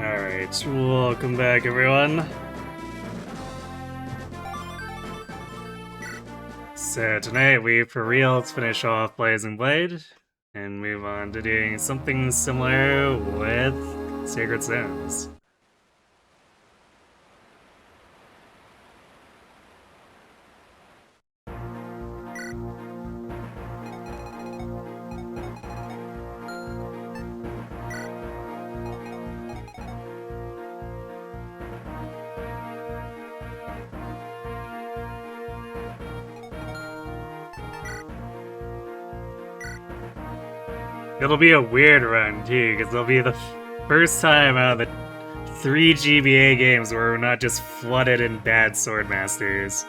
Alright, welcome back everyone. So tonight we for real finish off Blazing Blade and move on to doing something similar with Sacred Zones. It'll be a weird run too, because it'll be the first time out of the 3 GBA games where we're not just flooded in bad Swordmasters.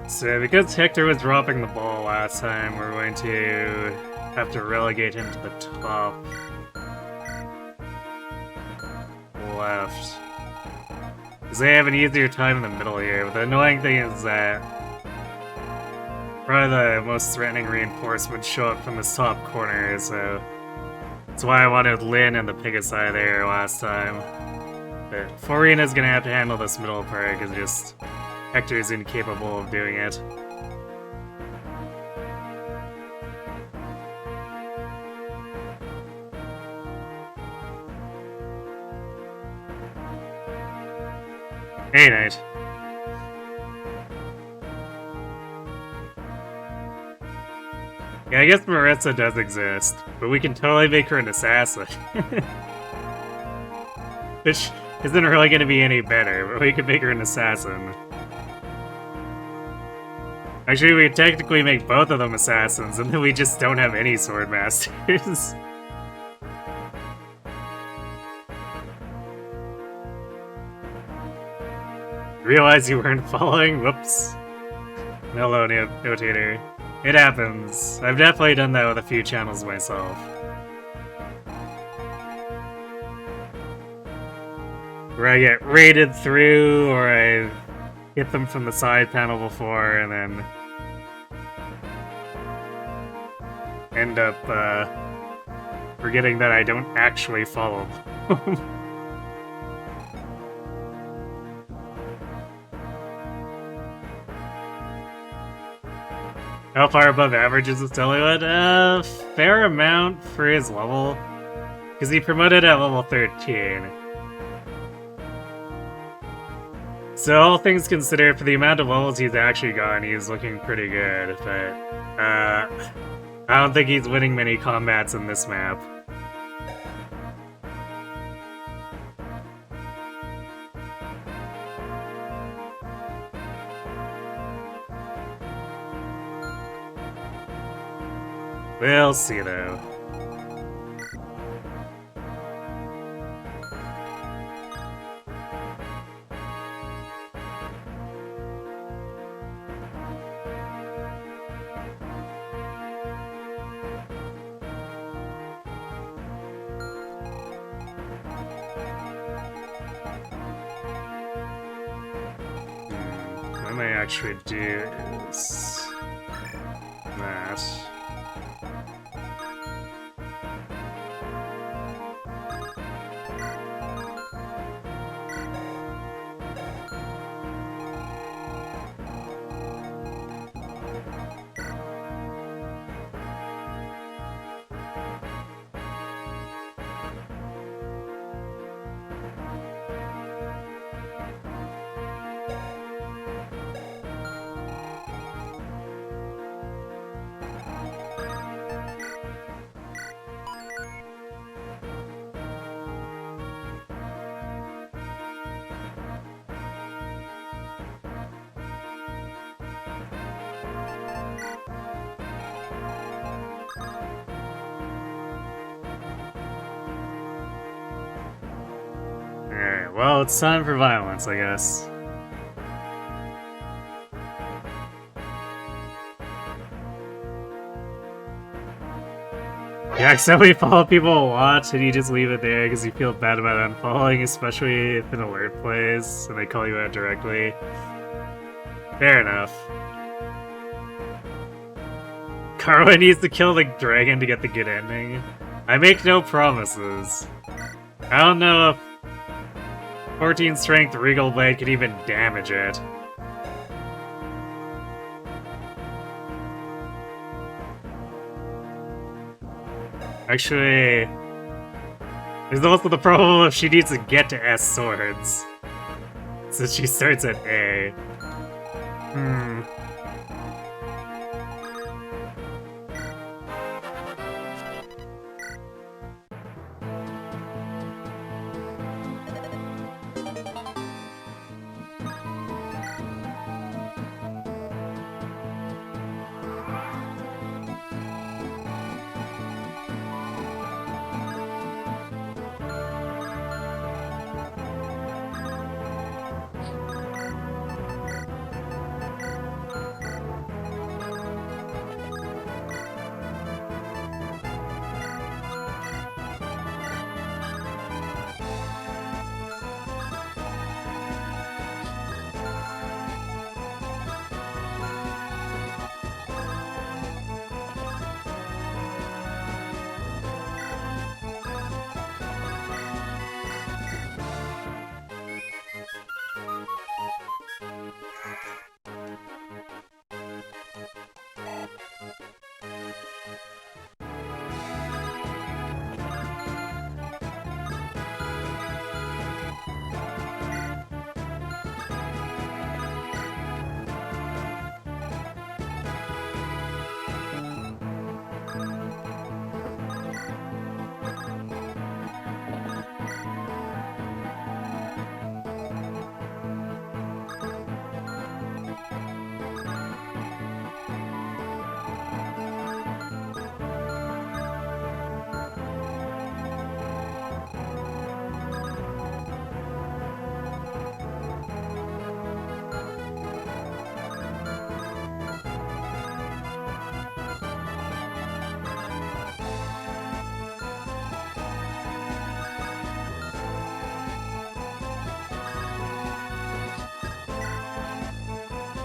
So because Hector was dropping the ball last time, we're going to have to relegate him to the top left. Because they have an easier time in the middle here, but the annoying thing is that probably the most threatening reinforcements show up from this top corner, so that's why I wanted Lyn and the Pegasi there last time. But Florina's gonna have to handle this middle part, because just Hector's incapable of doing it. Hey, Knight. Yeah, I guess Maritza does exist, but we can totally make her an assassin. Which isn't really going to be any better, but we could make her an assassin. Actually, we technically make both of them assassins, and then we just don't have any Swordmasters. Realize you weren't following? Whoops. Hello, Notator. It happens. I've definitely done that with a few channels myself. Where I get raided through, or I hit them from the side panel before, and then end up forgetting that I don't actually follow them. How far above average is this Eliwood? Fair amount for his level. Because he promoted at level 13. So all things considered, for the amount of levels he's actually gotten, he's looking pretty good, but I don't think he's winning many combats in this map. We'll see though. What I might actually do is that. well, it's time for violence, I guess. Yeah, except we follow people a lot, and you just leave it there because you feel bad about unfollowing, especially if an alert plays and they call you out directly. Fair enough. Carwin needs to kill the dragon to get the good ending. I make no promises. I don't know if 14 strength Regal Blade could even damage it. Actually, there's also the problem if she needs to get to S swords. So she starts at A.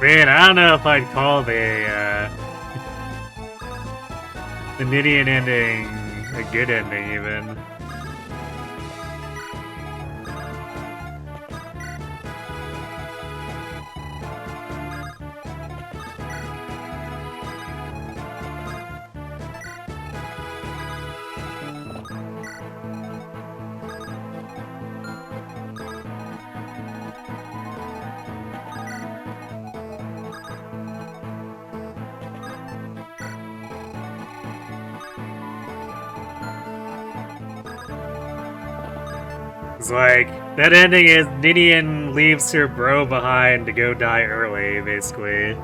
Man, I don't know if I'd call the Nidian ending a good ending, even. It's like, that ending is Nidian leaves her bro behind to go die early, basically.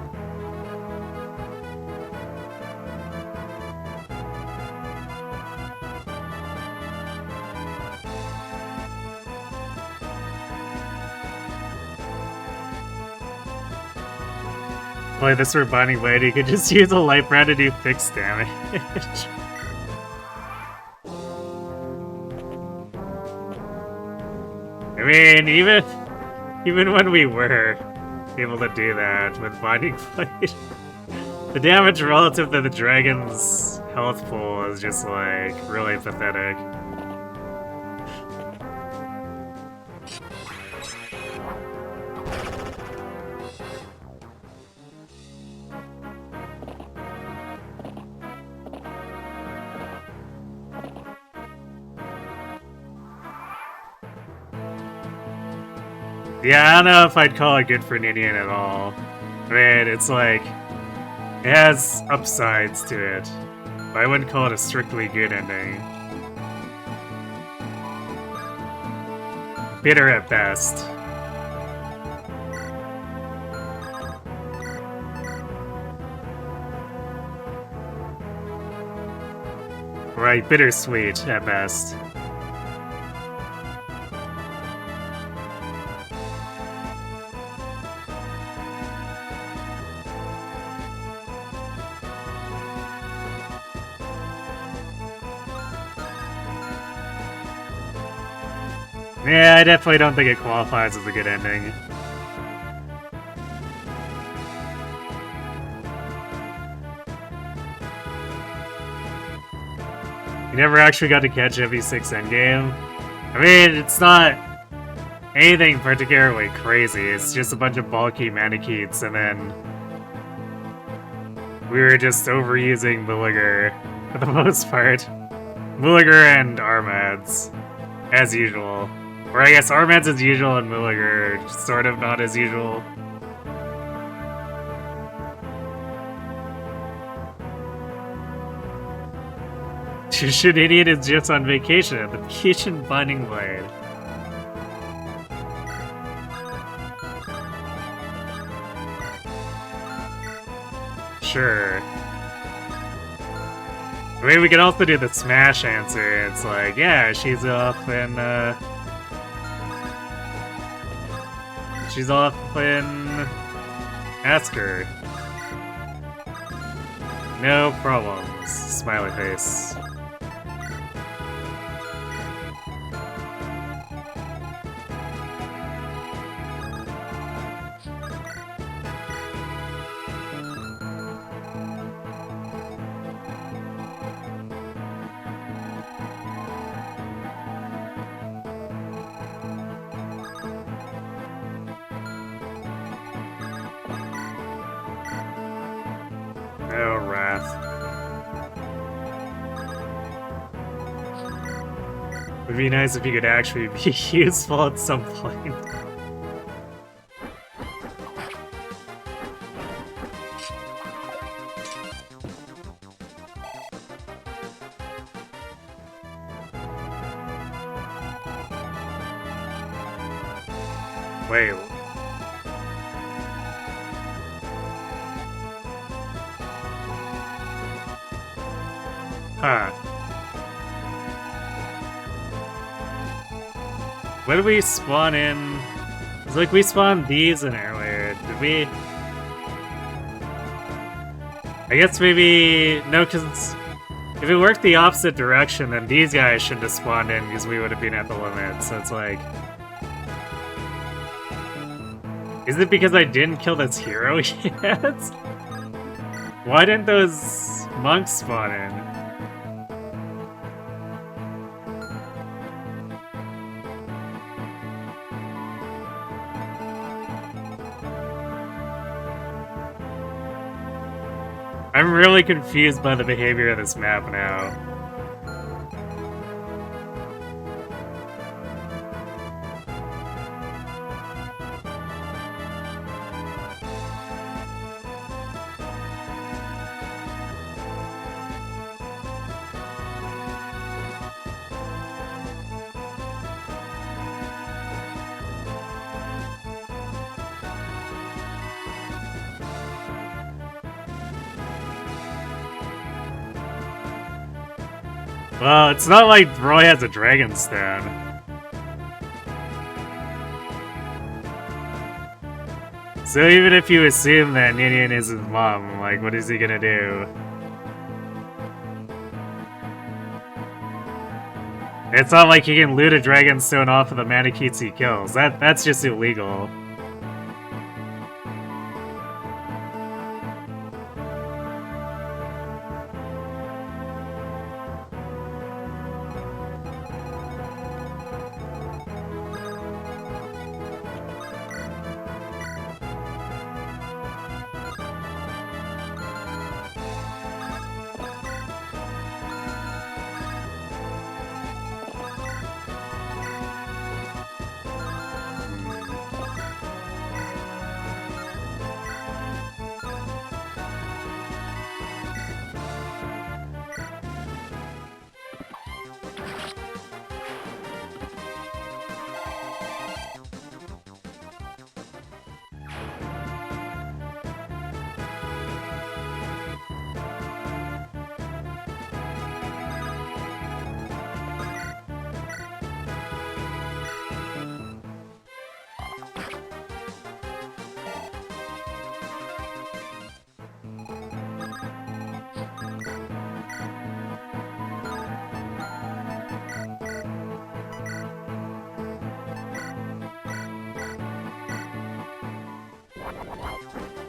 Boy, this Rebinding Blade, you could just use a light brand to do fixed damage. I mean, even when we were able to do that with Binding Blade, the damage relative to the dragon's health pool is just, like, really pathetic. Yeah, I don't know if I'd call it good for Nidian at all. I mean, it's like, it has upsides to it, but I wouldn't call it a strictly good ending. Bitter at best. Right, bittersweet at best. Yeah, I definitely don't think it qualifies as a good ending. You never actually got to catch MV6 endgame? I mean, it's not anything particularly crazy, it's just a bunch of bulky Manicheets, and then we were just overusing Mulligar for the most part. Mulligar and Armads, as usual. Or I guess Armads as usual and Mulligar sort of not as usual. Shit idiot is just on vacation at the Vacation Binding Blade. Sure. I mean, we could also do the Smash answer. It's like, yeah, she's off in, she's off in... Ask her. No problems. Smiley face. Oh, Wrath. Would be nice if you could actually be useful at some point. Wait. Huh. Where did we spawn in? It's like we spawned these in earlier. Did we? I guess maybe... No, because if it worked the opposite direction, then these guys shouldn't have spawned in because we would have been at the limit. So it's like... Is it because I didn't kill this hero yet? Why didn't those monks spawn in? I'm really confused by the behavior of this map now. Well, it's not like Roy has a Dragonstone. So even if you assume that Ninian is his mom, like, what is he gonna do? It's not like he can loot a Dragonstone off of the Manicheets he kills. That's just illegal.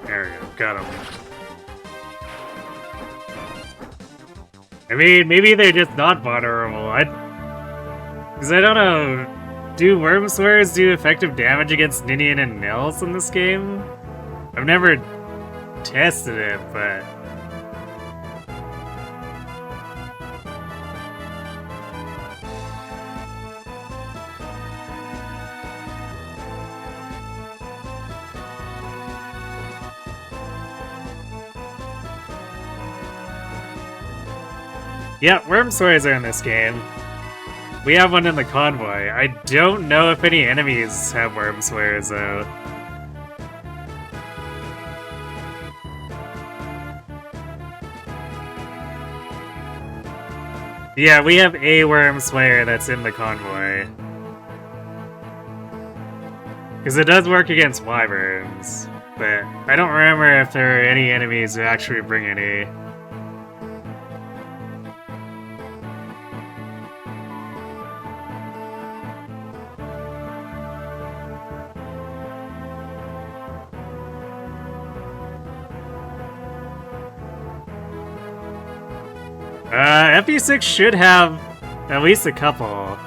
There we go, got him. I mean, maybe they're just not vulnerable. Because I don't know. Do worm swears do effective damage against Ninian and Nils in this game? I've never tested it, but... Yeah, worm swears are in this game. We have one in the convoy. I don't know if any enemies have worm swears, though. Yeah, we have a worm slayer that's in the convoy. Because it does work against wyverns, but I don't remember if there are any enemies who actually bring any. FE6 should have at least a couple.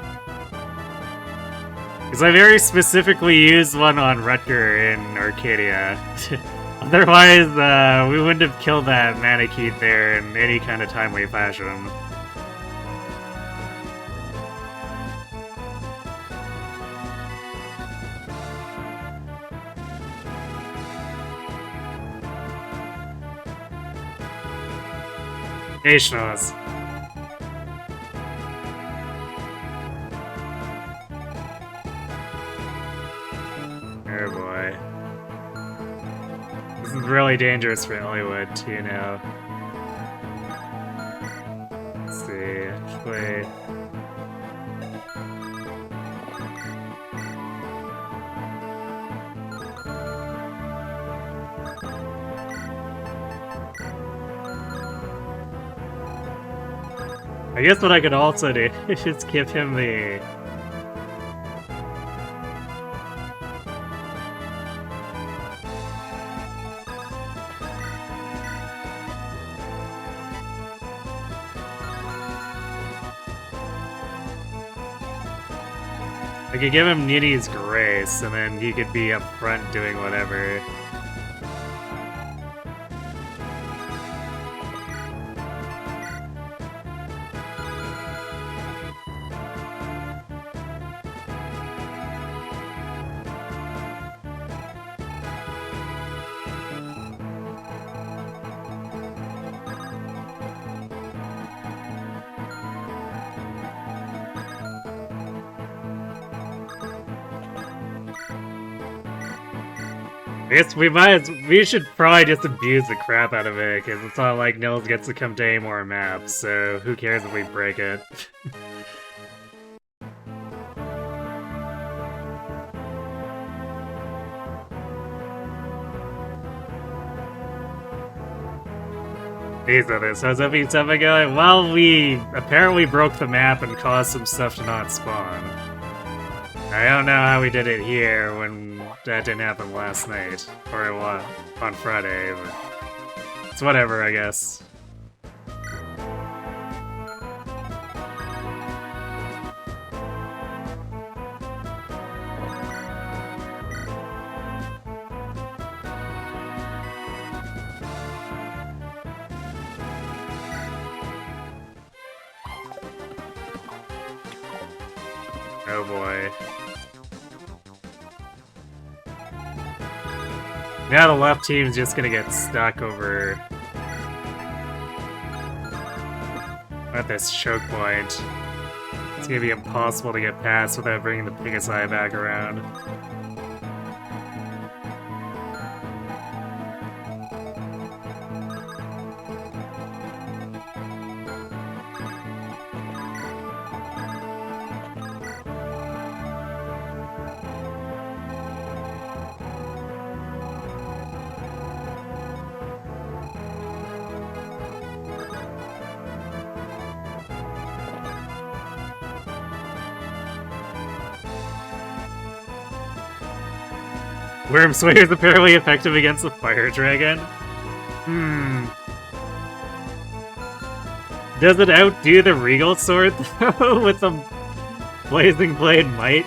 Because I very specifically used one on Rutger in Arcadia. Otherwise, we wouldn't have killed that Manakete there in any kind of timely fashion. Nationals. Oh boy. This is really dangerous for Hollywood, you know. Let's see, actually... I guess what I could also do is give him the... I could give him Nini's Grace, and then he could be up front doing whatever. I guess we should probably just abuse the crap out of it, because it's not like Nils gets to come to any more maps, so who cares if we break it. These are this. How's FE7 going? Well, we apparently broke the map and caused some stuff to not spawn. I don't know how we did it here when that didn't happen last night, or what, on Friday, but it's whatever, I guess. Oh boy. Now the left team's just gonna get stuck over at this choke point. It's gonna be impossible to get past without bringing the Pegasi back around. Wormslayer is apparently effective against the fire dragon. Does it outdo the Regal Sword, though, with the Blazing Blade Might?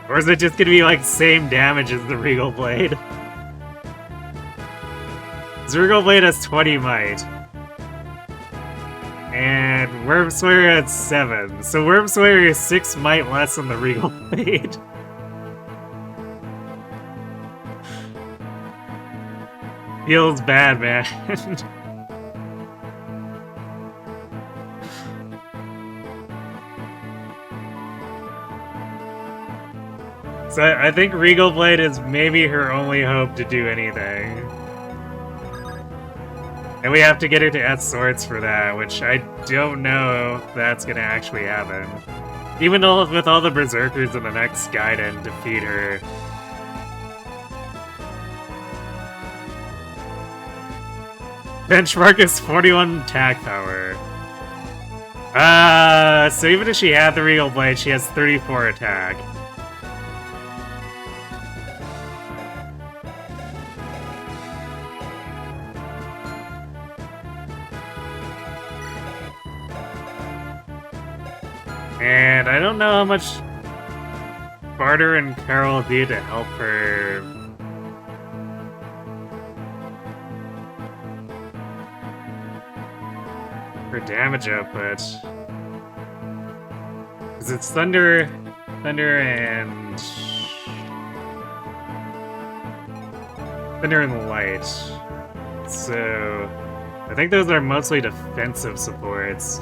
Or is it just gonna be, like, same damage as the Regal Blade? The Regal Blade has 20 Might. And Wormslayer has 7. So Wormslayer is 6 Might less than the Regal Blade. Feels bad, man. So I think Regal Blade is maybe her only hope to do anything. And we have to get her to S Swords for that, which I don't know if that's gonna actually happen. Even though with all the Berserkers in the next Gaiden to feed her. Benchmark is 41 attack power. So even if she had the Regal Blade, she has 34 attack. And I don't know how much Barter and Carol do to help her. Her damage output. Because it's Thunder and Light. So I think those are mostly defensive supports.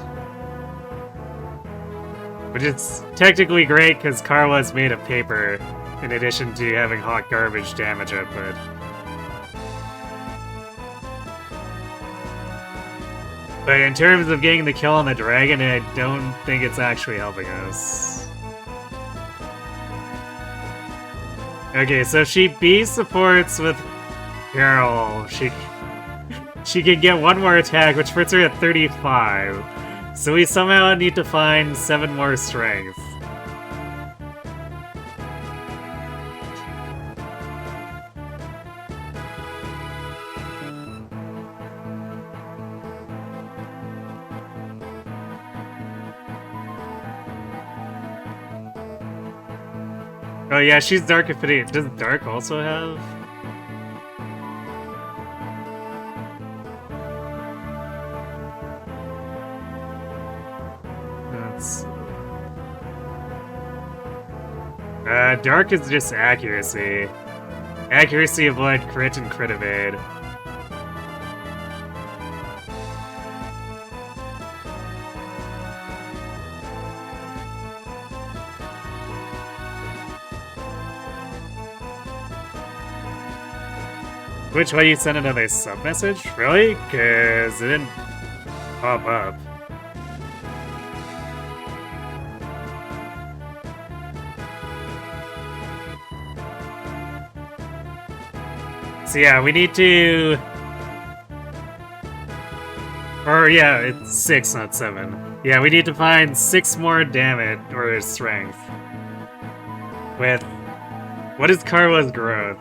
Which is technically great because Carla's made of paper, in addition to having hot garbage damage output. But in terms of getting the kill on the dragon, I don't think it's actually helping us. Okay, so she B supports with Carol. She can get one more attack, which puts her at 35. So we somehow need to find 7 more strength. Oh yeah, she's Dark Affinity. Does Dark also have? Dark is just accuracy. Accuracy, avoid crit, and crit evade. Which way you send another sub-message? Really? Cause it didn't pop up. So yeah, we need to... Or yeah, it's 6, not 7. Yeah, we need to find 6 more damage, or strength. With... What is Carla's growth?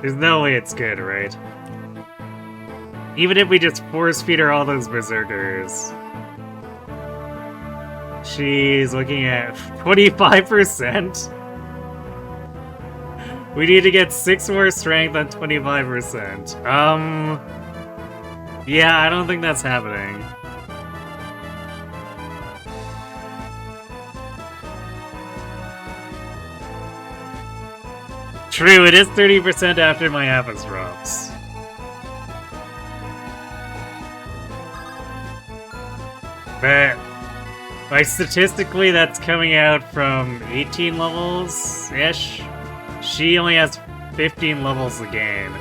There's no way it's good, right? Even if we just force feed her all those berserkers. She's looking at 25%? We need to get 6 more strength on 25%. Yeah, I don't think that's happening. True, it is 30% after my Apis drops. But, like, statistically, that's coming out from 18 levels-ish. She only has 15 levels to gain.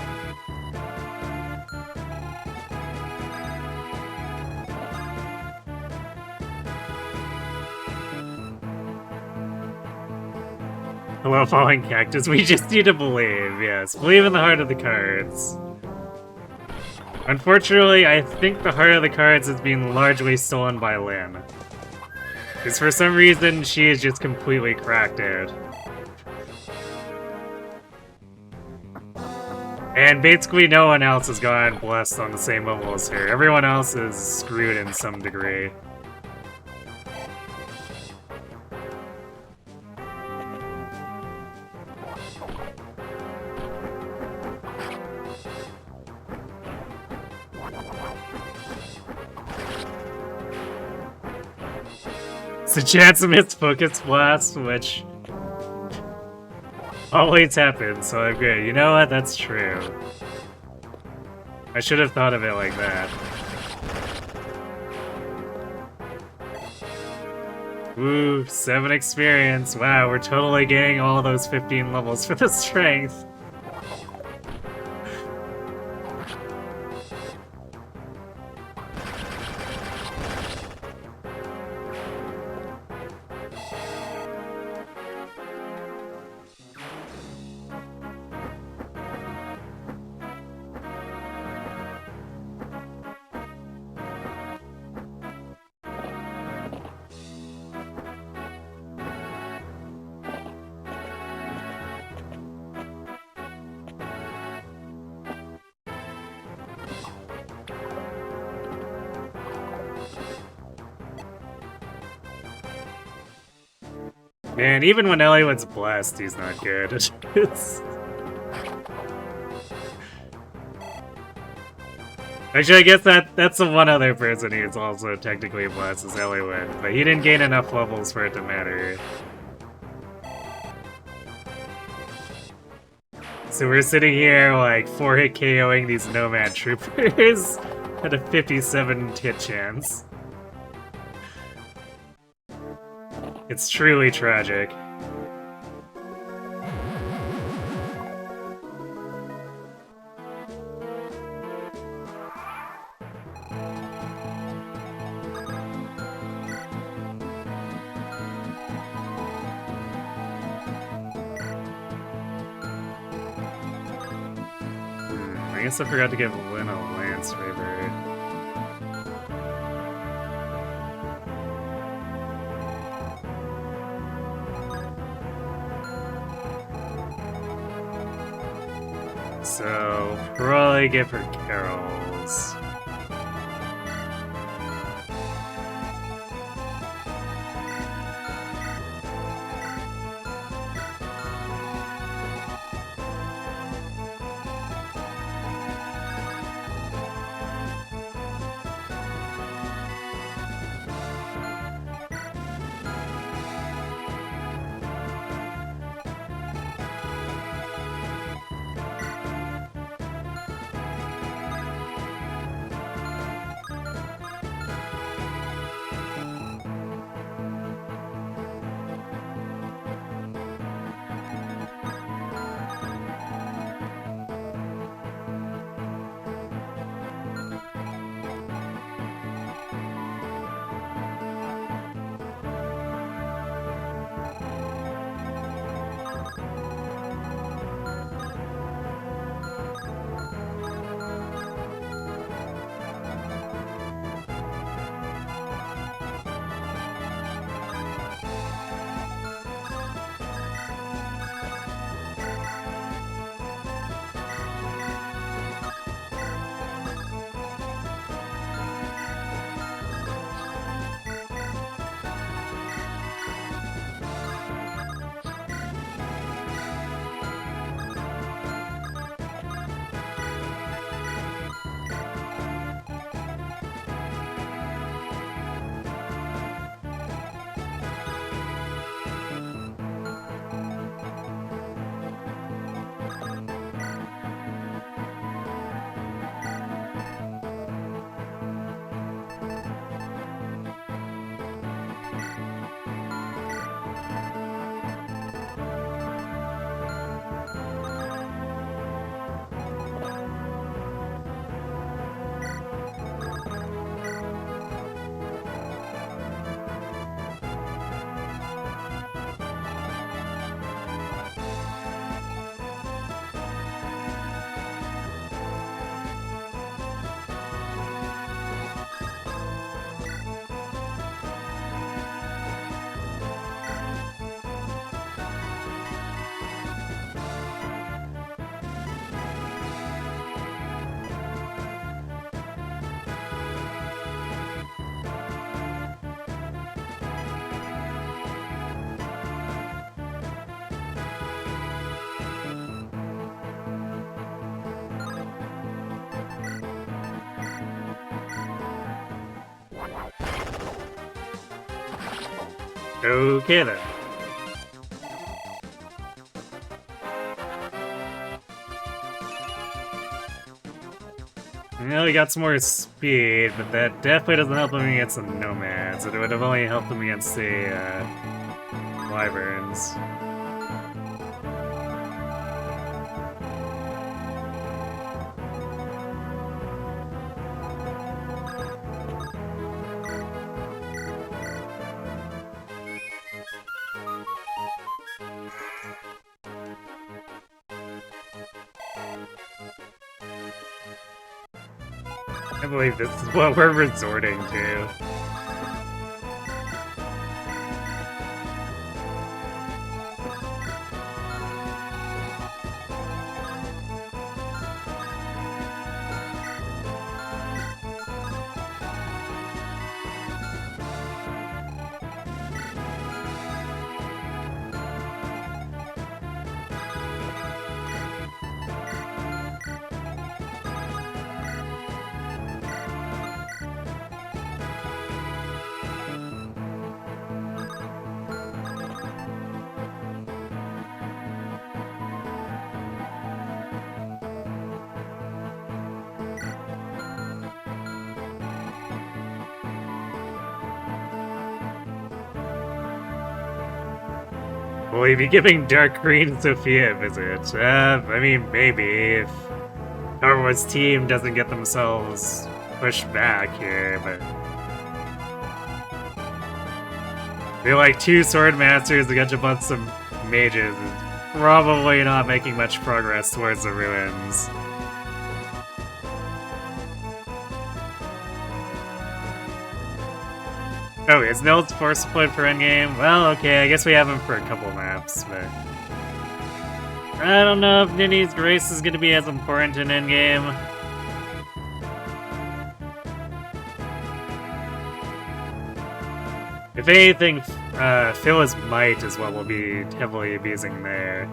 Hello, Falling Cactus. We just need to believe, yes. Believe in the heart of the cards. Unfortunately, I think the heart of the cards is being largely stolen by Lynn. Because for some reason, she is just completely cracked out. And basically no one else has gone blessed on the same level as her. Everyone else is screwed in some degree. It's a chance to miss Focus Blast, which always happens, so I'm good. You know what? That's true. I should have thought of it like that. Woo, 7 experience. Wow, we're totally getting all those 15 levels for the strength. Man, even when Elliott's blessed, he's not good. Actually, I guess that's the one other person who's also technically blessed is Elliot, but he didn't gain enough levels for it to matter. So we're sitting here, like, 4-hit KOing these Nomad Troopers at a 57-hit chance. It's truly tragic. I guess I forgot to give Lynn a Lance River. So, probably give her Carols. Okay then. Well, we got some more speed, but that definitely doesn't help him against the nomads. It would have only helped him against the wyverns. I believe this is what we're resorting to. Will he be giving Dark Green Sophia a visit? I mean, maybe, if Harwood's team doesn't get themselves pushed back here, but... I feel like 2 Sword Masters against a bunch of mages is probably not making much progress towards the ruins. Oh, is Nils force deployed for endgame? Well, okay, I guess we have him for a couple maps, but... I don't know if Nini's Grace is gonna be as important in endgame. If anything, Phyllis Might is what we'll be heavily abusing there.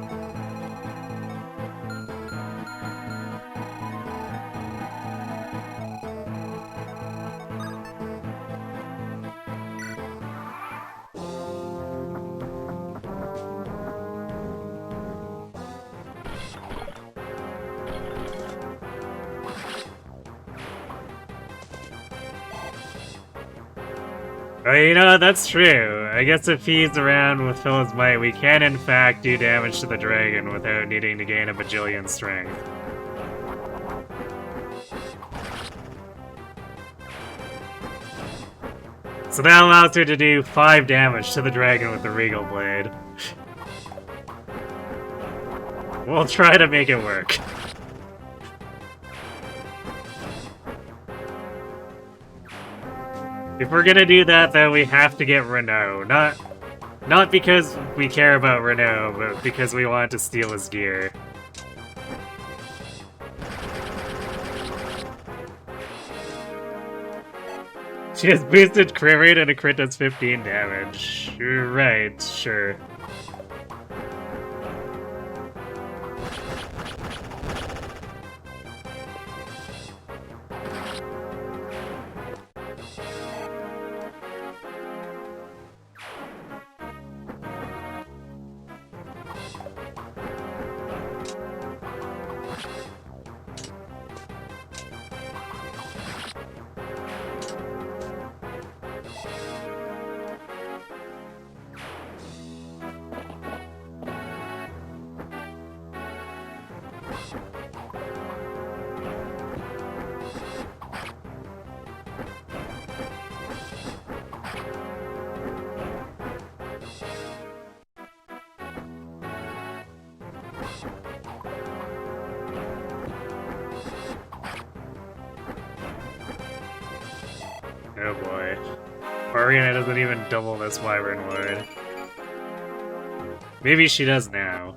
Well, you know, that's true. I guess if he's around with Phyllis Might, we can in fact do damage to the dragon without needing to gain a bajillion strength. So that allows her to do 5 damage to the dragon with the Regal Blade. We'll try to make it work. If we're gonna do that, though, we have to get Renault. Not because we care about Renault, but because we want to steal his gear. She has boosted crit rate and a crit does 15 damage. You're right, sure. Oh boy. Oriana doesn't even double this Wyvern Wood. Maybe she does now.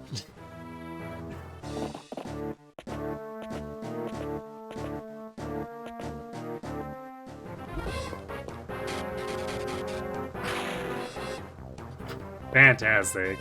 Fantastic.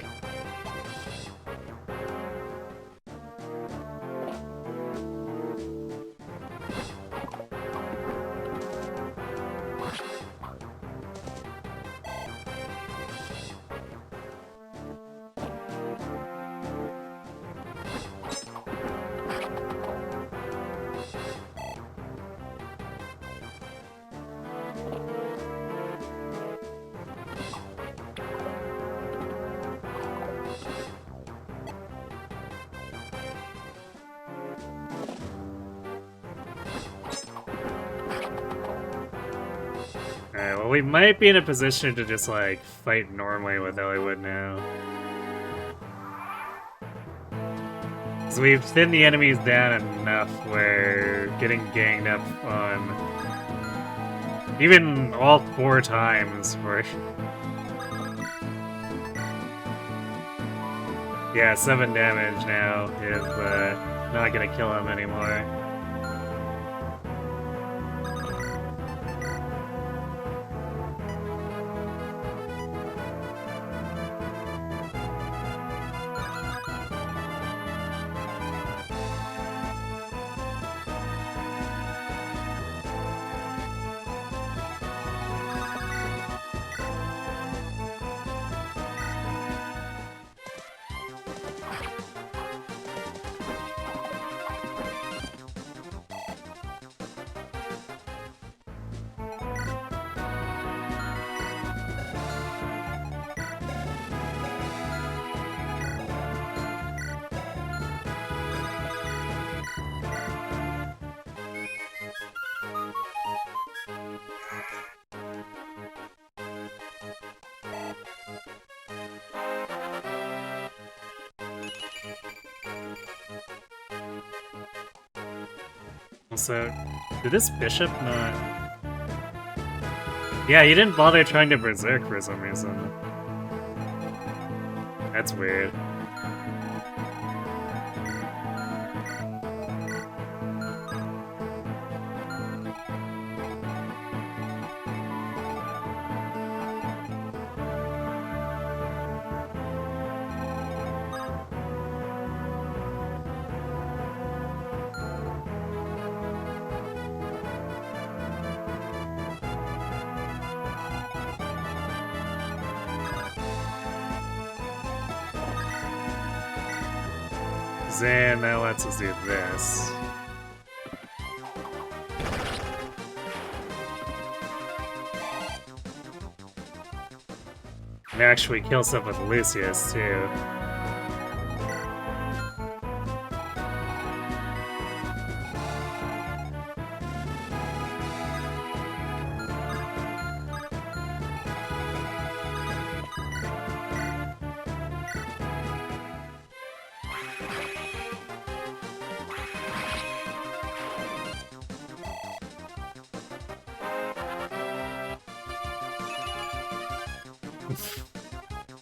Well, we might be in a position to just, like, fight normally with Hollywood now. So we've thinned the enemies down enough where getting ganged up on even all 4 times where... Yeah, 7 damage now is not gonna kill him anymore. Also, did this bishop not... Yeah, he didn't bother trying to berserk for some reason. That's weird. Then that lets us do this. And actually kill stuff with Lucius, too.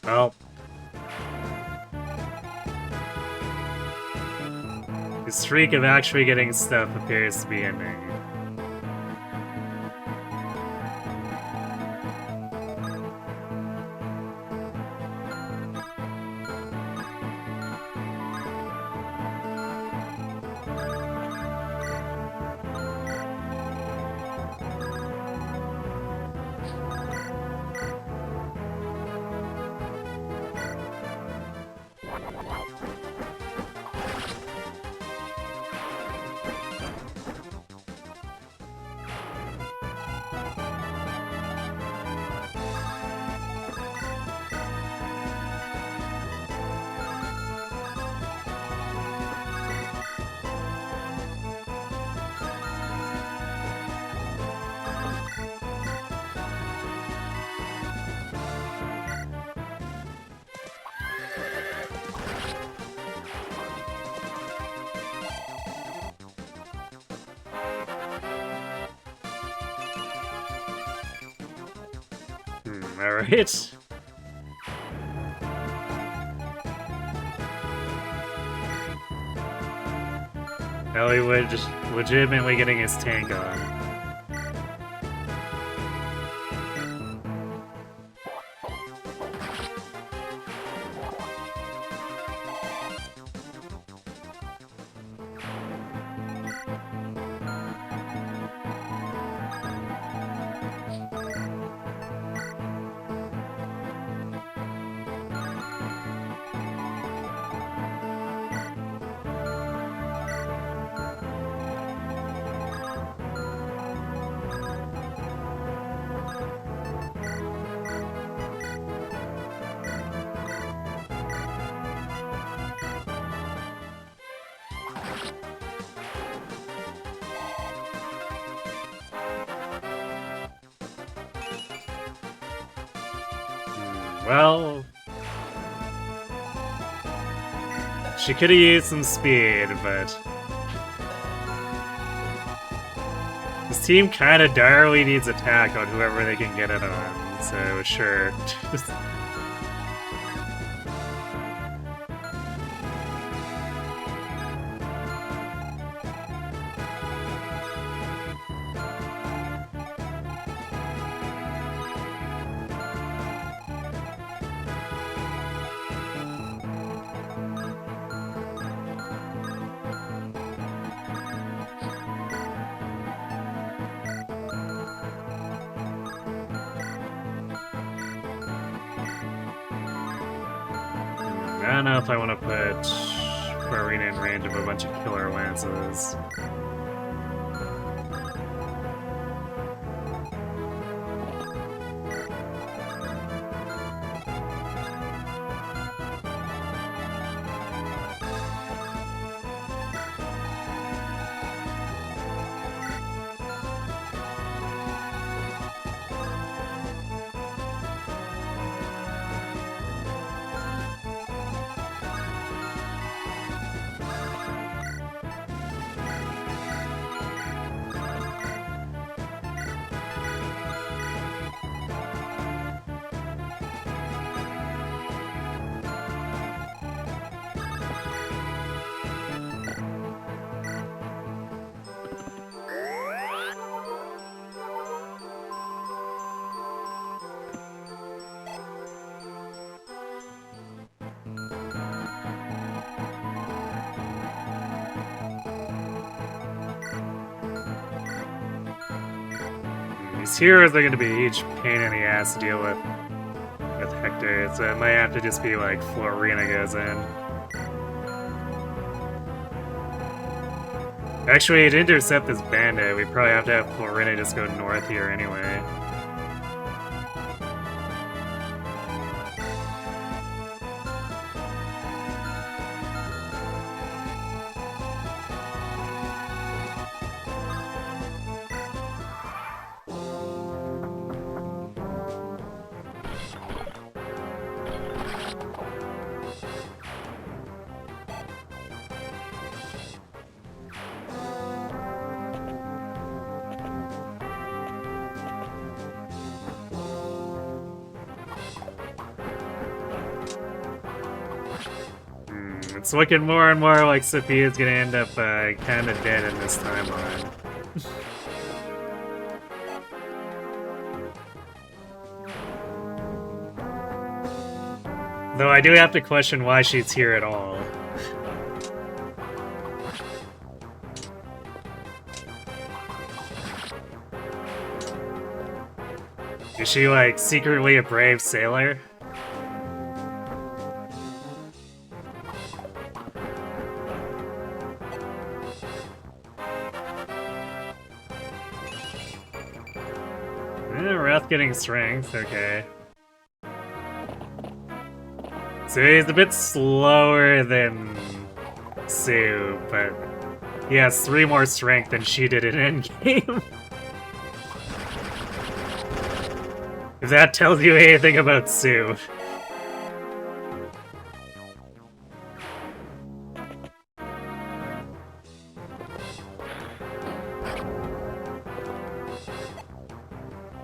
Well, the streak of actually getting stuff appears to be ending. Alright. Hollywood just legitimately getting his tank on. Well, she could have used some speed, but this team kind of direly needs attack on whoever they can get it on, so sure. I don't know if I want to put Farina in range of a bunch of killer lances. These heroes are going to be a huge pain in the ass to deal with Hector, so it might have to just be like Florina goes in. Actually, to intercept this bandit, we probably have to have Florina just go north here anyway. It's looking more and more like Sophia's gonna end up kind of dead in this timeline. Though I do have to question why she's here at all. Is she, like, secretly a brave sailor? Wrath getting strength, okay. So he's a bit slower than Sue, but he has 3 more strength than she did in endgame. If that tells you anything about Sue.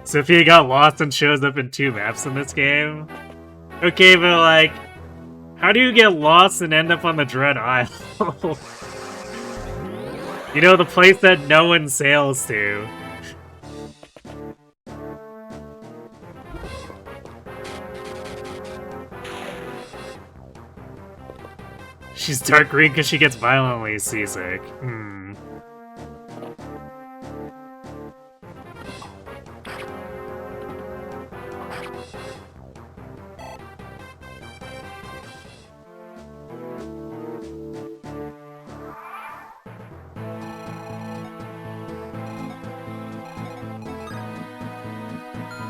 Sophia got lost and shows up in 2 maps in this game? Okay, but like, how do you get lost and end up on the Dread Isle? You know, the place that no one sails to. She's dark green because she gets violently seasick.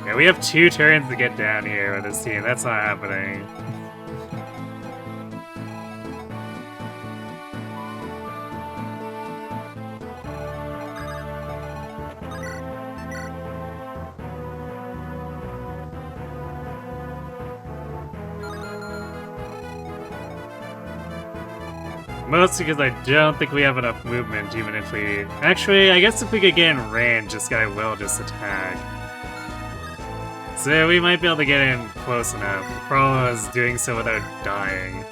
Yeah, we have 2 turns to get down here with this team. That's not happening. Mostly because I don't think we have enough movement, even if we... Actually, I guess if we could get in range, this guy will just attack. So we might be able to get in close enough. The problem is doing so without dying.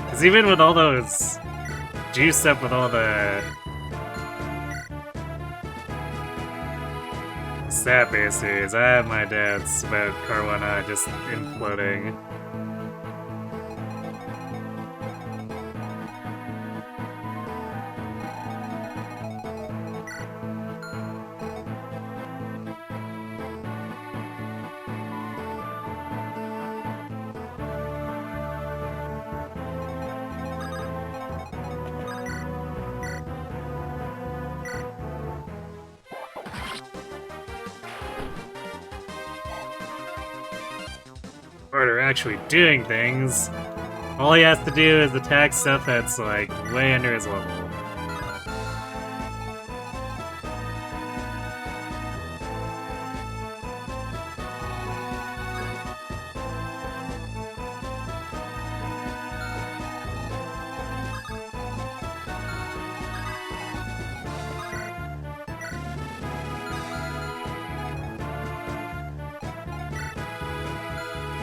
Because even with all those... juiced up with all the... stat basers, I have my doubts about Caruana just imploding. Or actually doing things. All he has to do is attack stuff that's like way under his level.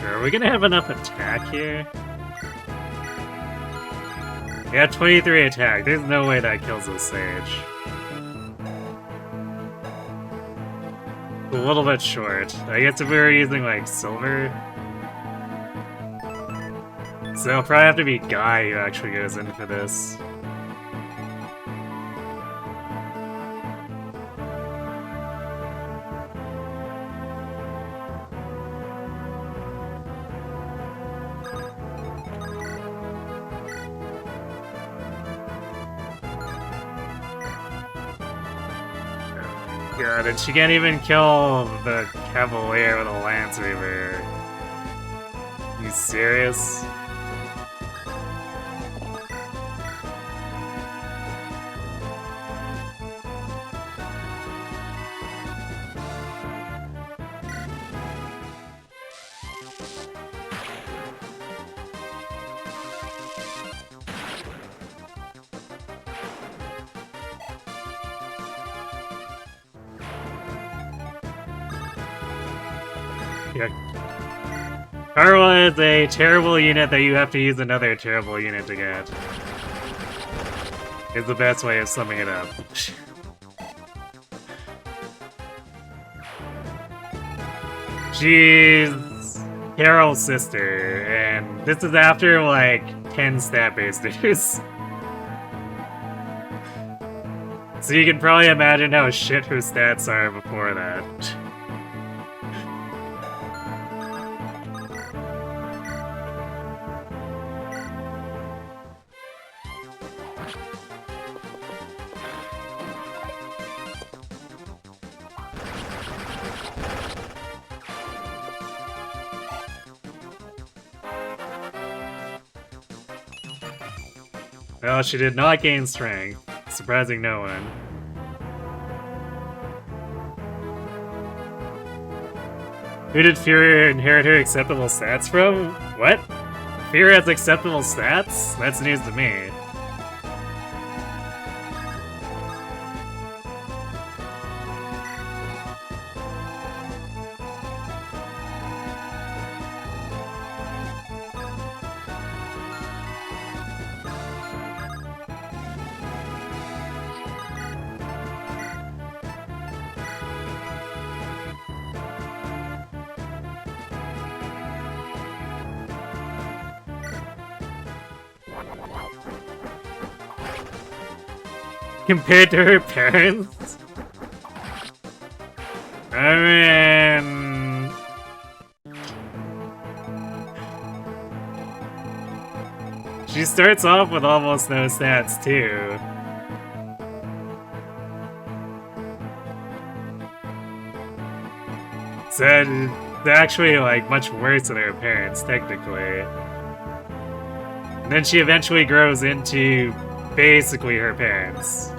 Are we gonna have enough attack here? Yeah, 23 attack. There's no way that kills this sage. A little bit short. I guess if we were using, like, silver... So it'll probably have to be Guy who actually goes in for this. God, and she can't even kill the Cavalier with a Lance Reaver. You serious? Yeah. Carla is a terrible unit that you have to use another terrible unit to get. Is the best way of summing it up. She's Carol's sister, and this is after like 10 stat boosters. So you can probably imagine how shit her stats are before that. Well, she did not gain strength, surprising no one. Who did Fury inherit her acceptable stats from? What? Fury has acceptable stats? That's news to me. Compared to her parents? I mean... She starts off with almost no stats, too. So they're actually, like, much worse than her parents, technically. And then she eventually grows into basically her parents.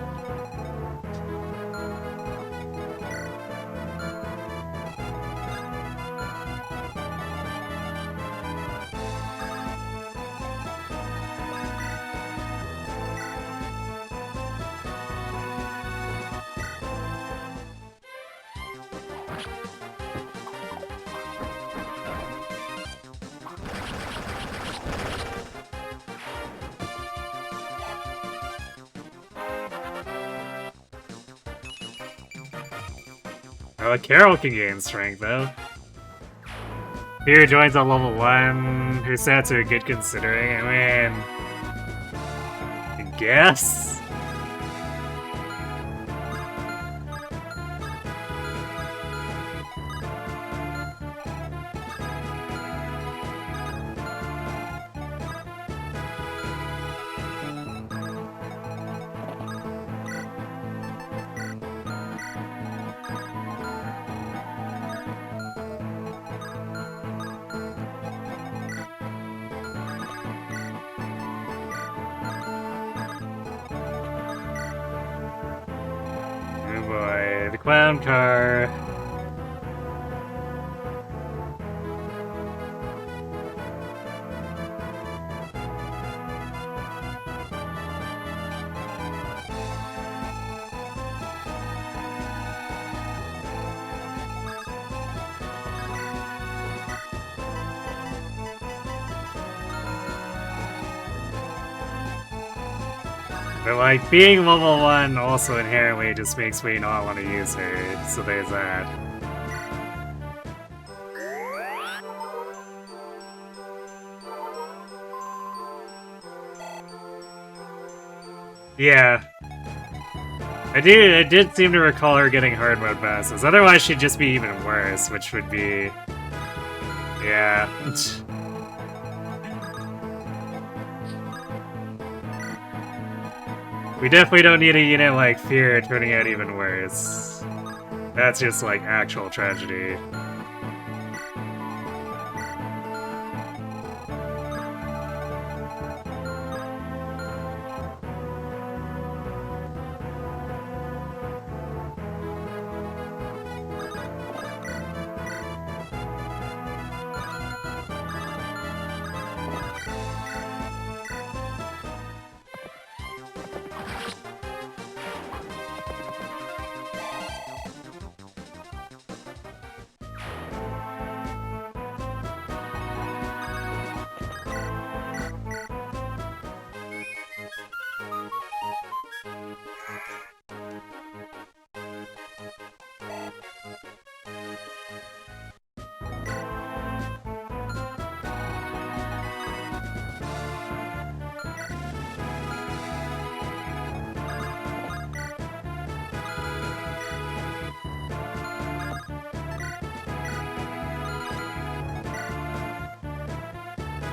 Oh, Carol can gain strength, though. Fear joins on level 1. Her stats are good considering. I mean... I guess? Oh boy, the clown car. But like, being level 1 also inherently just makes me not want to use her, so there's that. Yeah. I did seem to recall her getting hard mode bosses, otherwise she'd just be even worse, which would be... Yeah. We definitely don't need a unit like Fear turning out even worse. That's just like actual tragedy.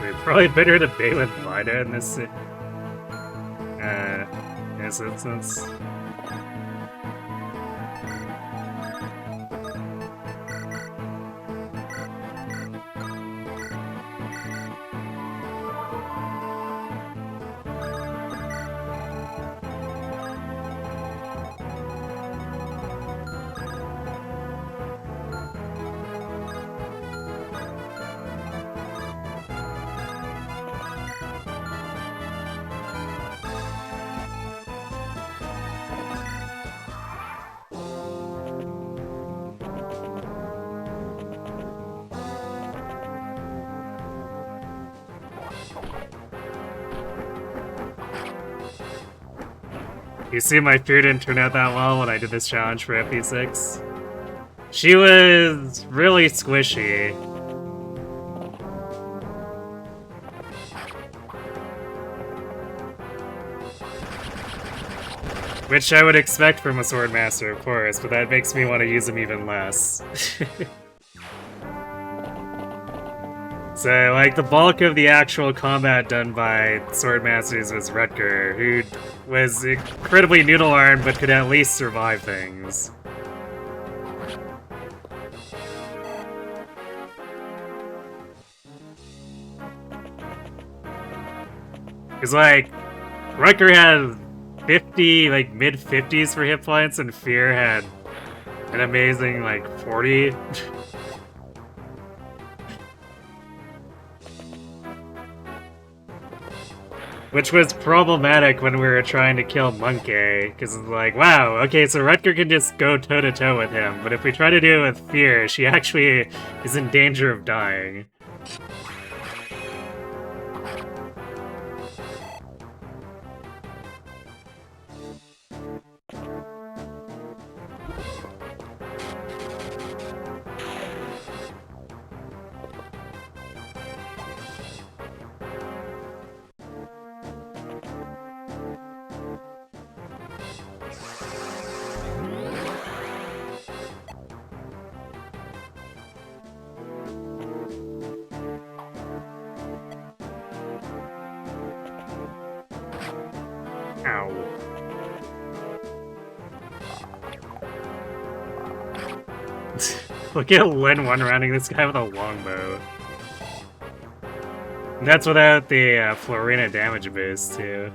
We're probably better to bait with Vida in this instance. You see, my fear didn't turn out that well when I did this challenge for FP6. She was really squishy. Which I would expect from a Swordmaster, of course, but that makes me want to use him even less. So, like, the bulk of the actual combat done by Swordmasters was Rutger, who was incredibly noodle-armed but could at least survive things. Because, like, Rutger had 50, like, mid-50s for hit points, and Fear had an amazing, like, 40. Which was problematic when we were trying to kill Monkey, because it's like, wow, okay, so Rutger can just go toe-to-toe with him, but if we try to do it with Fear, she actually is in danger of dying. Ow. Look at Lin one-rounding this guy with a longbow. And that's without the Florina damage boost, too.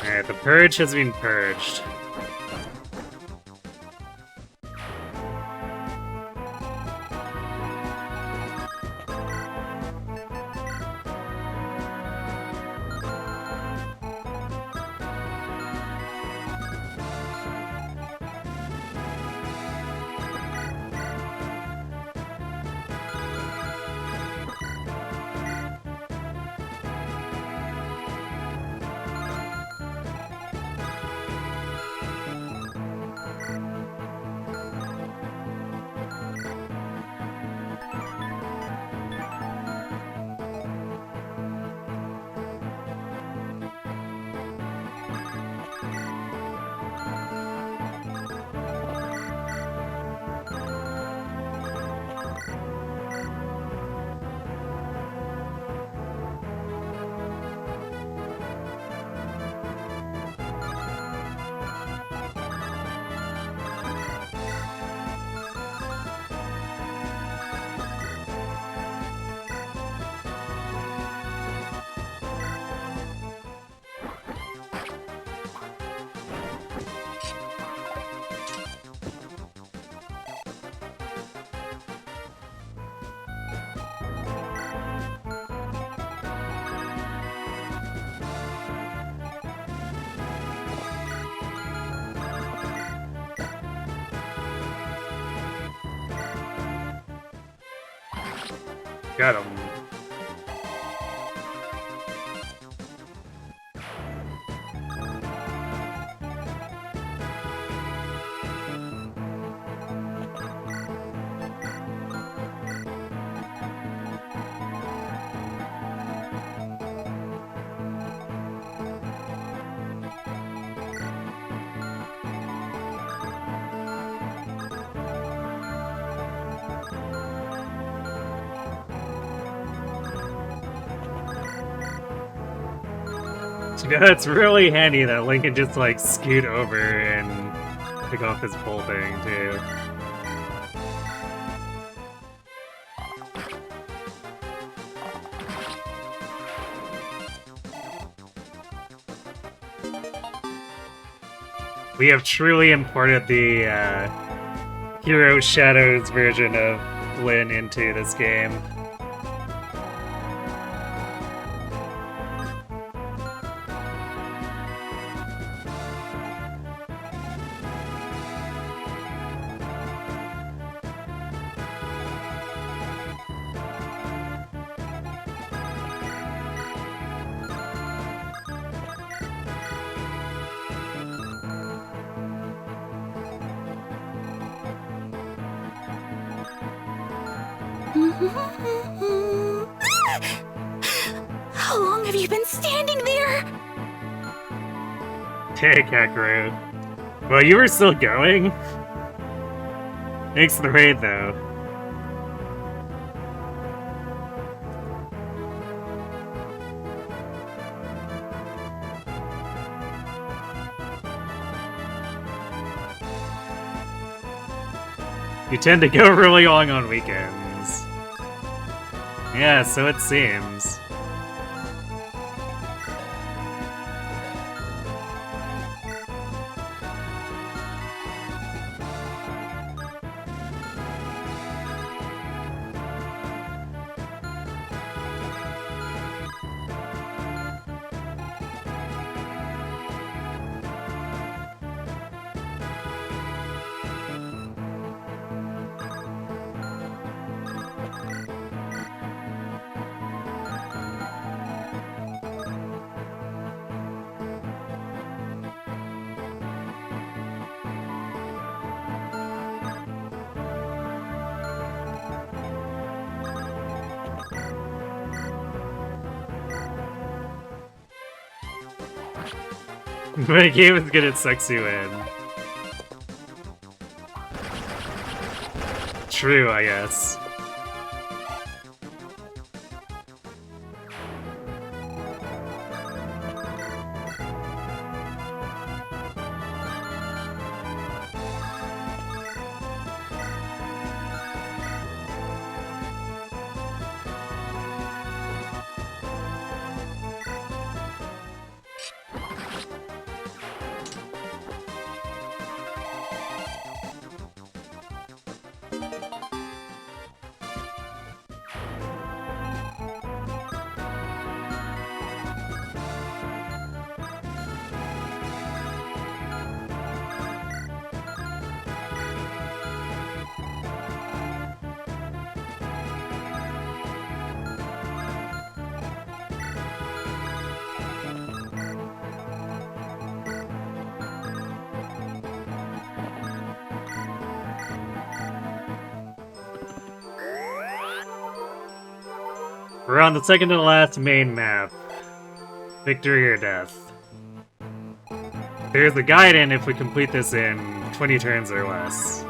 Alright, the purge has been purged. Got him. You know, it's really handy that Link can just, like, scoot over and pick off his bolting, too. We have truly imported the, Hero Shadows version of Lin into this game. How long have you been standing there? Hey, Kakarot. Well, you were still going? Thanks for the raid, though. You tend to go really long on weekends. Yeah, so it seems. My game is gonna sucks you in. True, I guess. We're on the second to the last main map. Victory or death. There's a guide in if we complete this in 20 turns or less.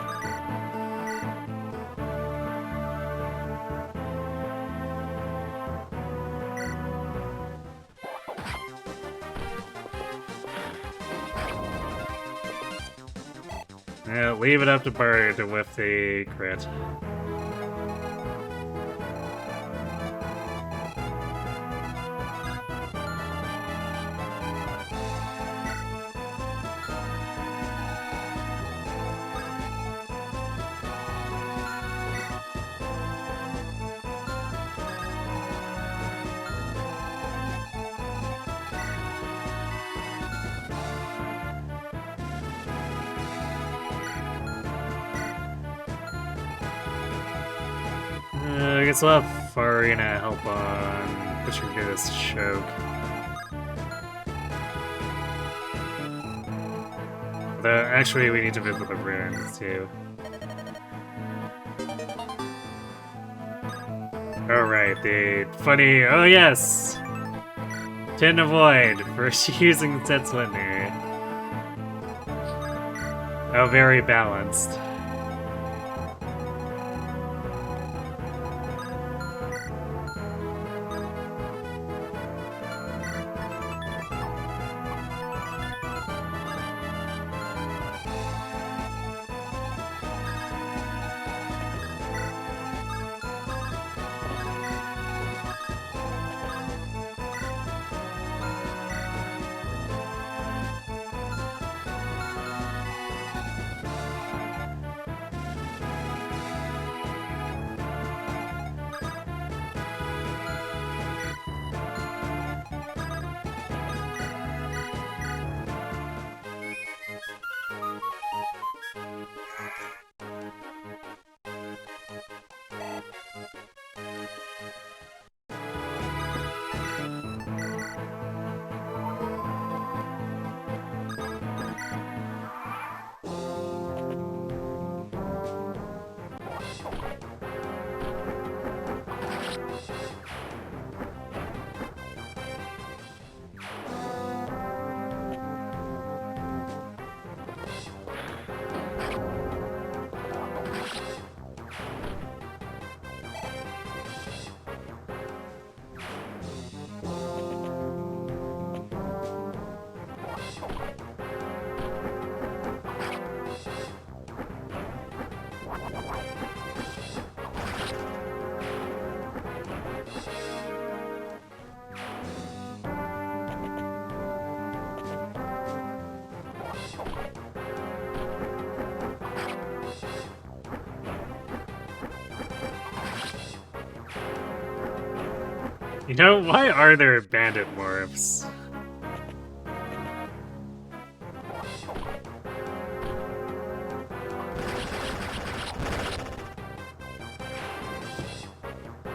Leave it up to Bard to whiff the crit. I guess we'll have Farina help on pushing through this choke. Though, actually, we need to visit the ruins, too. Oh, right, the funny... Oh, yes! Tin Avoid for using the Set Splinter. Oh, very balanced. You know, why are there bandit morphs?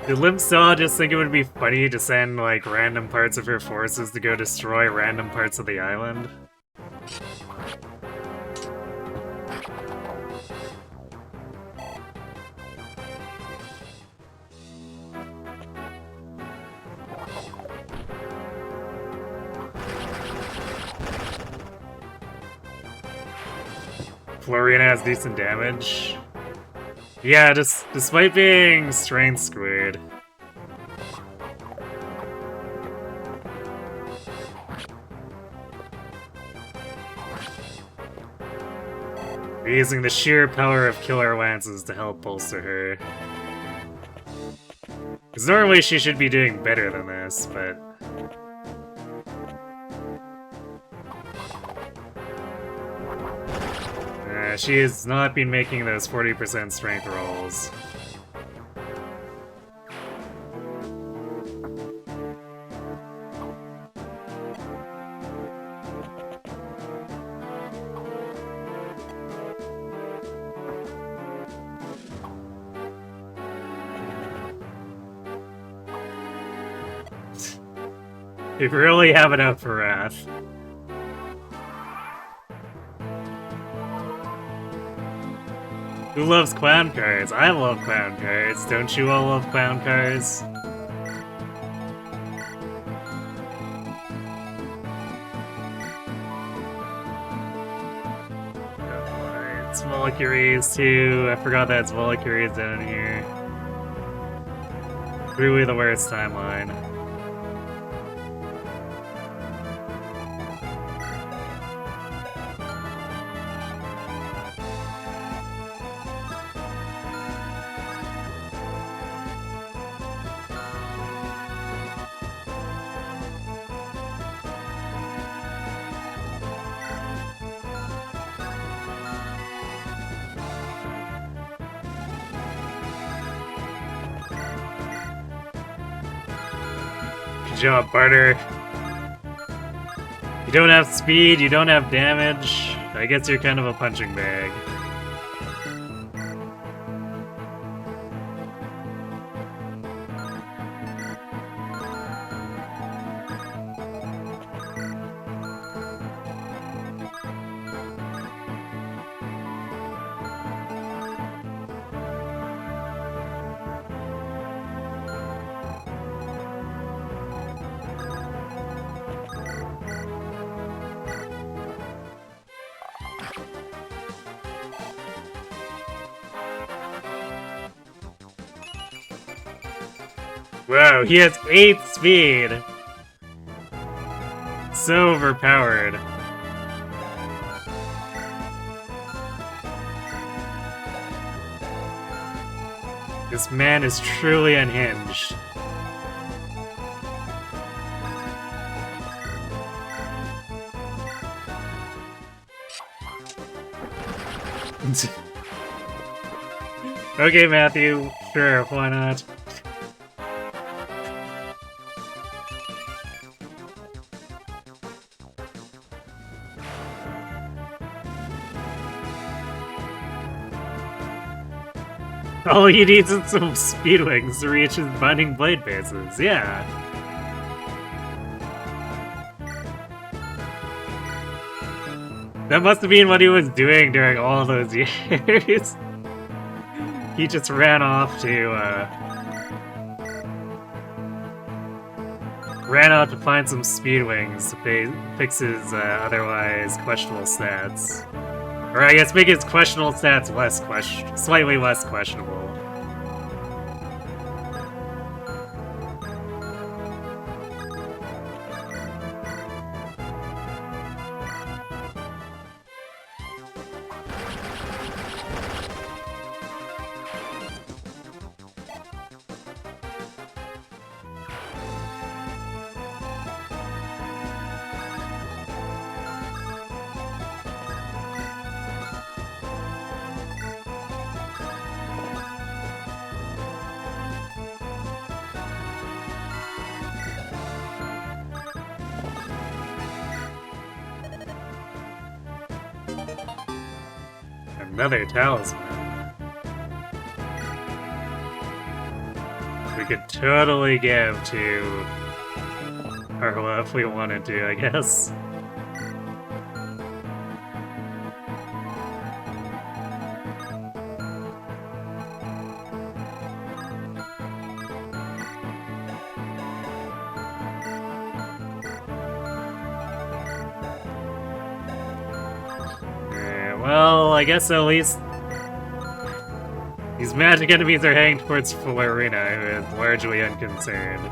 Did Limsaw just think it would be funny to send, like, random parts of her forces to go destroy random parts of the island? Florina has decent damage. Yeah, despite being strength squared. Using the sheer power of killer lances to help bolster her. Because normally she should be doing better than this, but... she has not been making those 40% strength rolls. You really have it up for Wrath. Who loves clown cars? I love clown cars. Don't you all love clown cars? It's Valkyries too. I forgot that's Valkyries down here. Really the worst timeline. Good job, Barter. You don't have speed, you don't have damage. I guess you're kind of a punching bag. Whoa, he has 8 speed! So overpowered. This man is truly unhinged. Okay, Matthew. Sure, why not? All he needs is some speed wings to reach his binding blade bases, yeah. That must have been what he was doing during all those years. He just ran off to find some speed wings to fix his otherwise questionable stats. Or I guess make his questionable stats slightly less questionable. Another talisman. We could totally give to Arla if we wanted to, I guess. Well, I guess at least these magic enemies are heading towards Florina, who is largely unconcerned.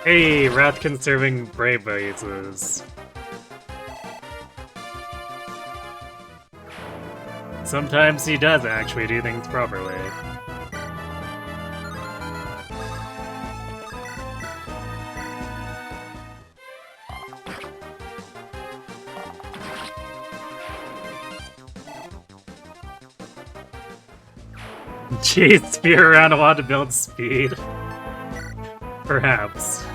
Hey, wrath-conserving brave voices. Sometimes he does actually do things properly. Jeez, spear around a lot to build speed. Perhaps.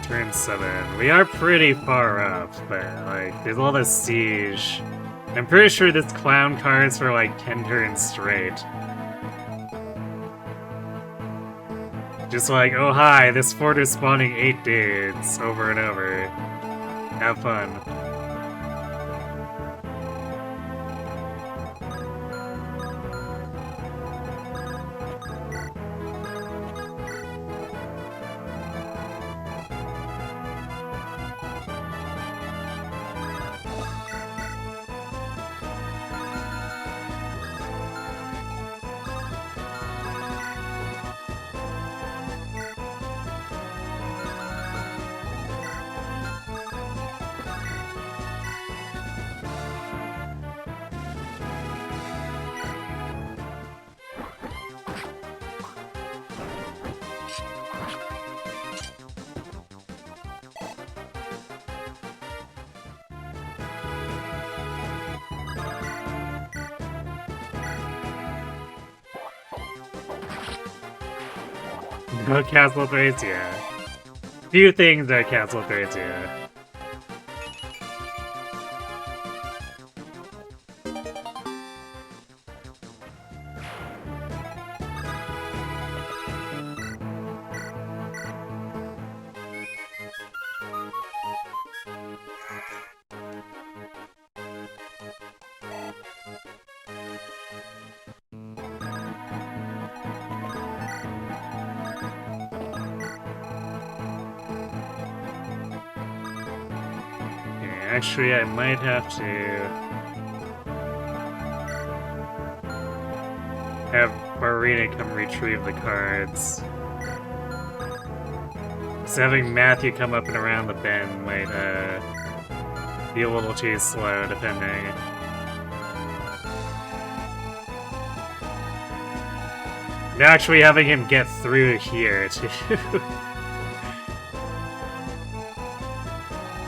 Turn 7. We are pretty far up, but like, there's all this siege. I'm pretty sure this clown card's for like 10 turns straight. Just like, oh hi, this fort is spawning 8 dudes over and over. Have fun. No Castle Thracia. Few things are Castle Thracia. Actually, I might have to have Marina come retrieve the cards. So having Matthew come up and around the bend might be a little too slow, depending. And actually having him get through here, too.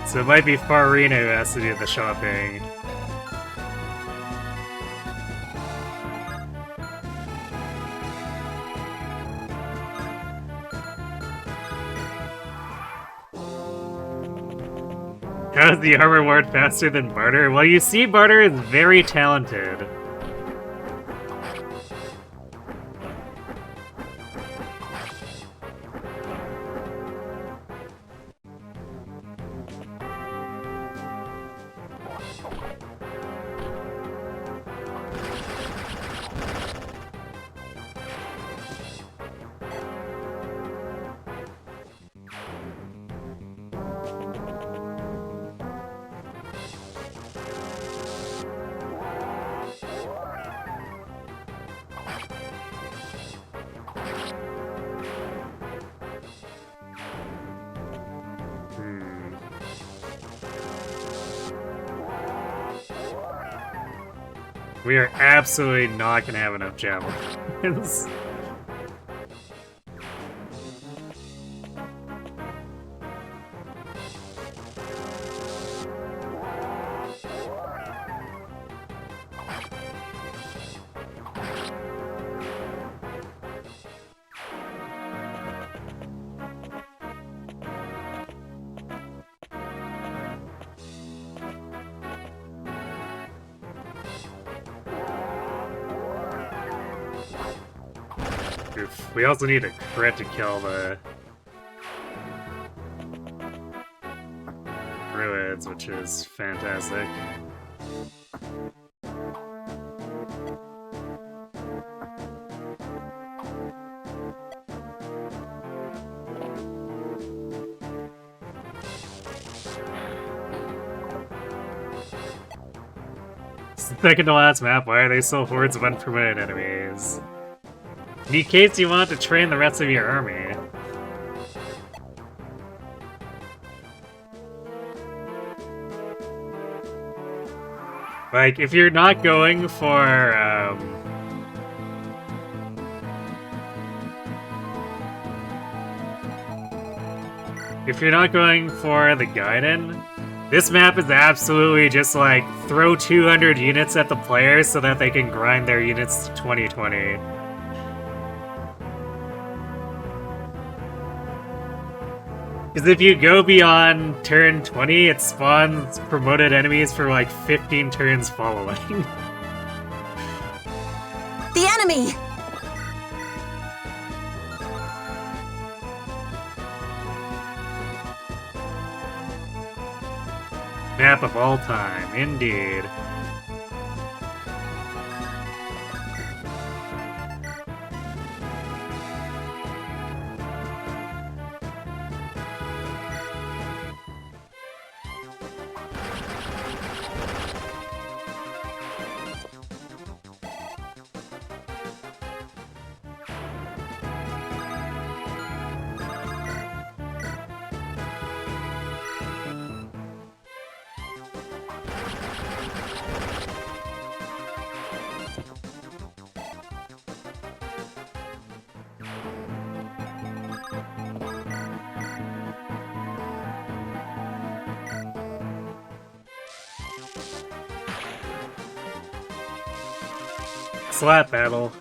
So it might be Farina who has to do the shopping. How is the armor ward faster than Barter? Well, you see, Barter is very talented. We are absolutely not gonna have enough javelins. Oof. We also need a crit to kill the Druids, which is fantastic. Second to last map, why are they so hordes of unpermitted enemies? In case you want to train the rest of your army. Like, if you're not going for, if you're not going for the Gaiden, this map is absolutely just like, throw 200 units at the players so that they can grind their units to 2020. Because if you go beyond turn 20, it spawns promoted enemies for like 15 turns following. The enemy! Map of all time, indeed. Slap battle.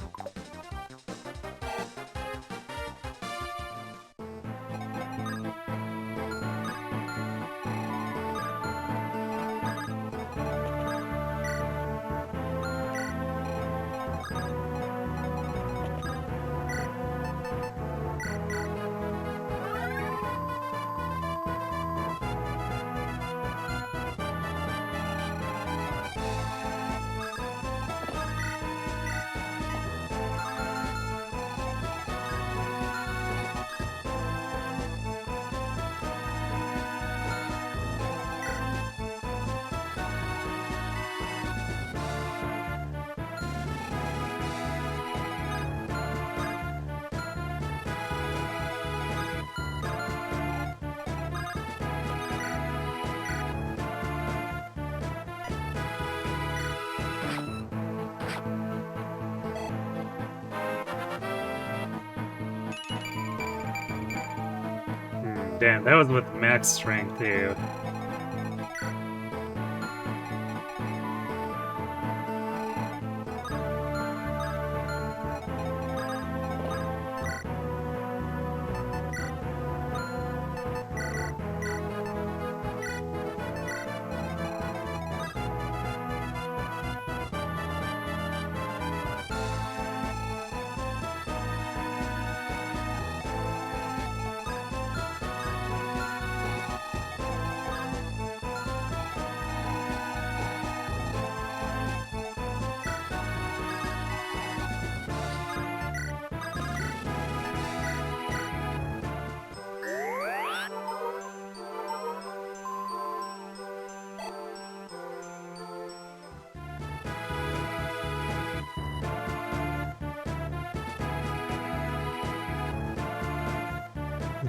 Damn, that was with max strength too.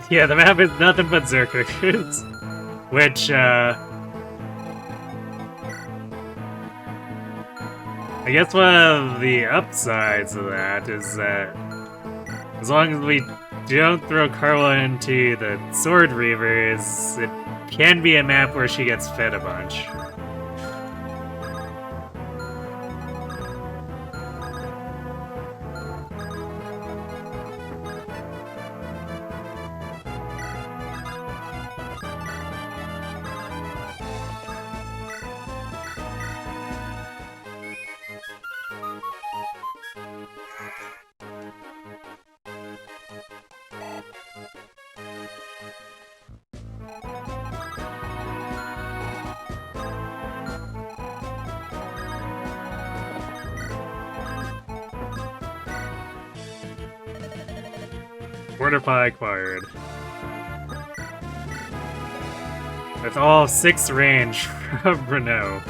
Yeah, the map is nothing but Zerkers, which, I guess one of the upsides of that is that as long as we don't throw Carla into the Sword Reavers, it can be a map where she gets fed a bunch. Fortify acquired. With all 6 range from Renault.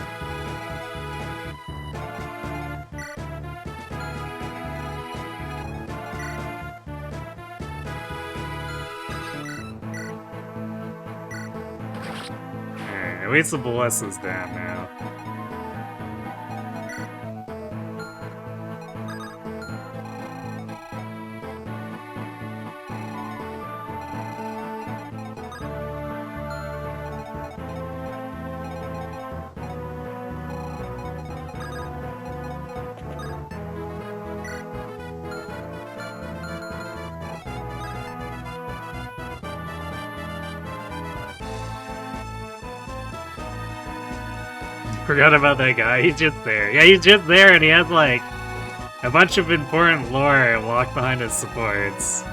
Alright, at least the Bless is down now. Forgot about that guy, he's just there. Yeah, he's just there and he has like a bunch of important lore locked behind his supports.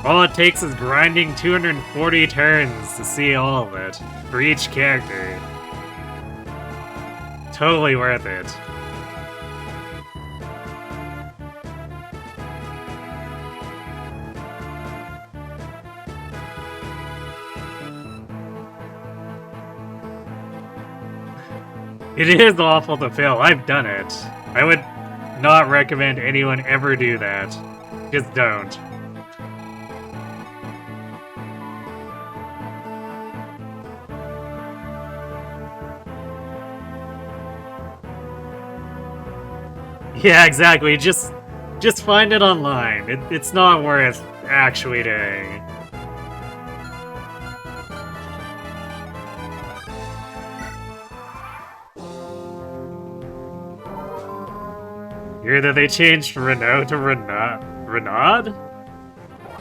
All it takes is grinding 240 turns to see all of it, for each character. Totally worth it. It is awful to fail, I've done it. I would not recommend anyone ever do that. Just don't. Yeah, exactly, just find it online. It's not worth actually doing. Hear that they changed Renault to Renaud?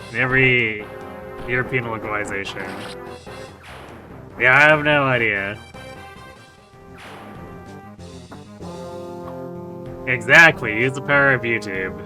In every European localization. Yeah, I have no idea. Exactly, use the power of YouTube.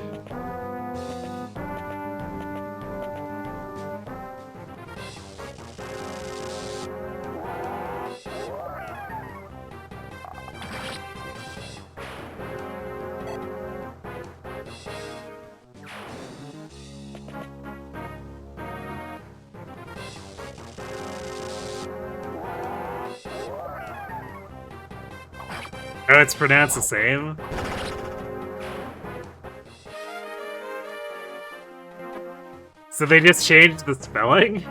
Oh, it's pronounced the same? So they just changed the spelling?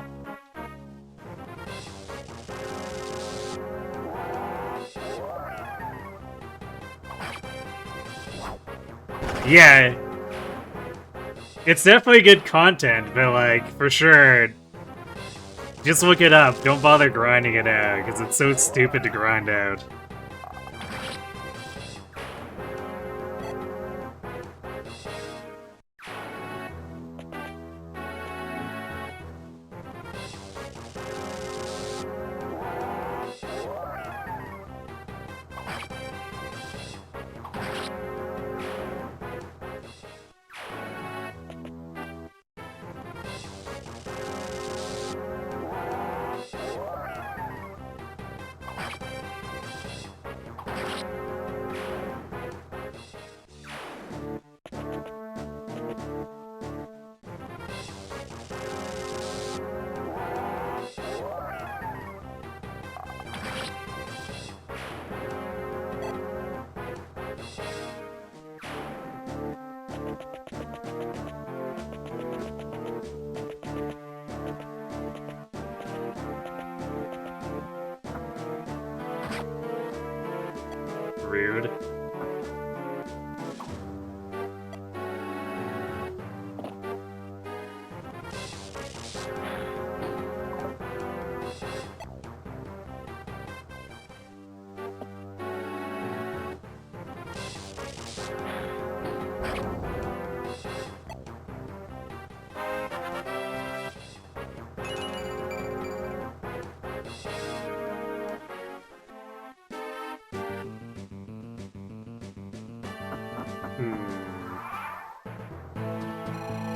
Yeah. It's definitely good content, but like, for sure, just look it up. Don't bother grinding it out, because it's so stupid to grind out. rude.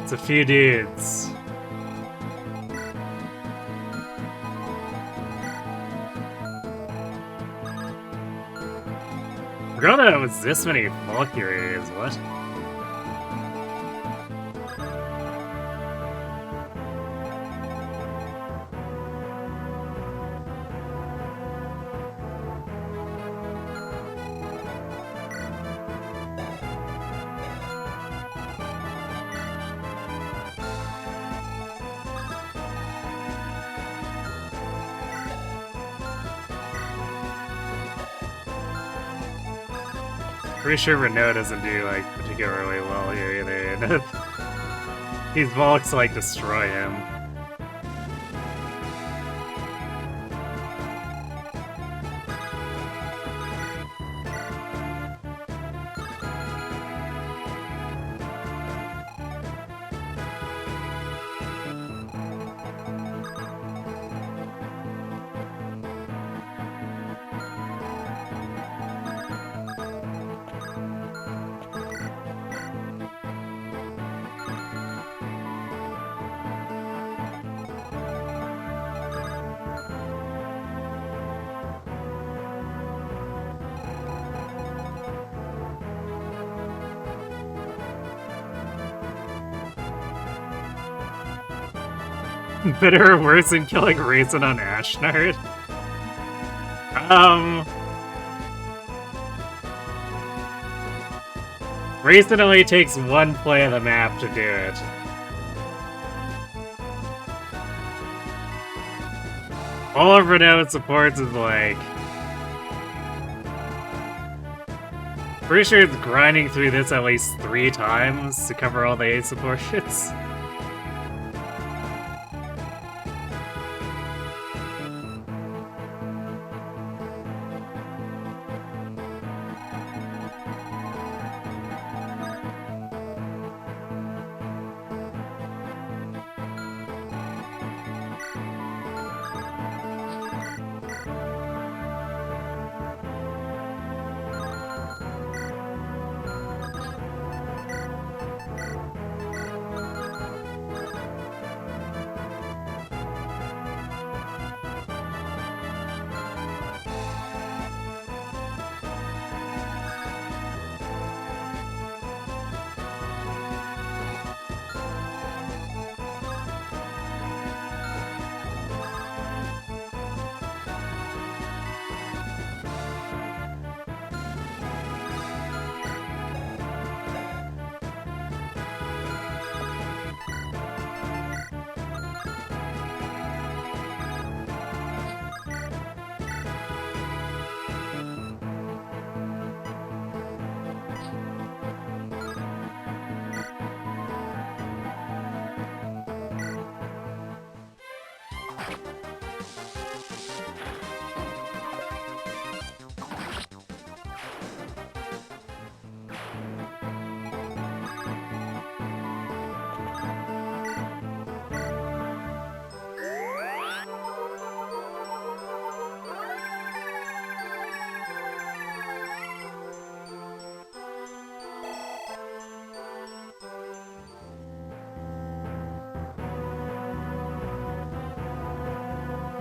It's a few dudes. Forgot that it was this many Valkyries, what? Pretty sure Renault doesn't do, like, particularly well here either. These Volks, like, destroy him. Better or worse than killing Raisin on Ashnard? Raisin only takes one play of the map to do it. All of Renault supports is like... Pretty sure it's grinding through this at least 3 times to cover all the A support shits.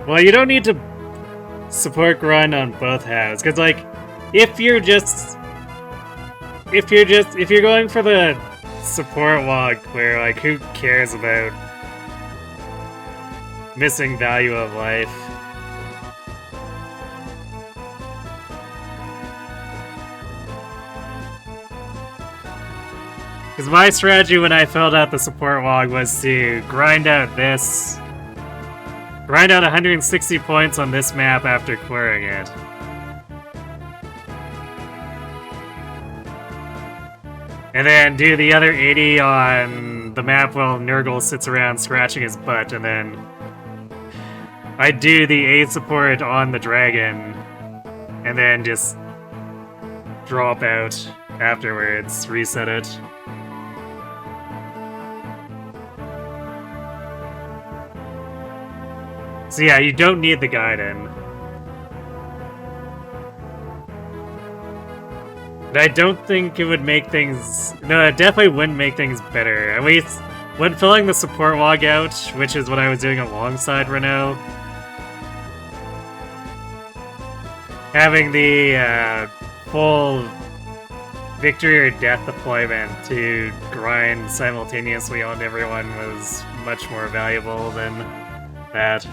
Well, you don't need to support grind on both halves, because like, if you're going for the support log where like, who cares about missing value of life? Because my strategy when I filled out the support log was to grind out 160 points on this map after clearing it. And then do the other 80 on the map while Nurgle sits around scratching his butt, and then I do the aid support on the dragon, and then just drop out afterwards, reset it. So yeah, you don't need the Gaiden. But I don't think it would make things... No, it definitely wouldn't make things better. At least, when filling the support log out, which is what I was doing alongside Renault, having the full victory or death deployment to grind simultaneously on everyone was much more valuable than that.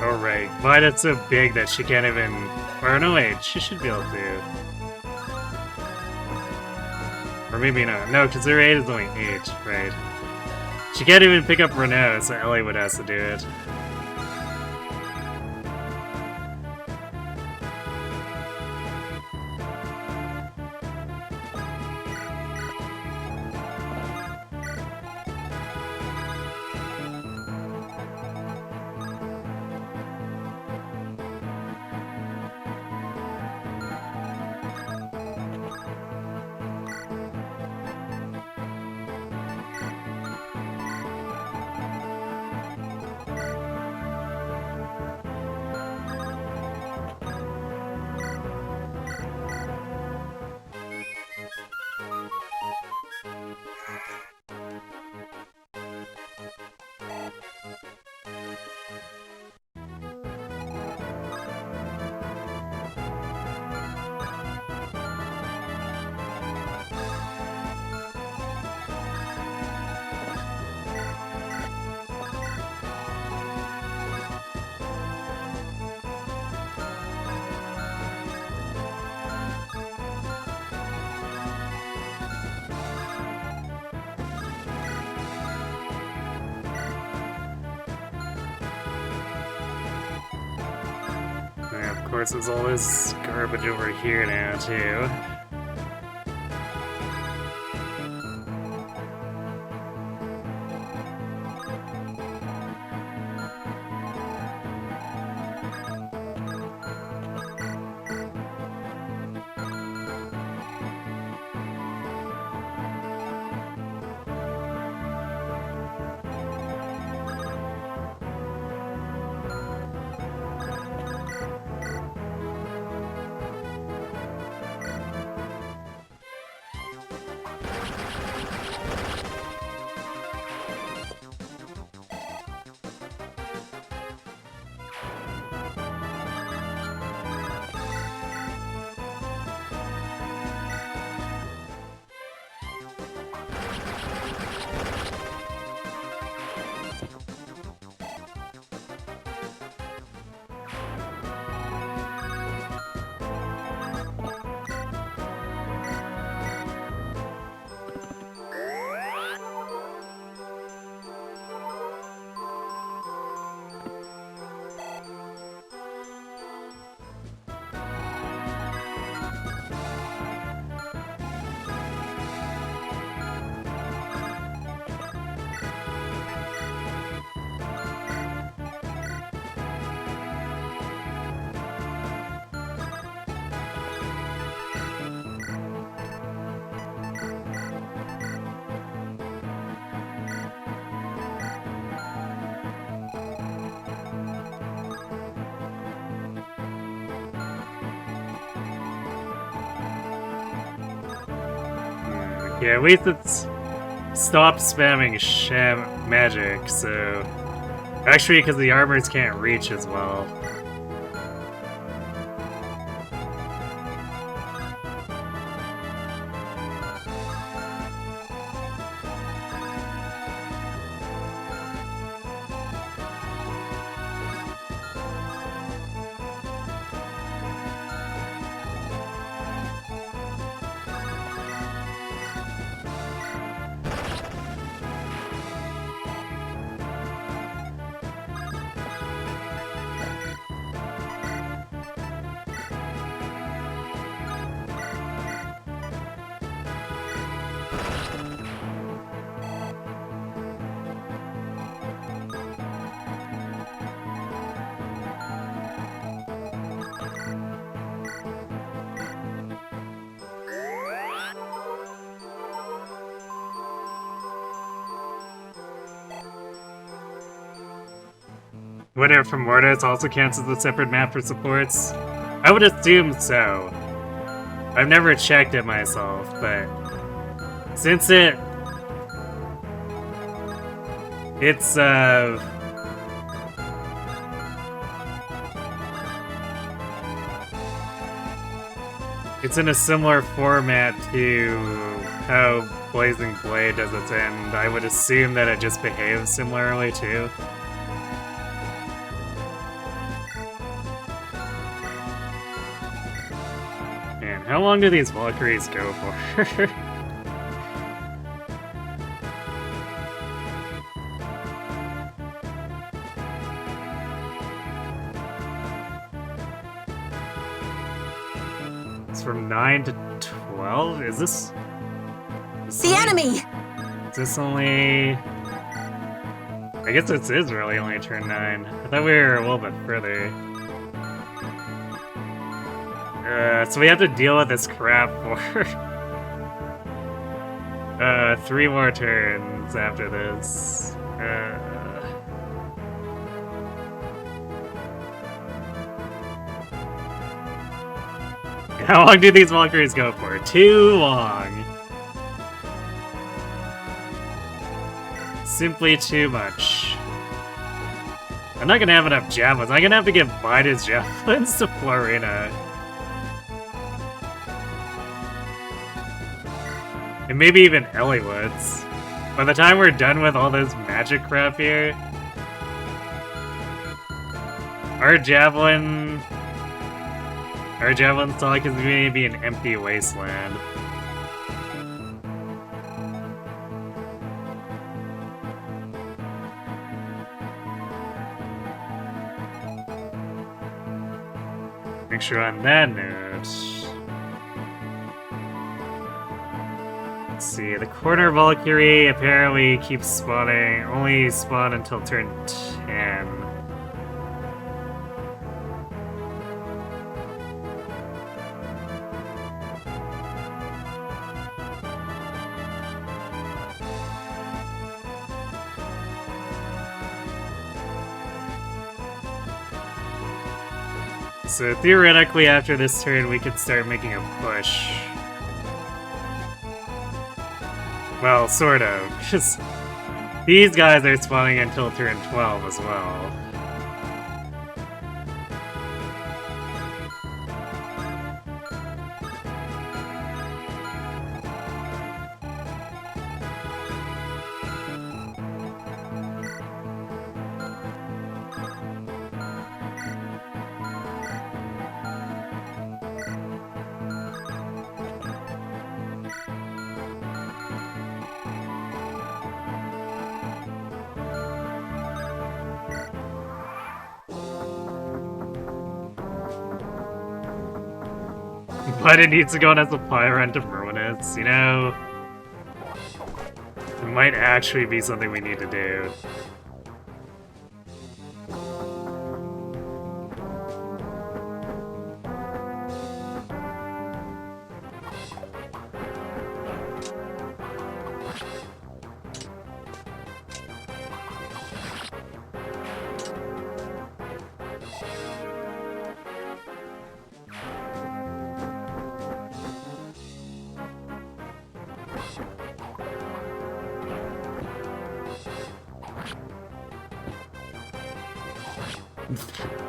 Oh right, but it's so big that she can't even... Or no wait, she should be able to. Or maybe not. No, because her 8 is only 8, right. She can't even pick up Renault, so Ellie would have to do it. And of course, there's all this garbage over here now, too. Yeah, at least it's stopped spamming sham magic, so... Actually, because the armors can't reach as well. Winter from Mortis also cancels the separate map for supports? I would assume so. I've never checked it myself, but since it's in a similar format to how Blazing Blade does its end, I would assume that it just behaves similarly too. Man, how long do these Valkyries go for? It's from 9 to 12? Is this The enemy! Is this only... I guess this is really only turn 9. I thought we were a little bit further. So we have to deal with this crap for 3 more turns after this. How long do these Valkyries go for? Too long. Simply too much. I'm not gonna have enough javelins. I'm gonna have to give Biden's javelins to Florina. And maybe even Elliewood's. By the time we're done with all this magic crap here, our javelin stock is going to be an empty wasteland. Make sure on that note. Let's see, the corner Valkyrie apparently keeps spawning, only spawn until turn 10. So theoretically, after this turn, we could start making a push. Well, sort of, because these guys are spawning until turn 12 as well. But it needs to go on as a Pyrant of Ruinous, you know? It might actually be something we need to do.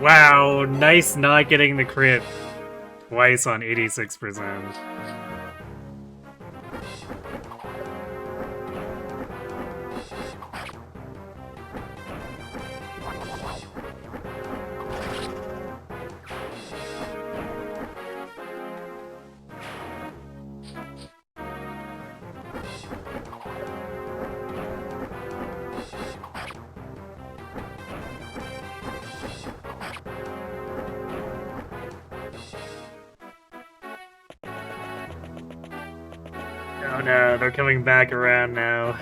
Wow, nice not getting the crit twice on 86%. Oh no, they're coming back around now.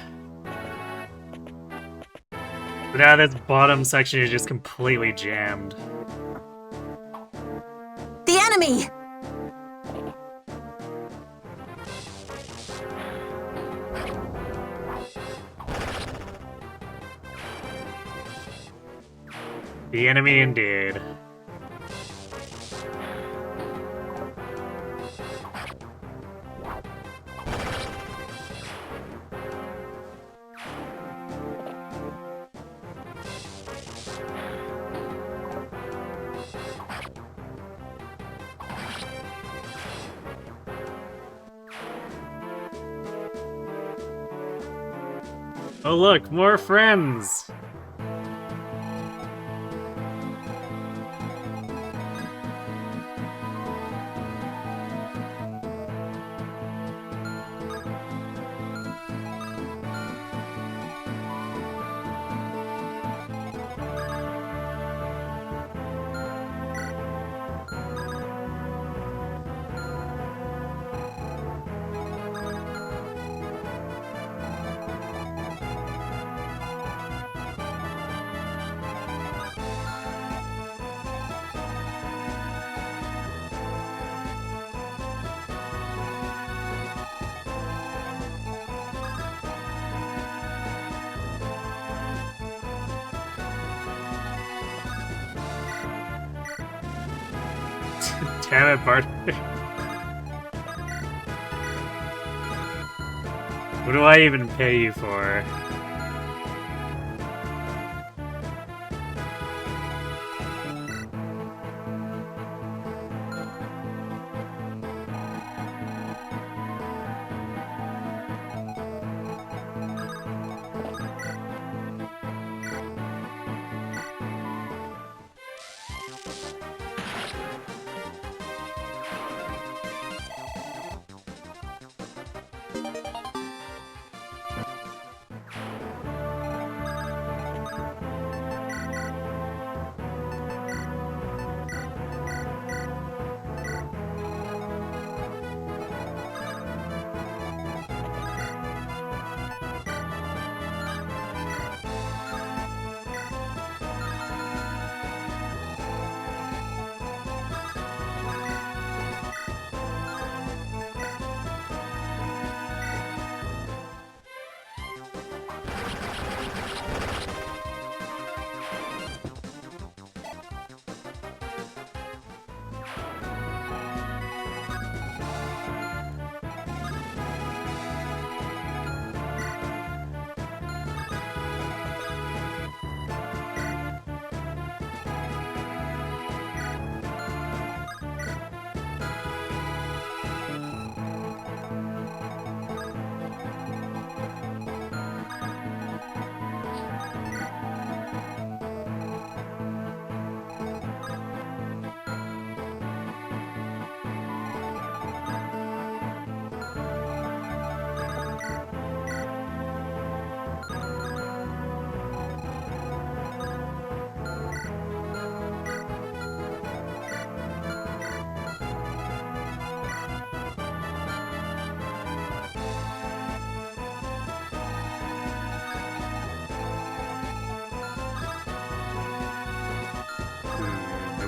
But now this bottom section is just completely jammed. The enemy! The enemy indeed. Oh look, more friends! Damn it, Bart. What do I even pay you for?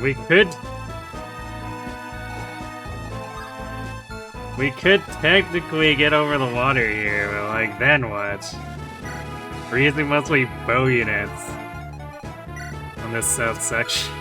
We could technically get over the water here, but like, then what? We're using mostly bow units on this south section.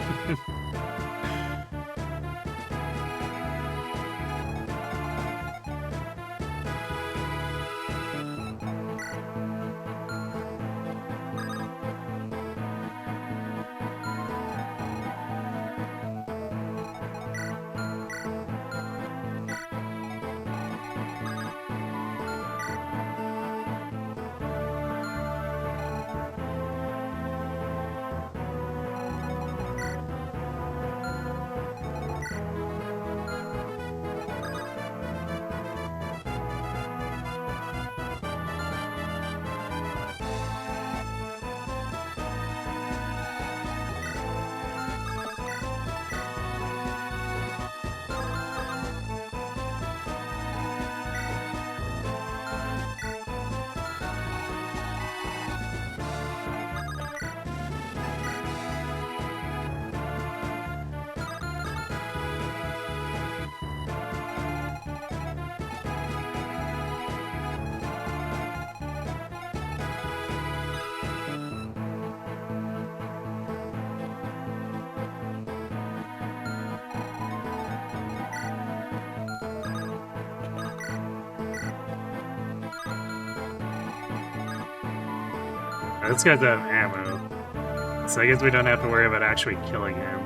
This guy's out of ammo. So I guess we don't have to worry about actually killing him.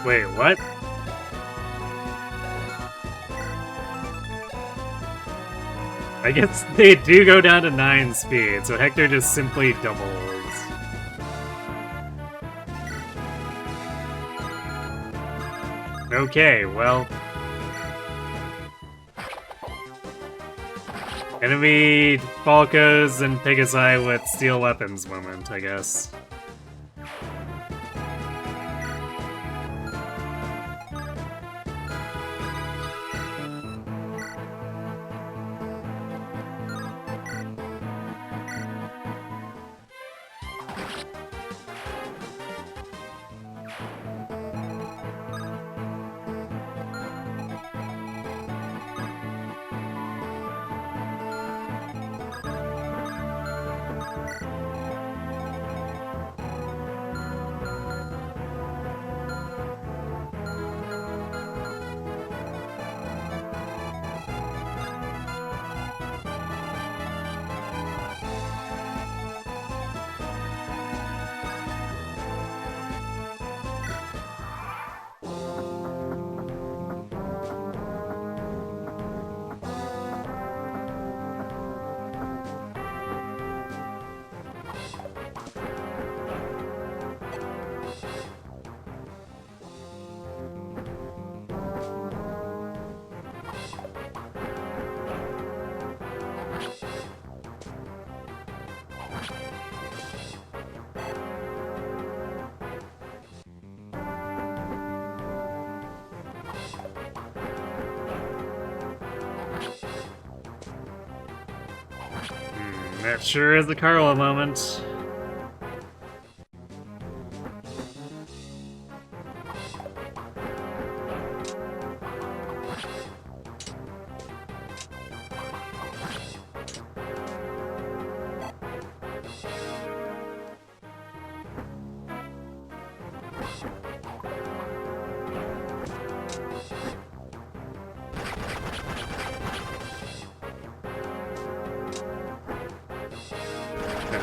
Wait, what? I guess they do go down to 9 speed, so Hector just simply doubles. Okay, well... Enemy Falcos and Pegasi with steel weapons moment, I guess. That sure is the Carla moment.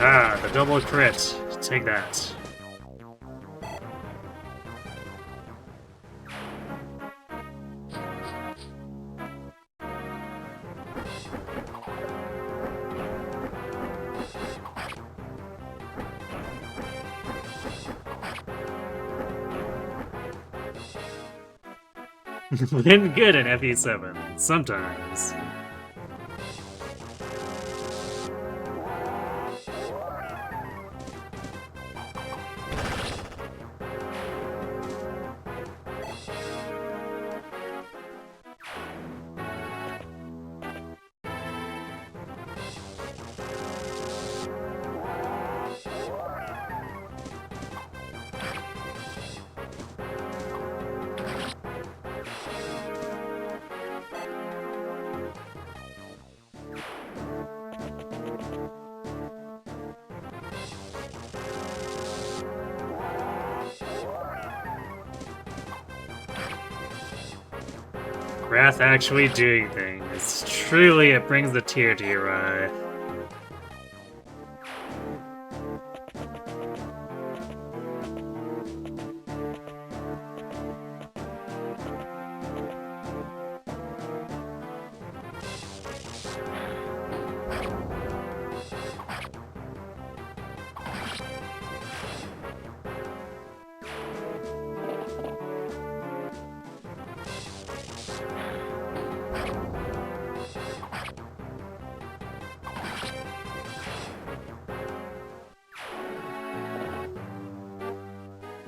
Ah, the double crit. Take that. Been good in FE7, sometimes. Wrath actually doing things. Truly, it brings the tear to your eye.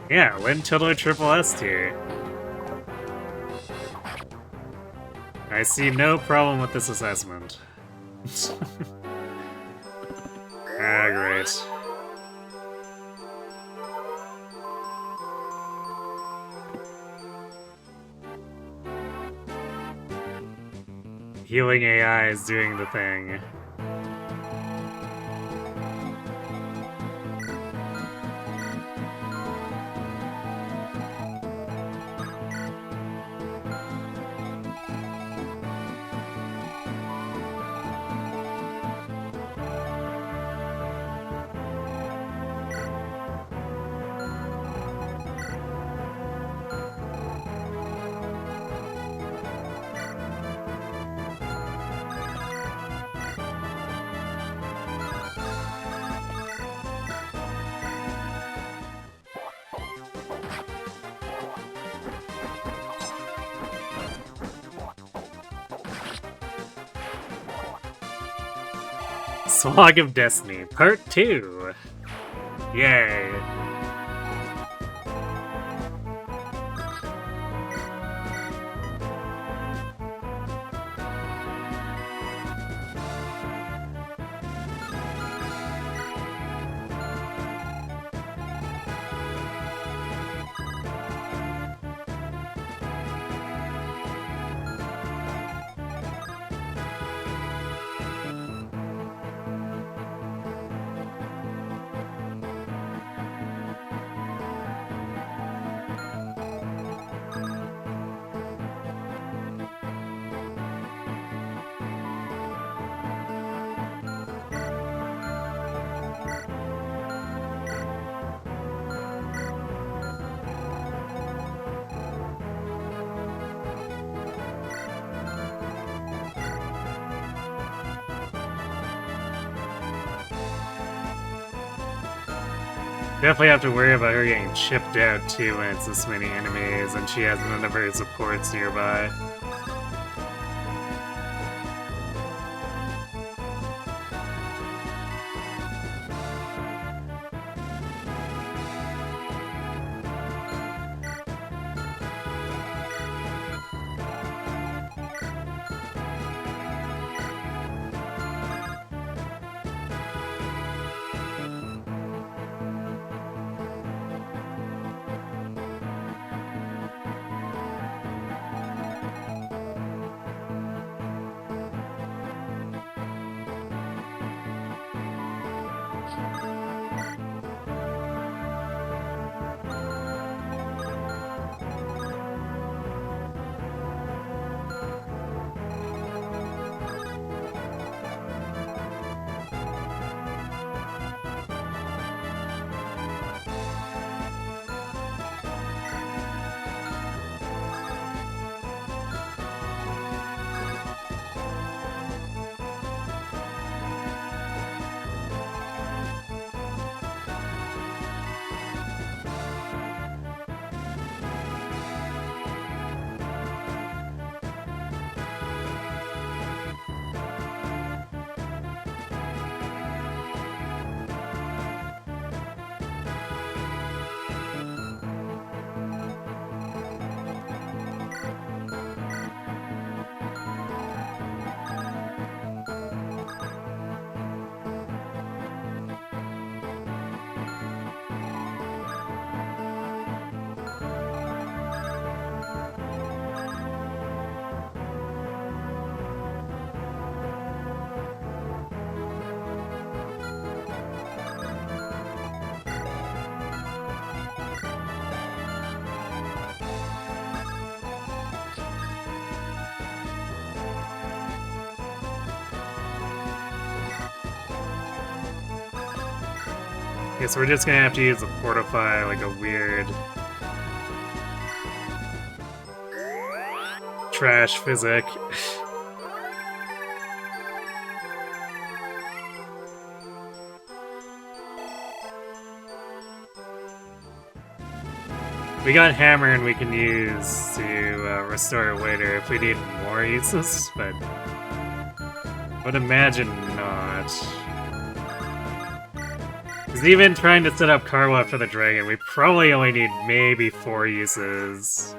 Yeah, win Tildo Triple S tier. I see no problem with this assessment. Ah, great. Healing AI is doing the thing. Slog of Destiny, Part 2! Yay! Definitely have to worry about her getting chipped out too when it's this many enemies and she has none of her supports nearby. Guess we're just gonna have to use a fortify like a weird trash physic. We got hammer and we can use to restore it later if we need more uses, but I would imagine not. Because even trying to set up Karwa for the dragon, we probably only need maybe 4 uses.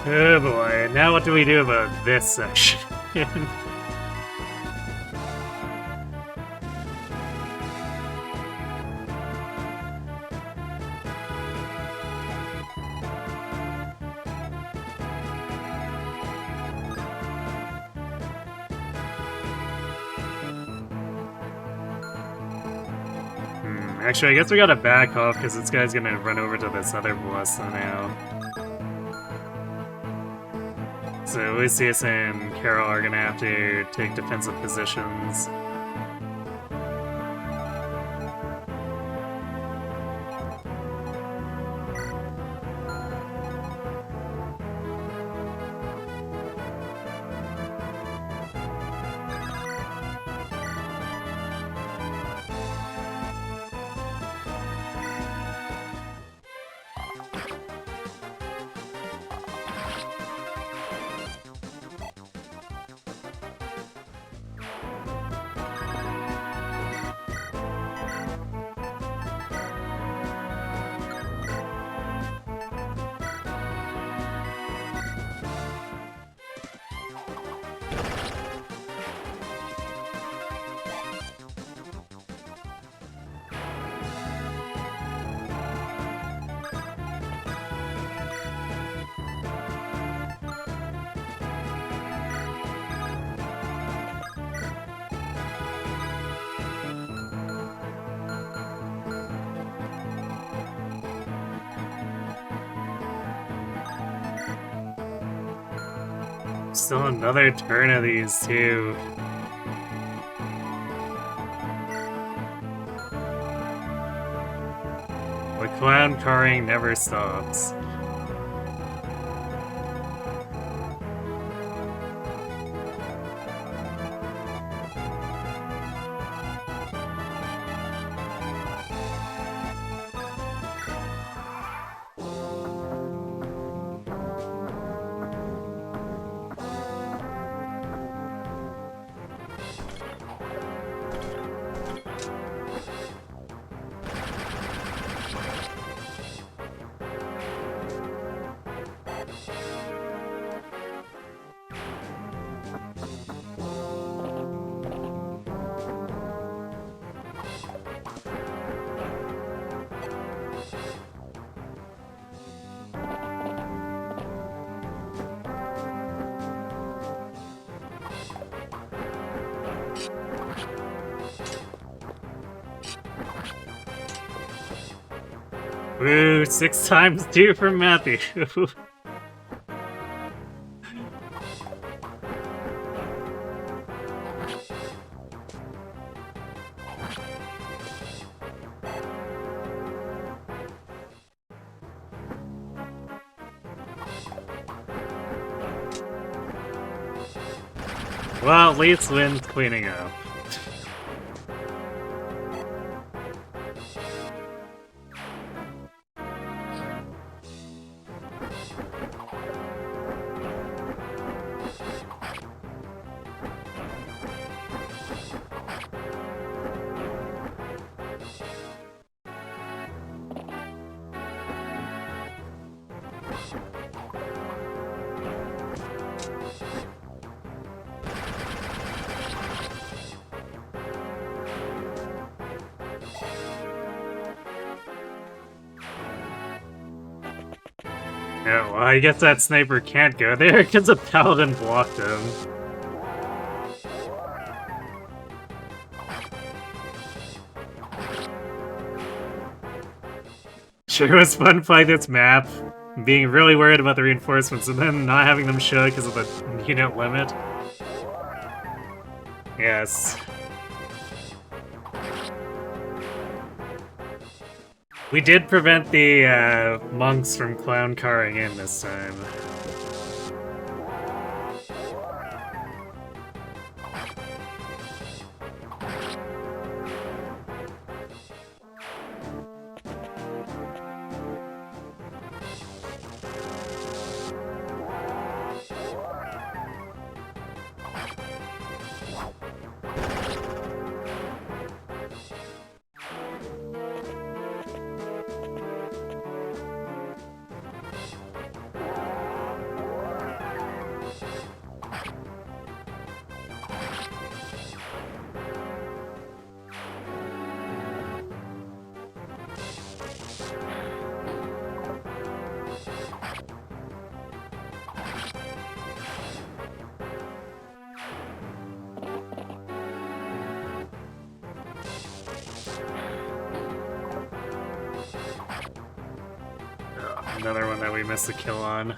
Oh boy, now what do we do about this section? Actually, I guess we gotta back off because this guy's gonna run over to this other Blessa now. So Lucius and Carol are gonna have to take defensive positions. Still another turn of these two. The clown carring never stops. Woo, 6 times 2 from Matthew. Well, at least Lynn's cleaning up. Yeah, well, I guess that sniper can't go there because a paladin blocked him. Sure was fun playing this map, being really worried about the reinforcements and then not having them show because of the unit limit. Yes. We did prevent the monks from clown carring in this time. Another one that we missed a kill on.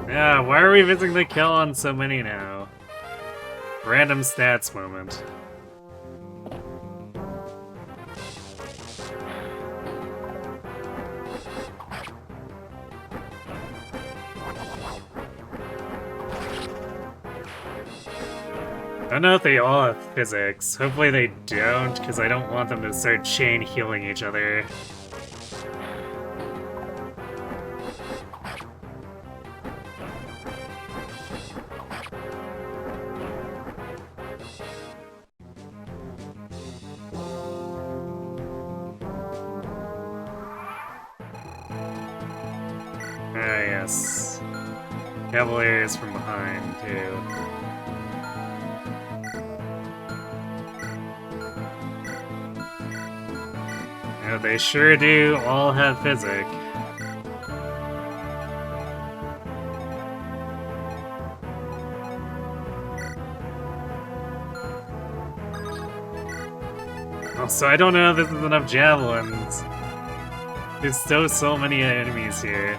Yeah, why are we missing the kill on so many now? Random stats moment. I don't know if they all have physics. Hopefully they don't, because I don't want them to start chain healing each other. Ah, yes. Cavaliers from behind, too. Yeah, they sure do all have physic. Also, I don't know if this is enough javelins. There's still so many enemies here.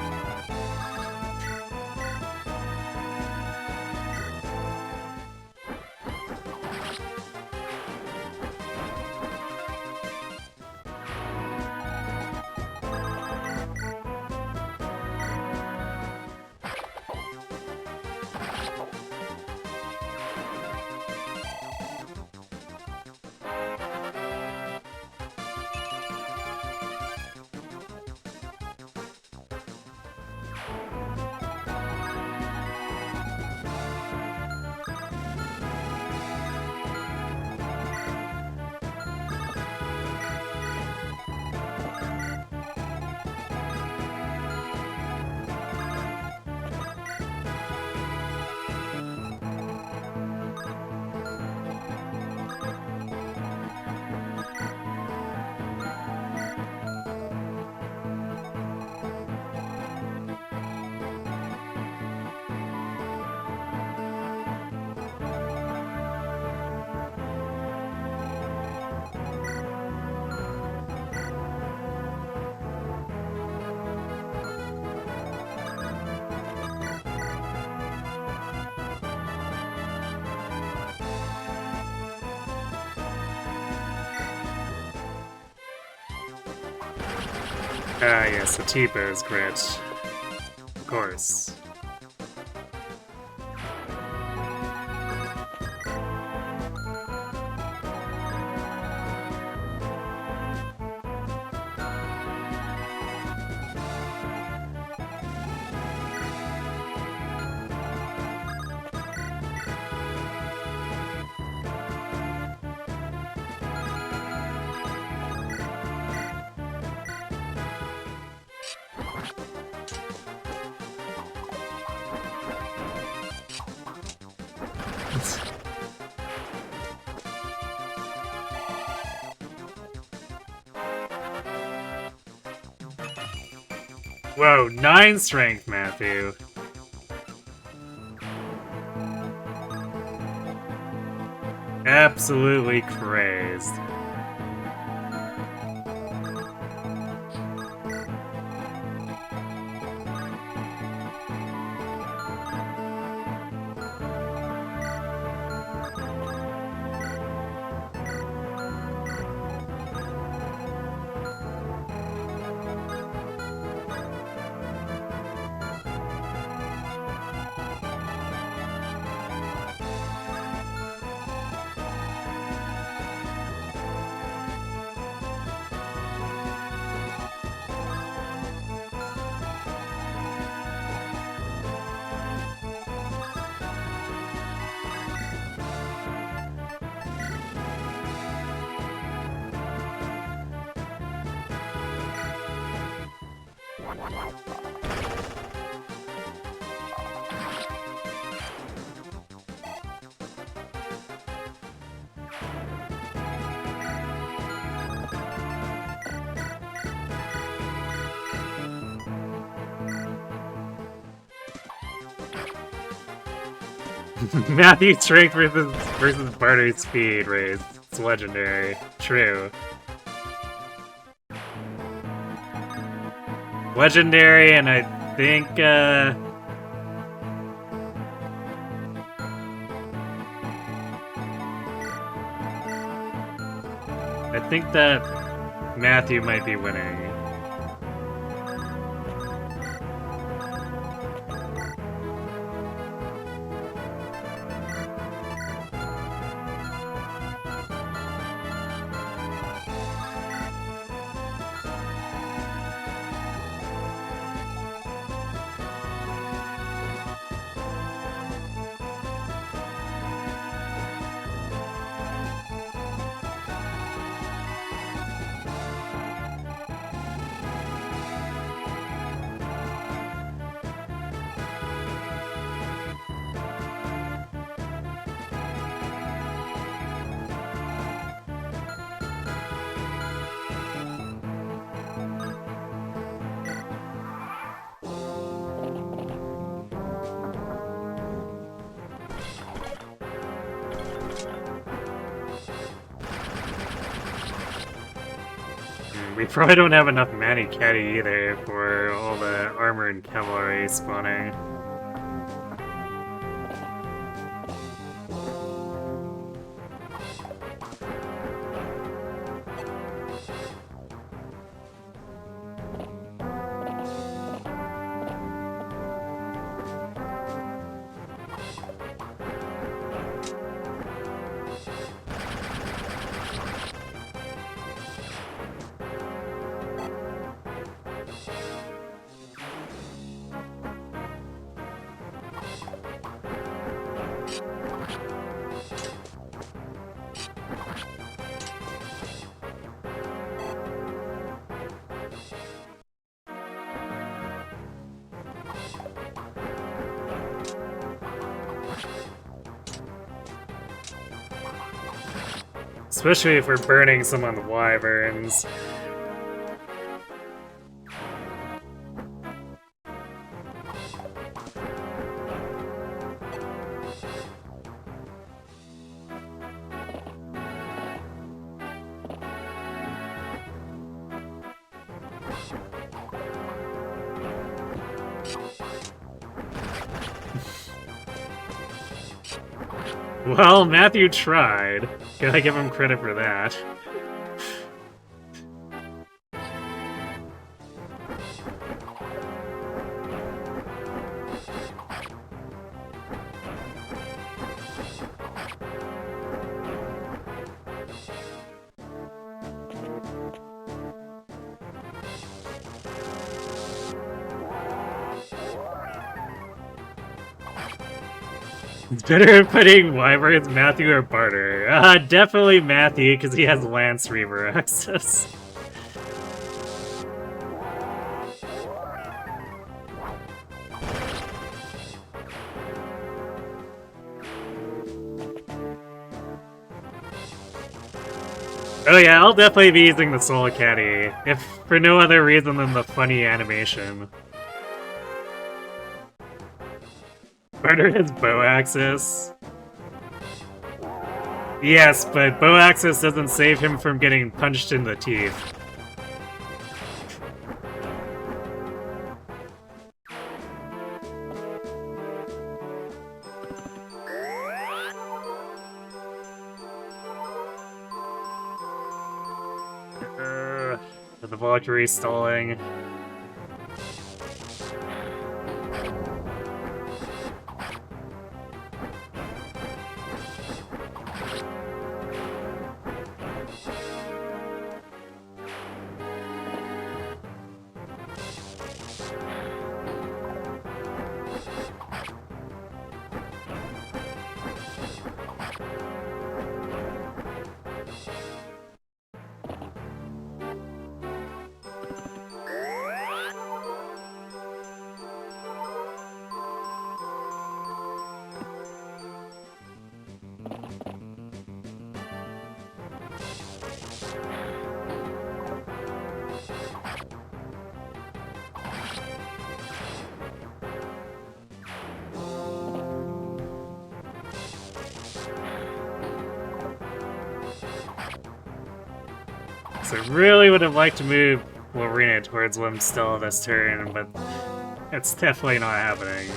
Ah, yes, the T-pose crit. Of course. Whoa, 9 strength, Matthew. Absolutely crazed. Matthew strength versus Barter's speed raise. It's legendary. True. Legendary, and I think, I think that Matthew might be winning. We probably don't have enough Manny Caddy either for all the armor and cavalry spawning. Especially if we're burning some on the wyverns. Well, Matthew tried. Gotta give him credit for that. It's better putting Wyverns, Matthew, or Barter. Definitely Matthew, because he has Lance Reaver access. Oh yeah, I'll definitely be using the Soul Caddy, if for no other reason than the funny animation. Barter has bow access. Yes, but bow access doesn't save him from getting punched in the teeth. The Valkyrie stalling. So I really would have liked to move Lorena towards Lim still this turn, but it's definitely not happening.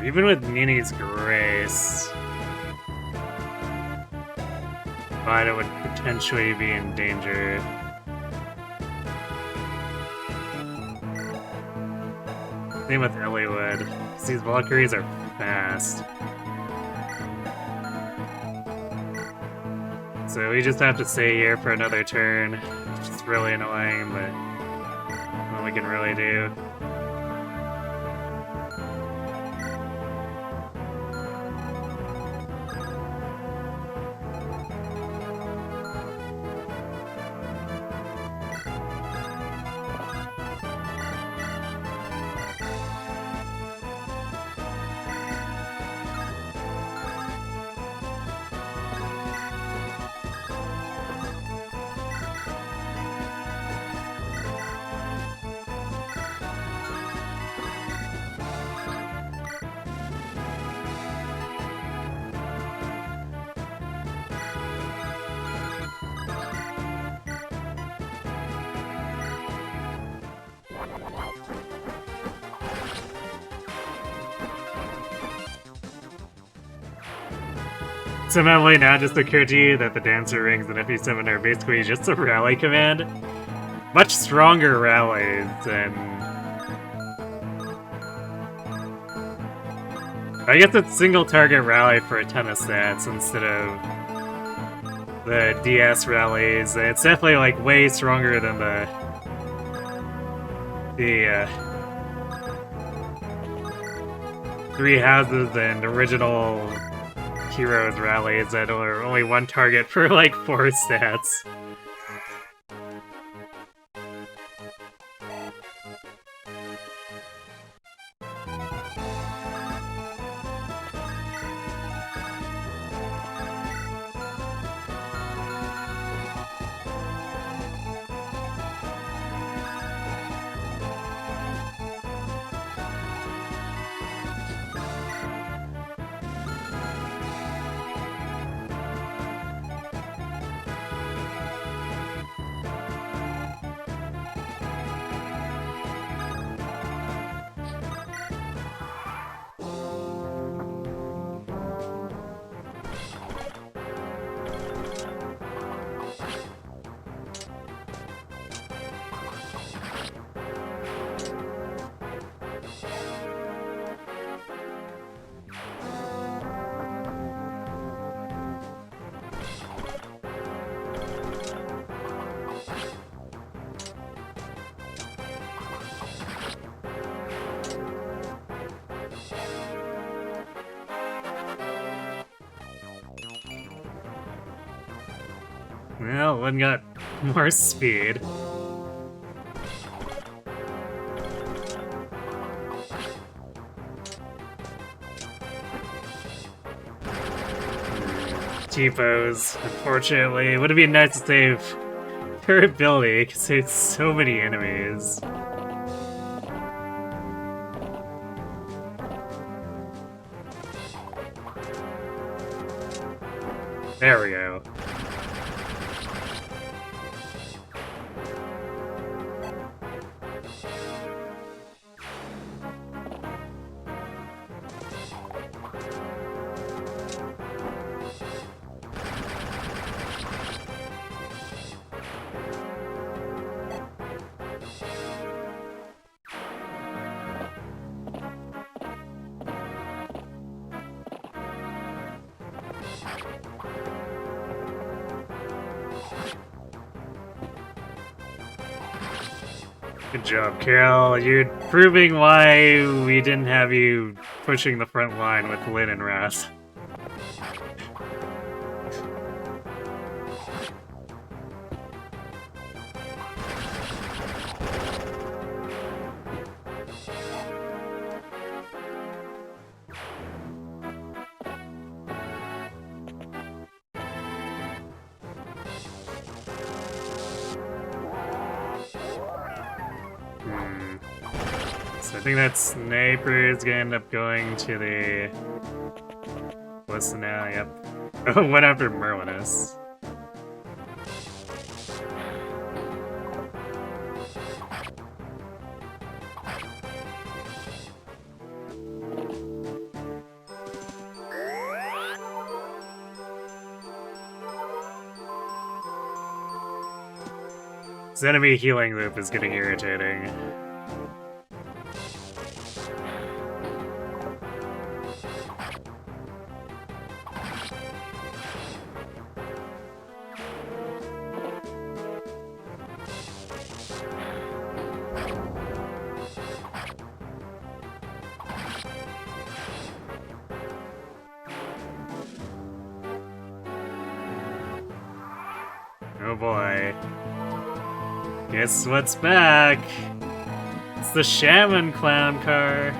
Even with Nini's Grace, Vita would potentially be in danger. Same with Elliewood, because these Valkyries are fast. So we just have to stay here for another turn, which is really annoying, but we can really do. Somehow right now just occurred to you that the dancer rings in FE7 are basically just a rally command. Much stronger rallies than... I guess it's single target rally for a ton of stats instead of the DS rallies. It's definitely like way stronger than the Three Houses and original Heroes rallies that are only one target for like 4 stats. Well, one got more speed. T-pose, unfortunately. Would have been nice to save her ability, because there's so many enemies. There we go. Good job, Carol. You're proving why we didn't have you pushing the front line with Lyn and Ras. So I think that sniper is gonna end up going to the... What's the now? Yep. Oh, went after Merlinus. This enemy healing loop is getting irritating. Oh boy. Guess what's back? It's the Shaman Clown car.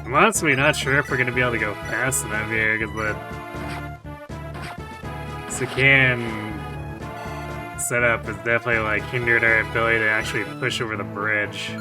I'm honestly not sure if we're gonna be able to go fast enough here, because the Sacae setup has definitely like hindered our ability to actually push over the bridge.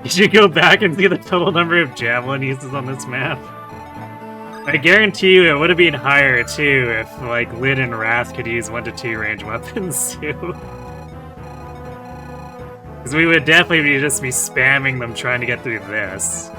You should go back and see the total number of javelin uses on this map. I guarantee you it would have been higher too if like Lyn and Wrath could use 1 to 2 range weapons too. Because we would definitely just be spamming them trying to get through this.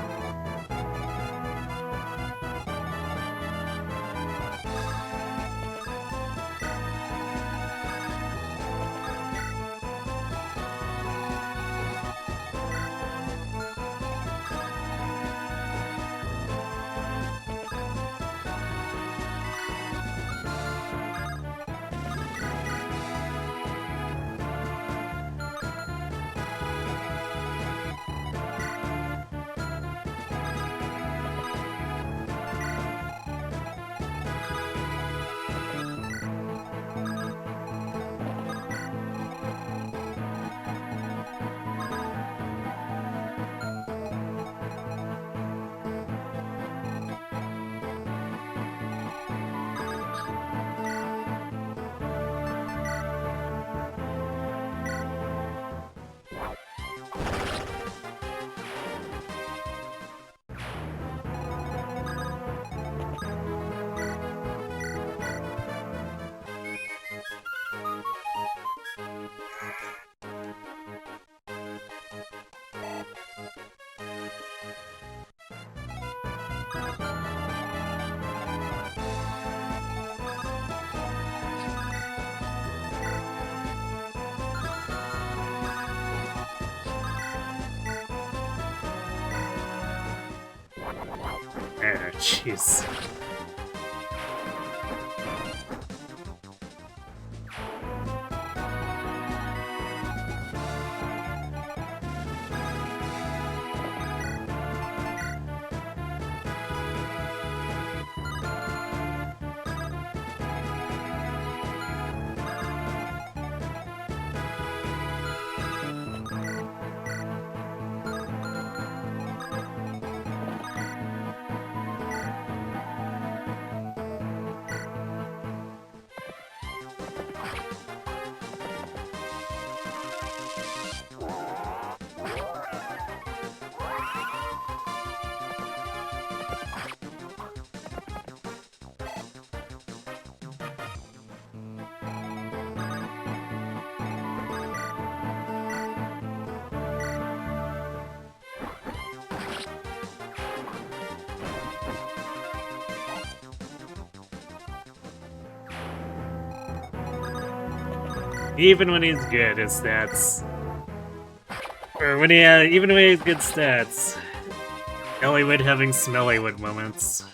jeez. Even when he's good, his stats. Or when even when he has good stats. Elliewood having Smellywood moments.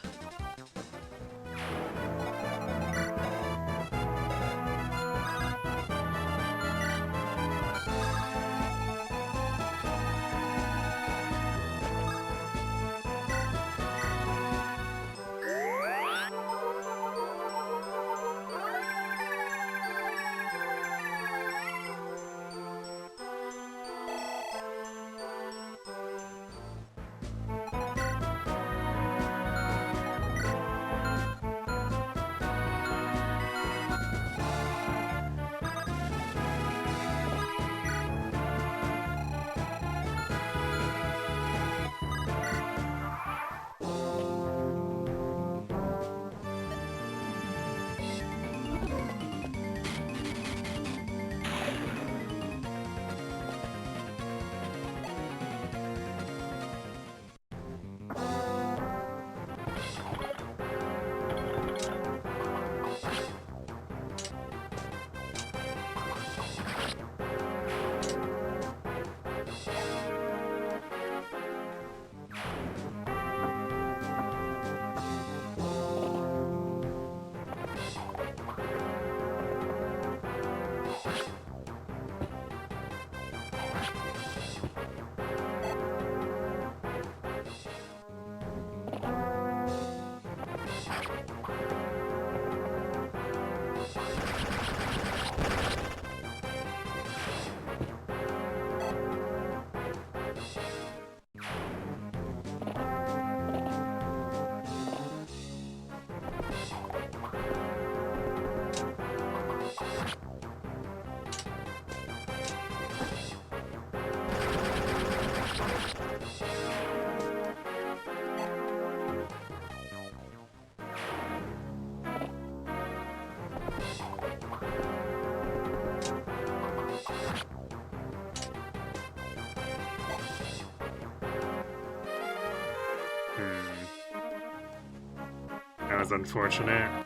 That was unfortunate.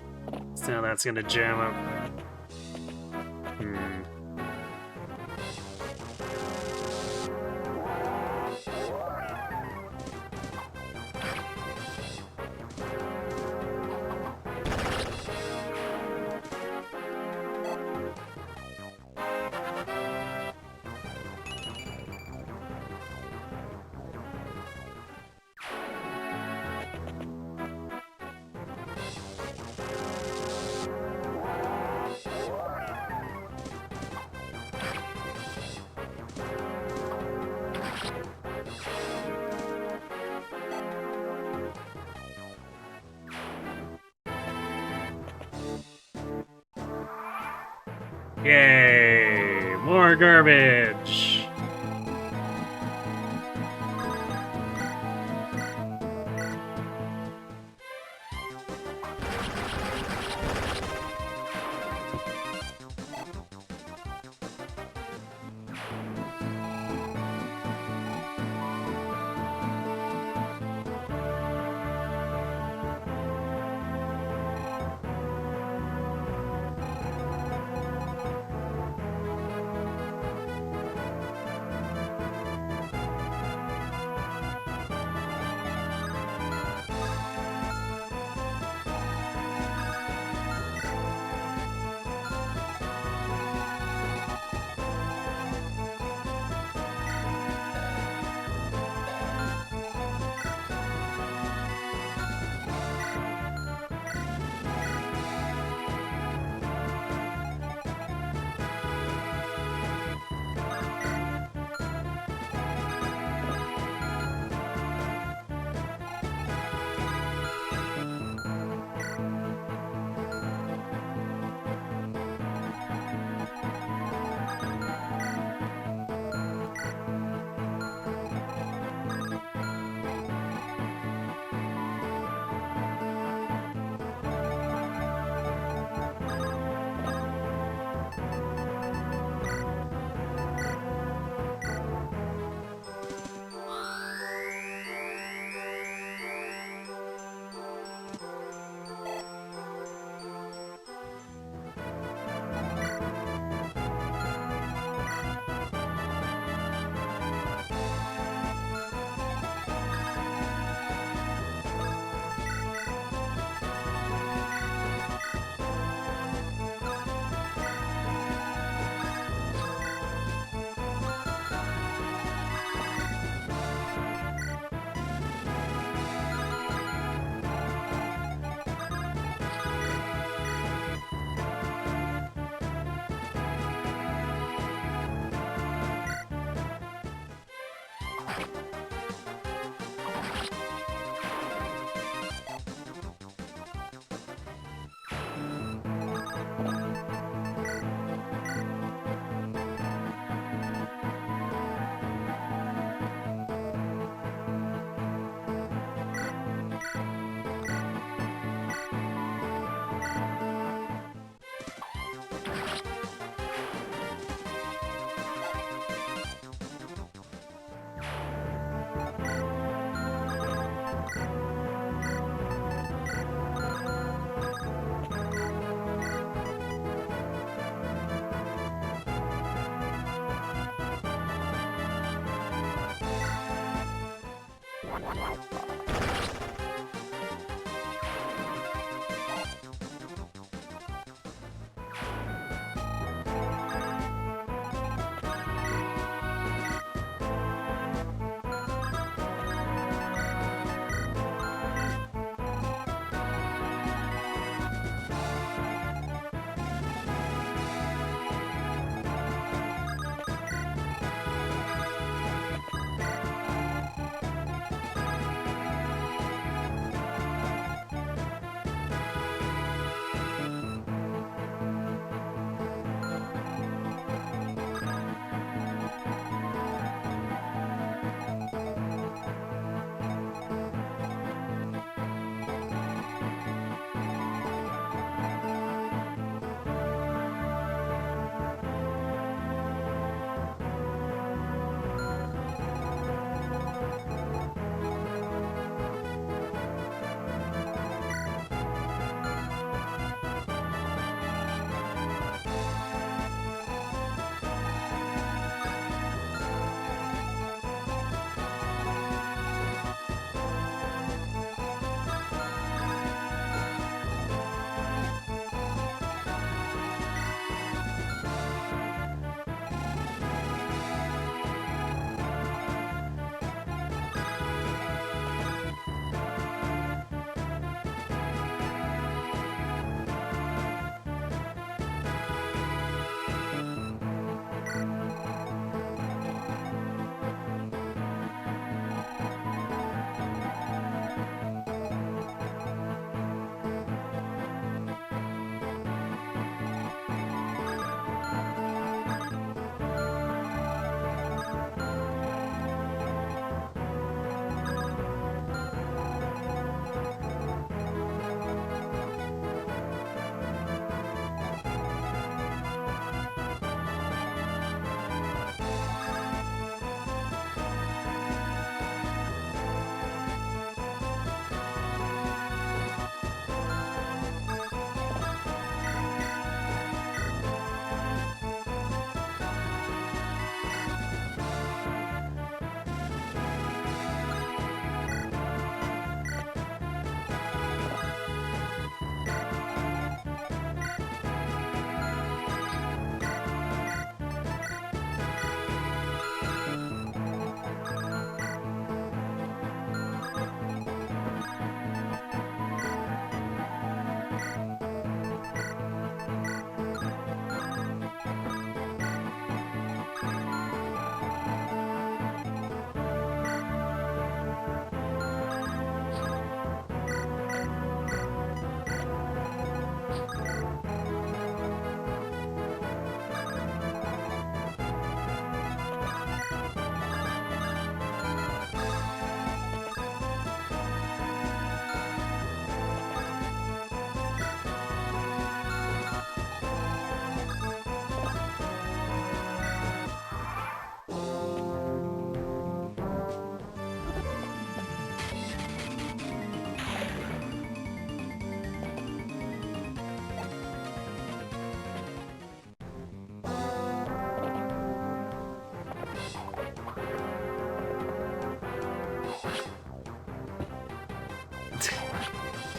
So that's gonna jam up. Yay! More garbage!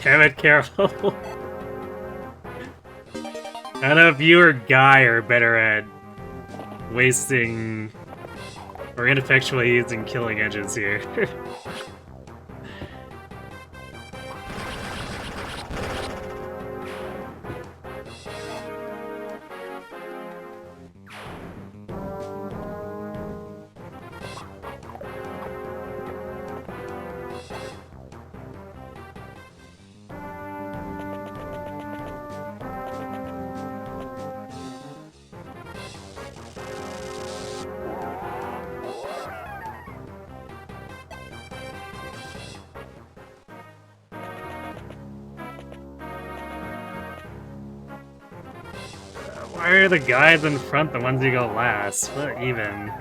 Damn it, careful. I don't know if you or Guy are better at wasting or ineffectually using killing edges here. Why are the guys in front the ones who go last? What even?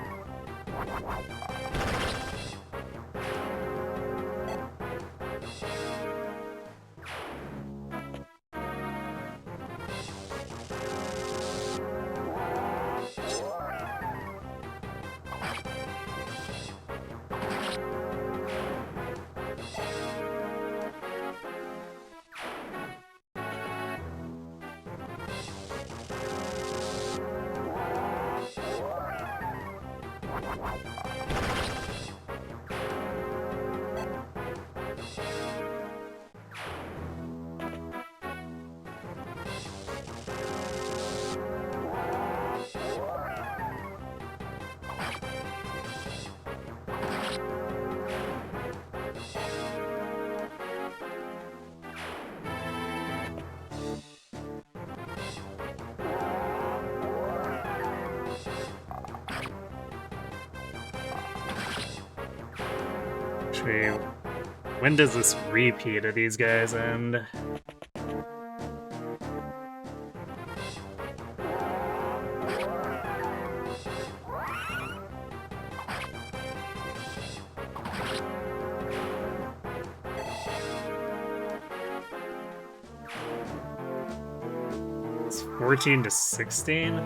Actually, when does this repeat of these guys end? It's 14 to 16?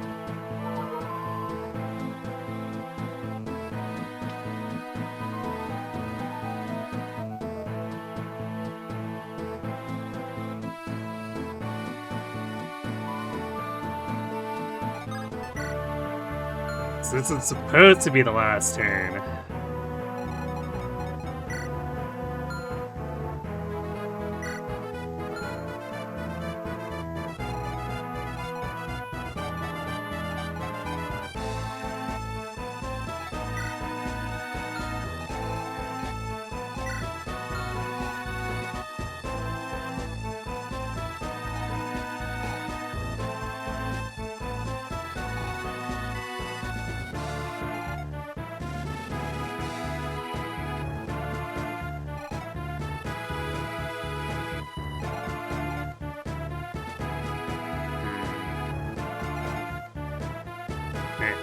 So this is supposed to be the last turn.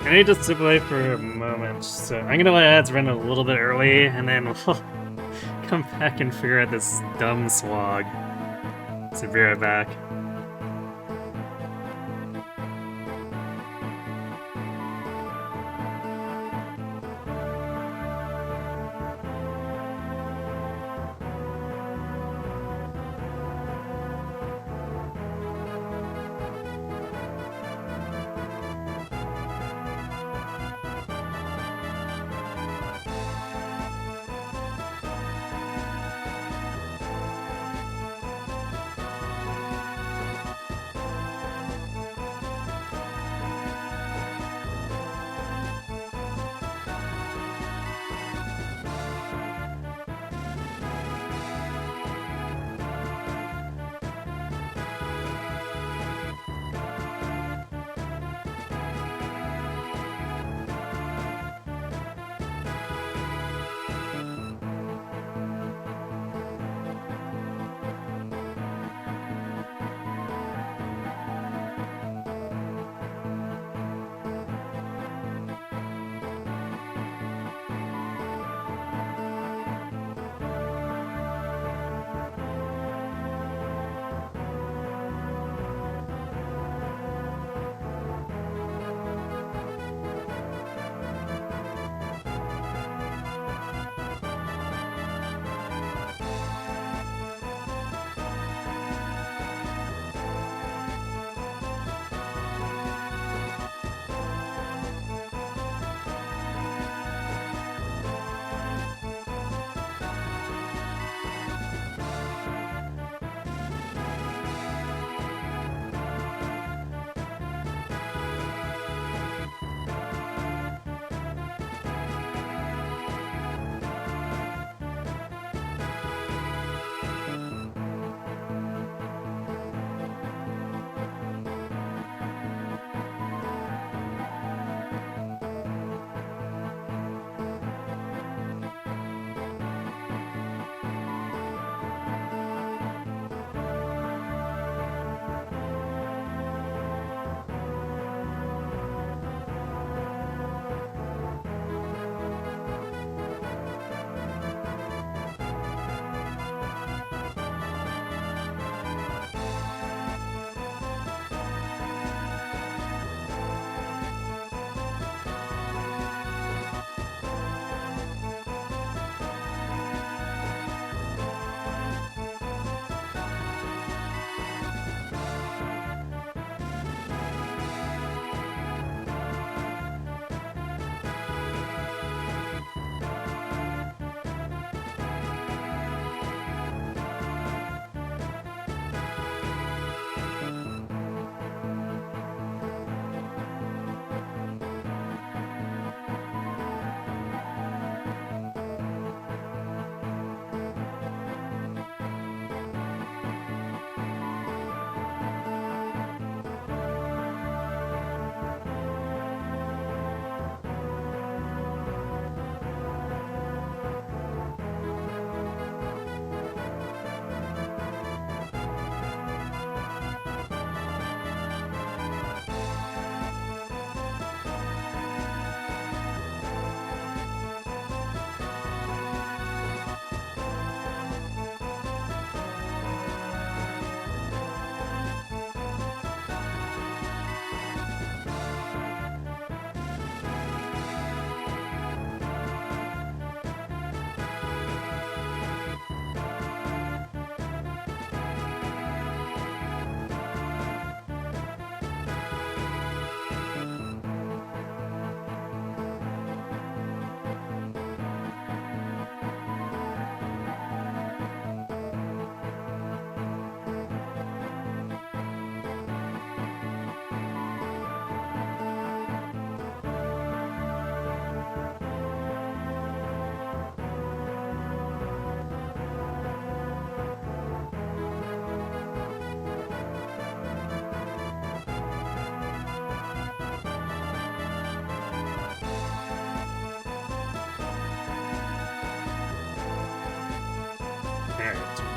I need to stipulate for a moment, so I'm gonna let ads run a little bit early, and then we'll come back and figure out this dumb slog. So be right back.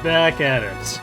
Back at it.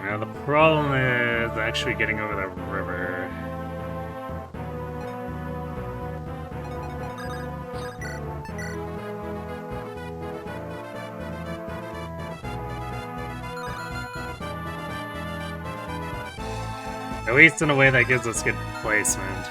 Now the problem is actually getting over the river. At least in a way that gives us good placement.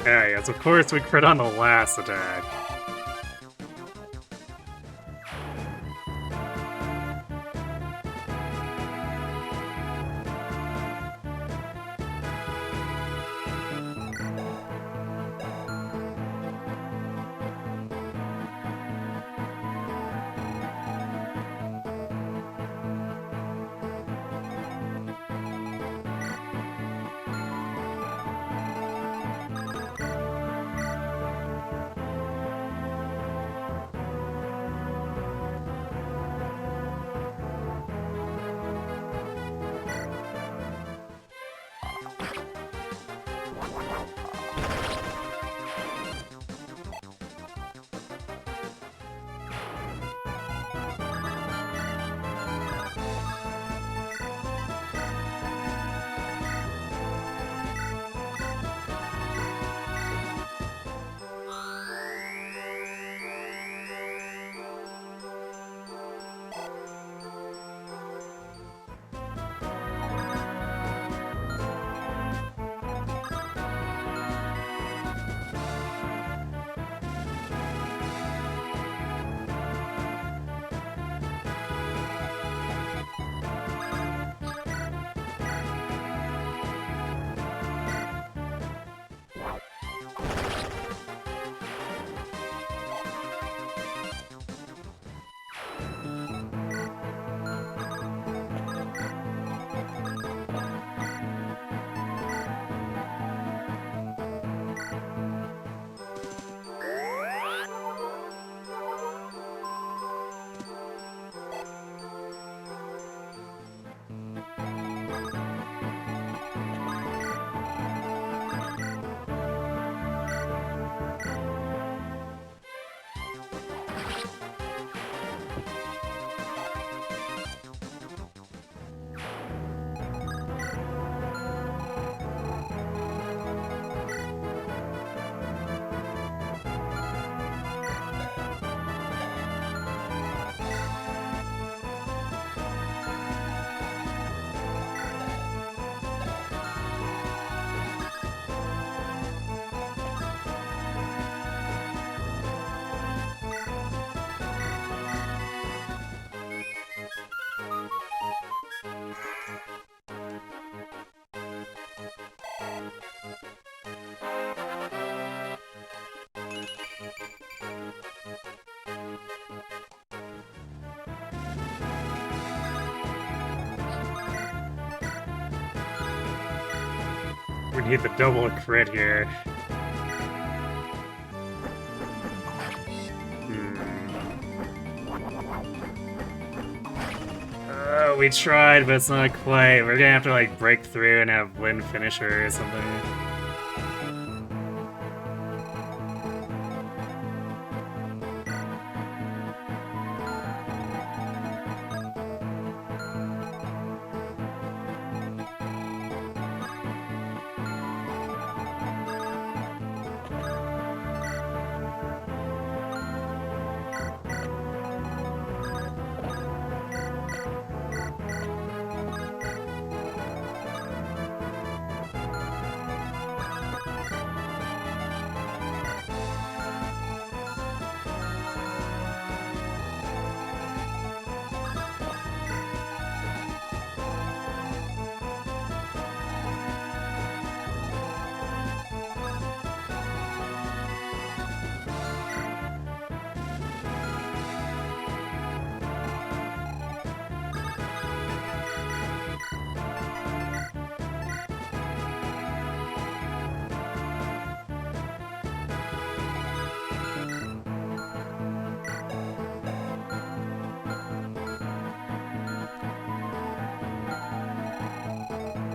Yeah, yes, of course we crit on the last attack. We need the double crit here. We tried, but it's not quite. We're gonna have to like break through and have Lynn finish her or something.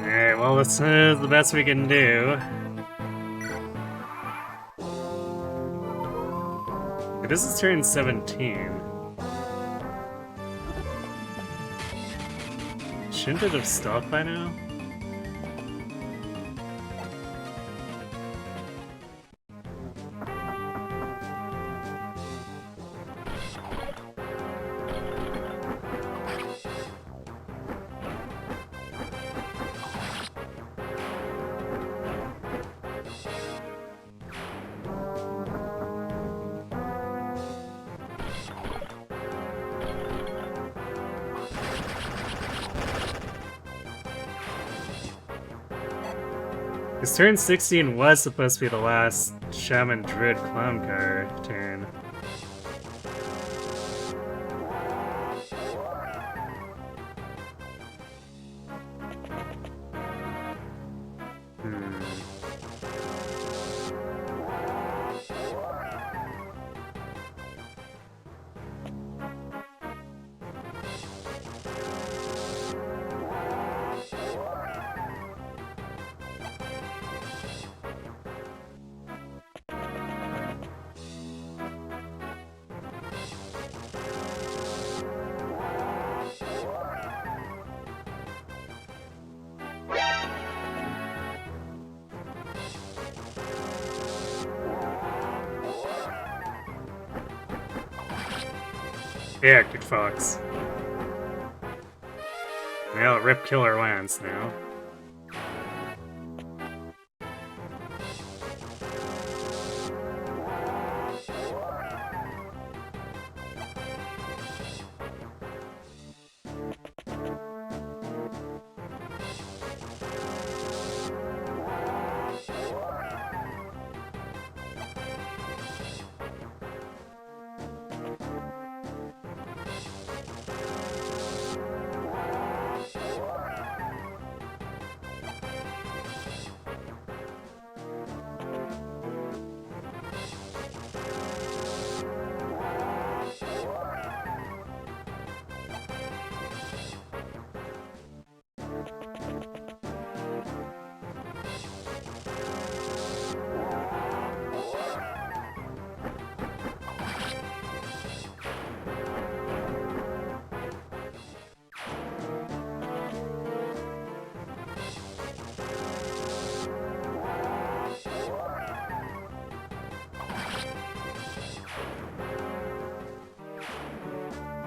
Alright, well, this is the best we can do. This is turn 17. Shouldn't it have stopped by now? Because turn 16 was supposed to be the last Shaman Druid Clown Car turn. Yeah, good fox. Well, rip Killer Lance now.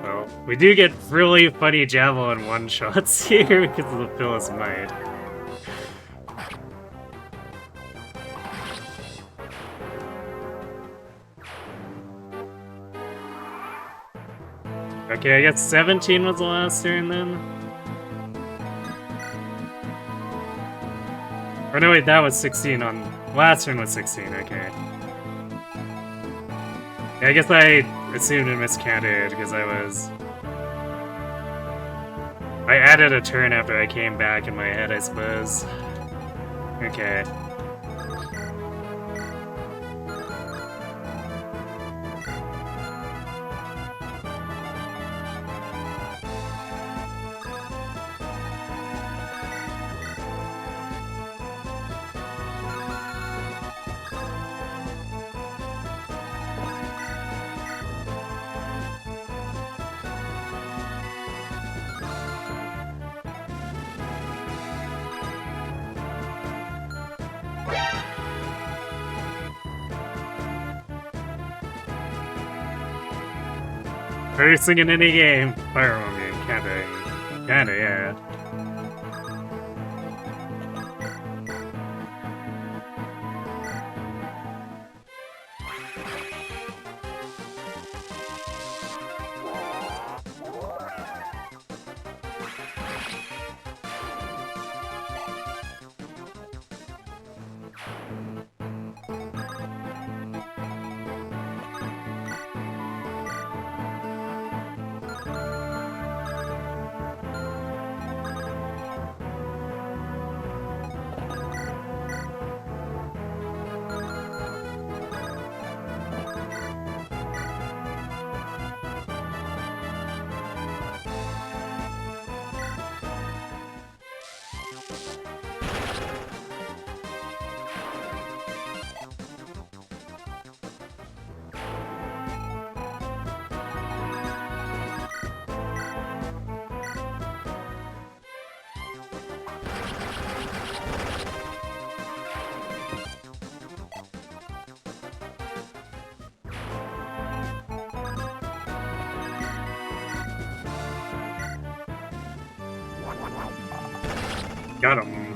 Well, we do get really funny Javelin one-shots here because of the Phyllis Might. Okay, I guess 17 was the last turn then? Or no, wait, that was 16 on... Last turn was 16, okay. Yeah, I guess I assumed it miscounted because I added a turn after I came back in my head, I suppose. Okay. Cursing in any game. Firearm game. Kinda, yeah. Got him.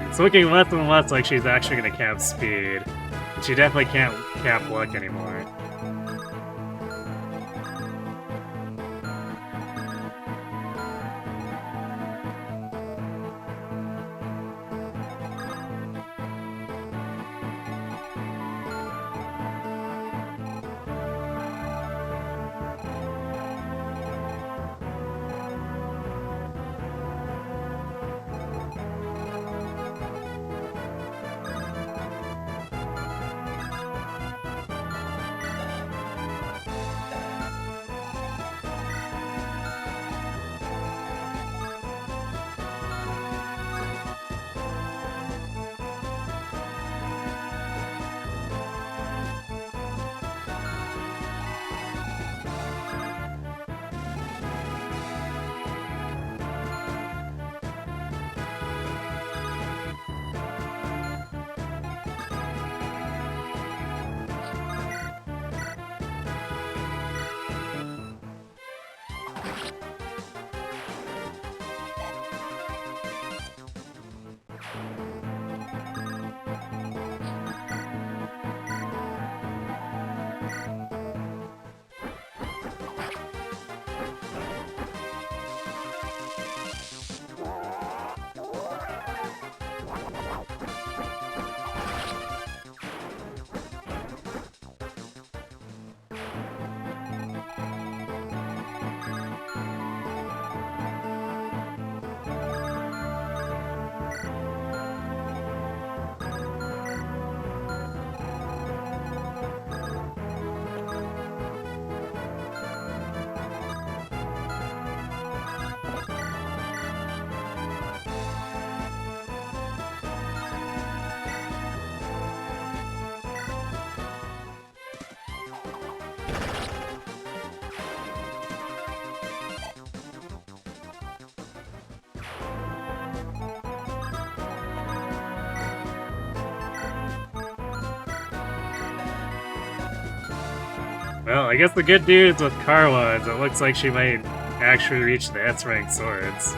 It's looking less and less like she's actually gonna cap speed. She definitely can't cap luck anymore. Well, I guess the good news with Karwa is it looks like she might actually reach the S-rank swords.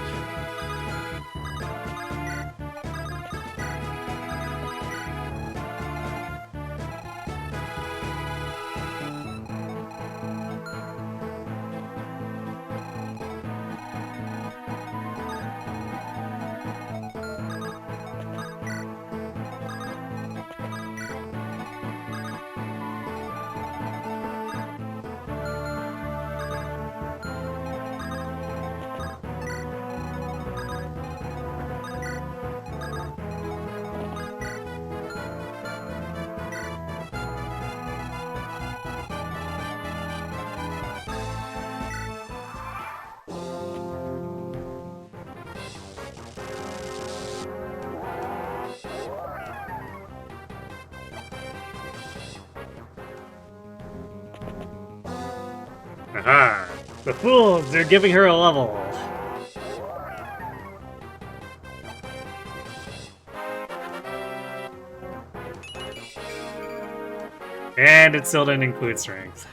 Aha! The fools! They're giving her a level! And it still didn't include strength.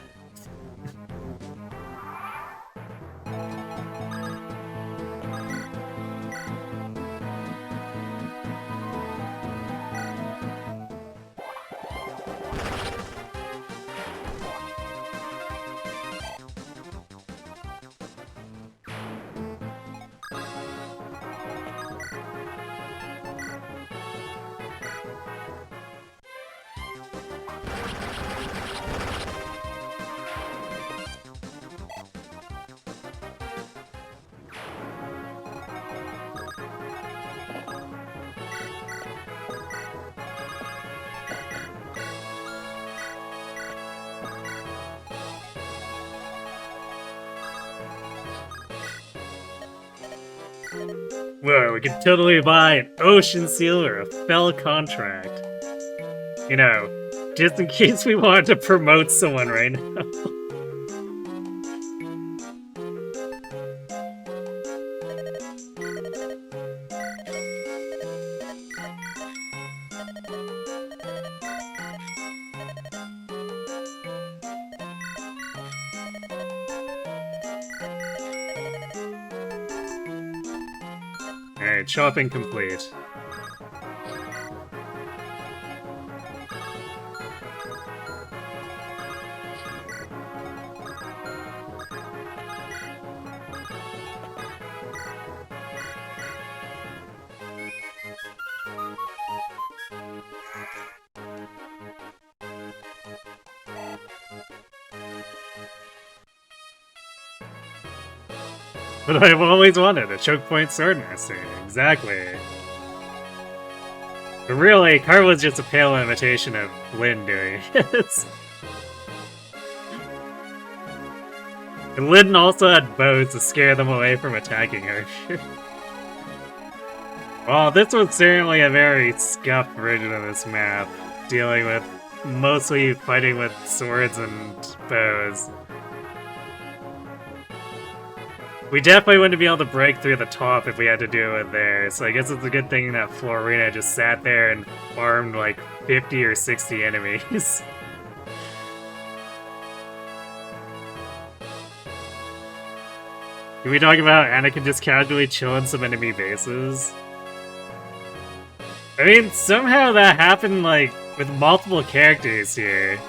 Whoa, we could totally buy an ocean seal or a fell contract. You know, just in case we wanted to promote someone right now. Alright, shopping complete. But I've always wanted a choke point swordmaster. Exactly. But really, Carla's just a pale imitation of Lyn doing it. And Lyn also had bows to scare them away from attacking her. Well, this was certainly a very scuffed version of this map, dealing with mostly fighting with swords and bows. We definitely wouldn't be able to break through the top if we had to do it there, so I guess it's a good thing that Florina just sat there and farmed like 50 or 60 enemies. Can we talk about Anakin just casually chilling some enemy bases? I mean, somehow that happened like with multiple characters here.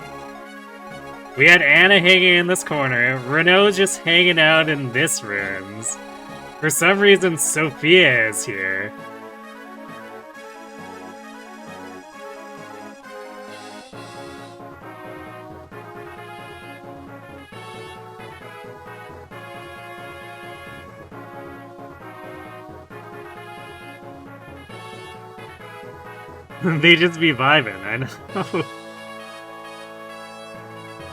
We had Anna hanging in this corner, Renault's just hanging out in this rooms. For some reason, Sophia is here. They just be vibing, I know.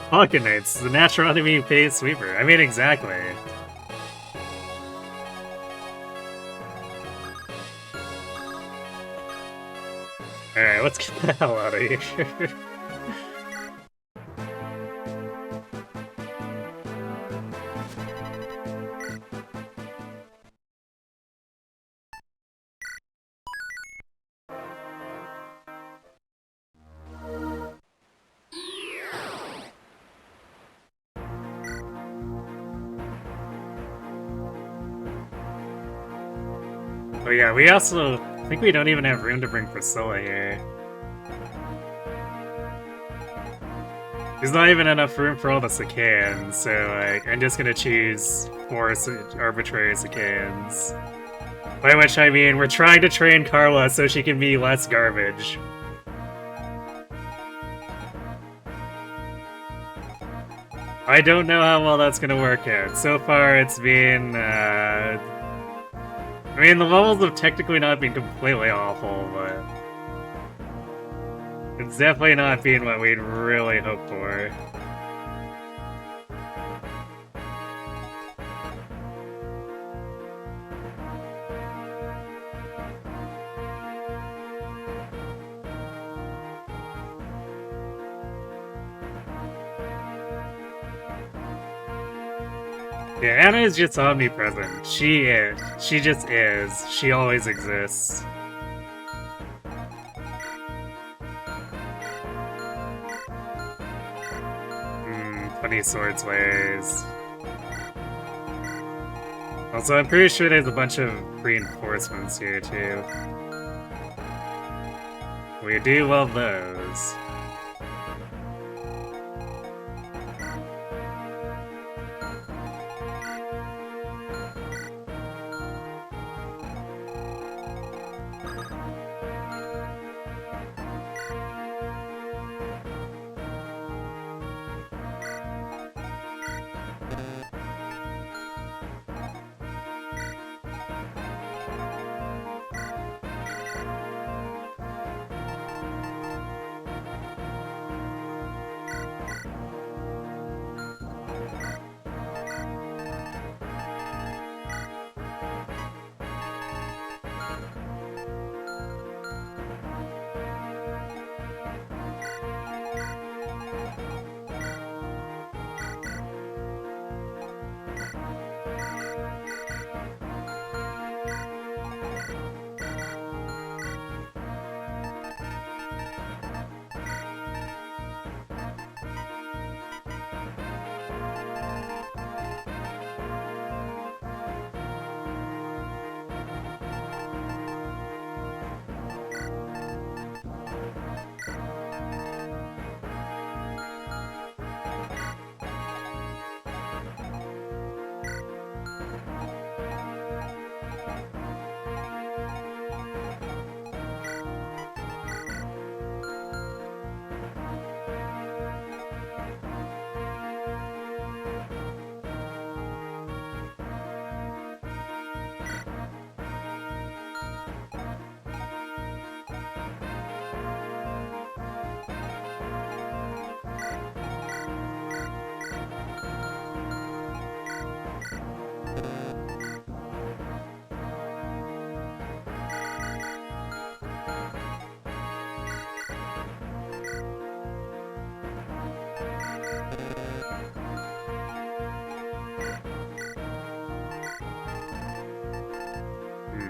Pocket Knights, the natural enemy phase sweeper. I mean, exactly. Alright, let's get the hell out of here. Oh yeah, we also think we don't even have room to bring Priscilla here. There's not even enough room for all the Sacaeans, so like, I'm just gonna choose 4 arbitrary Sacaeans. By which I mean, we're trying to train Carla so she can be less garbage. I don't know how well that's gonna work out. So far, it's been, I mean, the levels have technically not been completely awful, but it's definitely not being what we'd really hoped for. Yeah, Anna is just omnipresent. She just is. She always exists. Funny swords ways. Also, I'm pretty sure there's a bunch of reinforcements here, too. We do love those.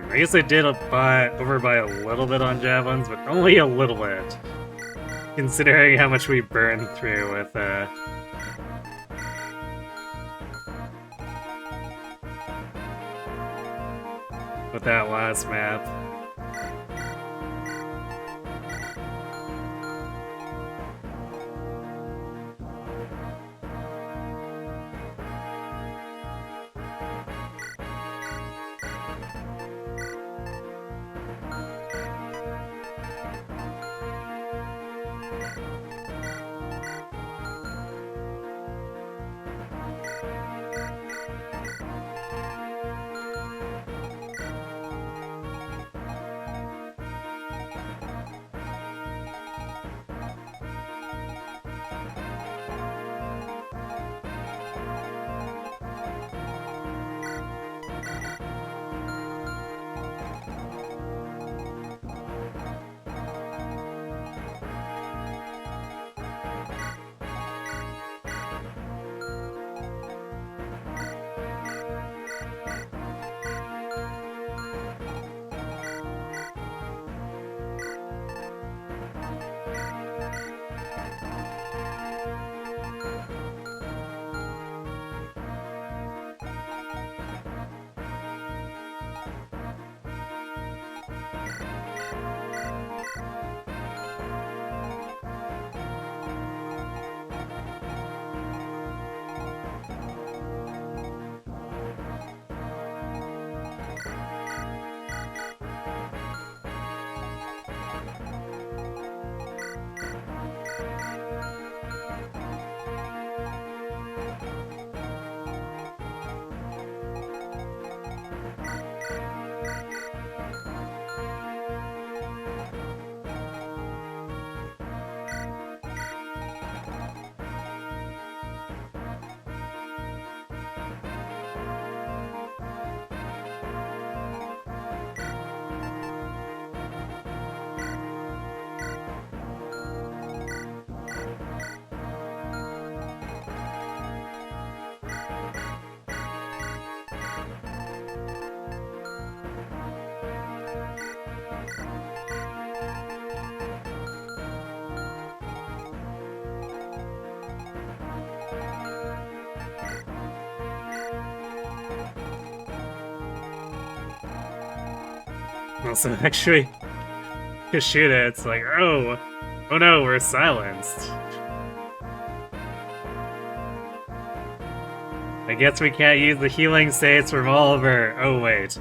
I guess I did overbuy a little bit on javelins, but only a little bit. Considering how much we burned through with that last map. So actually, to shoot it, it's like, oh no, we're silenced. I guess we can't use the healing states revolver. Oh wait.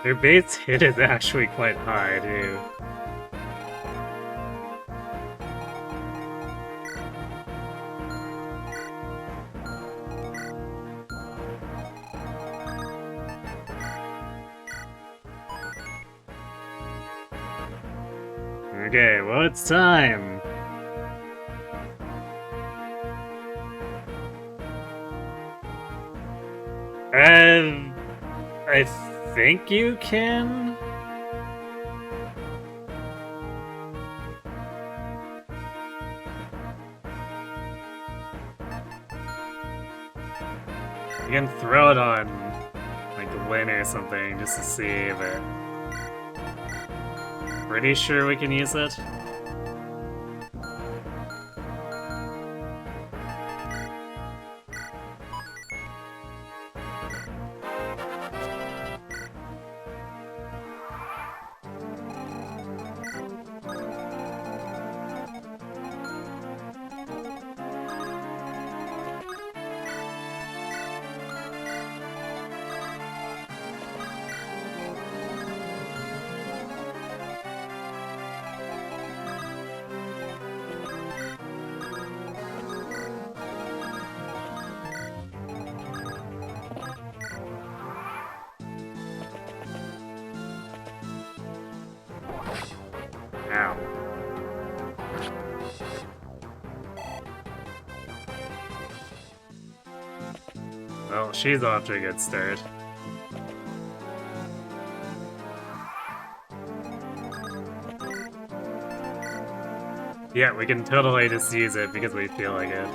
Their base hit is actually quite high, too. Okay, well, it's time. I think you can? You can throw it on, like, the wind or something, just to see, but... Pretty sure we can use it? Ow. Well, she's off to a good start. Yeah, we can totally just use it because we feel like it.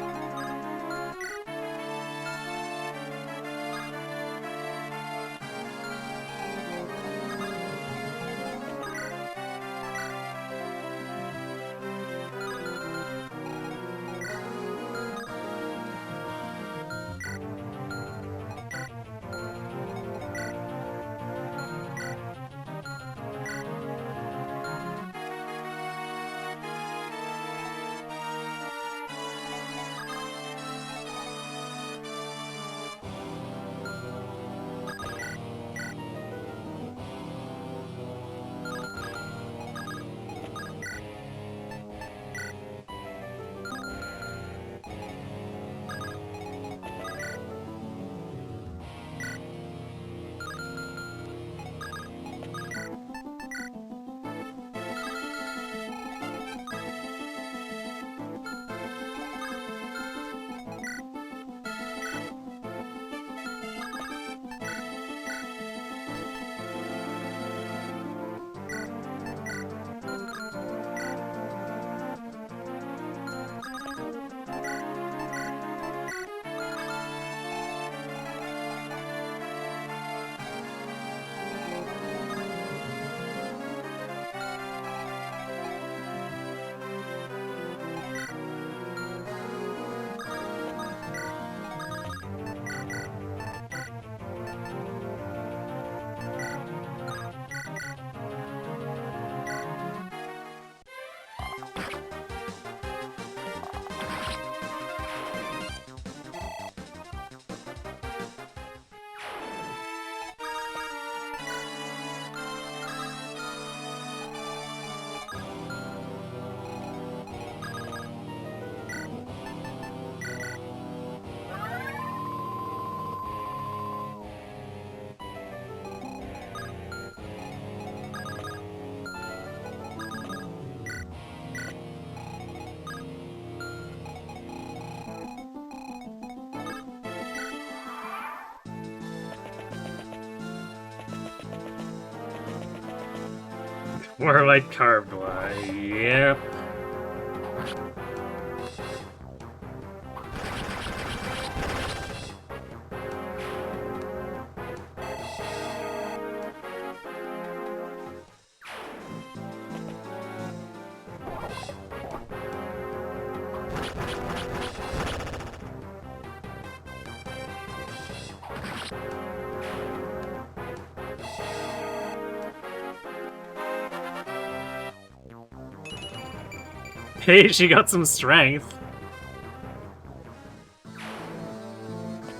More like carved one. Yep. Hey, she got some strength.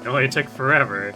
It only took forever.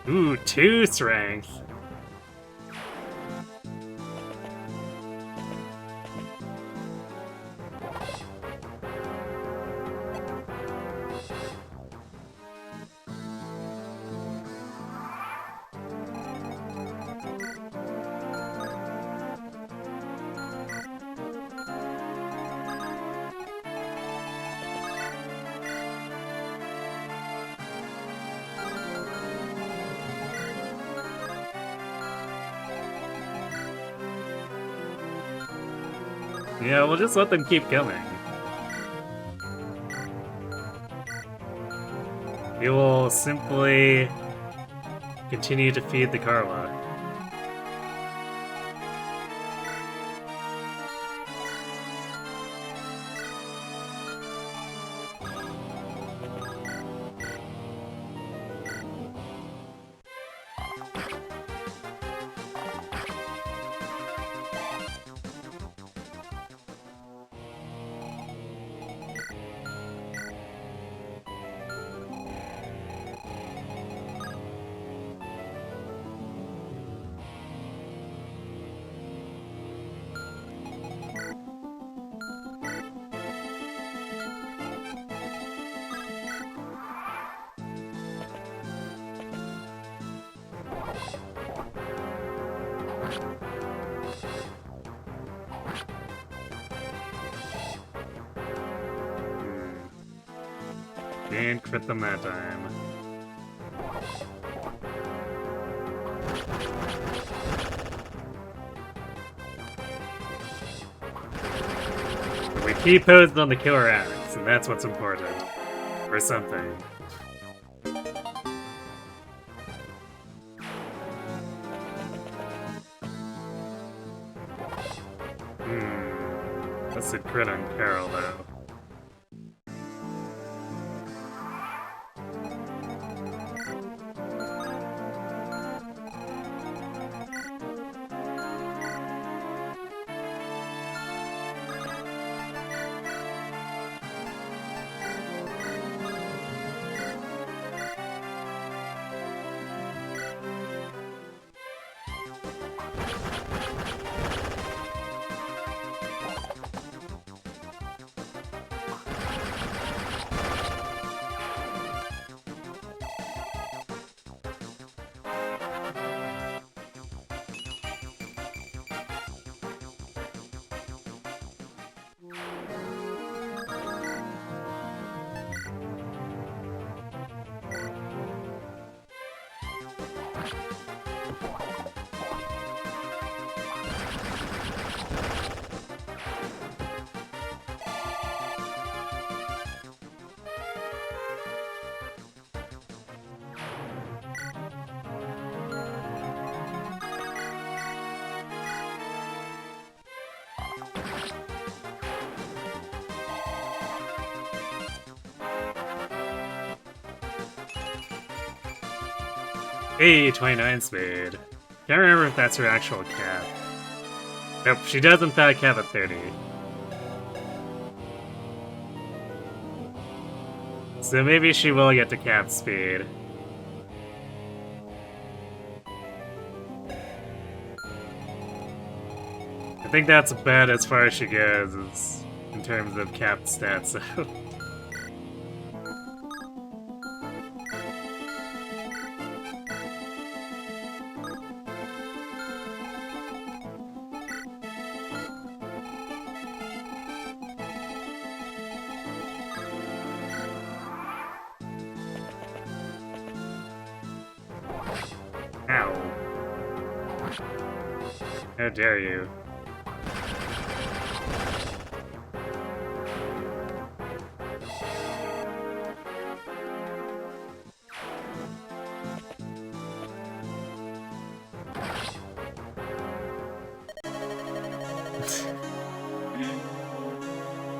Ooh, 2 strength. Yeah, we'll just let them keep coming. We will simply continue to feed the Carla. Didn't crit them that time. We keep posing on the killer axe, and that's what's important. Or something. That's a crit on Carol, though. Hey, 29 speed. Can't remember if that's her actual cap. Nope, she does in fact have a 30. So maybe she will get to cap speed. I think that's about as far as she goes in terms of capped stats, so. Ow. How dare you.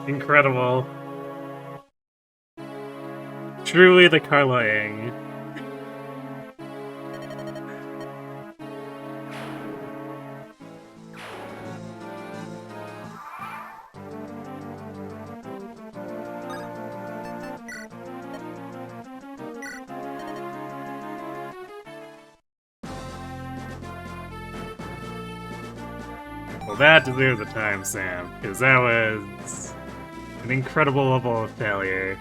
Incredible. Truly the Carlying. Well, that deserves a timestamp, because that was an incredible level of failure.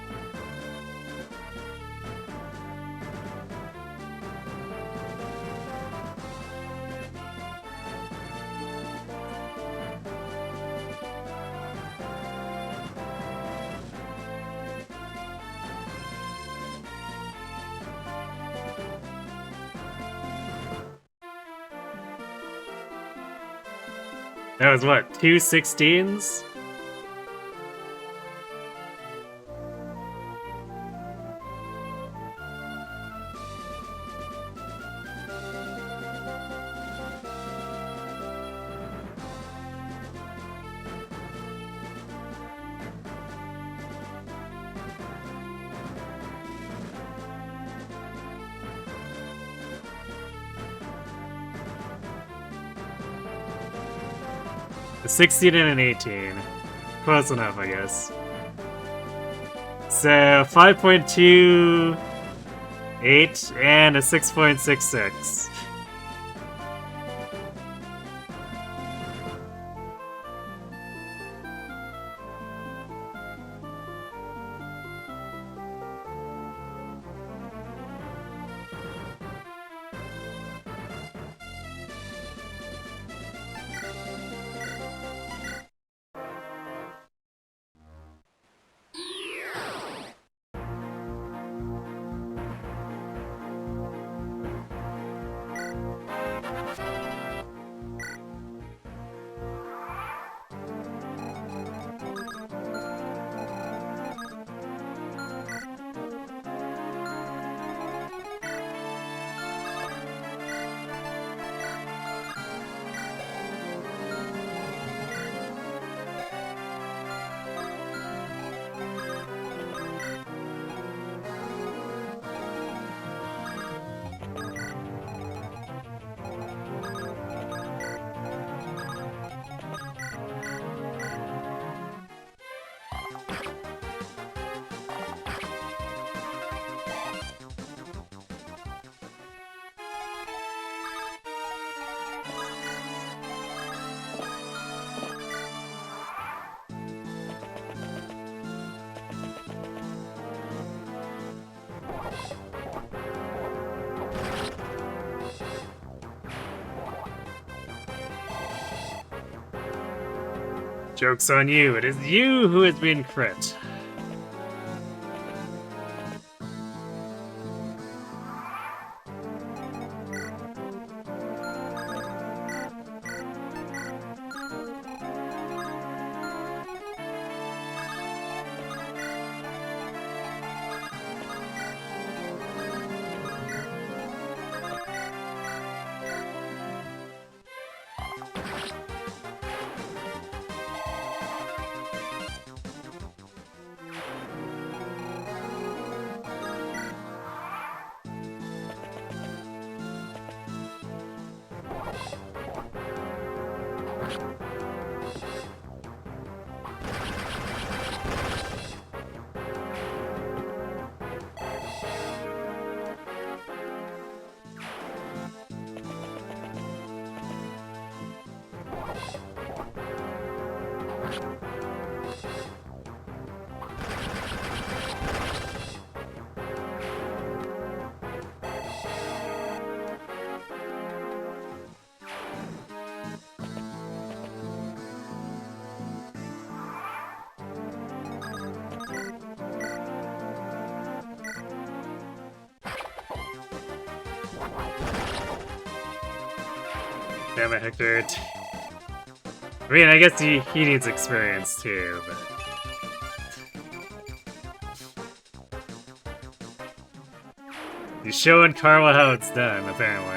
That was what, 2 16s? A 16 and an 18. Close enough, I guess. So, 5.28 and a 6.66. Joke's on you, it is you who has been crit. Damn it, Hector. I mean, I guess he needs experience too, but... He's showing Carla how it's done, apparently.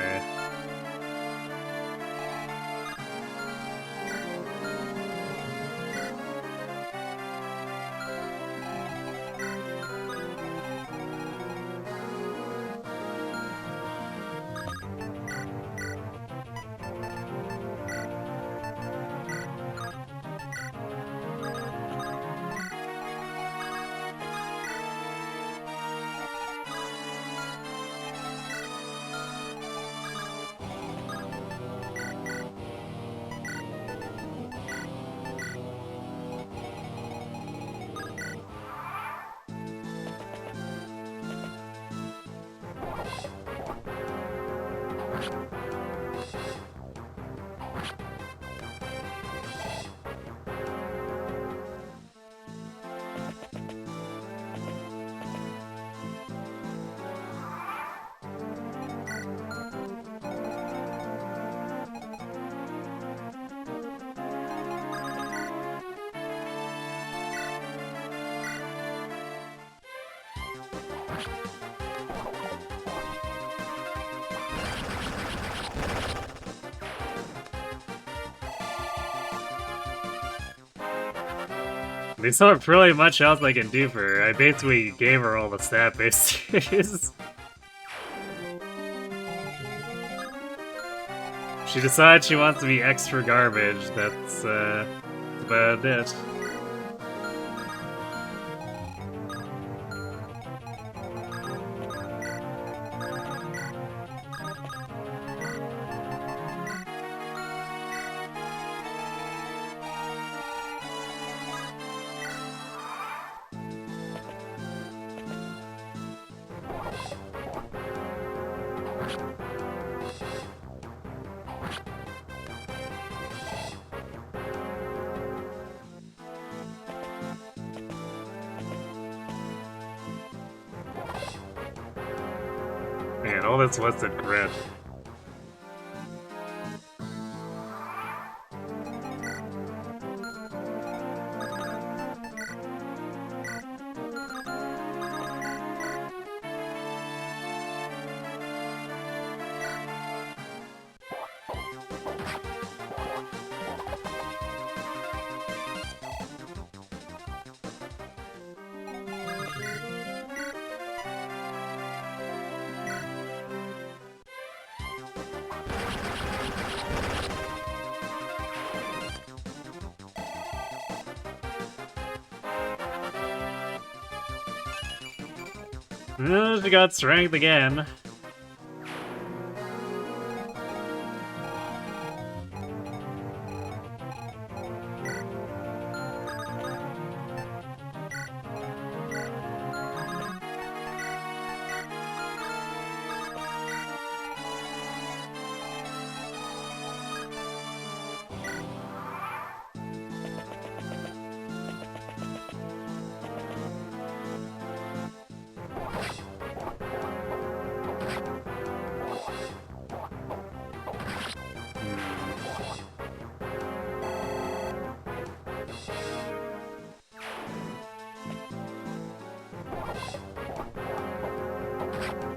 There's not really much else I can do for her. I basically gave her all the stat-based series. She decides she wants to be extra garbage, that's about it. Man, all this was a grit. She got strength again.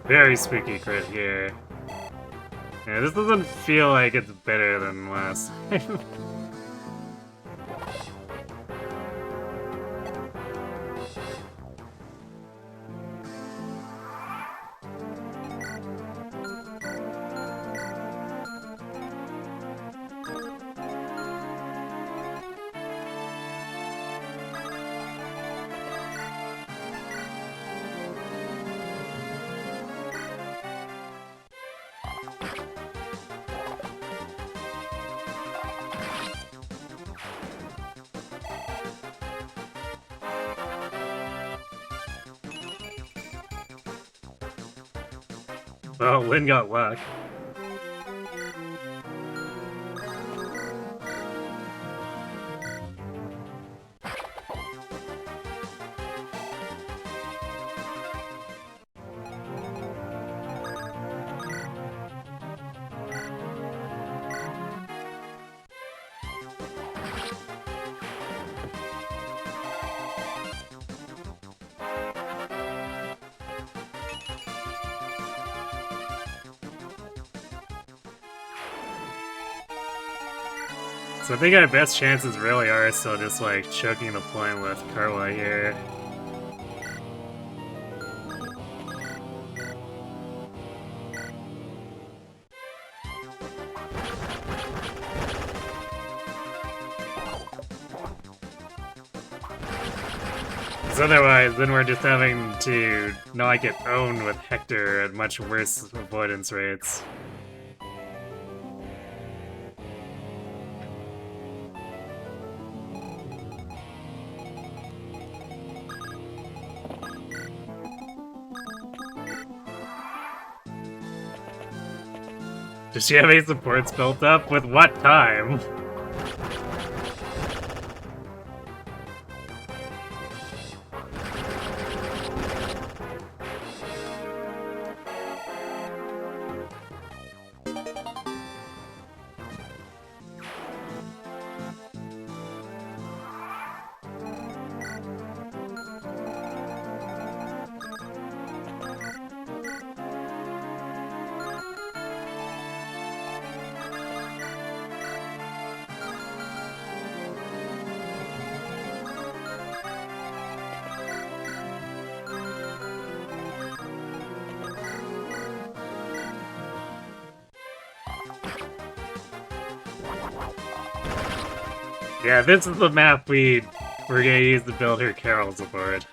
Very spooky crit here. Yeah, this doesn't feel like it's better than last time. Well, Lynn got luck. So I think our best chances really are still just like choking the point with Karwa here. Because otherwise, then we're just having to not get owned with Hector at much worse avoidance rates. Does she have any supports built up? With what time? Yeah, this is the map we're gonna use to build her Carol's aboard.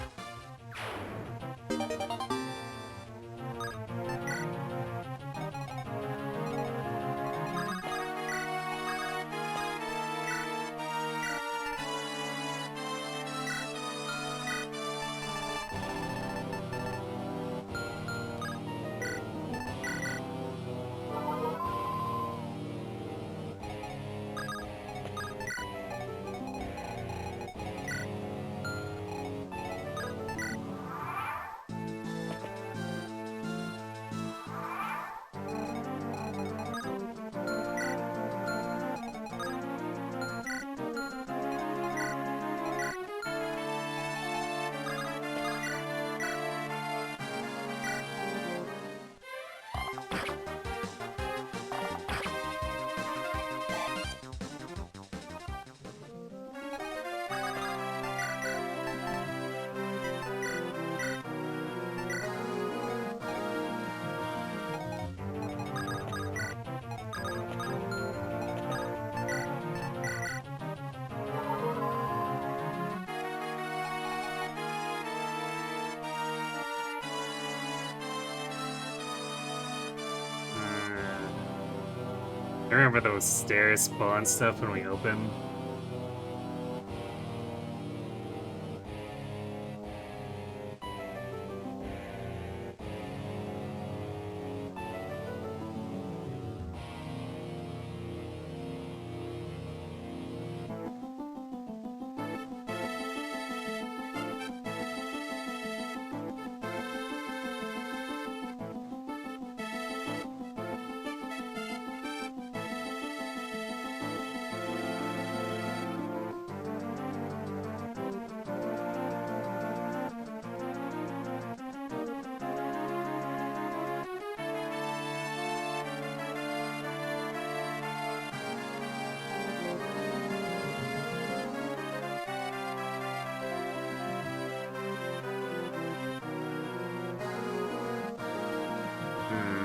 I remember those stairs spawn stuff when we open.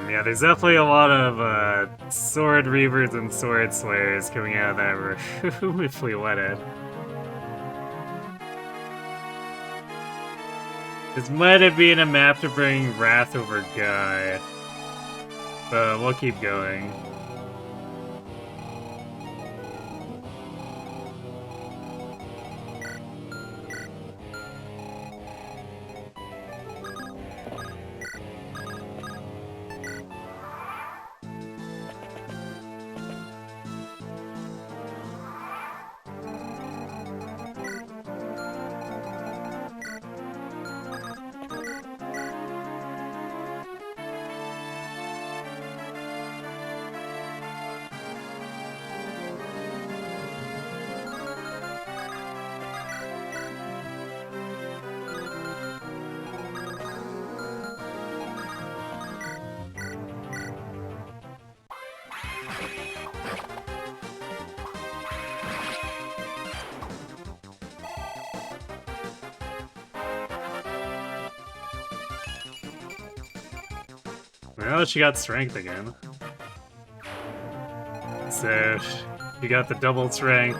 Yeah, there's definitely a lot of Sword Reavers and Sword Slayers coming out of that room if we let it. This might have been a map to bring Wrath over Guy, but we'll keep going. Well, she got strength again. So, you got the double strength.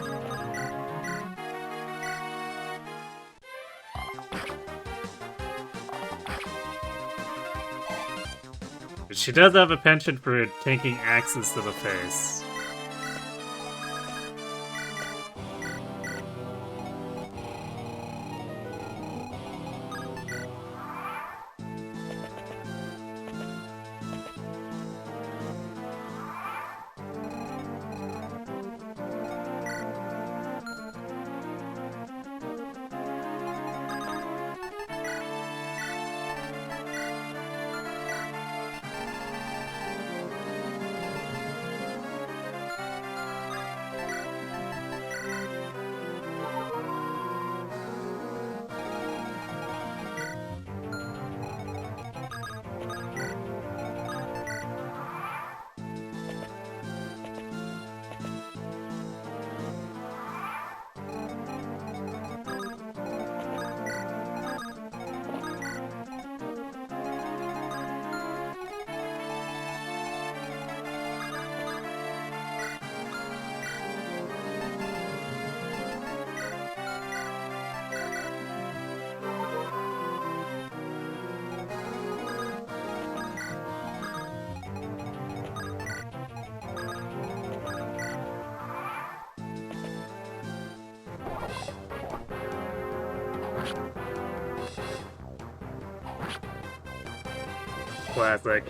But she does have a penchant for taking axes to the face. Classic.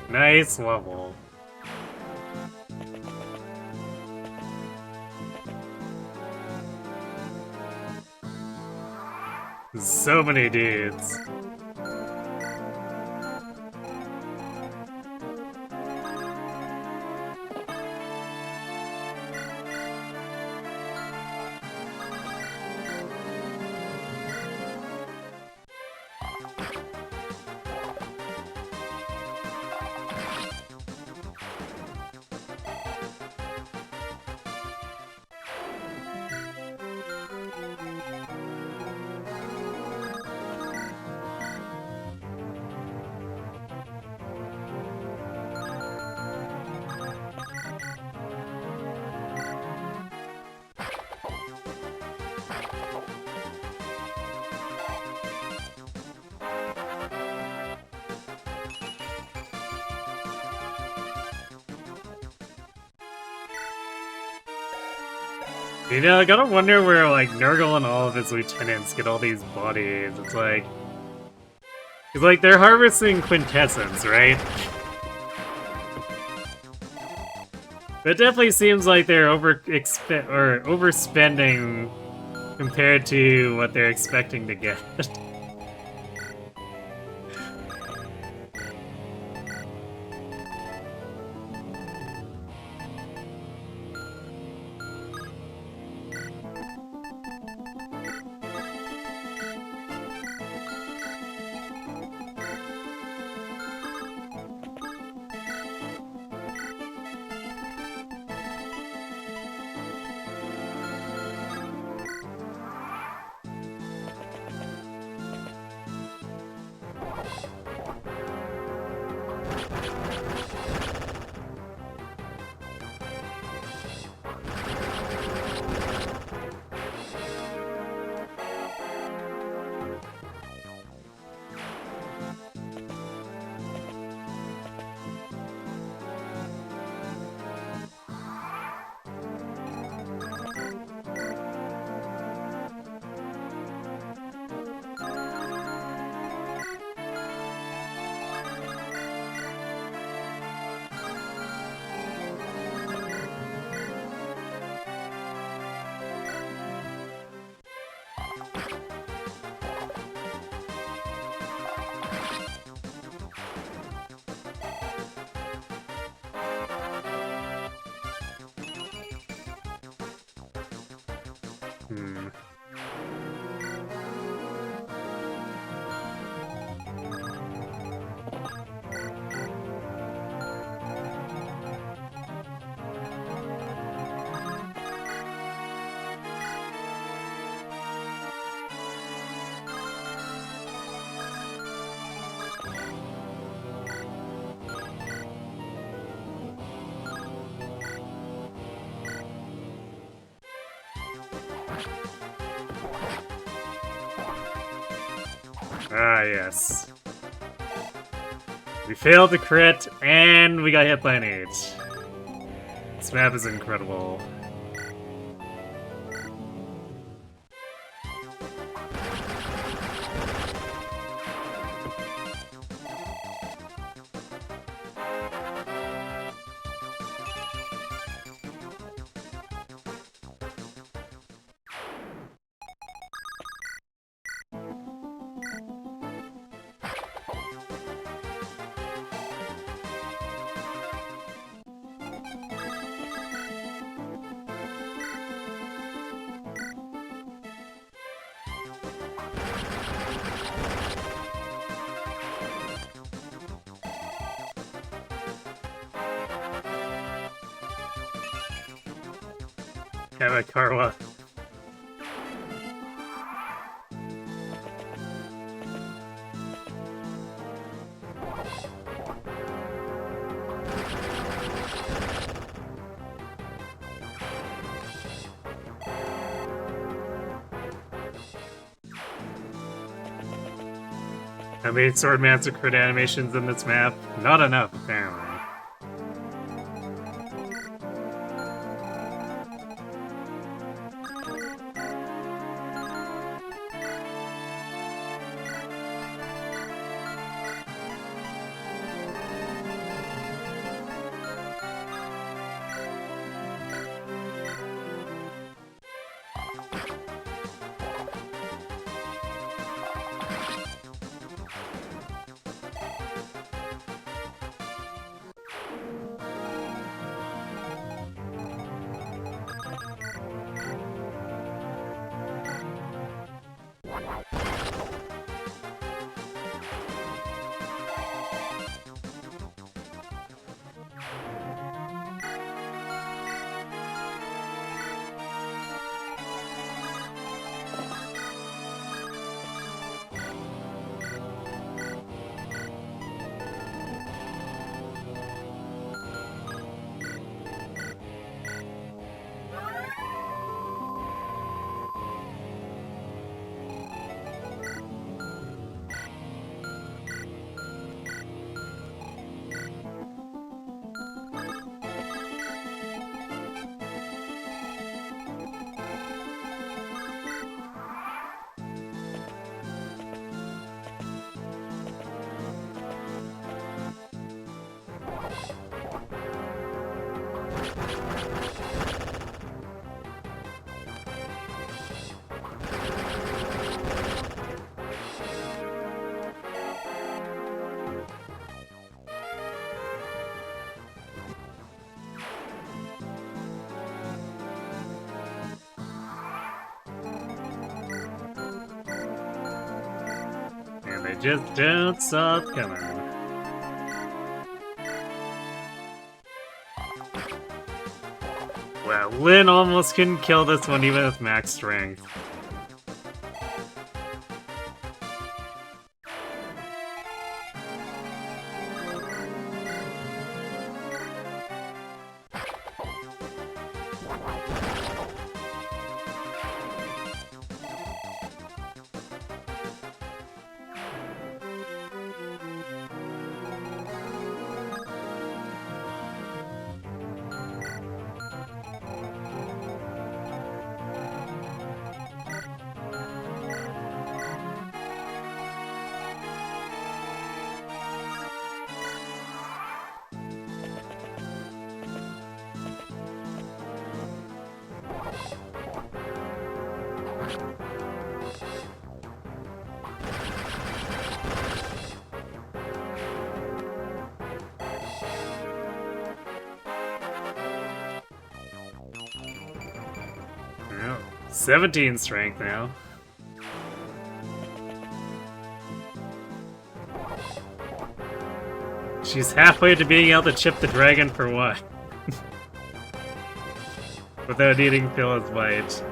Nice level. So many dudes. You know, I gotta wonder where, like, Nurgle and all of his lieutenants get all these bodies. It's like... It's like they're harvesting quintessence, right? But it definitely seems like they're overspending compared to what they're expecting to get. Hmm. Ah, yes. We failed to crit, and we got hit by an 8. This map is incredible. Kamakarwa. How many Swordmaster crit animations in this map? Not enough, apparently. They just don't stop coming. Wow, Lyn almost couldn't kill this one even with max strength. Oh, 17 strength now. She's halfway to being able to chip the dragon for what? Without needing Phyllis Bite.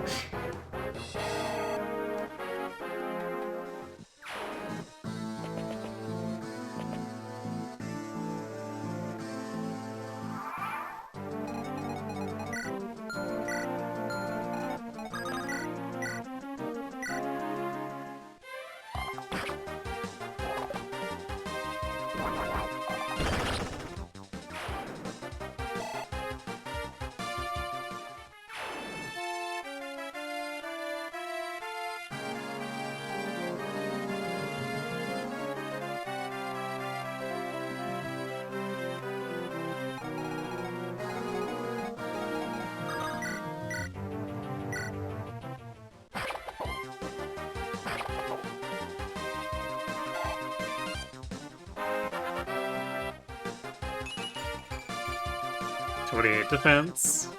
.28 defense.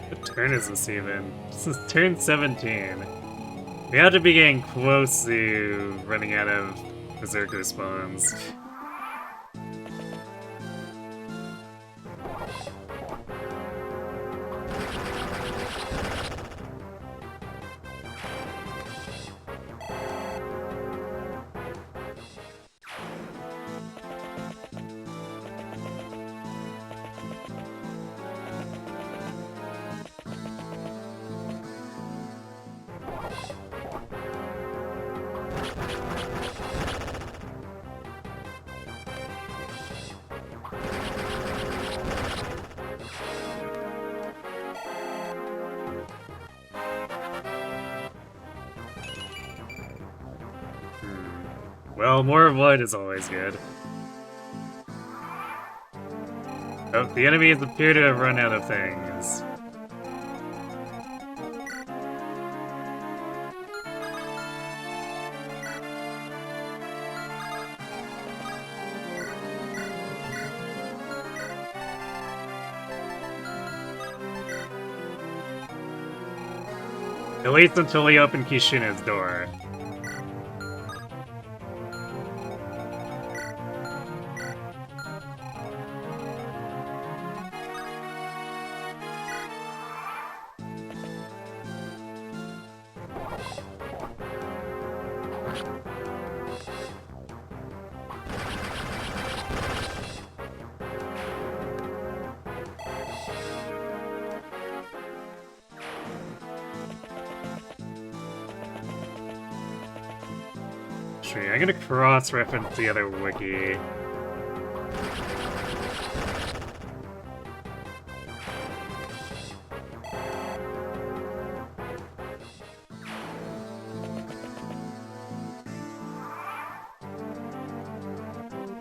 What turn is this even? This is turn 17. We have to be getting close to running out of Berserker spawns. Well, more wood is always good. Oh, the enemies appear to have run out of things. At least until we open Kishine's door. I'm gonna cross-reference the other wiki.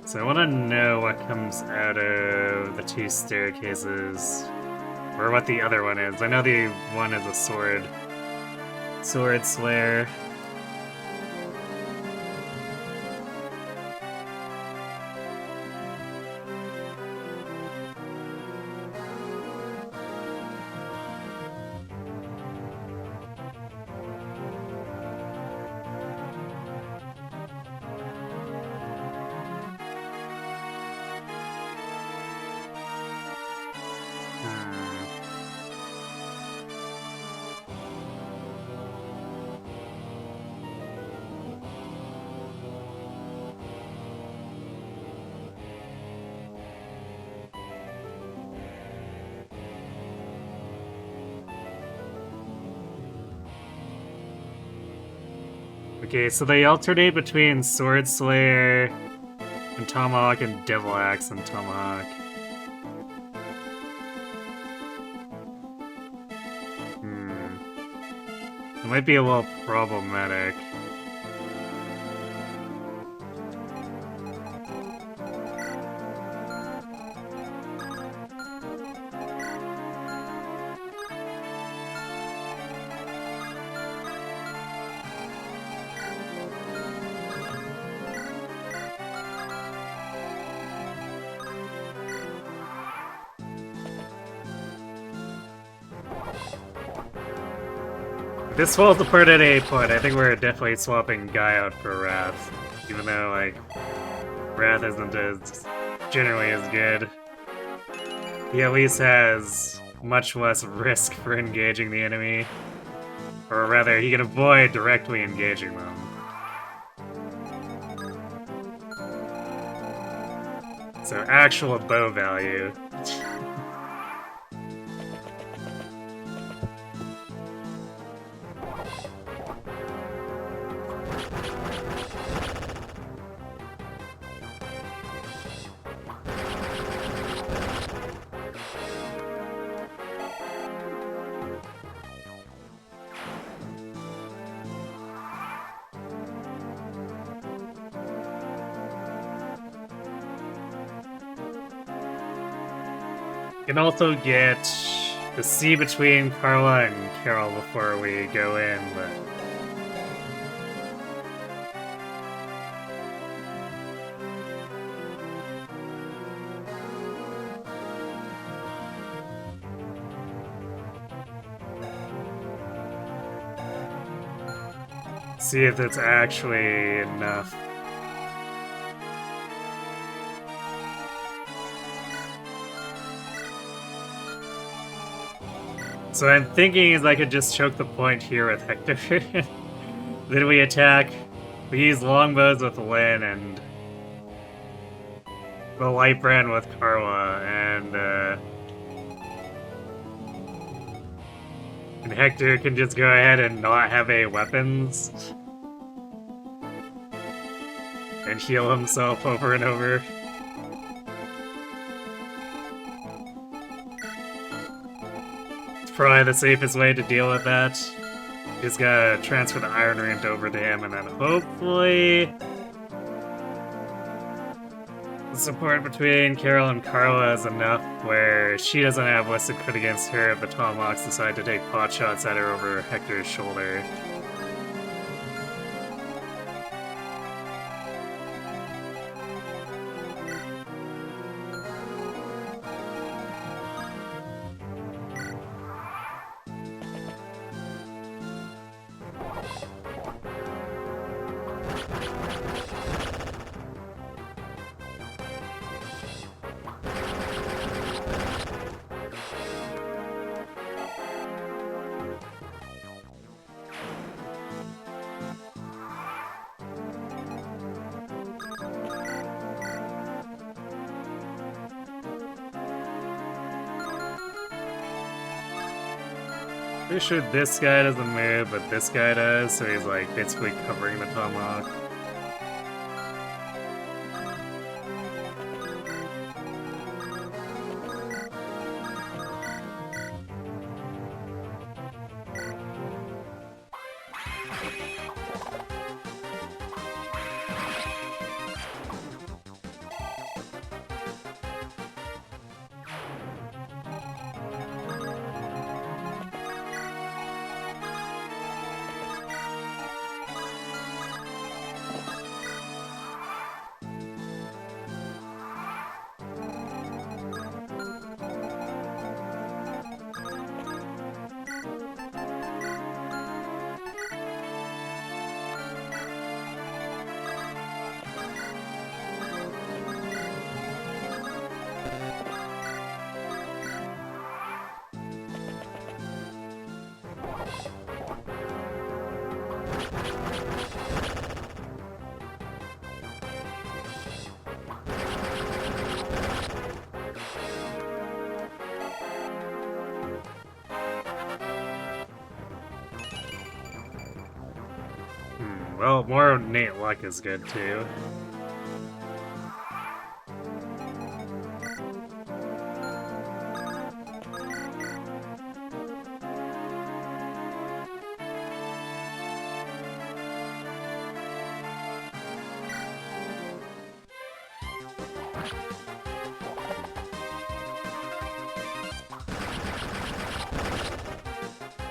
So I want to know what comes out of the 2 staircases. Or what the other one is. I know the one is a sword. Sword Slayer. Okay, so they alternate between Sword Slayer and Tomahawk and Devil Axe and Tomahawk. It might be a little problematic. If this falls apart at any point, I think we're definitely swapping Guy out for Wrath. Even though, like, Wrath isn't as generally as good. He at least has much less risk for engaging the enemy. Or rather, he can avoid directly engaging them. So actual bow value. You can also get the C between Carla and Carol before we go in, but... see if it's actually enough. So I'm thinking is I could just choke the point here with Hector. Then we attack. We use longbows with Lyn and the light brand with Carla, and Hector can just go ahead and not have any weapons and heal himself over and over. Probably the safest way to deal with that. Just gotta transfer the Iron Rant over to him, and then hopefully the support between Carol and Carla is enough where she doesn't have listed crit against her if the Tomahawks decide to take pot shots at her over Hector's shoulder. Pretty sure this guy doesn't move, but this guy does, so he's like basically covering the Tomahawk. Well, more innate luck is good too.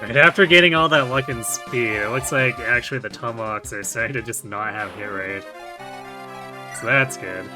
Right after getting all that luck and speed, it looks like actually the Tomahawks are starting to just not have hit rate. So that's good.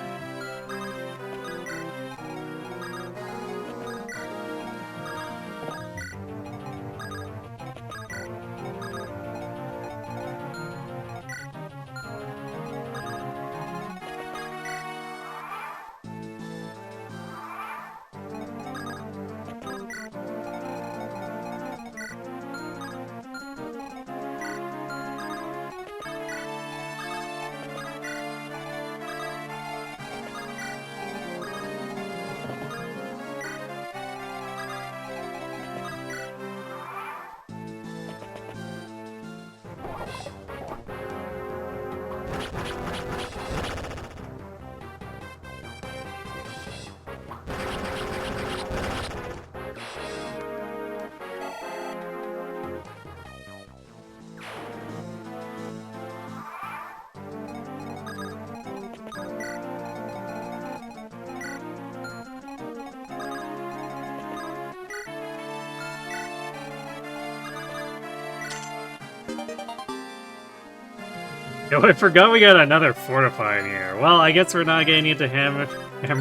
Yo, I forgot we got another Fortify in here. Well, I guess we're not gonna need to hammer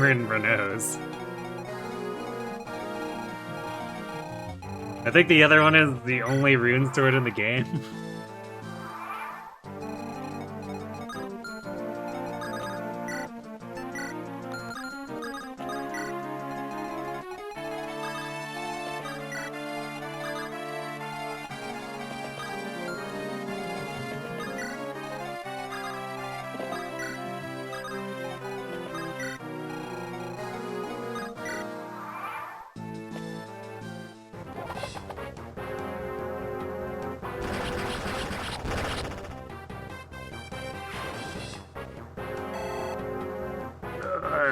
in Renaults. I think the other one is the only rune sword in the game.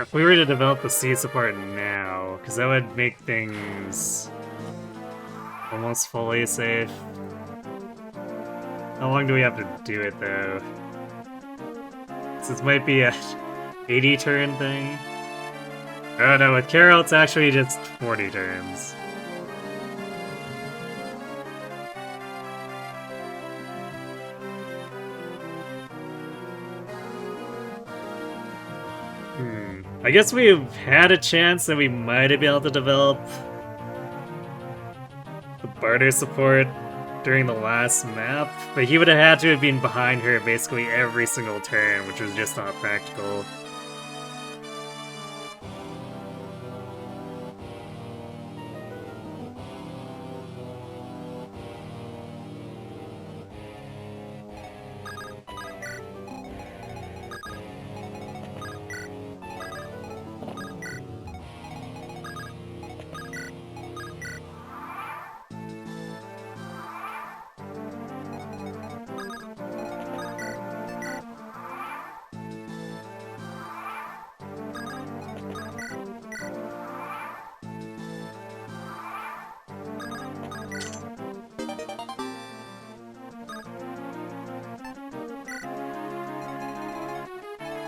If we were to develop the sea support now, because that would make things almost fully safe. How long do we have to do it though? So this might be a 80 turn thing. Oh no, with Carol it's actually just 40 turns. I guess we've had a chance that we might have been able to develop the barter support during the last map, but he would have had to have been behind her basically every single turn, which was just not practical.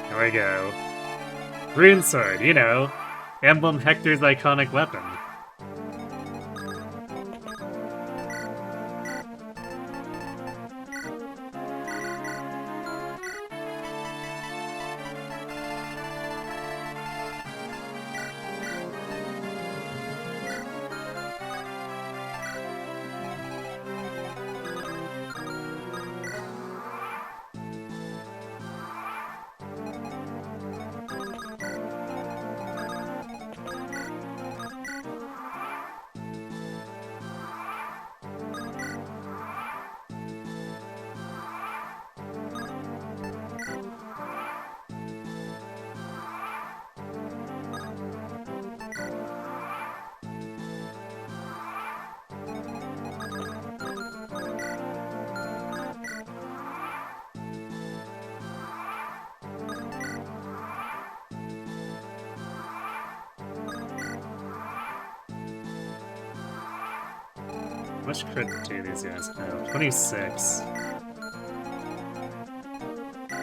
There we go. Rune Sword, you know. Emblem Hector's iconic weapon. much crit do these guys have? 26.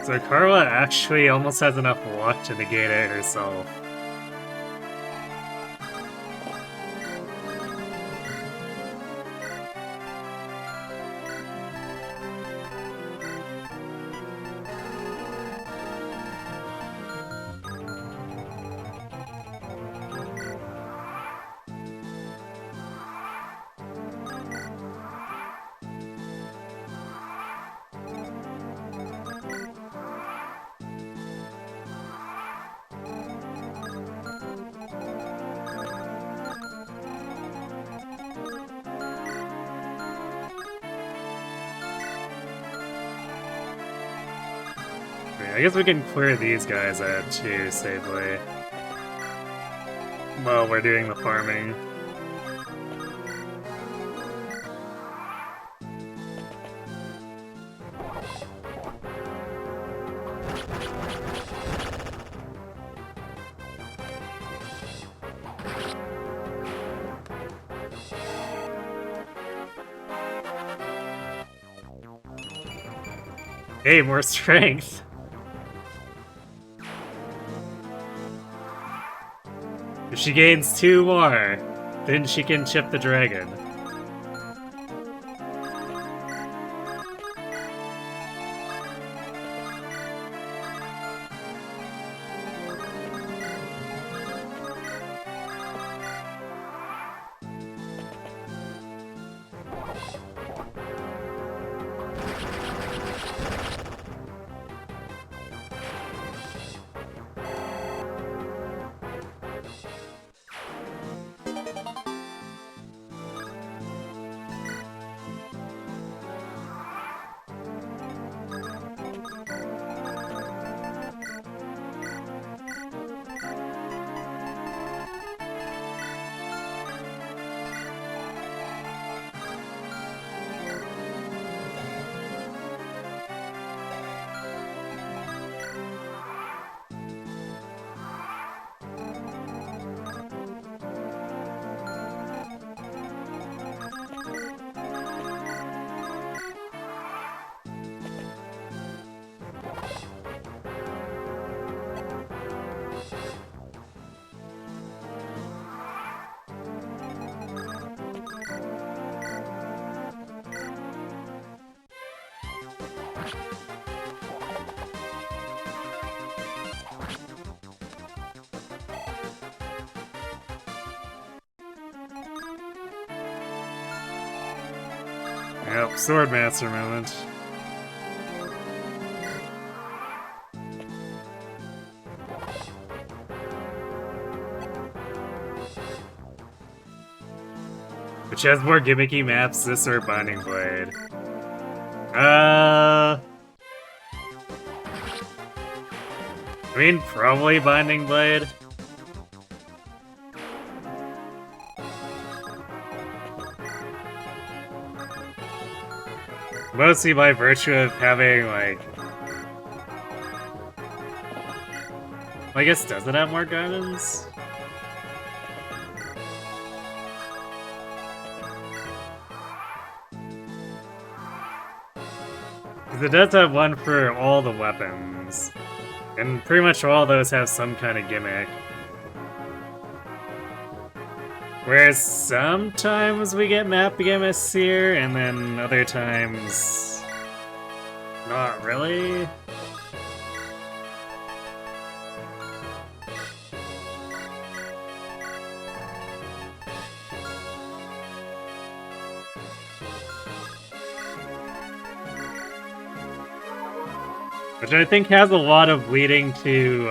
So Carla actually almost has enough luck to negate it herself. I guess we can clear these guys out too safely while we're doing the farming. Hey, more strength! If she gains 2 more, then she can chip the dragon. Yep, Swordmaster moment. Which has more gimmicky maps, this or Binding Blade? I mean, probably Binding Blade. Mostly by virtue of having, like... I guess, does it have more gardens? Because it does have one for all the weapons. And pretty much all those have some kind of gimmick. Whereas sometimes we get map gimmicks here, and then other times... not really? Which I think has a lot of leading to,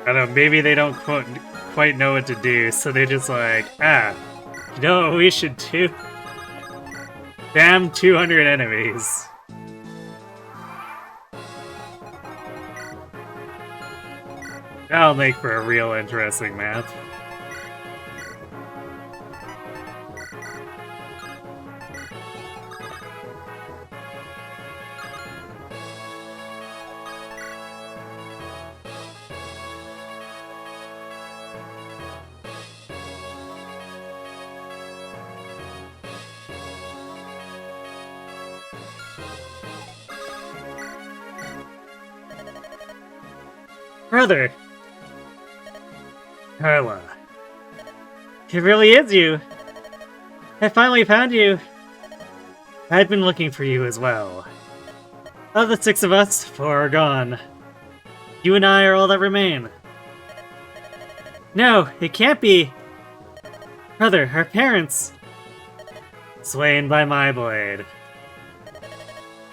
I don't know, maybe they don't quite know what to do, so they're just like, you know what we should do? Damn 200 enemies. That'll make for a real interesting map. Brother! Carla. It really is you! I finally found you! I'd been looking for you as well. Of the 6 of us, 4 are gone. You and I are all that remain. No, it can't be! Brother, our parents! Slain by my blade.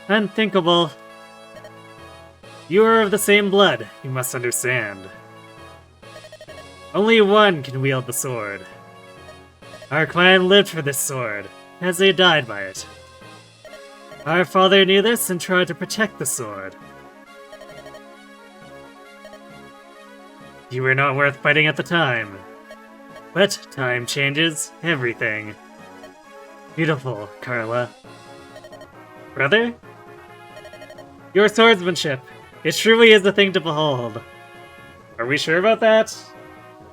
Unthinkable. You are of the same blood, you must understand. Only one can wield the sword. Our clan lived for this sword, as they died by it. Our father knew this and tried to protect the sword. You were not worth fighting at the time. But time changes everything. Beautiful, Carla. Brother? Your swordsmanship. It truly is a thing to behold. Are we sure about that?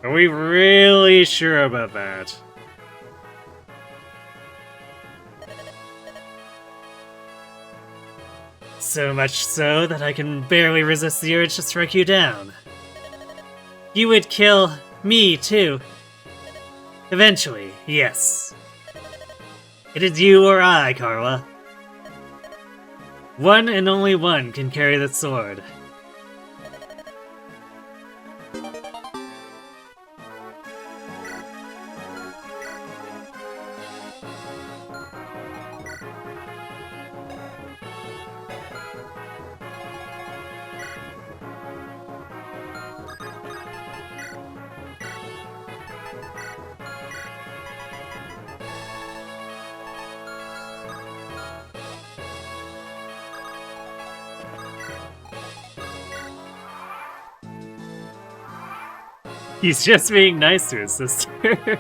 Are we really sure about that? So much so that I can barely resist the urge to strike you down. You would kill me, too. Eventually, yes. It is you or I, Carla. One and only one can carry the sword. He's just being nice to his sister.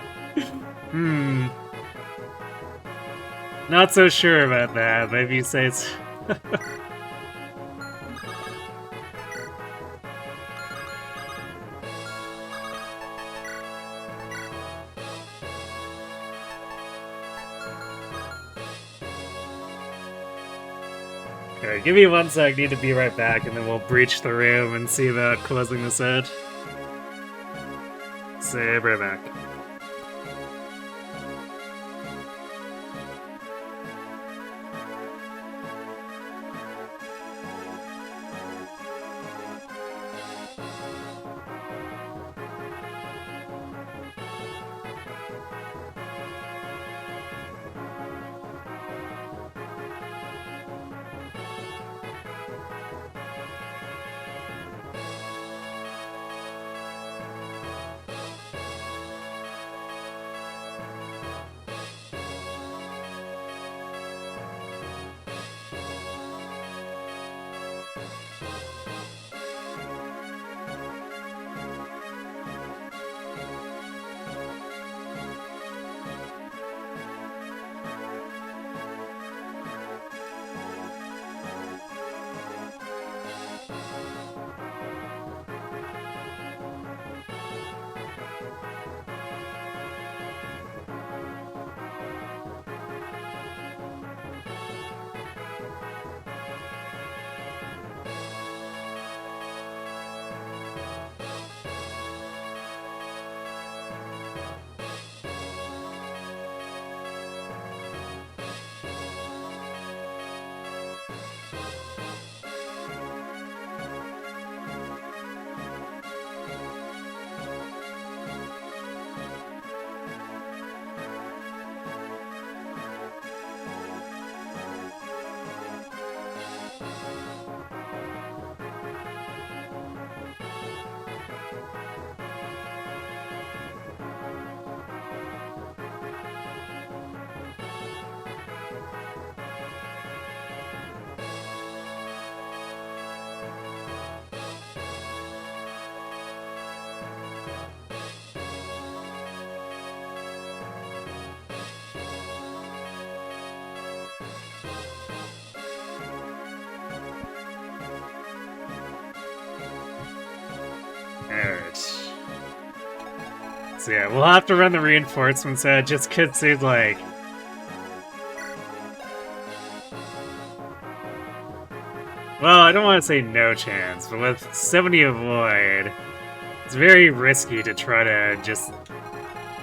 Not so sure about that, but if you say it's... Alright, give me 1 sec, need to be right back, and then we'll breach the room and see about closing this out. Say right back. Alright. So yeah, we'll have to run the reinforcements out just cause there's like... Well, I don't want to say no chance, but with 70 avoid, it's very risky to try to just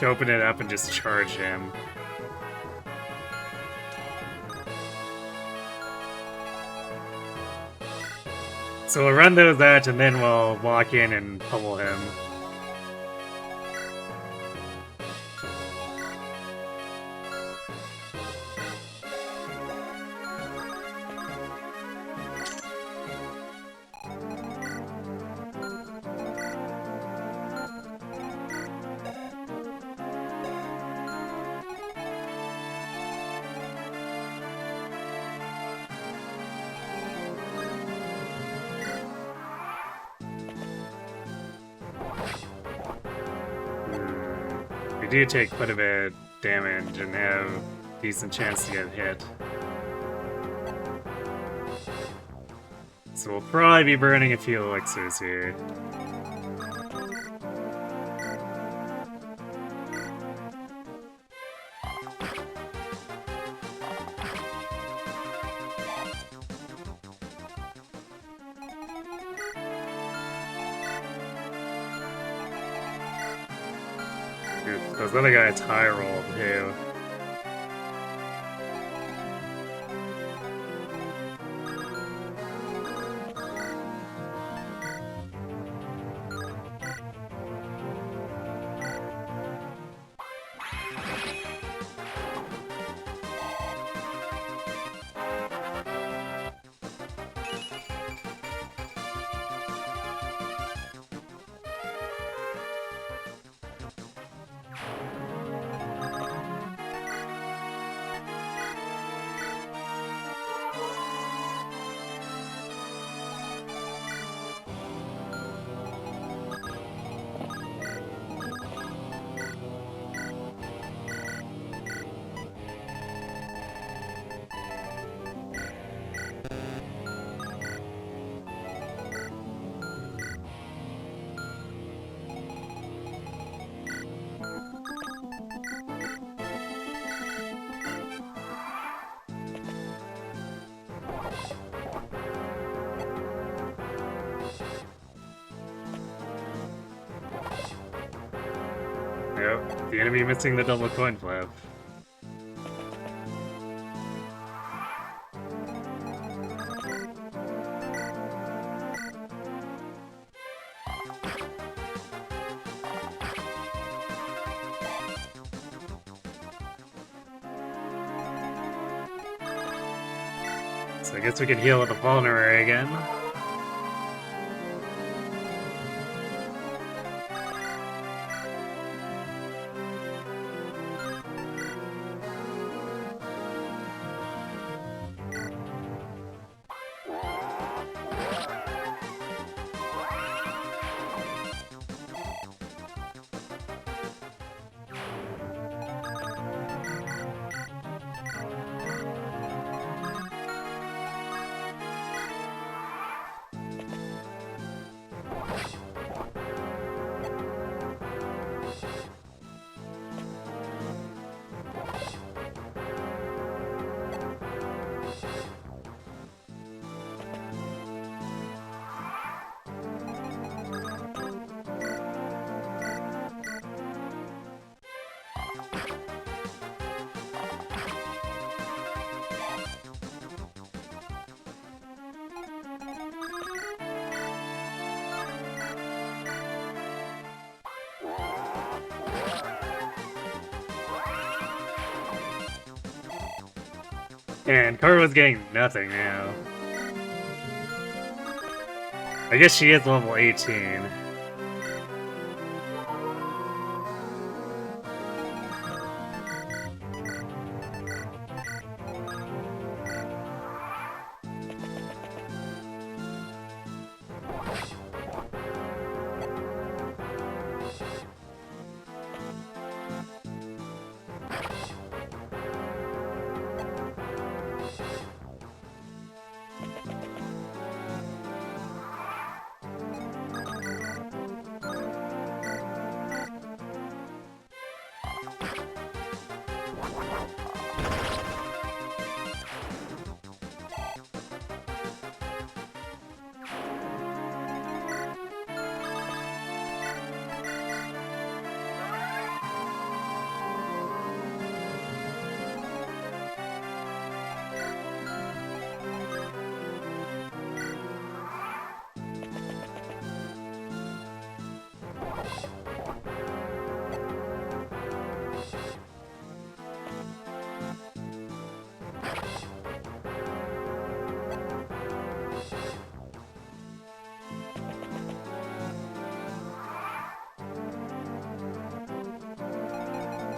open it up and just charge him. So we'll run those out and then we'll walk in and pummel him. We do take quite a bit of damage and have a decent chance to get hit. So we'll probably be burning a few elixirs here. Those other guys high rolled too. Yep, the enemy missing the double coin flip. So I guess we could heal with the vulnerary again. And Karma's getting nothing now. I guess she is level 18.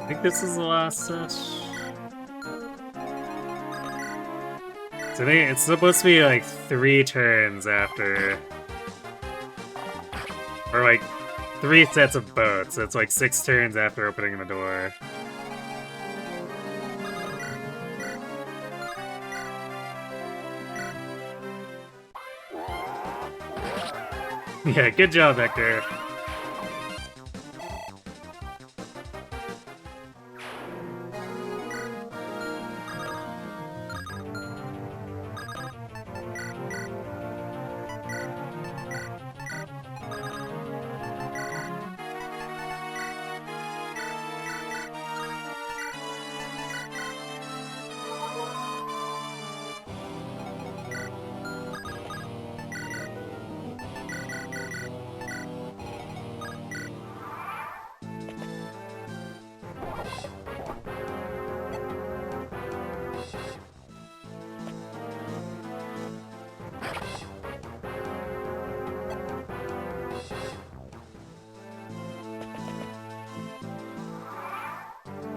think this is the last set. So it's supposed to be like 3 turns after, or like 3 sets of boats. So it's like 6 turns after opening the door. Yeah, good job, Hector.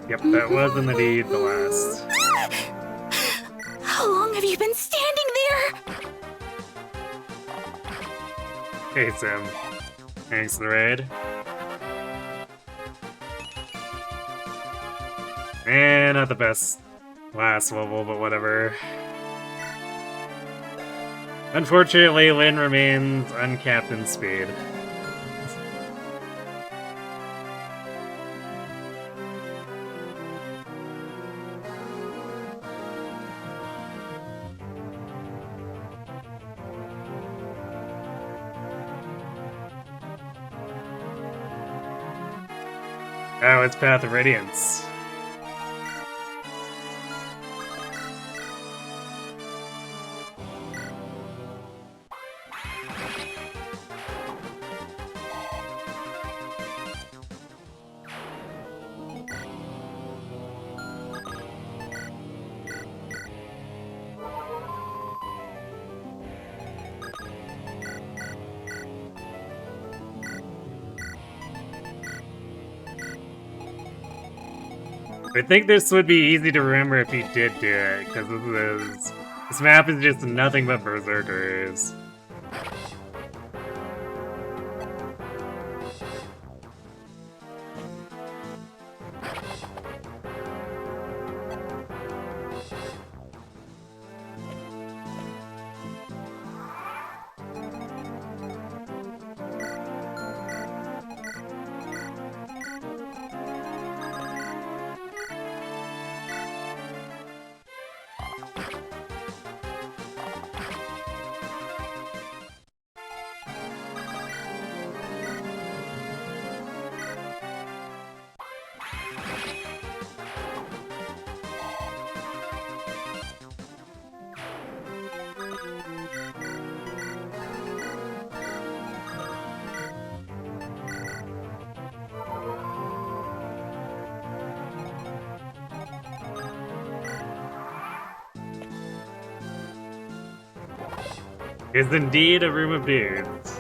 Yep, that was indeed the last. How long have you been standing there? Hey, Sam. Thanks for the raid. And not the best last level, but whatever. Unfortunately, Lynn remains uncapped in speed. Oh, it's Path of Radiance. I think this would be easy to remember if you did do it, because this map is just nothing but berserkers. Is indeed a room of dudes.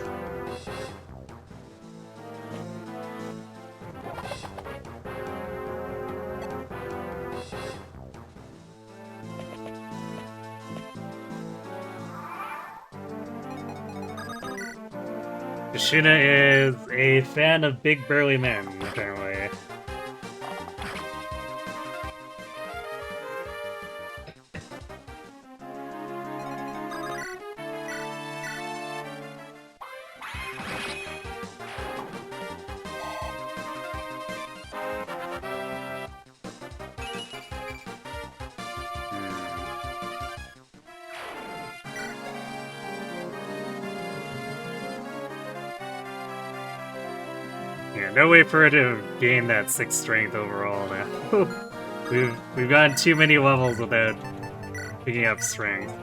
Shina is a fan of big burly men, apparently. Yeah, no way for her to gain that 6 strength overall now. we've gotten too many levels without picking up strength.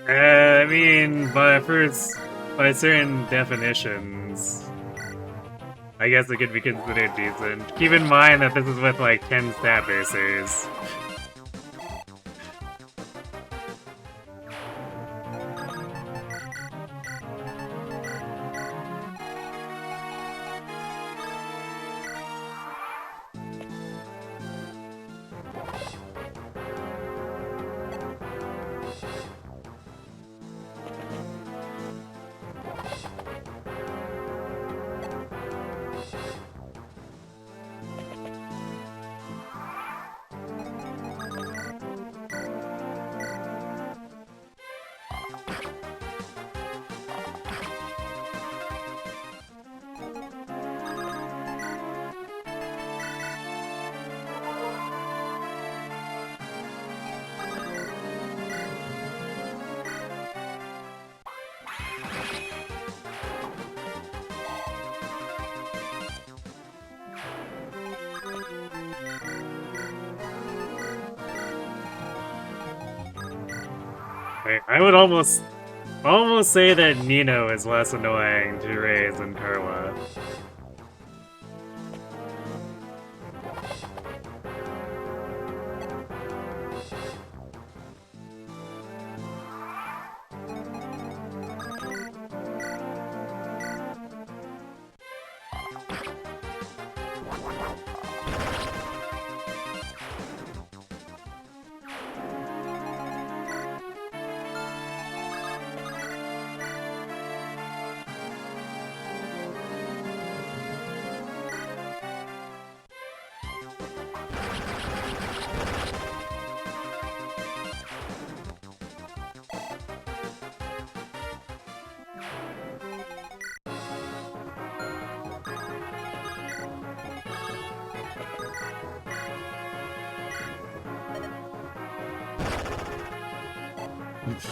I mean, by certain definitions, I guess it could be considered decent. Keep in mind that this is with like 10 stat boosters. I would almost say that Nino is less annoying to raise than Carla.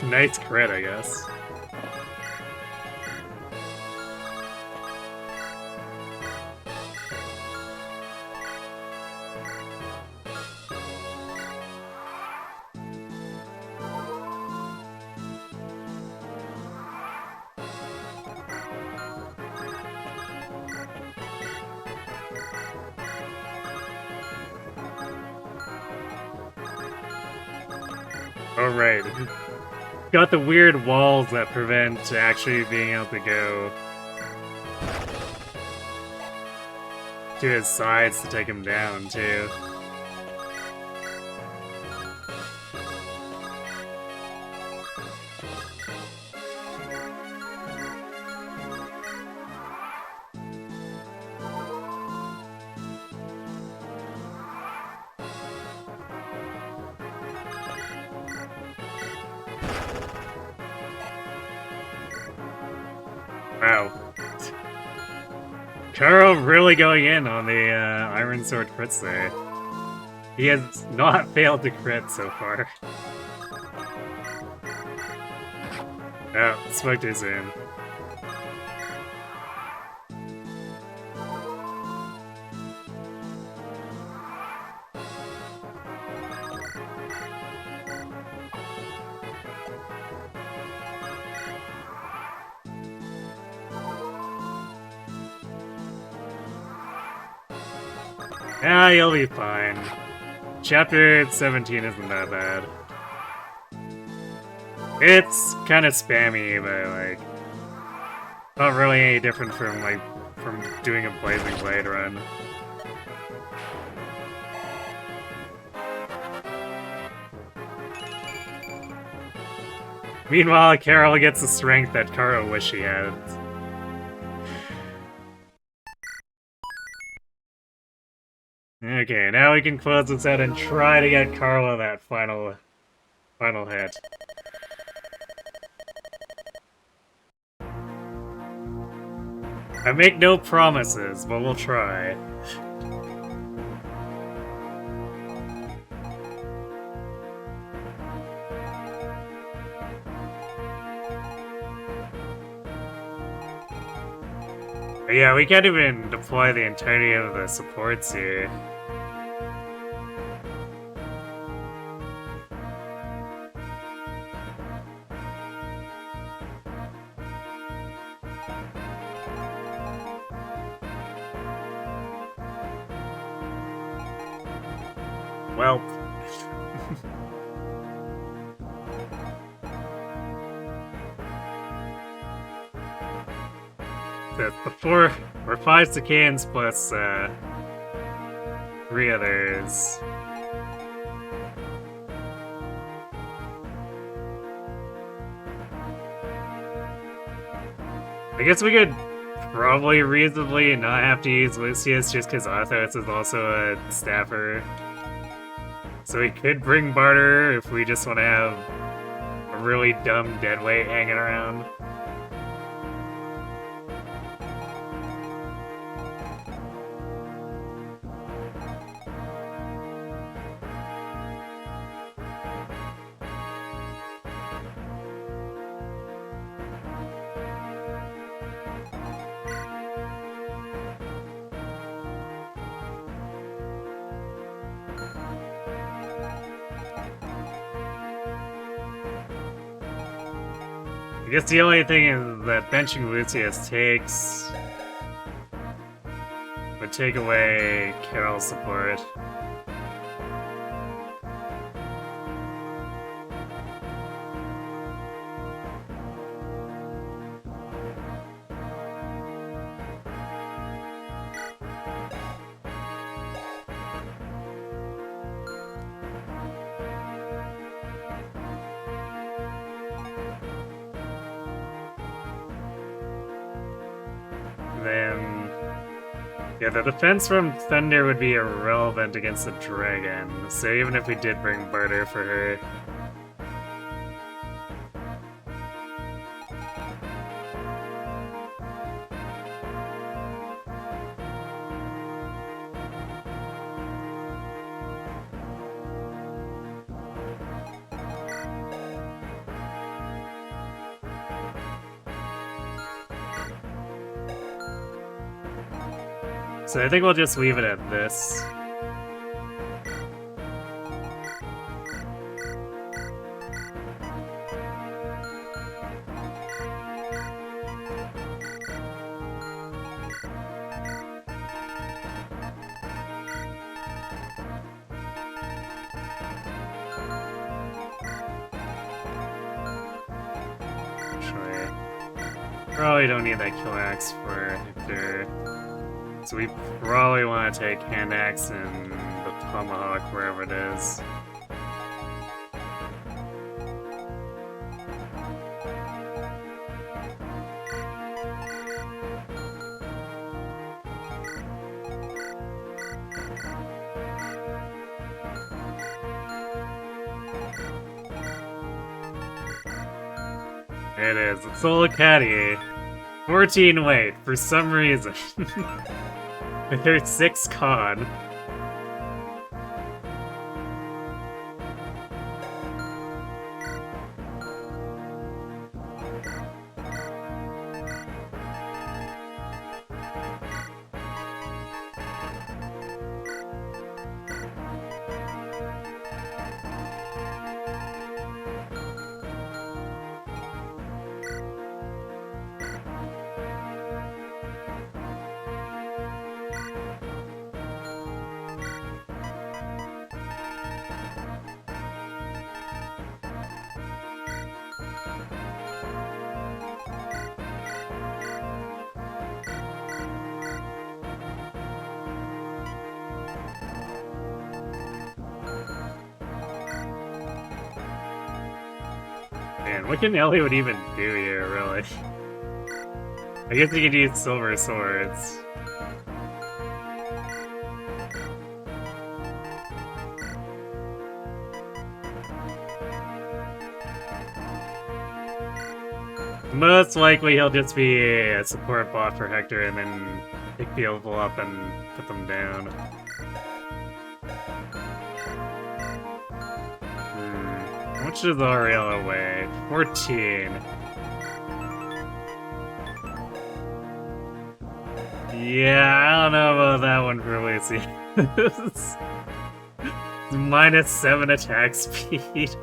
Nice crit, I guess. Alright. Got the weird walls that prevent actually being able to go to his sides to take him down, too. Wow. Kuro really going in on the Iron Sword crits there. He has not failed to crit so far. Oh, spoke too soon. Ah, you'll be fine. Chapter 17 isn't that bad. It's kind of spammy, but like not really any different from doing a Blazing Blade run. Meanwhile, Carol gets the strength that Karo wished she had. Okay, now we can close this out and try to get Carla that final hit. I make no promises, but we'll try. But yeah, we can't even deploy the entirety of the supports here. well. That's the 4 or 5 Sacaeans plus 3 others. I guess we could probably reasonably not have to use Lucius just because Arthos is also a staffer. So we could bring Barter if we just want to have a really dumb deadweight hanging around. I guess the only thing is that benching Lucius would take away Carol's support. Then, yeah, the defense from Thunder would be irrelevant against the dragon, so even if we did bring Barter for her... So I think we'll just leave it at this. Actually, probably don't need that kill axe for Hector. So we probably want to take hand axe and the tomahawk wherever it is. It is. It's Solicati. 14 weight, for some reason. There's 6 con. Man, what can Elliot even do here, really? I guess he could use silver swords. Most likely he'll just be a support bot for Hector and then pick people up and put them down. How much does Ariella weigh? 14. Yeah, I don't know about that one for Lucy. Minus 7 attack speed.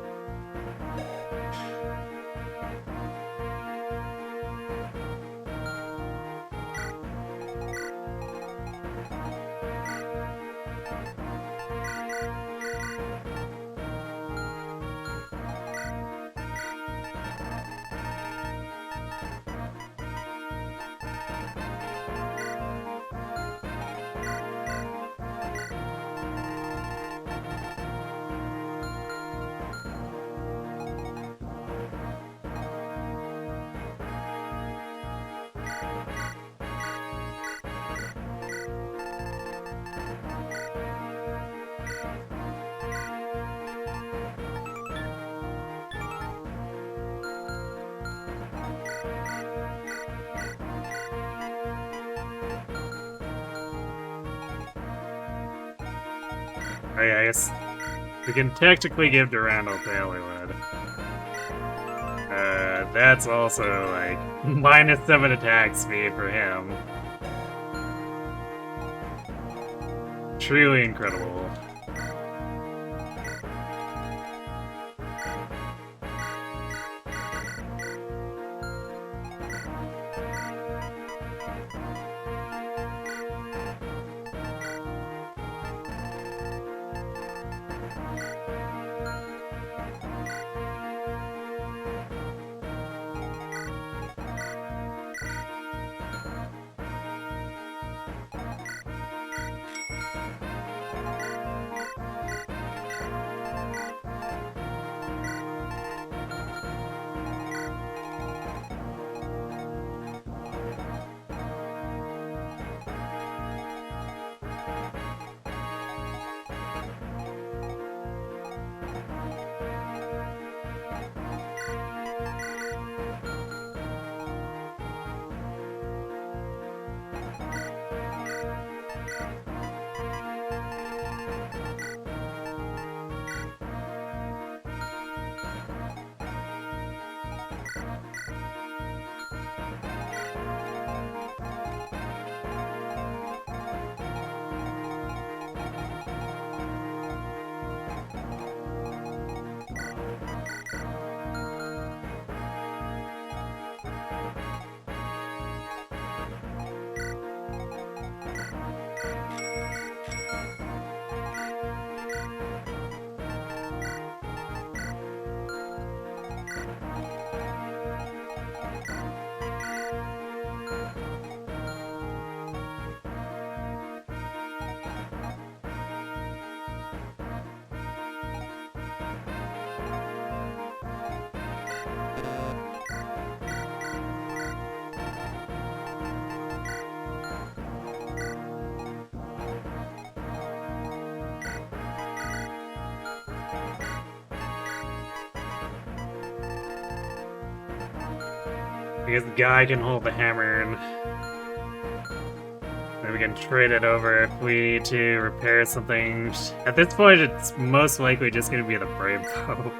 I guess we can technically give Durandal to Eliwood. That's also like -7 attack speed for him. Truly incredible. Because the guy can hold the hammer, and then we can trade it over if we need to repair something. At this point, it's most likely just going to be the Brave Bow.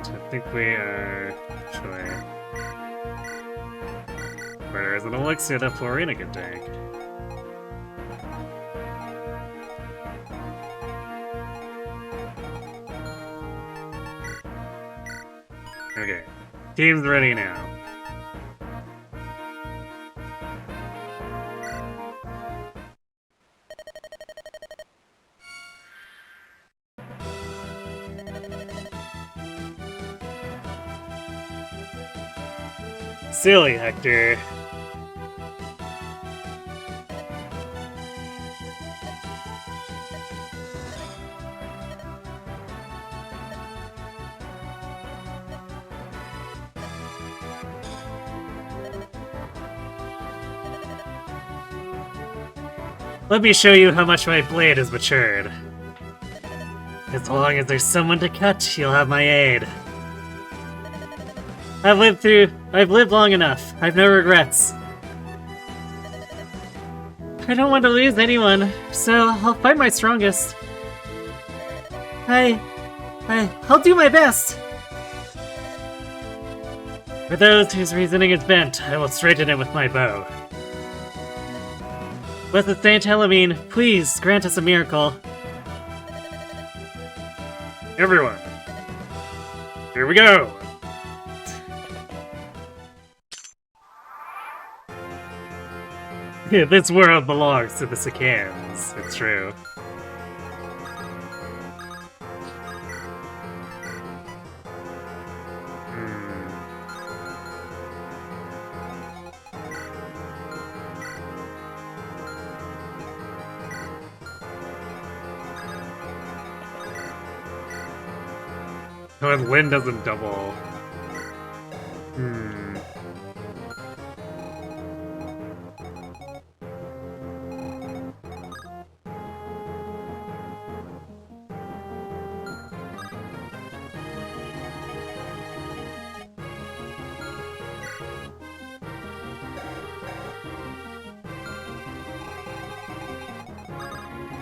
I think we are actually. Where is an elixir that Florina can take? Okay, team's ready now. Silly Hector. Let me show you how much my blade has matured. As long as there's someone to cut, you'll have my aid. I've lived long enough. I've no regrets. I don't want to lose anyone, so I'll fight my strongest. I'll do my best. For those whose reasoning is bent, I will straighten it with my bow. Blessed Saint Halloween, please grant us a miracle. Everyone, here we go! This world belongs to the Sacaeans, it's true. Oh, and Lynn doesn't double.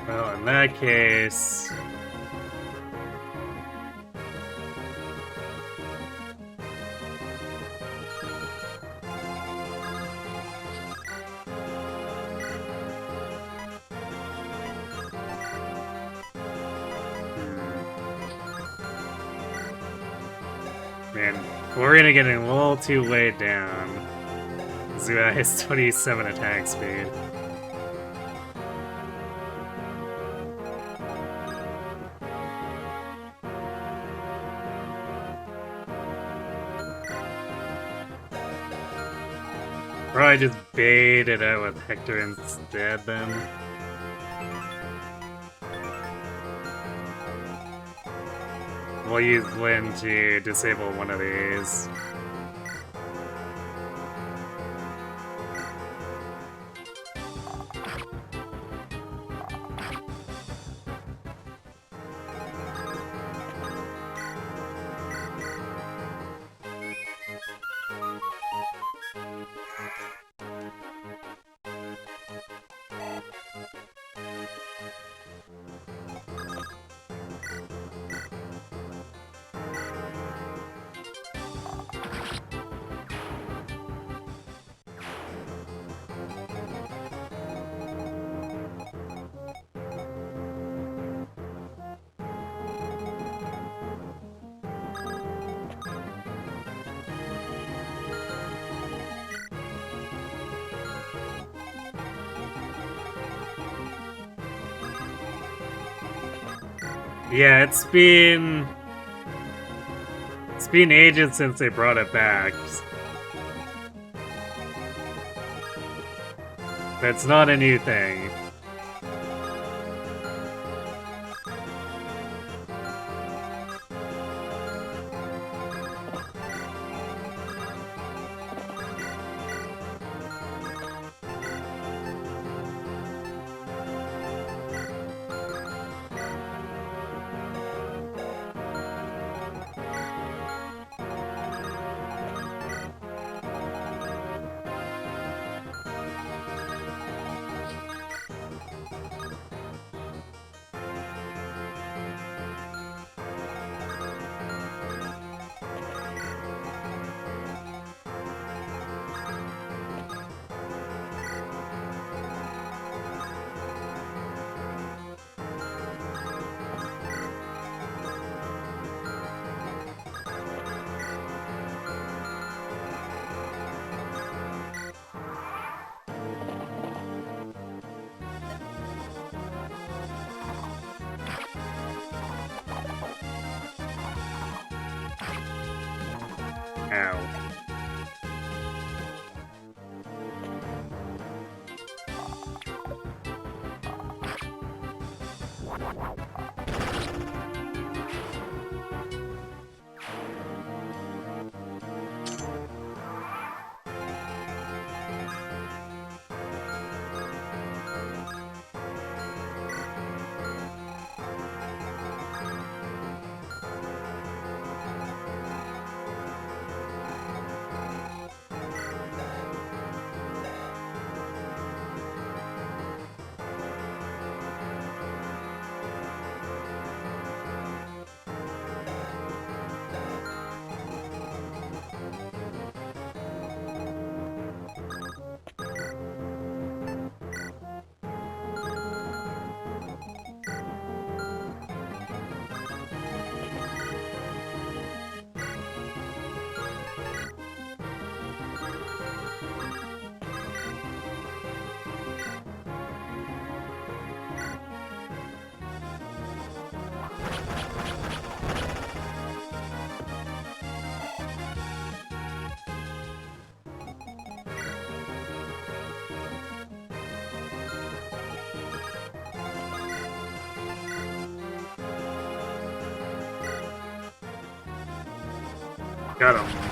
Well, in that case... Man, we're gonna get a little too weighed down. Zua has 27 attack speed. Probably just bait it out with Hector instead then. We'll use Lynn to disable one of these. Yeah, it's been ages since they brought it back. That's not a new thing. Ow. Got him.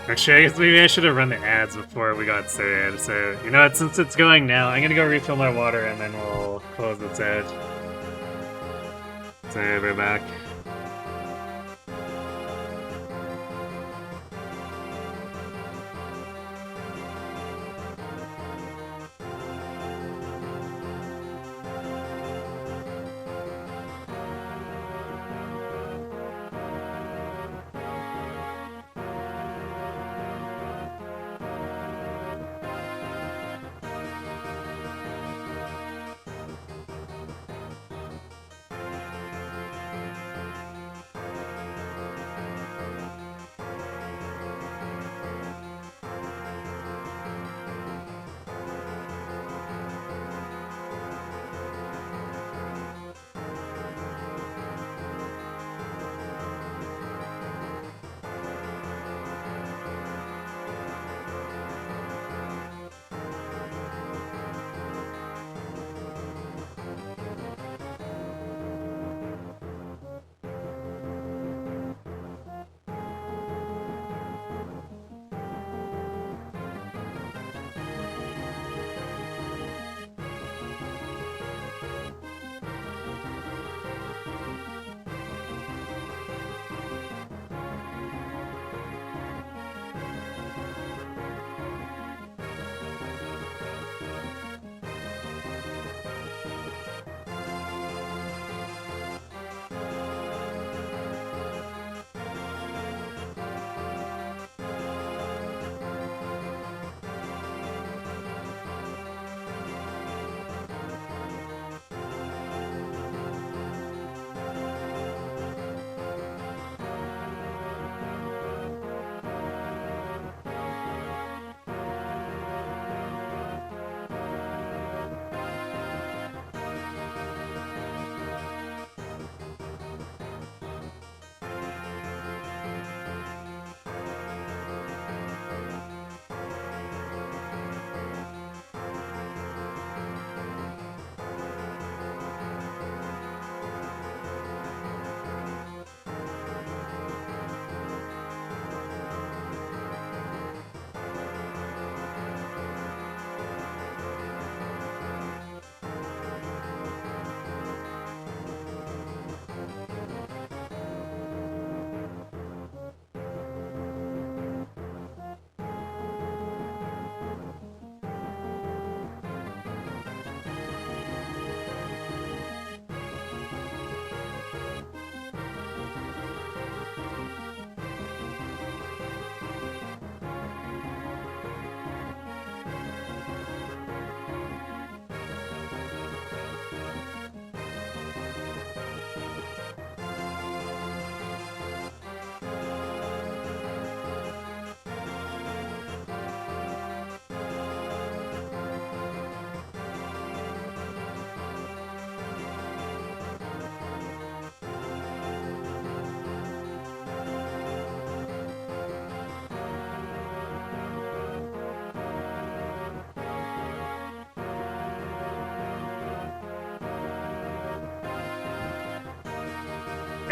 Actually, I guess maybe I should have run the ads before we got started. So, you know what, since it's going now, I'm gonna go refill my water and then we'll close this out. So, we're back.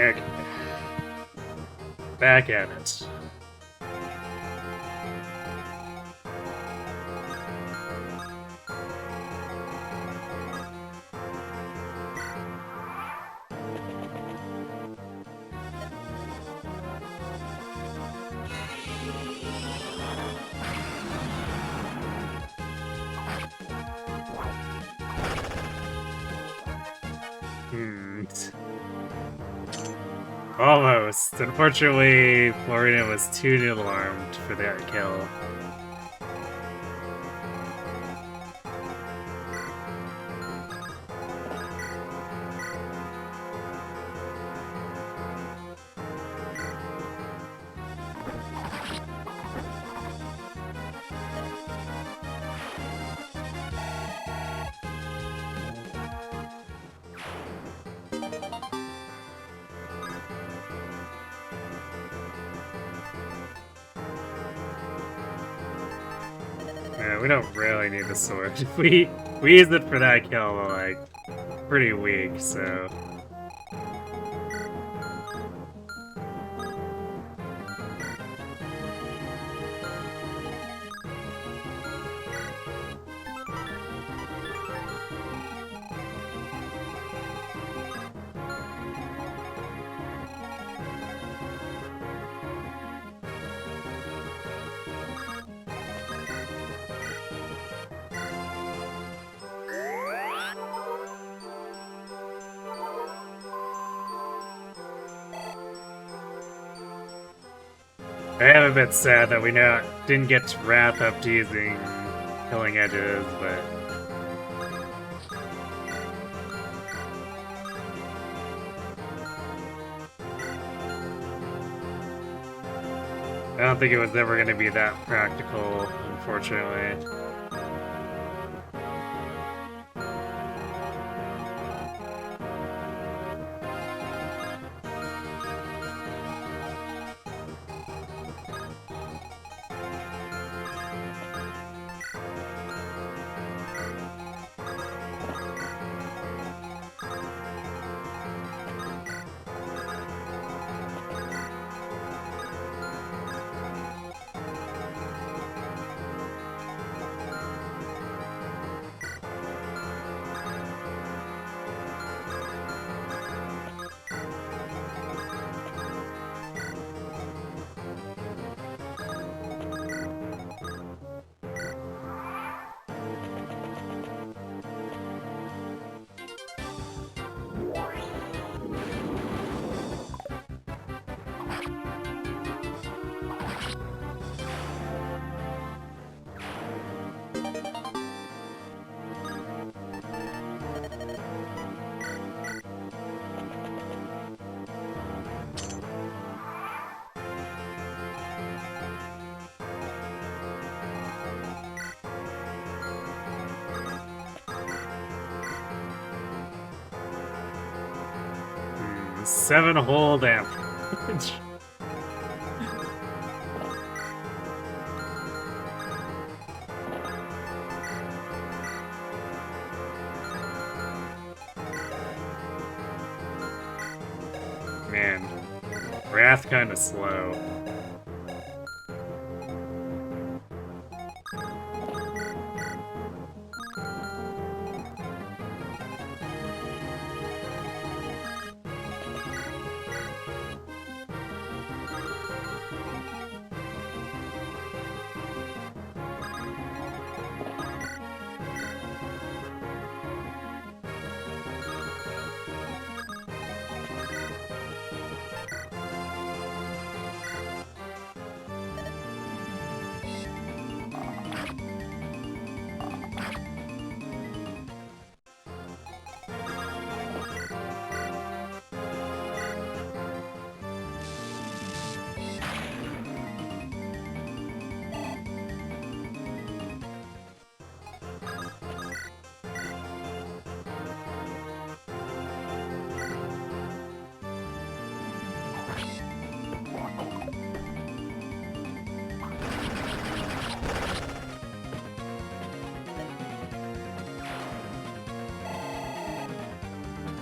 Okay. Back at it. Almost. Unfortunately, Florina was too noodle armed for that kill. Yeah, we don't really need the sword. We used it for that kill, but like pretty weak, so. I am a bit sad that we didn't get Wrath up to using Killing Edges, but I don't think it was ever going to be that practical, unfortunately. Seven whole damage. Man, Wrath kinda slow.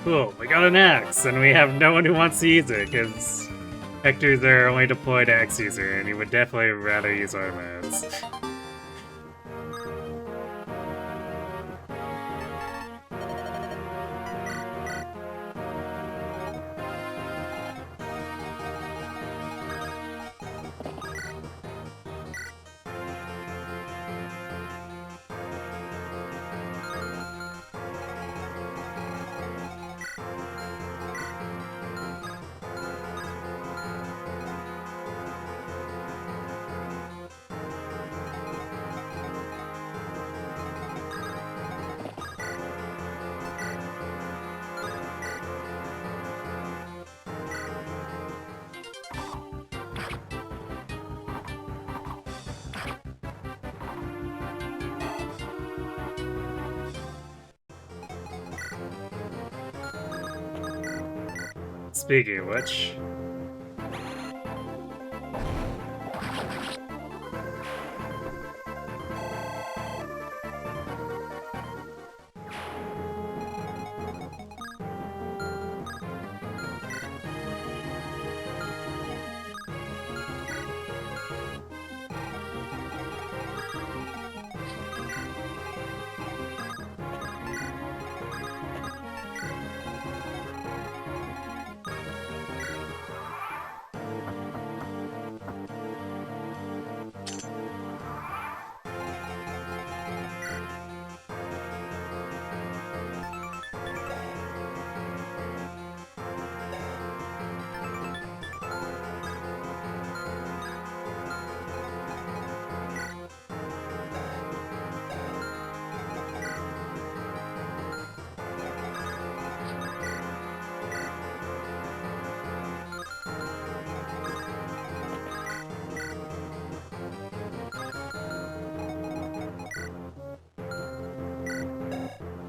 cool, we got an axe, and we have no one who wants to use it, because Hectors are only deployed axe user, and he would definitely rather use our modes. Speaking of which...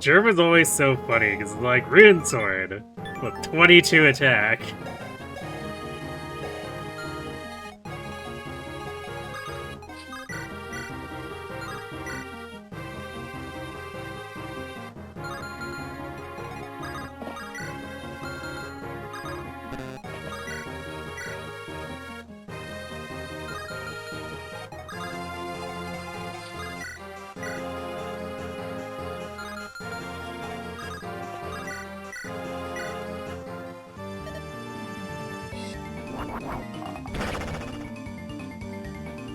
Gerb is always so funny, because it's like, Rune Sword! With 22 attack.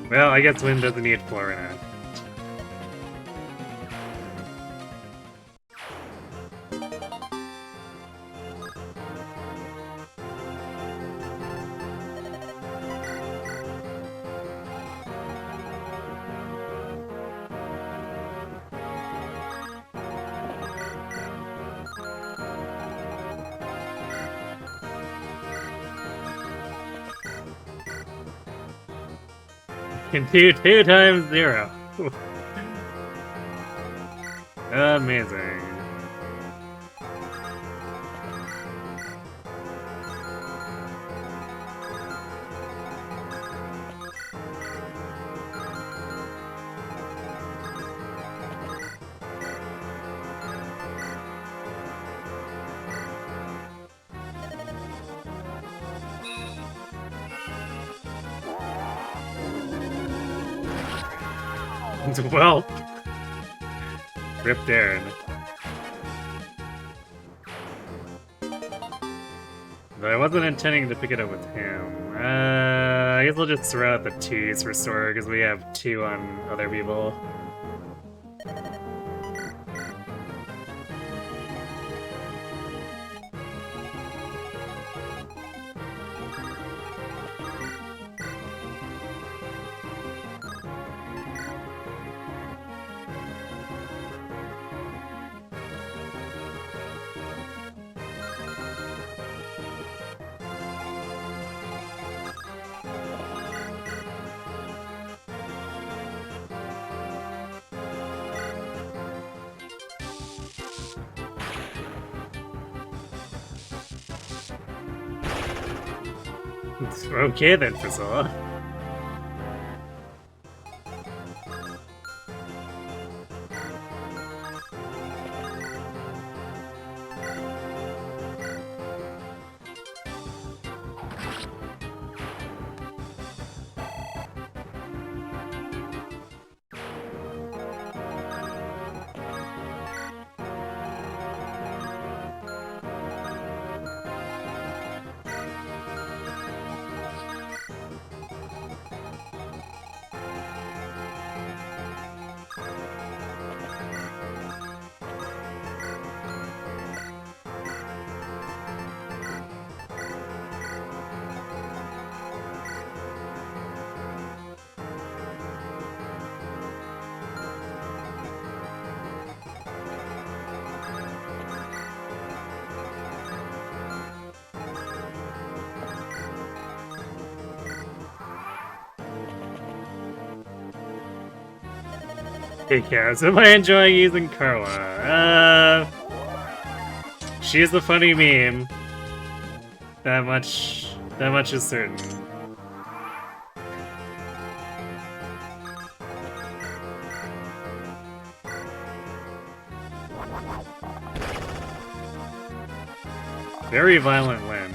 Well, I guess Wind doesn't need Florina. Can do 2 times 0. Amazing. Well, rip Darren. But I wasn't intending to pick it up with him. I guess I'll just throw out the 2s restore because we have 2 on other people. Okay then, Priscilla. Hey, Chaos, am I enjoying using Carla? She's the funny meme. That much is certain. Very violent Lynn.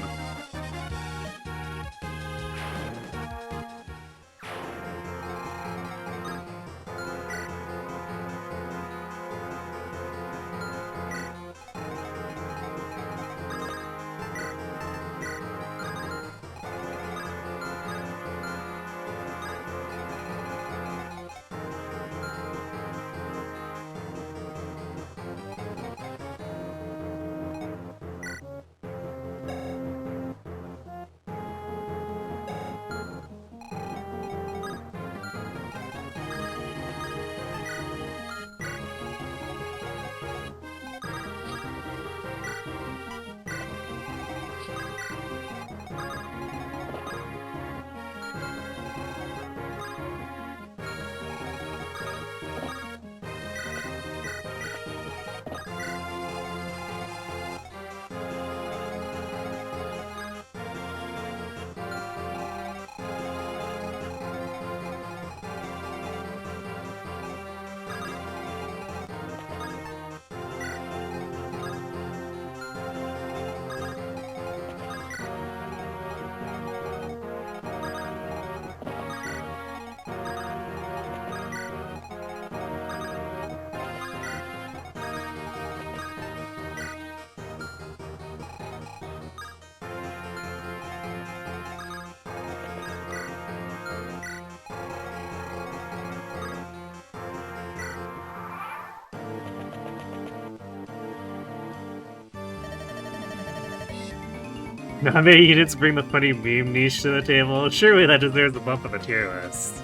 Now maybe you didn't bring the funny meme niche to the table. Surely that deserves a bump on the tier list.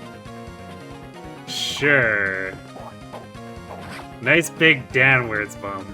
Sure. Nice big downwards bump.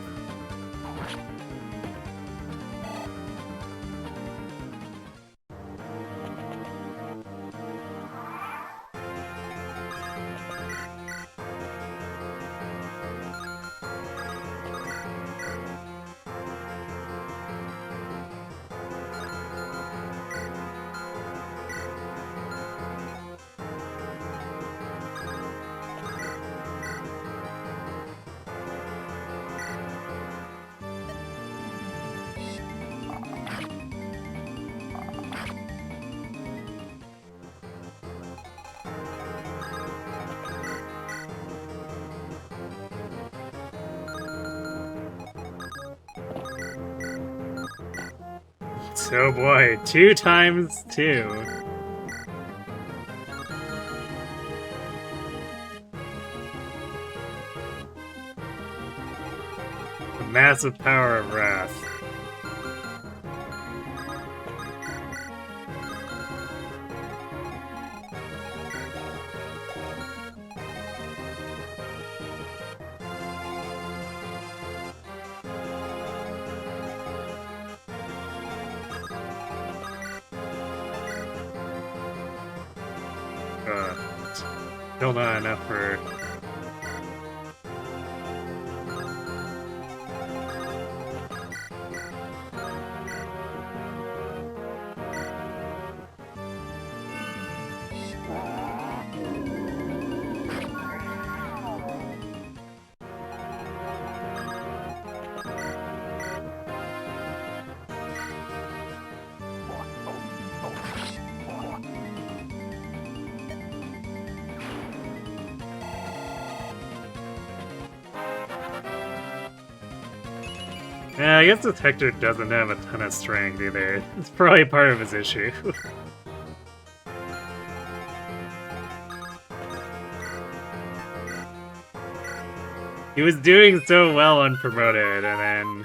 Oh boy, 2 times 2. The massive power of wrath. Still not enough for... Yeah, I guess Detector doesn't have a ton of strength either. It's probably part of his issue. He was doing so well unpromoted, and then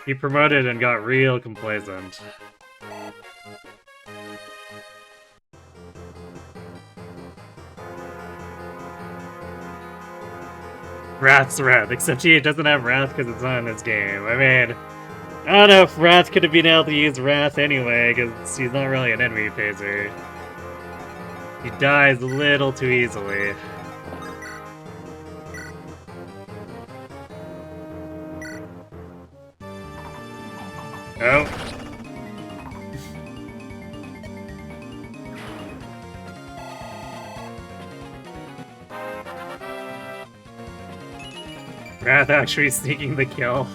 he promoted and got real complacent. Wrath's Wrath, except he doesn't have Wrath because it's not in his game. I mean, I don't know if Wrath could have been able to use Wrath anyway, because he's not really an enemy phaser. He dies a little too easily. Oh. Wrath actually sneaking the kill.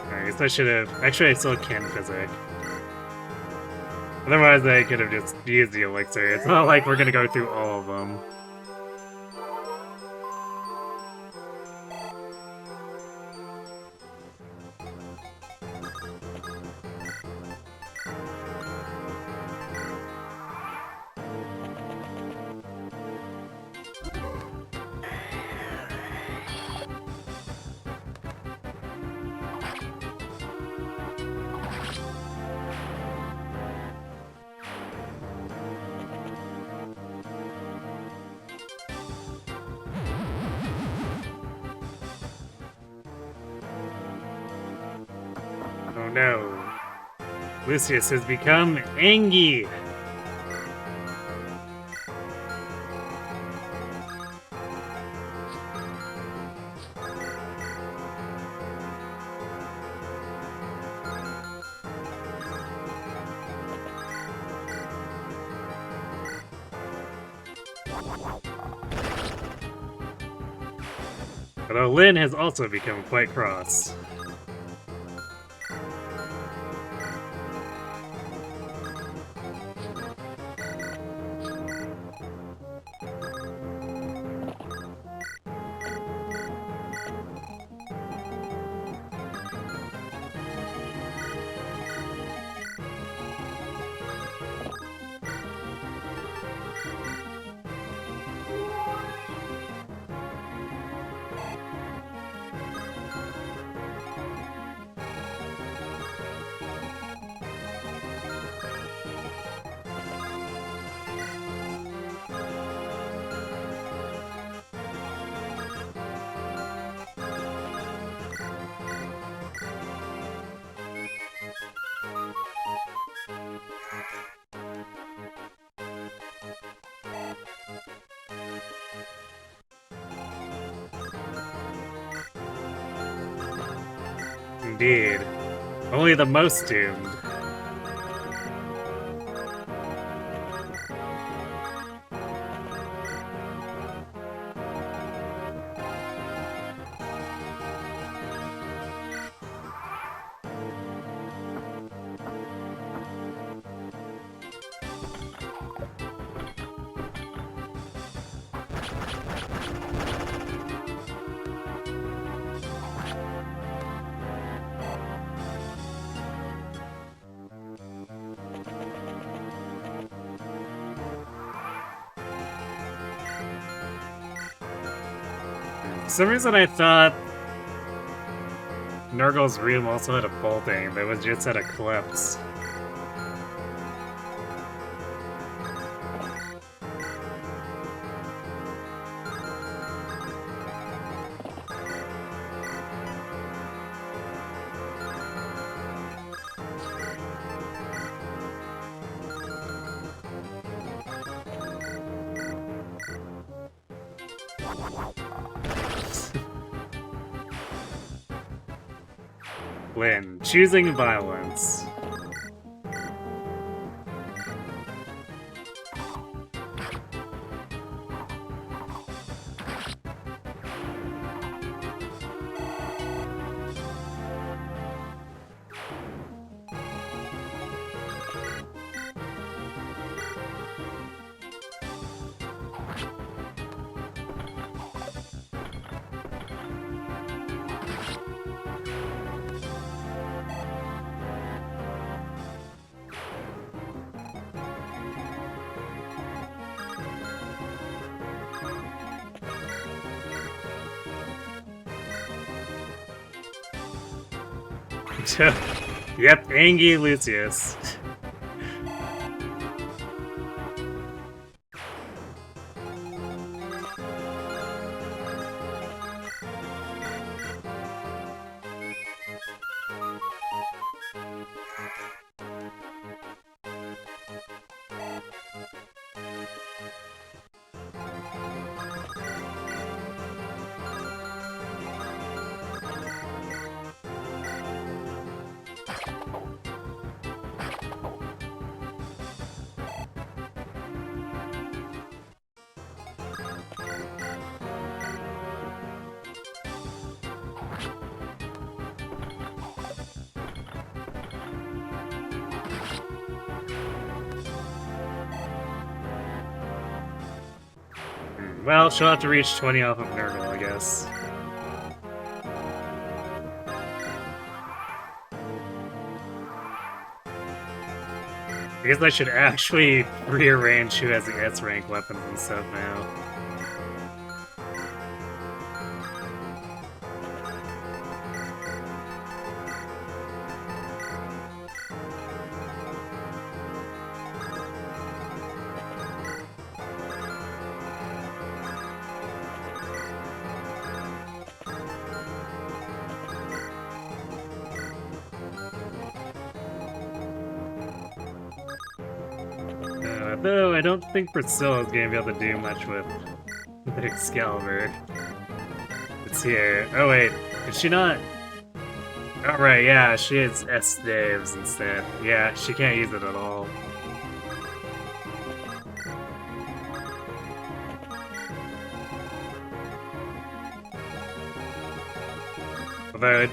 I guess I should have. Actually, I still can physic. Otherwise, I could have just used the elixir. It's not like we're gonna go through all of them. Oh no. Lucius has become Angie! Although Lynn has also become quite cross. Indeed. Only the most doomed. For some reason I thought Nurgle's room also had a bolting, but it was just at Eclipse. Lynn, choosing violence. Yep, Angie Lucius. Well, she'll have to reach 20 off of Nurgle, I guess. I guess I should actually rearrange who has the S-rank weapons and stuff now. Though I don't think Priscilla's gonna be able to do much with Excalibur. It's here. Oh wait, did she not? Oh right, yeah, she has S-Daves instead. Yeah, she can't use it at all. Although,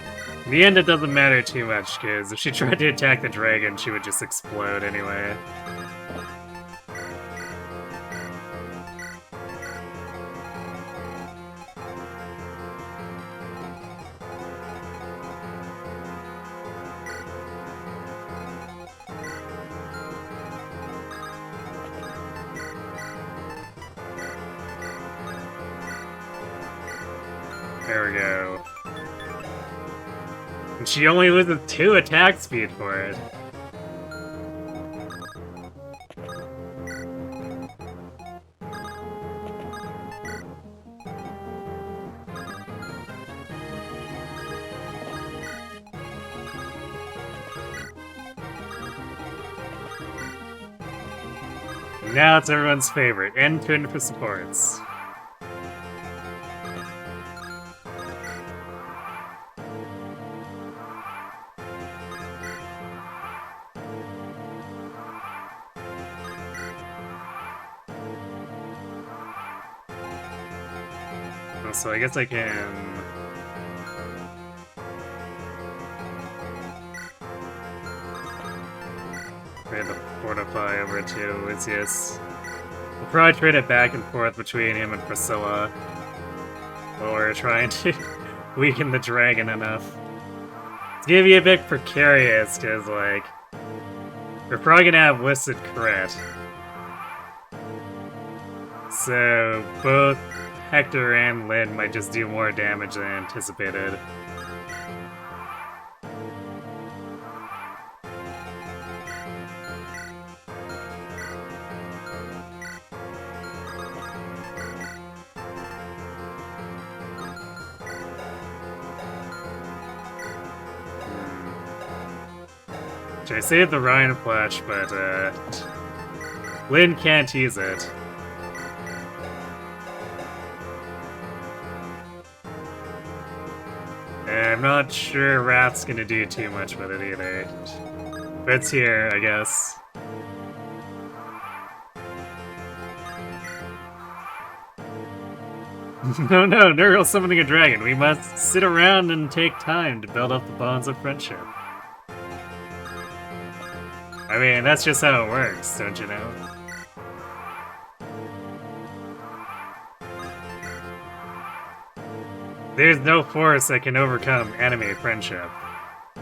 in the end it doesn't matter too much, because if she tried to attack the dragon, she would just explode anyway. There we go. And she only loses 2 attack speed for it. Now it's everyone's favorite, N-Twin for supports. So I guess I can... trade the Fortify over to Lucius. We'll probably trade it back and forth between him and Priscilla while we're trying to weaken the dragon enough. It's gonna be a bit precarious, because, like, we're probably gonna have listed crit. So, both Hector and Lyn might just do more damage than anticipated. I saved the Rhine Flash, but Lyn can't use it. I'm not sure Wrath's gonna do too much with it either. But it's here, I guess. No, Nurgle summoning a dragon. We must sit around and take time to build up the bonds of friendship. I mean, that's just how it works, don't you know? There's no force that can overcome anime friendship.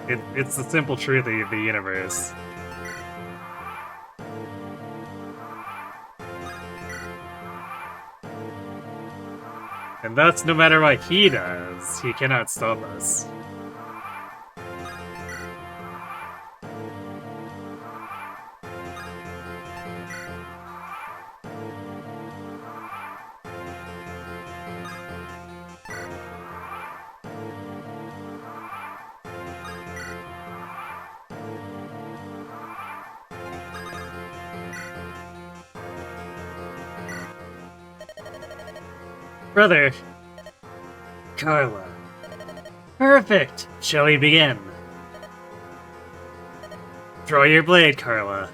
It's the simple truth of the universe. And thus, no matter what he does, he cannot stop us. Brother! Carla. Perfect! Shall we begin? Draw your blade, Carla.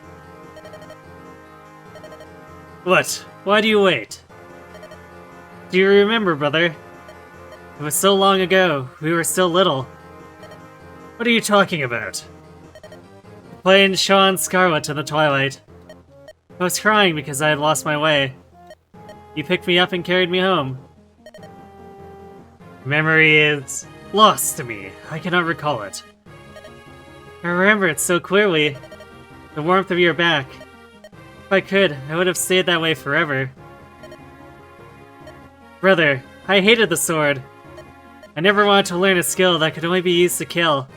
What? Why do you wait? Do you remember, brother? It was so long ago. We were still little. What are you talking about? Playing Sean Scarlet in the twilight. I was crying because I had lost my way. You picked me up and carried me home. Memory is lost to me. I cannot recall it. I remember it so clearly. The warmth of your back. If I could, I would have stayed that way forever. Brother, I hated the sword. I never wanted to learn a skill that could only be used to kill.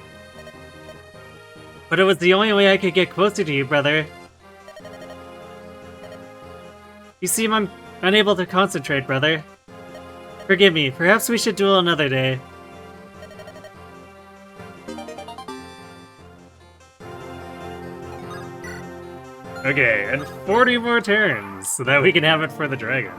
But it was the only way I could get closer to you, brother. You seem unable to concentrate, brother. Forgive me, perhaps we should duel another day. Okay, and 40 more turns, so that we can have it for the dragon.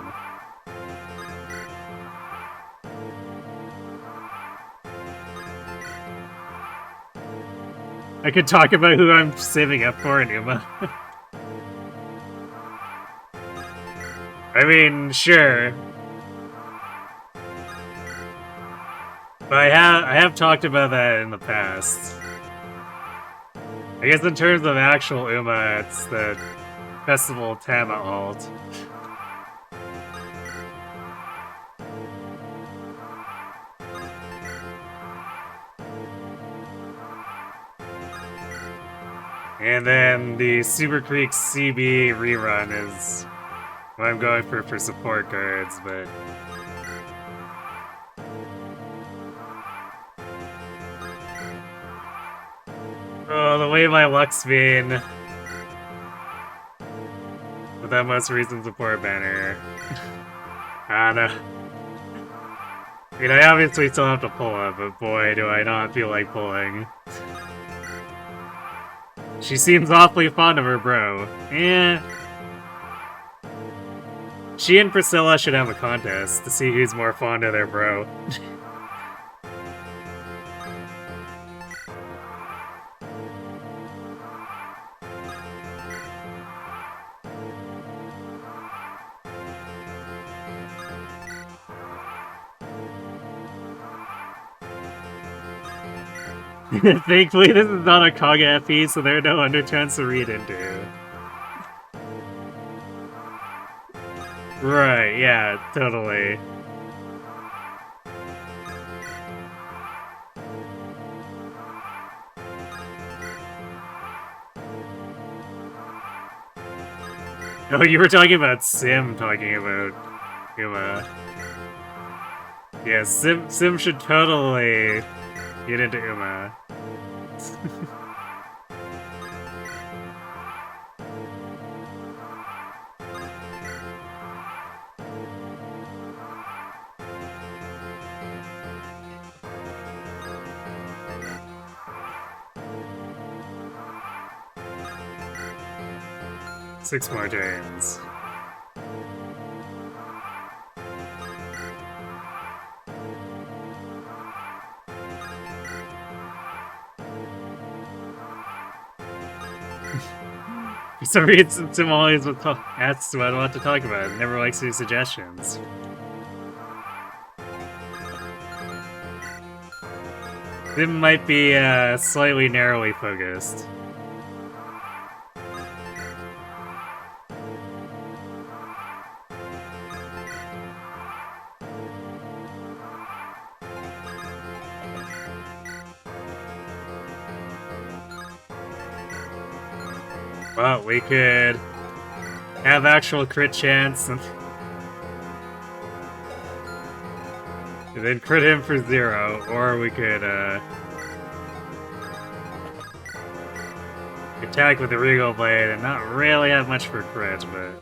I could talk about who I'm saving up for in Uma. I mean, sure. But I have talked about that in the past. I guess in terms of actual Uma, it's the Festival Tama alt. And then the Super Creek CB rerun is what I'm going for support cards, but... Oh, the way my luck's been with that most recent support banner. I don't know. I mean, I obviously still have to pull it, but boy, do I not feel like pulling. She seems awfully fond of her bro. Eh. She and Priscilla should have a contest to see who's more fond of their bro. Thankfully, this is not a Kaga FE, so there are no undertones to read into. Right, yeah, totally. Oh, you were talking about Sim talking about Uma. Yeah, Sim should totally get into Uma. Six more turns. For some reason, Tim always asks what I want to talk about. Never likes any suggestions. Tim might be slightly narrowly focused. Well, we could have actual crit chance and then crit him for 0, or we could attack with the Regal Blade and not really have much for crit, but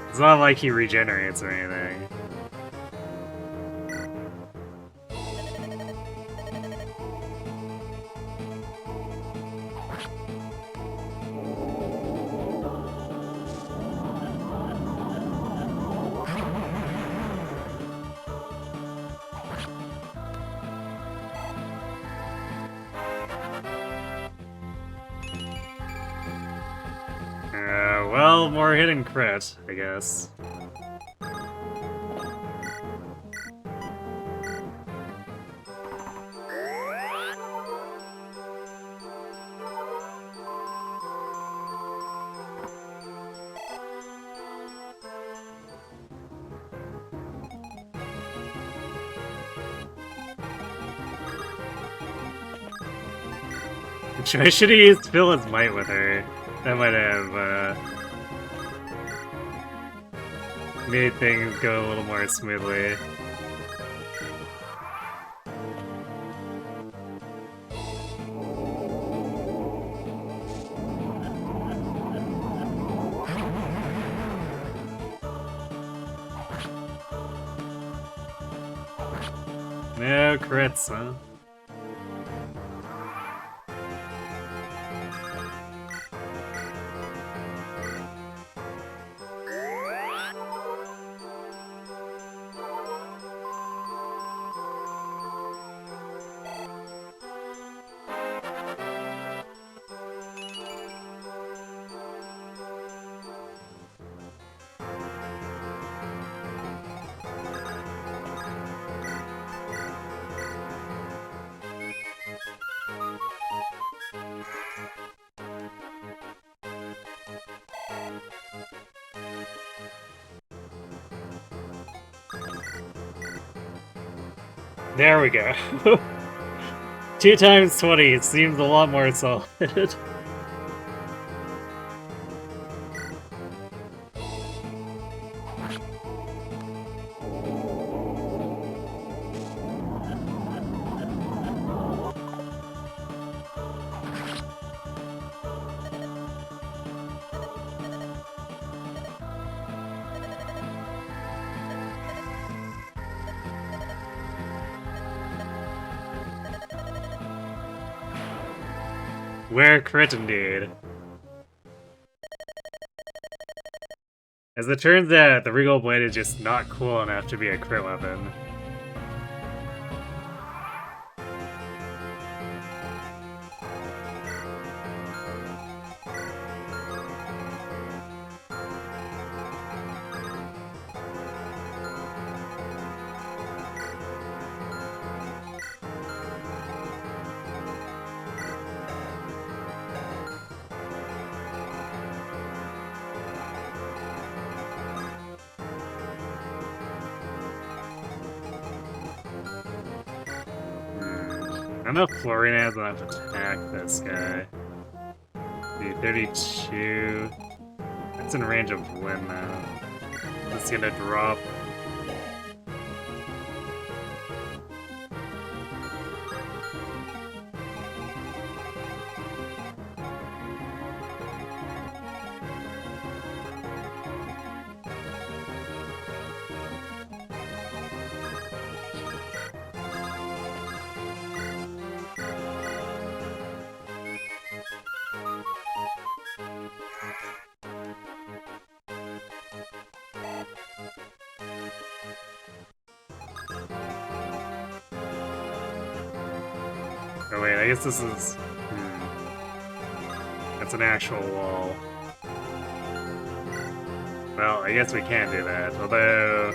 it's not like he regenerates or anything. Well, more hit and crit, I guess. I should have used Phyllis Might with her. That might have made things go a little more smoothly. No crits, huh? There we go. 2 times 20, it seems a lot more solid. We're crit indeed. As it turns out, the Regal Blade is just not cool enough to be a crit weapon. I know Florina has enough attack this guy. The 32. That's in range of Lyn now. It's gonna drop. Oh wait, I guess this is... it's an actual wall. Well, I guess we can do that, although...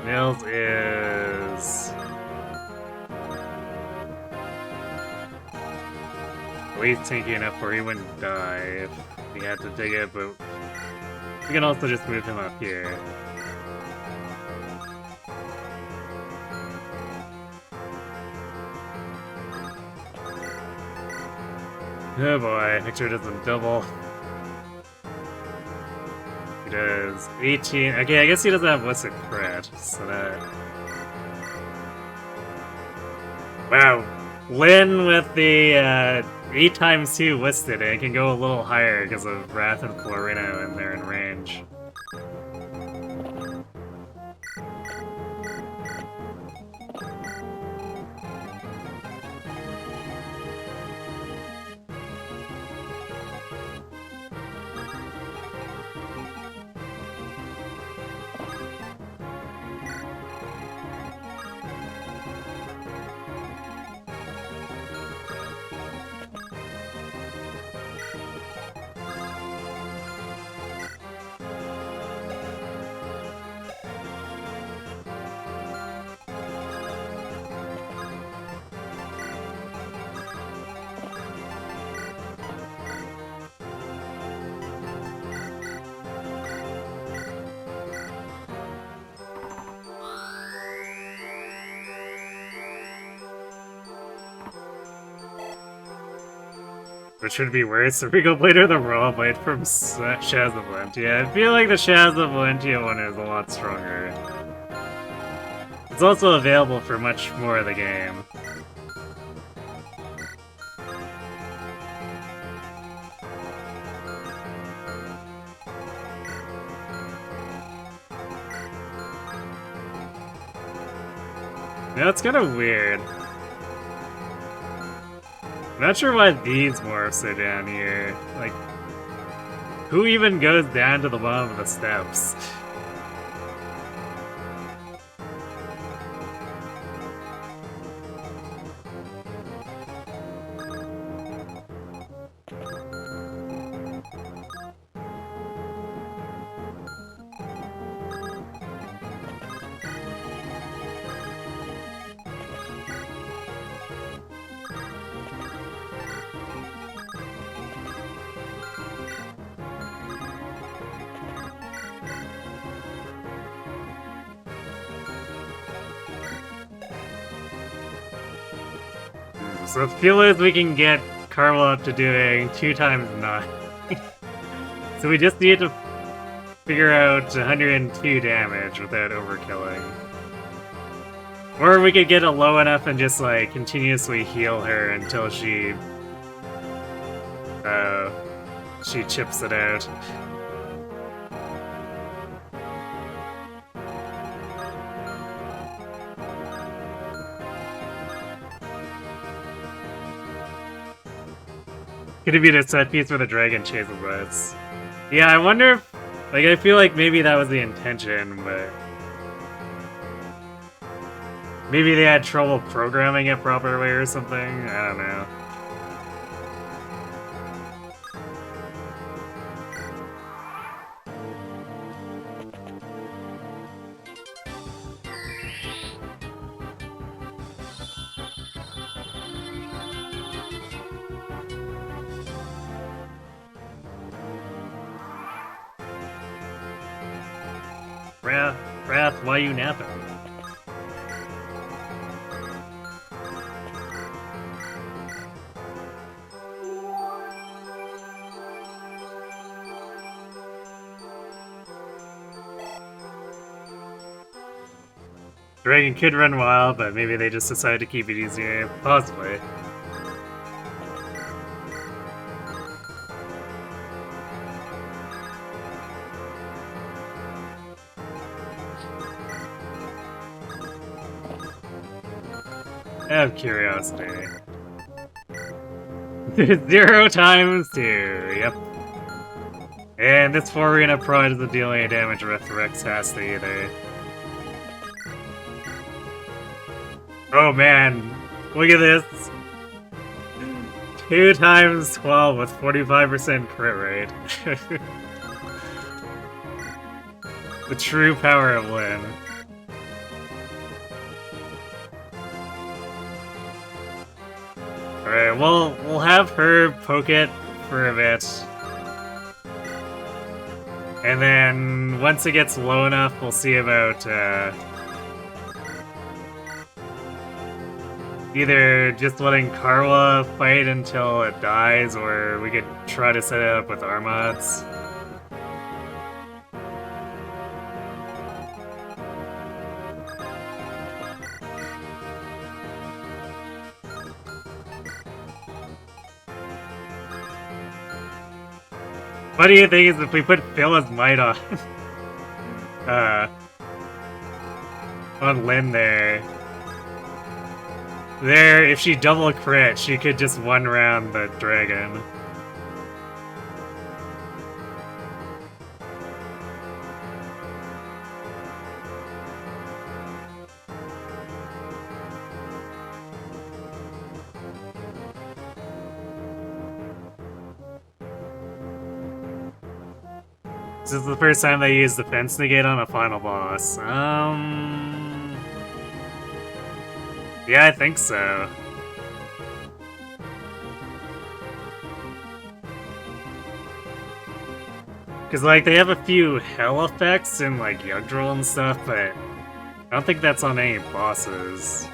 Nils is... at least tanky enough where he wouldn't die if he had to dig it, but we can also just move him up here. Oh boy, Hector doesn't double. He does 18. Okay, I guess he doesn't have Whistle Crit, so that... Wow, Lyn with the 8 times 2 listed, and it can go a little higher because of Wrath and Florino, and they're in range. Which would be worse if we go play to the Royal Blade from Shaz of Valentia. I feel like the Shaz of Valentia one is a lot stronger. It's also available for much more of the game. Yeah, it's kind of weird. I'm not sure why these morphs are down here. Like, who even goes down to the bottom of the steps? So the feel is we can get Carmel up to doing 2 times 9. So we just need to figure out 102 damage without overkilling. Or we could get it low enough and just like continuously heal her until she chips it out. Could it be the set piece where the dragon chases us? Yeah, I wonder if... like, I feel like maybe that was the intention, but... maybe they had trouble programming it properly or something? I don't know. Wrath, why you napping? Dragon could run wild, but maybe they just decided to keep it easier. Possibly. Out of curiosity. 0 times 2, yep. And this 4 arena probably doesn't deal any damage with Rex has to either. Oh man, Look at this. 2 times 12 with 45% crit rate. The true power of Lyn. Alright, we'll have her poke it for a bit. And then once it gets low enough, we'll see about either just letting Karwa fight until it dies, or we could try to set it up with our mods. What do you think is if we put Phyllis Might on Lyn there? There, if she double crit, she could just one round the dragon. This is the first time they used Defense Negate on a final boss. Yeah, I think so. Cause like they have a few hell effects in like Yggdrasil and stuff, but I don't think that's on any bosses.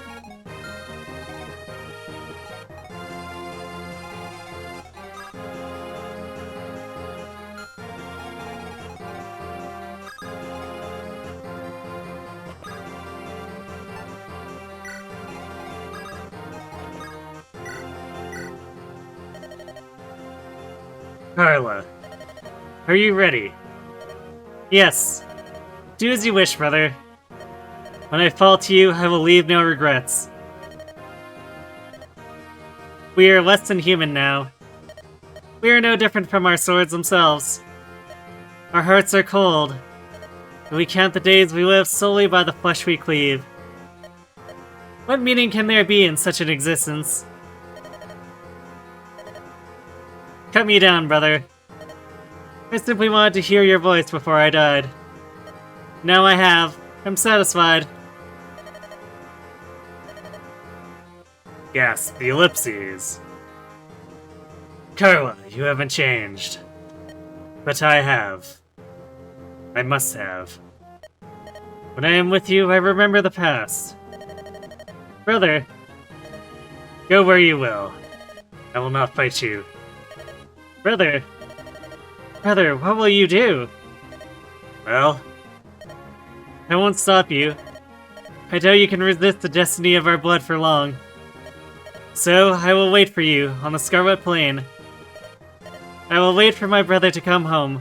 Carla, are you ready? Yes. Do as you wish, brother. When I fall to you, I will leave no regrets. We are less than human now. We are no different from our swords themselves. Our hearts are cold, and we count the days we live solely by the flesh we cleave. What meaning can there be in such an existence? Cut me down, brother. I simply wanted to hear your voice before I died. Now I have. I'm satisfied. Gasp, the ellipses. Carla, you haven't changed. But I have. I must have. When I am with you, I remember the past. Brother, go where you will. I will not fight you. Brother, what will you do? Well, I won't stop you. I doubt you can resist the destiny of our blood for long. So, I will wait for you on the Scarlet Plain. I will wait for my brother to come home.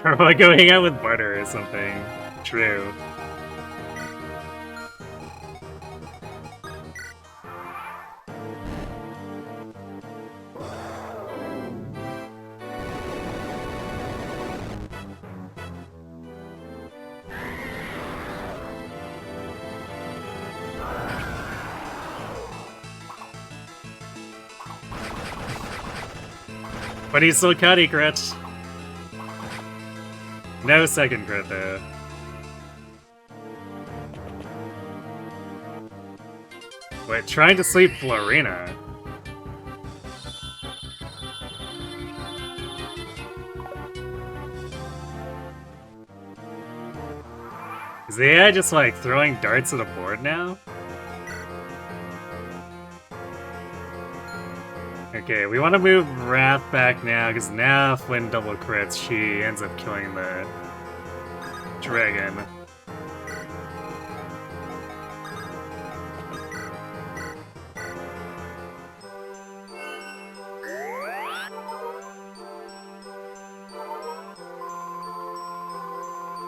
Or like go hang out with Barter or something. True. But he's still cutty crit. No second crit though. Wait, trying to sleep Florina. Is the AI just like throwing darts at a board now? Okay, we want to move Wrath back now, because now if Lyn double crits, she ends up killing the dragon.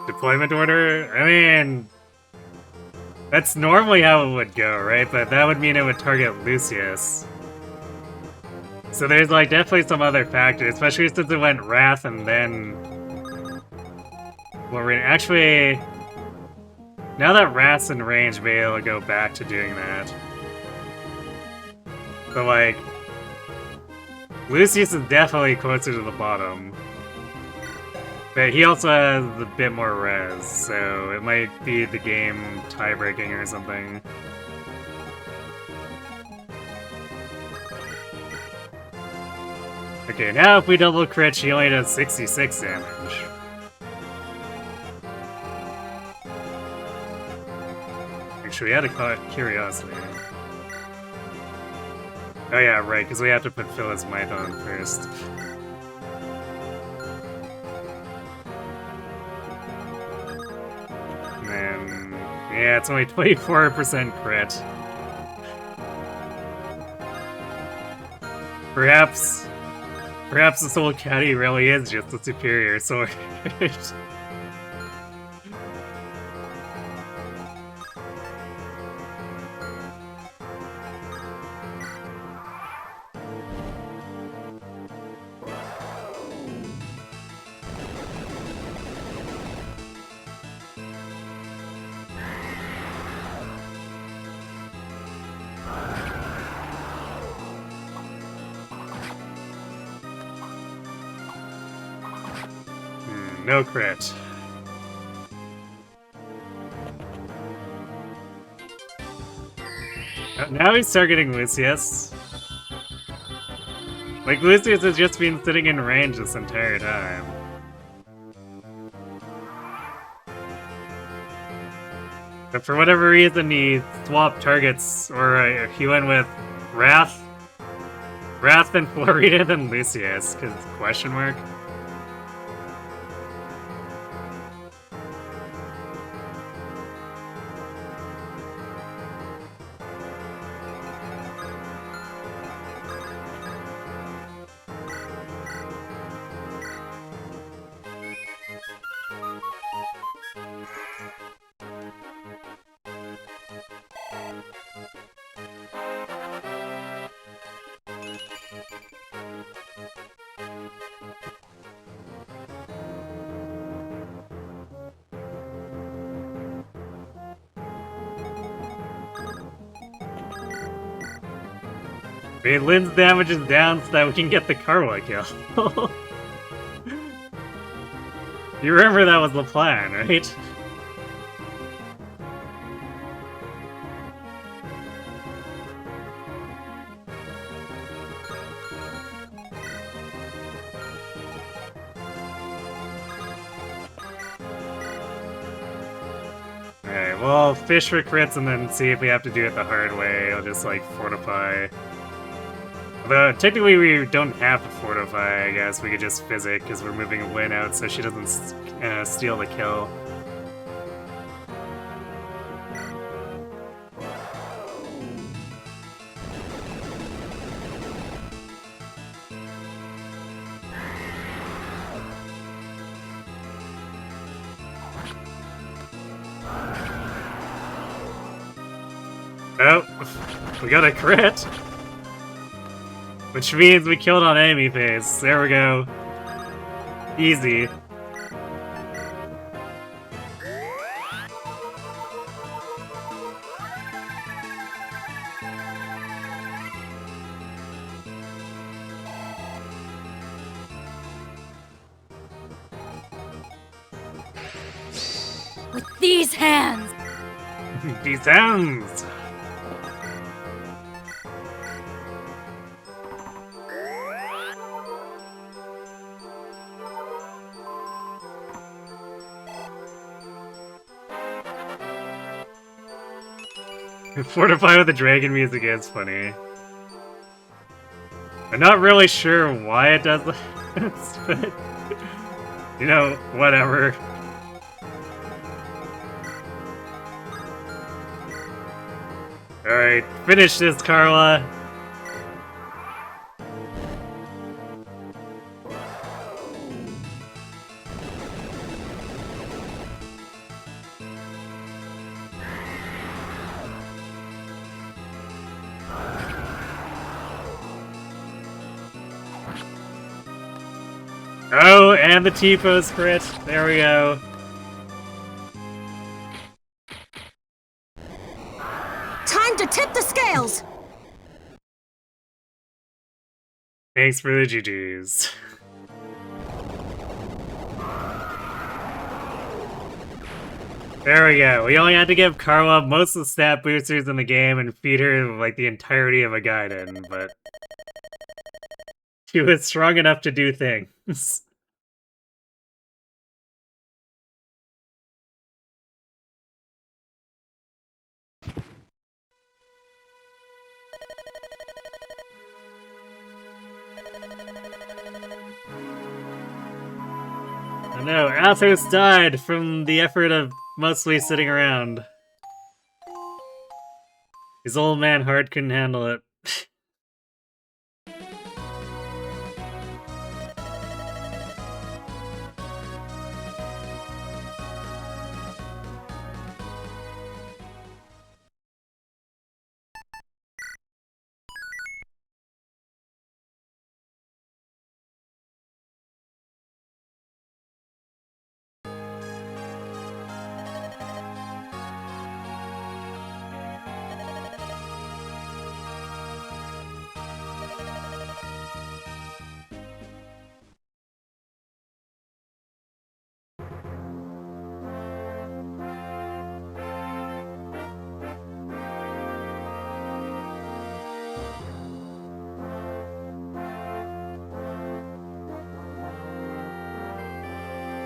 Deployment order? I mean... That's normally how it would go, right? But that would mean it would target Lucius. So there's like definitely some other factors, especially since it went Wrath and then... Well, actually... Now that Wrath's in range, maybe it'll go back to doing that. So like... Lucius is definitely closer to the bottom. But he also has a bit more res, so it might be the game tie-breaking or something. Okay, now if we double crit, she only does 66 damage. Actually, out of curiosity. Oh yeah, right, because we have to put Phyllis Myth on first. And then... Yeah, it's only 24% crit. Perhaps the Soul Caddy really is just the superior sword. No crit. Now he's targeting Lucius. Like, Lucius has just been sitting in range this entire time. But for whatever reason, he swapped targets, or he went with Wrath, then Florida, then Lucius, because question mark? Wait, Lynn's damage is down so that we can get the Karma kill. You remember that was the plan, right? Alright, well, fish for crits and then see if we have to do it the hard way. I'll just, like, fortify. Although, technically we don't have to fortify, I guess. We could just physic, because we're moving Lynn out so she doesn't steal the kill. Oh, we got a crit! Which means we killed on enemy phase. There we go. Easy. With these hands! These hands! Fortify with the dragon music is funny. I'm not really sure why it does this, but... You know, whatever. Alright, finish this, Carla. and the T-pose crit. There we go. Time to tip the scales! Thanks for the GGs. There we go. We only had to give Carla most of the stat boosters in the game and feed her like the entirety of a Gaiden, but she was strong enough to do things. Oh no, Athos died from the effort of mostly sitting around. His old man heart couldn't handle it.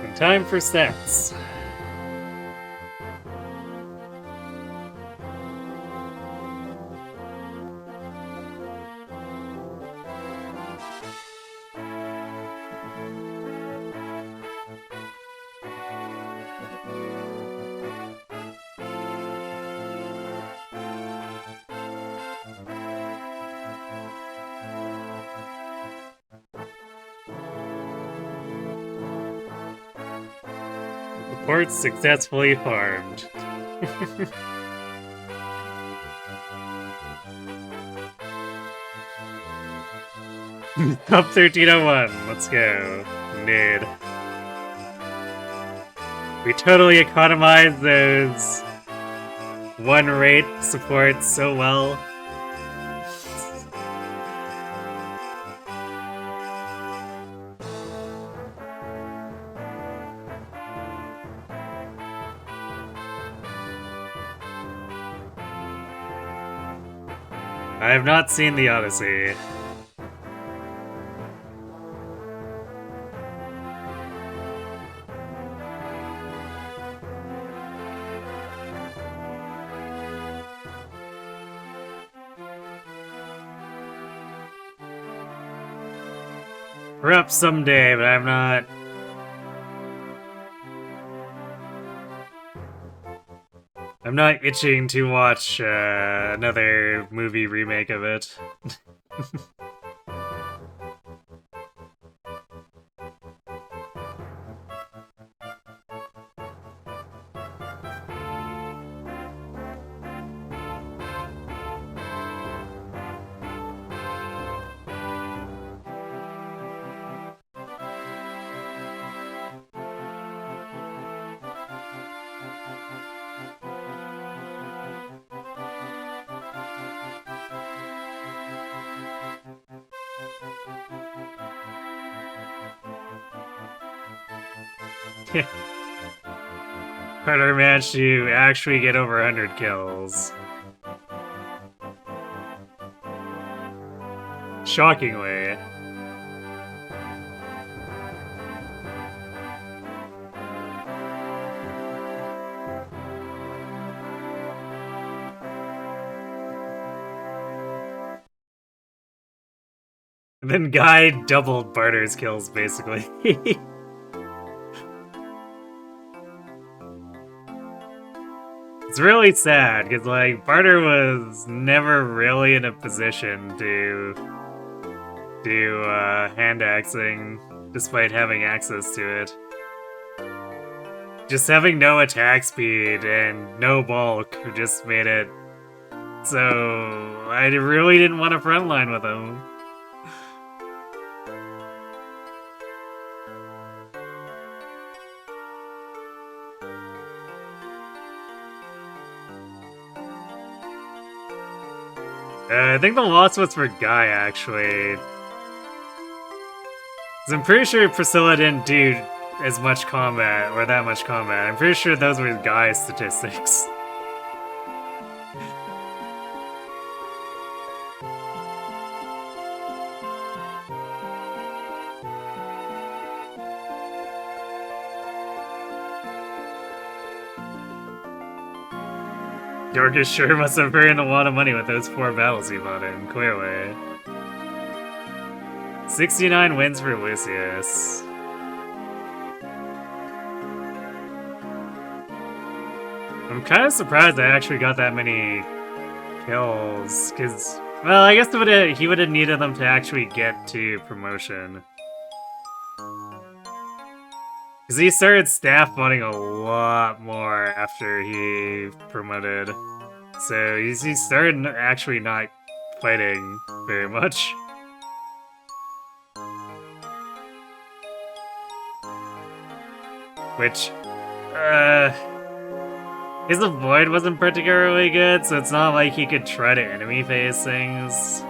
And time for stats. Report successfully farmed. Up 1301, let's go. Indeed. We totally economized those one rate supports so well. I have not seen the Odyssey. Perhaps someday, but I'm not. I'm not itching to watch another movie remake of it. Harder match to actually get over 100 kills. Shockingly. And then Guy doubled Barter's kills, basically. It's really sad, because, like, Barter was never really in a position to do hand-axing, despite having access to it. Just having no attack speed and no bulk just made it so I really didn't want to frontline with him. I think the loss was for Guy, actually. 'Cause I'm pretty sure Priscilla didn't do as much combat, or that much combat. I'm pretty sure those were Guy's statistics. Yorkish sure must have earned a lot of money with those 4 battles he fought in, clearly. 69 wins for Lucius. I'm kind of surprised I actually got that many kills, because, well, I guess he would have needed them to actually get to promotion. Because he started staff modding a lot more after he promoted. So he started actually not fighting very much. Which, his avoid wasn't particularly good, so it's not like he could try to enemy phase things.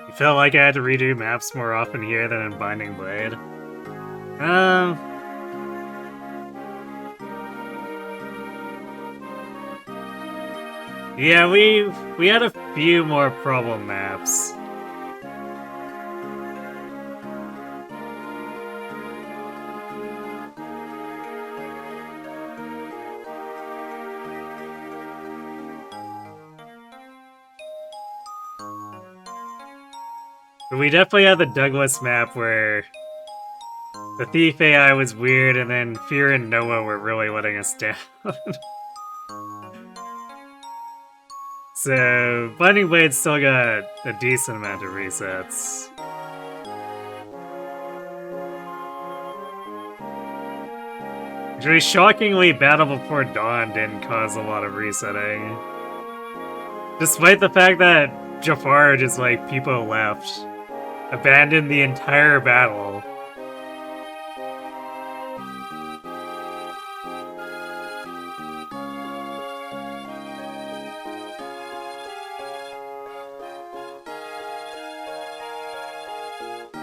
I felt like I had to redo maps more often here than in Binding Blade. Yeah, we had a few more problem maps. But we definitely had the Douglas map where the Thief AI was weird and then Fear and Noah were really letting us down. So, Binding Blade still got a decent amount of resets. Actually, shockingly, Battle Before Dawn didn't cause a lot of resetting. Despite the fact that Jafar just, like, people left. Abandoned the entire battle.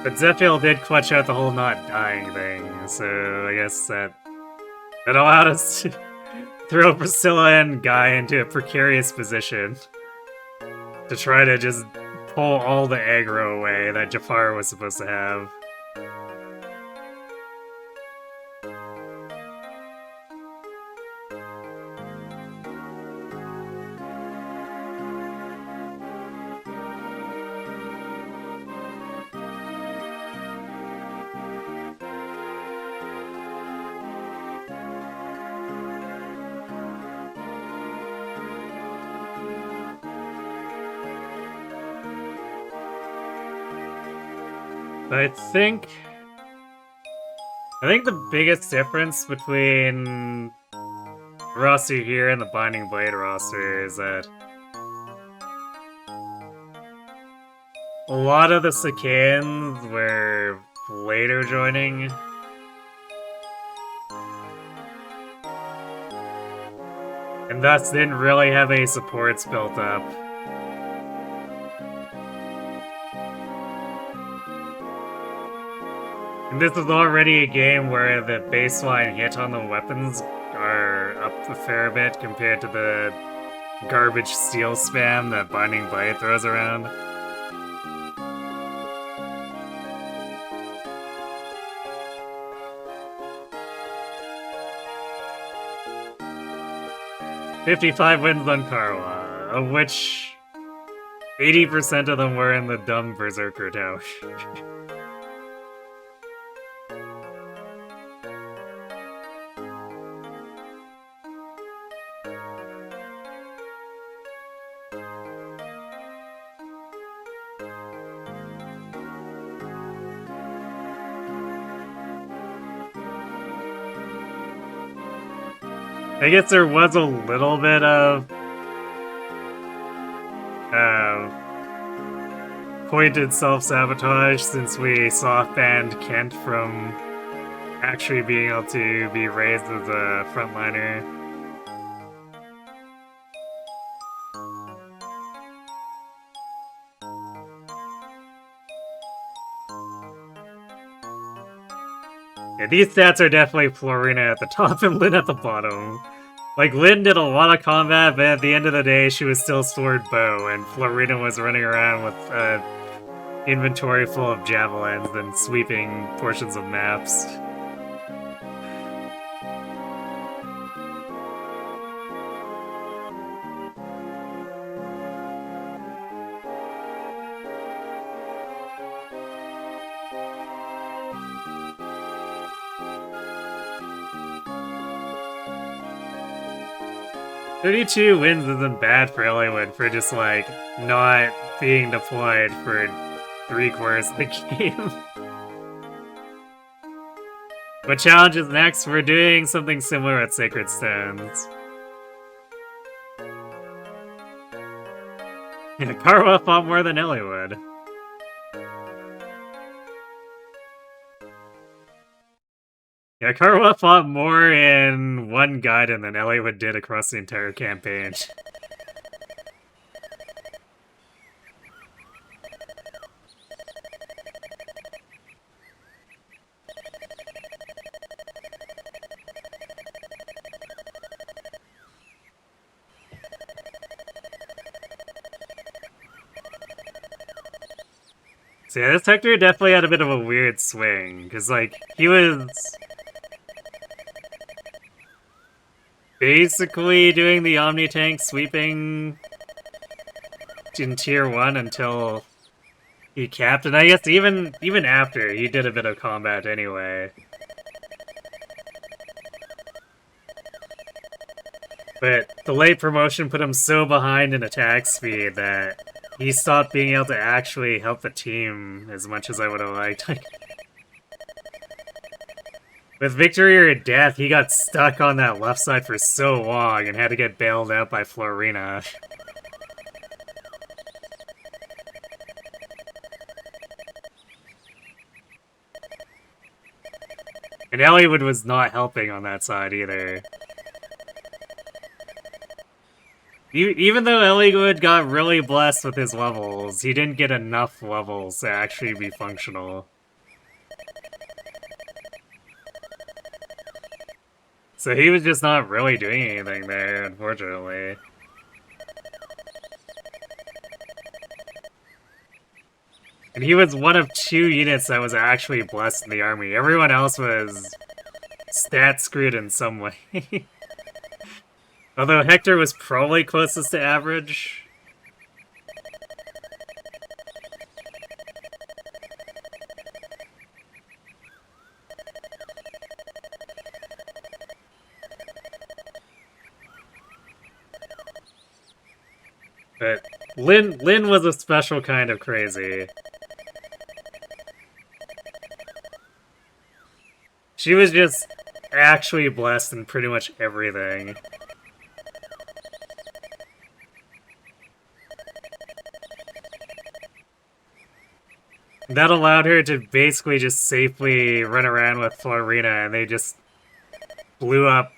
But Zephyl did clutch out the whole not dying thing, so I guess that allowed us to throw Priscilla and Guy into a precarious position to try to just pull all the aggro away that Jafar was supposed to have. But I think the biggest difference between the roster here and the Binding Blade roster is that a lot of the Sacaeans were later joining. And thus didn't really have any supports built up. And this is already a game where the baseline hit on the weapons are up a fair bit compared to the garbage steel spam that Binding Blade throws around. "55 wins on Karwa, of which 80% of them were in the dumb Berserker Tower." I guess there was a little bit of pointed self-sabotage since we soft-banned Kent from actually being able to be raised as a frontliner. Yeah, these stats are definitely Florina at the top and Lyn at the bottom. Like, Lyn did a lot of combat, but at the end of the day, she was still sword bow, and Florina was running around with an inventory full of javelins and sweeping portions of maps. "32 wins isn't bad for Eliwood for just, like, not being deployed for 3/4 of the game. What challenge is next? We're doing something similar at Sacred Stones. Yeah, Karwa fought more than Eliwood. Yeah, Karwa fought more in one Gaiden than Eliwood did across the entire campaign. So yeah, this Hector definitely had a bit of a weird swing, because, like, he was basically doing the Omni-Tank sweeping in Tier 1 until he capped, and I guess even after, he did a bit of combat anyway. But the late promotion put him so behind in attack speed that he stopped being able to actually help the team as much as I would have liked. With victory or death, he got stuck on that left side for so long and had to get bailed out by Florina. And Eliwood was not helping on that side either. Even though Eliwood got really blessed with his levels, he didn't get enough levels to actually be functional. So he was just not really doing anything there, unfortunately. And he was one of 2 units that was actually blessed in the army. Everyone else was stat screwed in some way. Although Hector was probably closest to average. But Lyn was a special kind of crazy. She was just actually blessed in pretty much everything. That allowed her to basically just safely run around with Florina, and they just blew up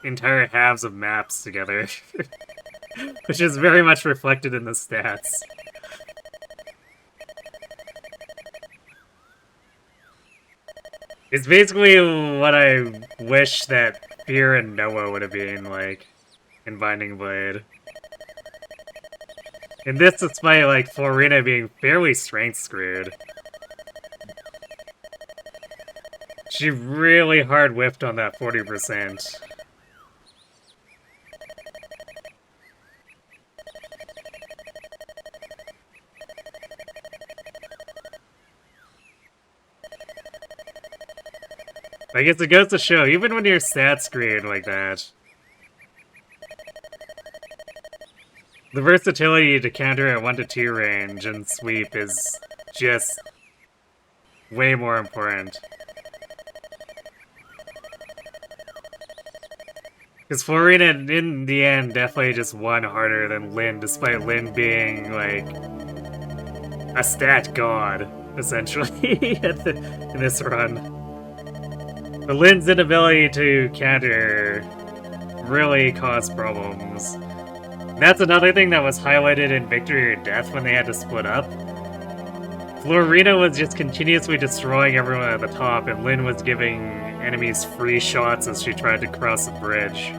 entire halves of maps together. Which is very much reflected in the stats. It's basically what I wish that Fear and Noah would have been like in Binding Blade. And this despite, like, Florina being fairly strength-screwed. She really hard whiffed on that 40%. I guess it goes to show, even when you're stat-screwed like that, the versatility to counter at 1 to 2 range and sweep is just way more important. Because Florina, in the end, definitely just won harder than Lyn, despite Lyn being, like, a stat god, essentially, in this run. But Lyn's inability to counter really caused problems. That's another thing that was highlighted in Victory or Death when they had to split up. Florina was just continuously destroying everyone at the top, and Lyn was giving enemies free shots as she tried to cross the bridge.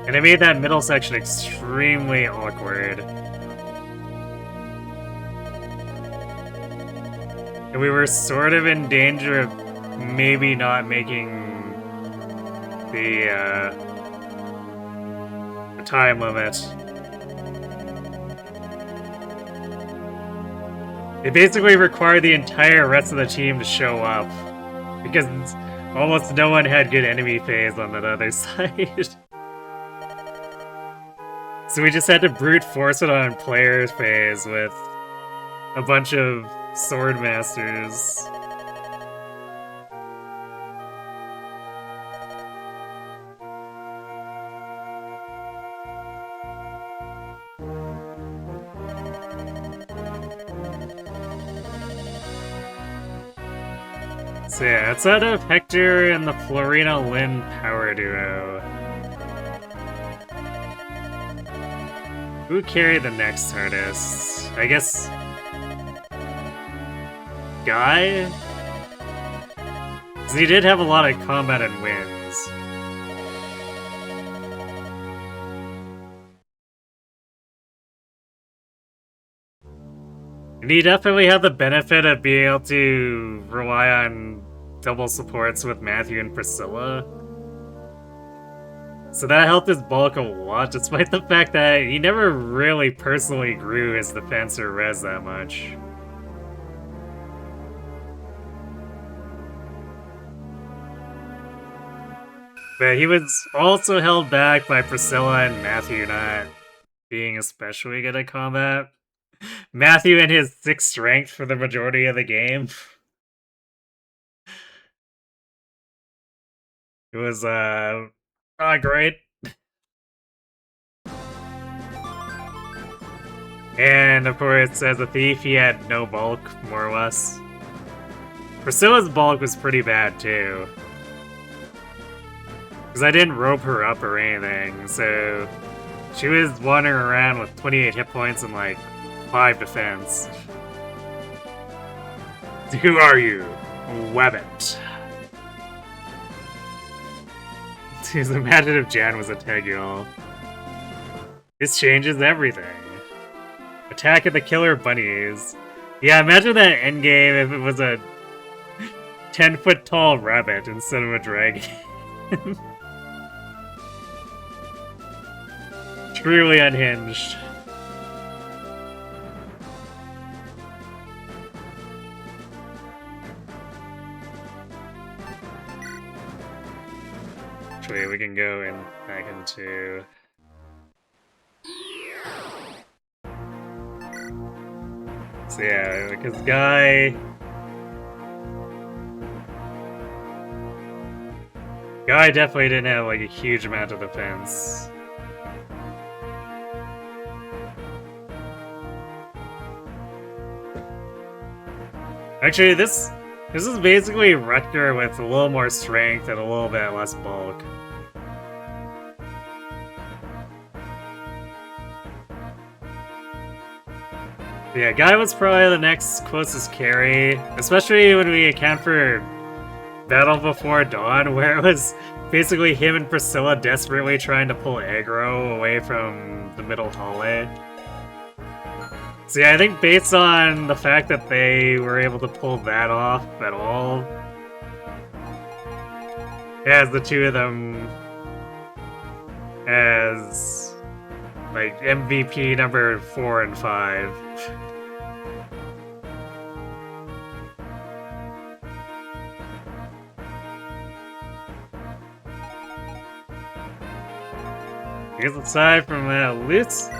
And it made that middle section extremely awkward. And we were sort of in danger of maybe not making the time limit. It basically required the entire rest of the team to show up, because almost no one had good enemy phase on that other side. So we just had to brute force it on player's phase with a bunch of sword masters. So yeah, outside of Hector and the Florina Lyn power duo, who carried the next artist? I guess Guy? Because he did have a lot of combat and wins. And he definitely had the benefit of being able to rely on double supports with Matthew and Priscilla. So that helped his bulk a lot, despite the fact that he never really personally grew his defense or res that much. But he was also held back by Priscilla and Matthew not being especially good at combat. Matthew and his 6 strength for the majority of the game. It was, not great. And, of course, as a thief, he had no bulk, more or less. Priscilla's bulk was pretty bad, too. Because I didn't rope her up or anything, so she was wandering around with 28 hit points and, like, 5 defense. Who are you? Webbit. Just imagine if Jan was a Tegul. This changes everything. Attack of the Killer Bunnies. Yeah, imagine that endgame if it was a 10-foot tall rabbit instead of a dragon. Truly unhinged. Actually, we can go in back into... So yeah, because Guy definitely didn't have like a huge amount of defense. Actually, this is basically Rutger with a little more strength and a little bit less bulk. Yeah, Guy was probably the next closest carry, especially when we account for Battle Before Dawn, where it was basically him and Priscilla desperately trying to pull aggro away from the middle hallway. So yeah, I think based on the fact that they were able to pull that off at all, as the two of them as like MVP number 4 and 5. Because aside from that,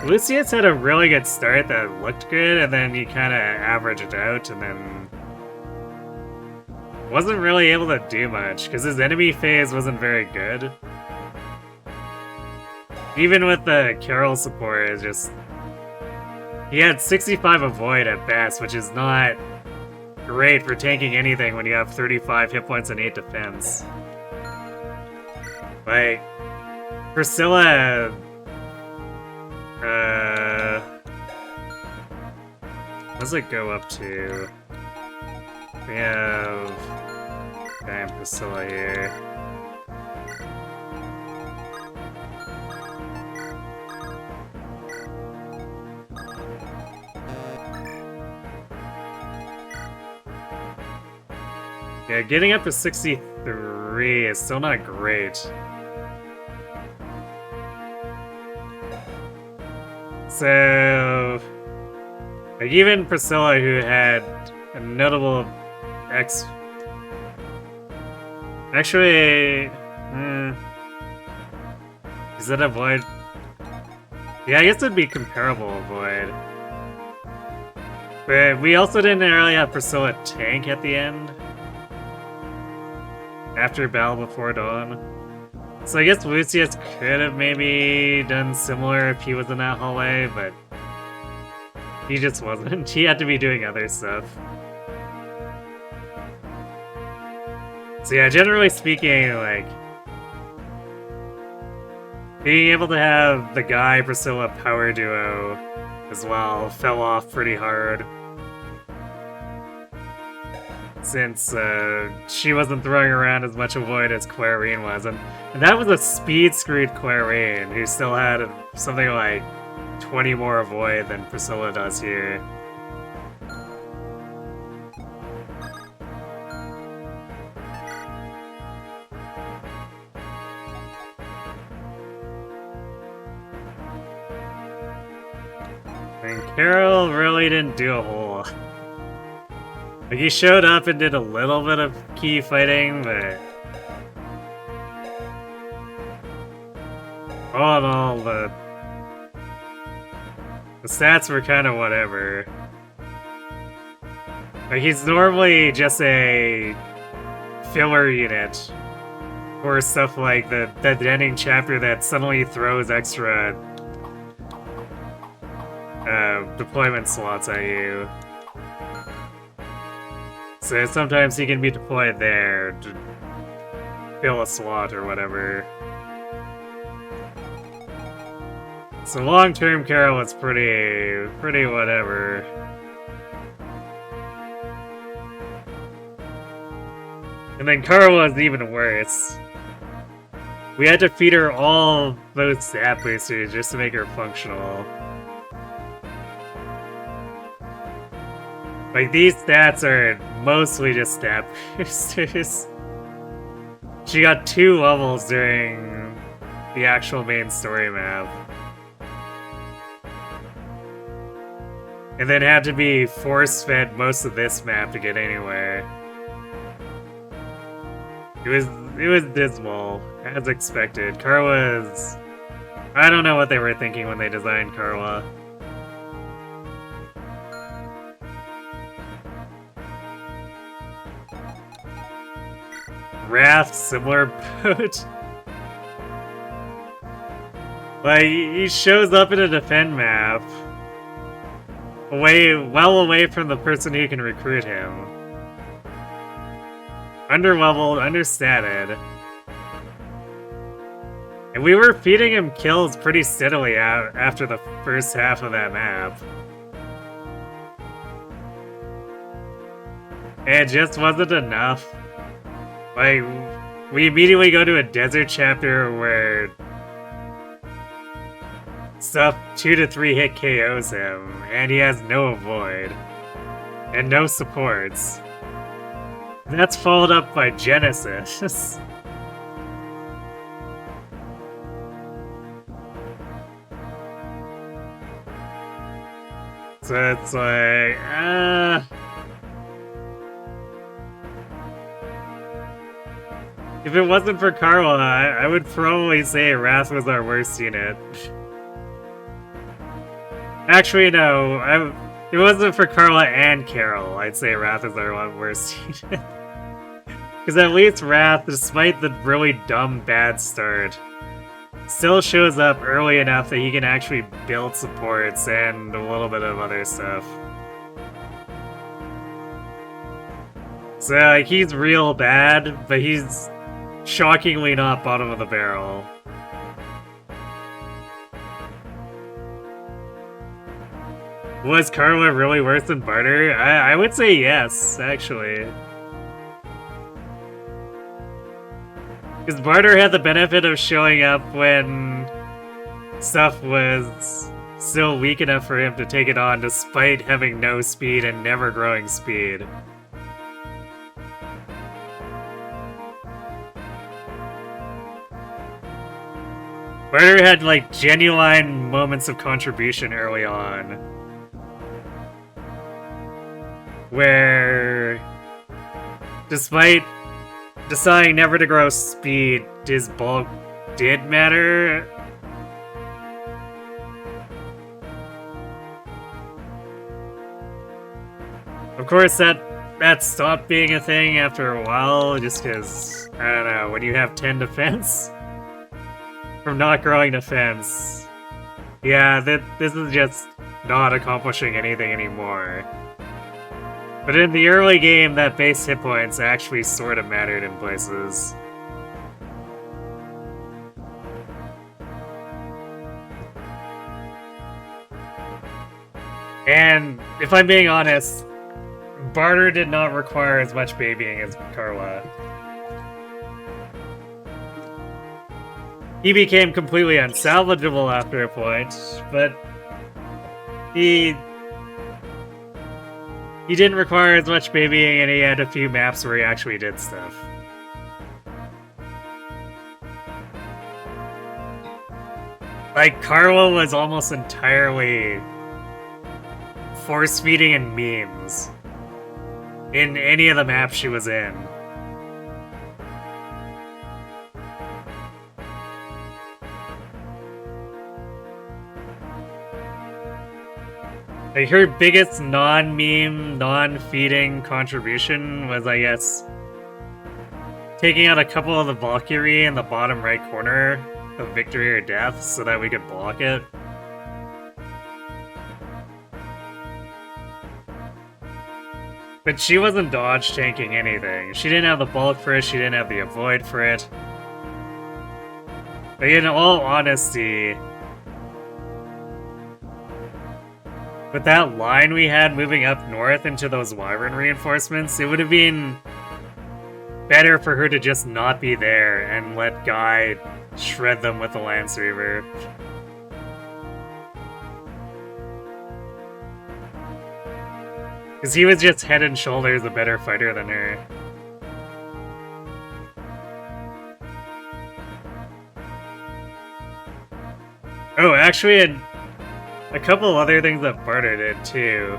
Lucius had a really good start that looked good, and then he kind of averaged it out, and then wasn't really able to do much, because his enemy phase wasn't very good. Even with the Carol support, it's just... He had 65 avoid at best, which is not great for tanking anything when you have 35 hit points and 8 defense. Like, Priscilla... what does it go up to? We have... Damn, Priscilla here. Yeah, getting up to 63 is still not great. So... Like, even Priscilla, who had a notable Actually... is that a void? Yeah, I guess it'd be comparable void. But we also didn't really have Priscilla tank at the end. After Battle Before Dawn. So I guess Lucius could have maybe done similar if he was in that hallway, but he just wasn't. He had to be doing other stuff. So yeah, generally speaking, like, being able to have the Guy Priscilla power duo as well fell off pretty hard. Since she wasn't throwing around as much avoid as Clarine was. And that was a speed-screwed Clarine, who still had something like 20 more avoid than Priscilla does here. And Carol really didn't do a whole lot. Like, he showed up and did a little bit of key fighting, but... all in all, the stats were kind of whatever. Like, he's normally just a filler unit for stuff like the ending chapter that suddenly throws extra deployment slots at you. So sometimes he can be deployed there to fill a slot or whatever. So long-term Carol is pretty whatever. And then Carl was even worse. We had to feed her all those stat boosters just to make her functional. Like, these stats are mostly just stat boosters. She got 2 levels during the actual main story map. And then had to be force-fed most of this map to get anywhere. It was dismal, as expected. Karwa's... I don't know what they were thinking when they designed Karwa. Wrath, similar boat. Like, he shows up in a defend map. Well away from the person who can recruit him. Underleveled, understated. And we were feeding him kills pretty steadily after the first half of that map. And it just wasn't enough. Like, we immediately go to a desert chapter where stuff 2 to 3 hit KOs him, and he has no avoid. And no supports. And that's followed up by Genesis. So it's like, if it wasn't for Karwa, I would probably say Wrath was our worst unit. Actually, no. If it wasn't for Karwa and Carol, I'd say Wrath is our worst unit. Because at least Wrath, despite the really dumb bad start, still shows up early enough that he can actually build supports and a little bit of other stuff. So, like, he's real bad, but he's shockingly not bottom of the barrel. Was Carla really worse than Barter? I would say yes, actually. Because Barter had the benefit of showing up when stuff was still weak enough for him to take it on despite having no speed and never growing speed. Barter had, like, genuine moments of contribution early on. Where, despite deciding never to grow speed, his bulk did matter. Of course, that stopped being a thing after a while, just because, I don't know, when you have 10 defense from not growing defense, yeah, this is just not accomplishing anything anymore. But in the early game, that base hit points actually sort of mattered in places. And if I'm being honest, Barter did not require as much babying as Carla. He became completely unsalvageable after a point, but he didn't require as much babying, and he had a few maps where he actually did stuff. Like, Carla was almost entirely force-feeding and memes in any of the maps she was in. Like, her biggest non-meme, non-feeding contribution was, I guess, taking out a couple of the Valkyrie in the bottom right corner of Victory or Death so that we could block it. But she wasn't dodge tanking anything. She didn't have the bulk for it, she didn't have the avoid for it. Like, in all honesty, with that line we had moving up north into those Wyvern reinforcements, it would have been better for her to just not be there and let Guy shred them with the Lance Reaver. Because he was just head and shoulders a better fighter than her. Oh, actually, a couple of other things that Barter did, too.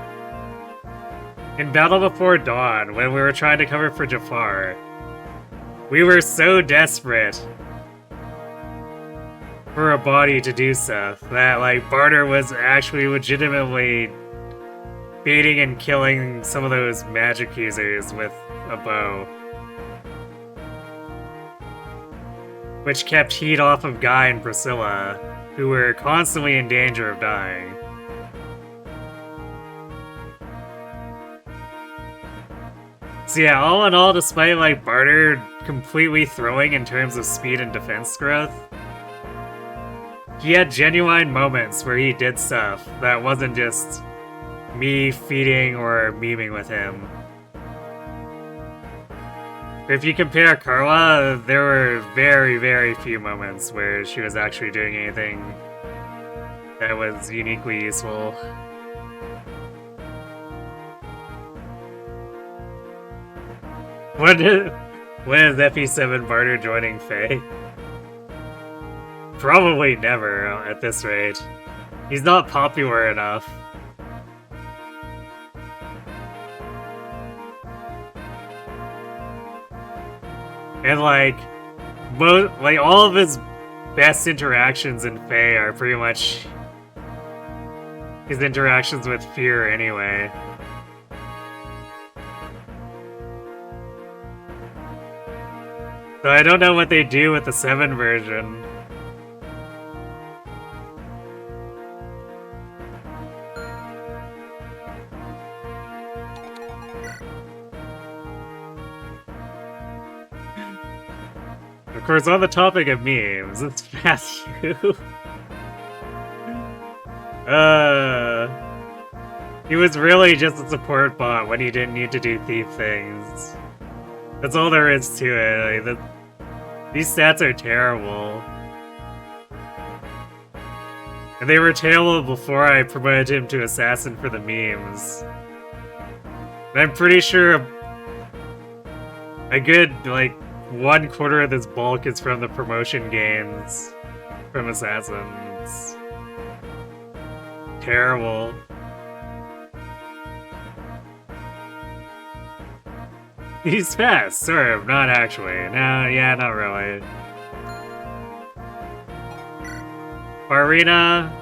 In Battle Before Dawn, when we were trying to cover for Jafar, we were so desperate for a body to do stuff that, like, Barter was actually legitimately beating and killing some of those magic users with a bow. Which kept heat off of Guy and Priscilla, who were constantly in danger of dying. So yeah, all in all, despite, like, Barter completely throwing in terms of speed and defense growth, he had genuine moments where he did stuff that wasn't just me feeding or memeing with him. If you compare Carla, there were very, very few moments where she was actually doing anything that was uniquely useful. When is FE7 Barter joining Faye? Probably never at this rate. He's not popular enough. And like all of his best interactions in Faye are pretty much his interactions with Fear anyway. So I don't know what they do with the 7 version. Of course, on the topic of memes, it's Matthew. He was really just a support bot when he didn't need to do thief things. That's all there is to it. Like, these stats are terrible. And they were terrible before I promoted him to assassin for the memes. And I'm pretty sure a good, like, 1/4 of this bulk is from the promotion gains from assassins. Terrible. He's fast, sort of, not actually. No, yeah, not really. Farina,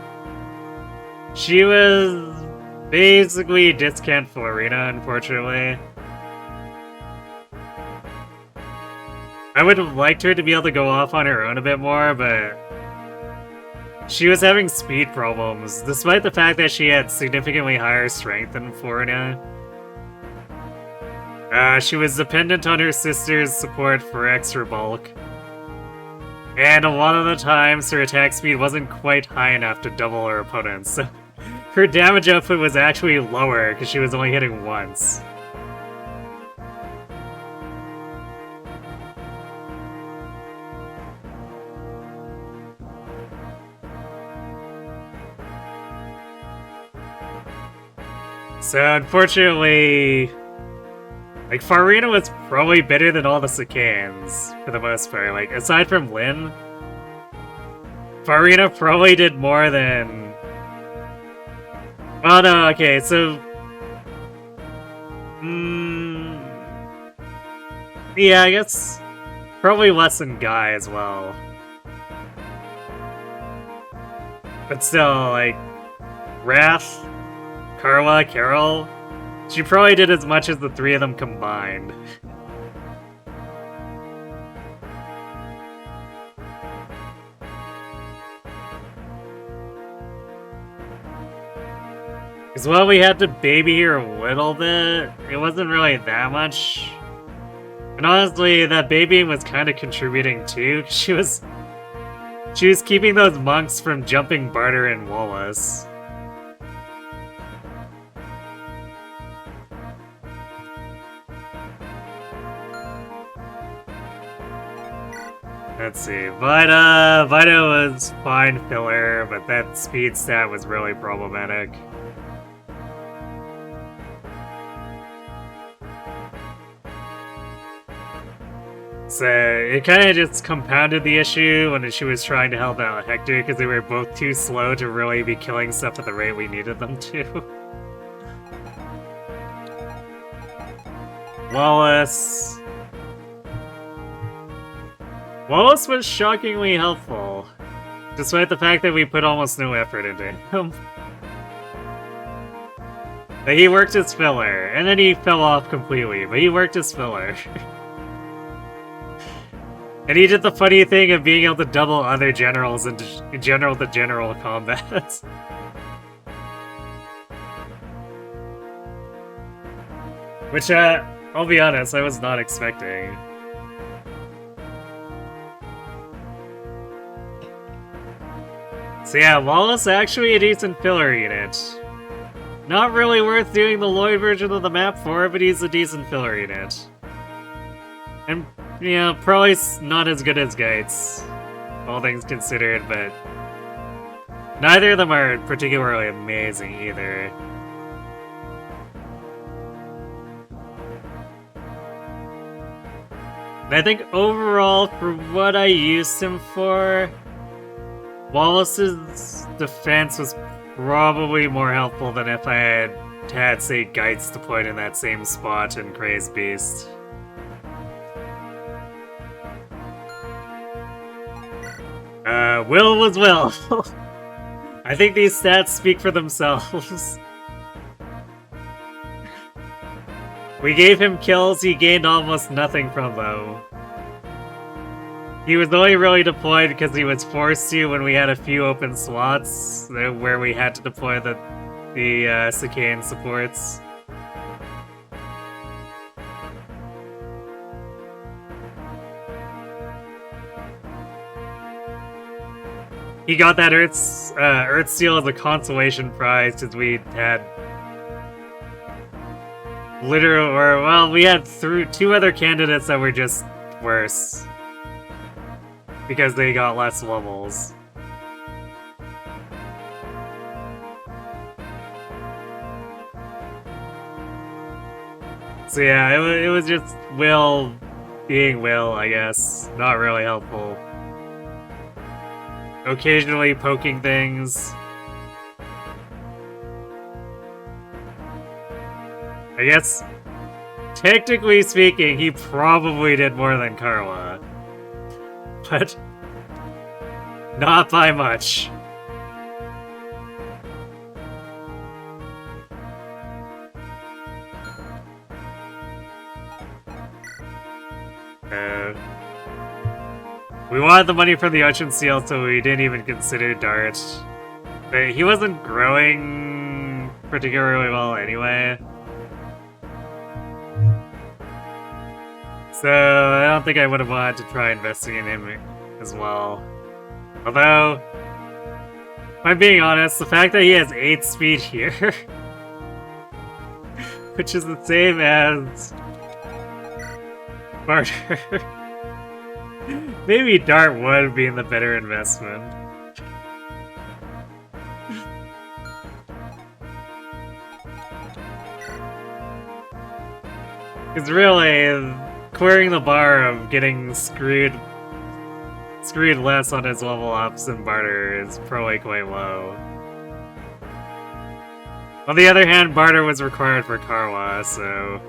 she was basically discount Florina, unfortunately. I would have liked her to be able to go off on her own a bit more, but she was having speed problems, despite the fact that she had significantly higher strength than Florina. She was dependent on her sister's support for extra bulk. And a lot of the times, her attack speed wasn't quite high enough to double her opponents, so her damage output was actually lower because she was only hitting once. So unfortunately, like, Farina was probably better than all the Sacaeans, for the most part. Like, aside from Lyn, Farina probably did more than... Oh no, okay, so... Yeah, I guess probably less than Guy as well. But still, like, Wrath, Carla, Carol... She probably did as much as the 3 of them combined. Because while we had to baby her a little bit, it wasn't really that much. And honestly, that babying was kind of contributing too, 'cause she was keeping those monks from jumping Barter and Wallace. Let's see, Vida was fine filler, but that speed stat was really problematic. So it kind of just compounded the issue when she was trying to help out Hector because they were both too slow to really be killing stuff at the rate we needed them to. Wallace was shockingly helpful, despite the fact that we put almost no effort into him. But he worked as filler, and then he fell off completely, but he worked as filler. And he did the funny thing of being able to double other generals into general combat. Which, I'll be honest, I was not expecting. So yeah, Wallace actually a decent filler unit. Not really worth doing the Lloyd version of the map for, but he's a decent filler unit. And, yeah, probably not as good as Geitz, all things considered, but neither of them are particularly amazing either. And I think overall, for what I used him for, Wallace's defense was probably more helpful than if I had say, Geitz deployed in that same spot in Crazed Beast. Will was Will. I think these stats speak for themselves. We gave him kills he gained almost nothing from, though. He was only really deployed because he was forced to when we had a few open slots where we had to deploy the Sacae supports. He got that Earth Seal as a consolation prize because we had we had two other candidates that were just worse because they got less levels. So yeah, it was just Will being Will, I guess. Not really helpful. Occasionally poking things. I guess, technically speaking, he probably did more than Karwa. But not by much. We wanted the money from the Ocean Seal, so we didn't even consider Dart. But he wasn't growing particularly well anyway. So I don't think I would have wanted to try investing in him as well. Although, if I'm being honest, the fact that he has 8 speed here, which is the same as Barter, maybe Dart would be the better investment. Because really, clearing the bar of getting screwed less on his level ups and Barter is probably quite low. On the other hand, Barter was required for Karwa, so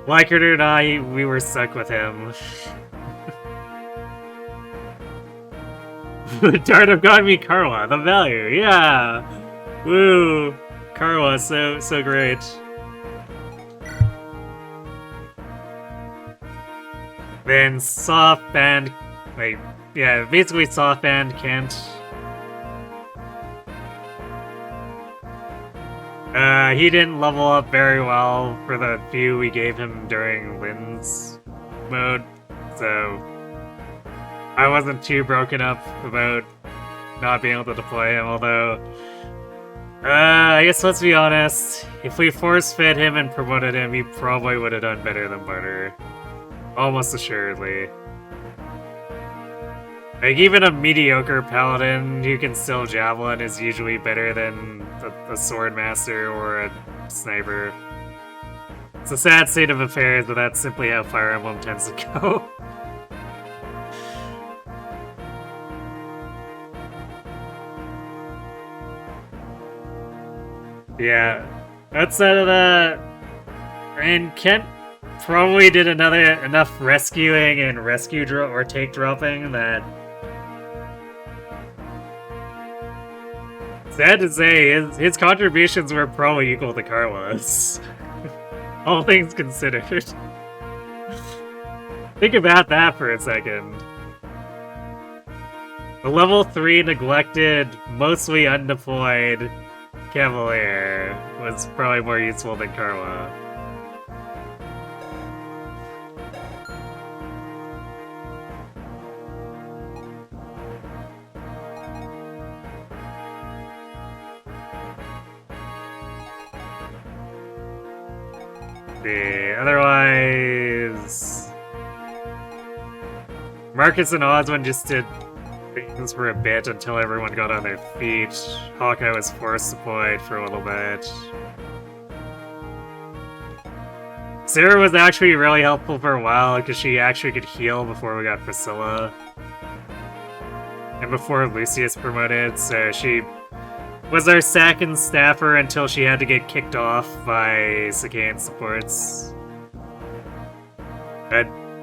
like it or not, we were stuck with him. Dart have gotten me Karwa, the value, yeah! Woo! Karwa, so great. Then soft band, basically soft band Kent. He didn't level up very well for the few we gave him during Lynn's mode, so I wasn't too broken up about not being able to deploy him, although I guess let's be honest, if we force-fed him and promoted him, he probably would have done better than Barter. Almost assuredly. Like, even a mediocre paladin who can still javelin is usually better than a sword master or a sniper. It's a sad state of affairs, but that's simply how Fire Emblem tends to go. Yeah. Outside of that, and Kent probably did enough rescuing and rescue or take dropping that, sad to say, his contributions were probably equal to Karwa's. All things considered. Think about that for a second. The level 3 neglected, mostly undeployed Cavalier was probably more useful than Karwa. Otherwise, Marcus and Oswin just did things for a bit until everyone got on their feet. Hawkeye was force deployed for a little bit. Sarah was actually really helpful for a while because she actually could heal before we got Priscilla. And before Lucius promoted, so she was our second staffer until she had to get kicked off by Sacae supports.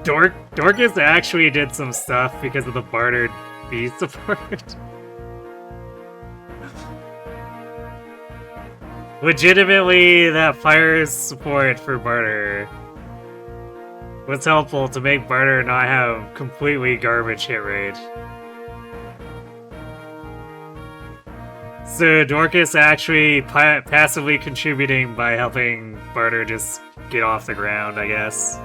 Dorcas actually did some stuff because of the bartered B support. Legitimately, that fire support for barter was helpful to make Barter not have completely garbage hit rate. So Dorcas actually passively contributing by helping Barter just get off the ground, I guess.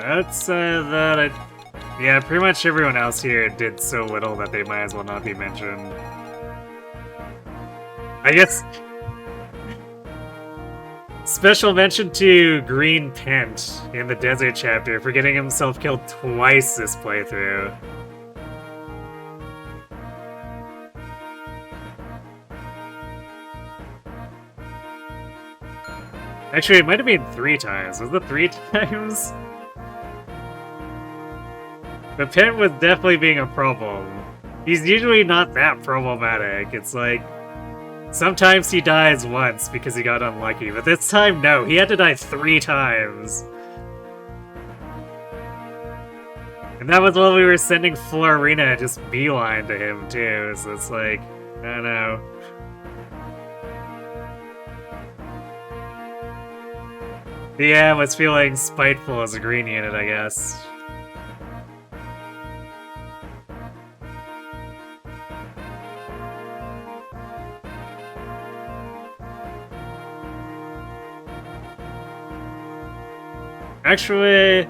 Outside that, yeah, pretty much everyone else here did so little that they might as well not be mentioned. I guess... Special mention to Green Pent in the Desert chapter for getting himself killed twice this playthrough. Actually, it might have been 3 times. Was it 3 times? But Pent was definitely being a problem. He's usually not that problematic. It's like, sometimes he dies once because he got unlucky, but this time, no, he had to die 3 times. And that was while we were sending Florina just beeline to him, too, so it's like, I don't know. Yeah, I was feeling spiteful as a green unit, I guess. Actually,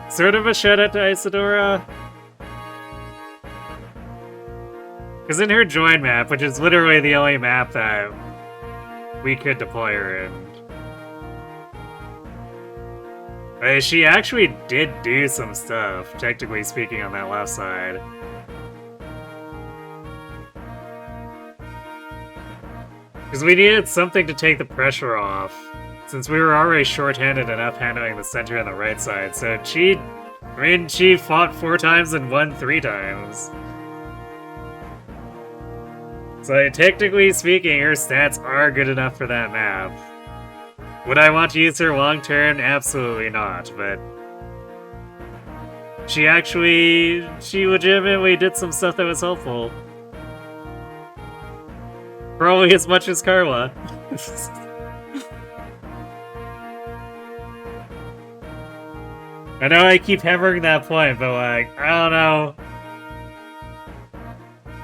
sort of a shout out to Isadora. Because in her join map, which is literally the only map that we could deploy her in, she actually did do some stuff, technically speaking, on that left side. Because we needed something to take the pressure off, since we were already short-handed enough handling the center and the right side, so she fought 4 times and won 3 times. So technically speaking, her stats are good enough for that map. Would I want to use her long-term? Absolutely not, but... She legitimately did some stuff that was helpful. Probably as much as Carla. I know I keep hammering that point, but like, I don't know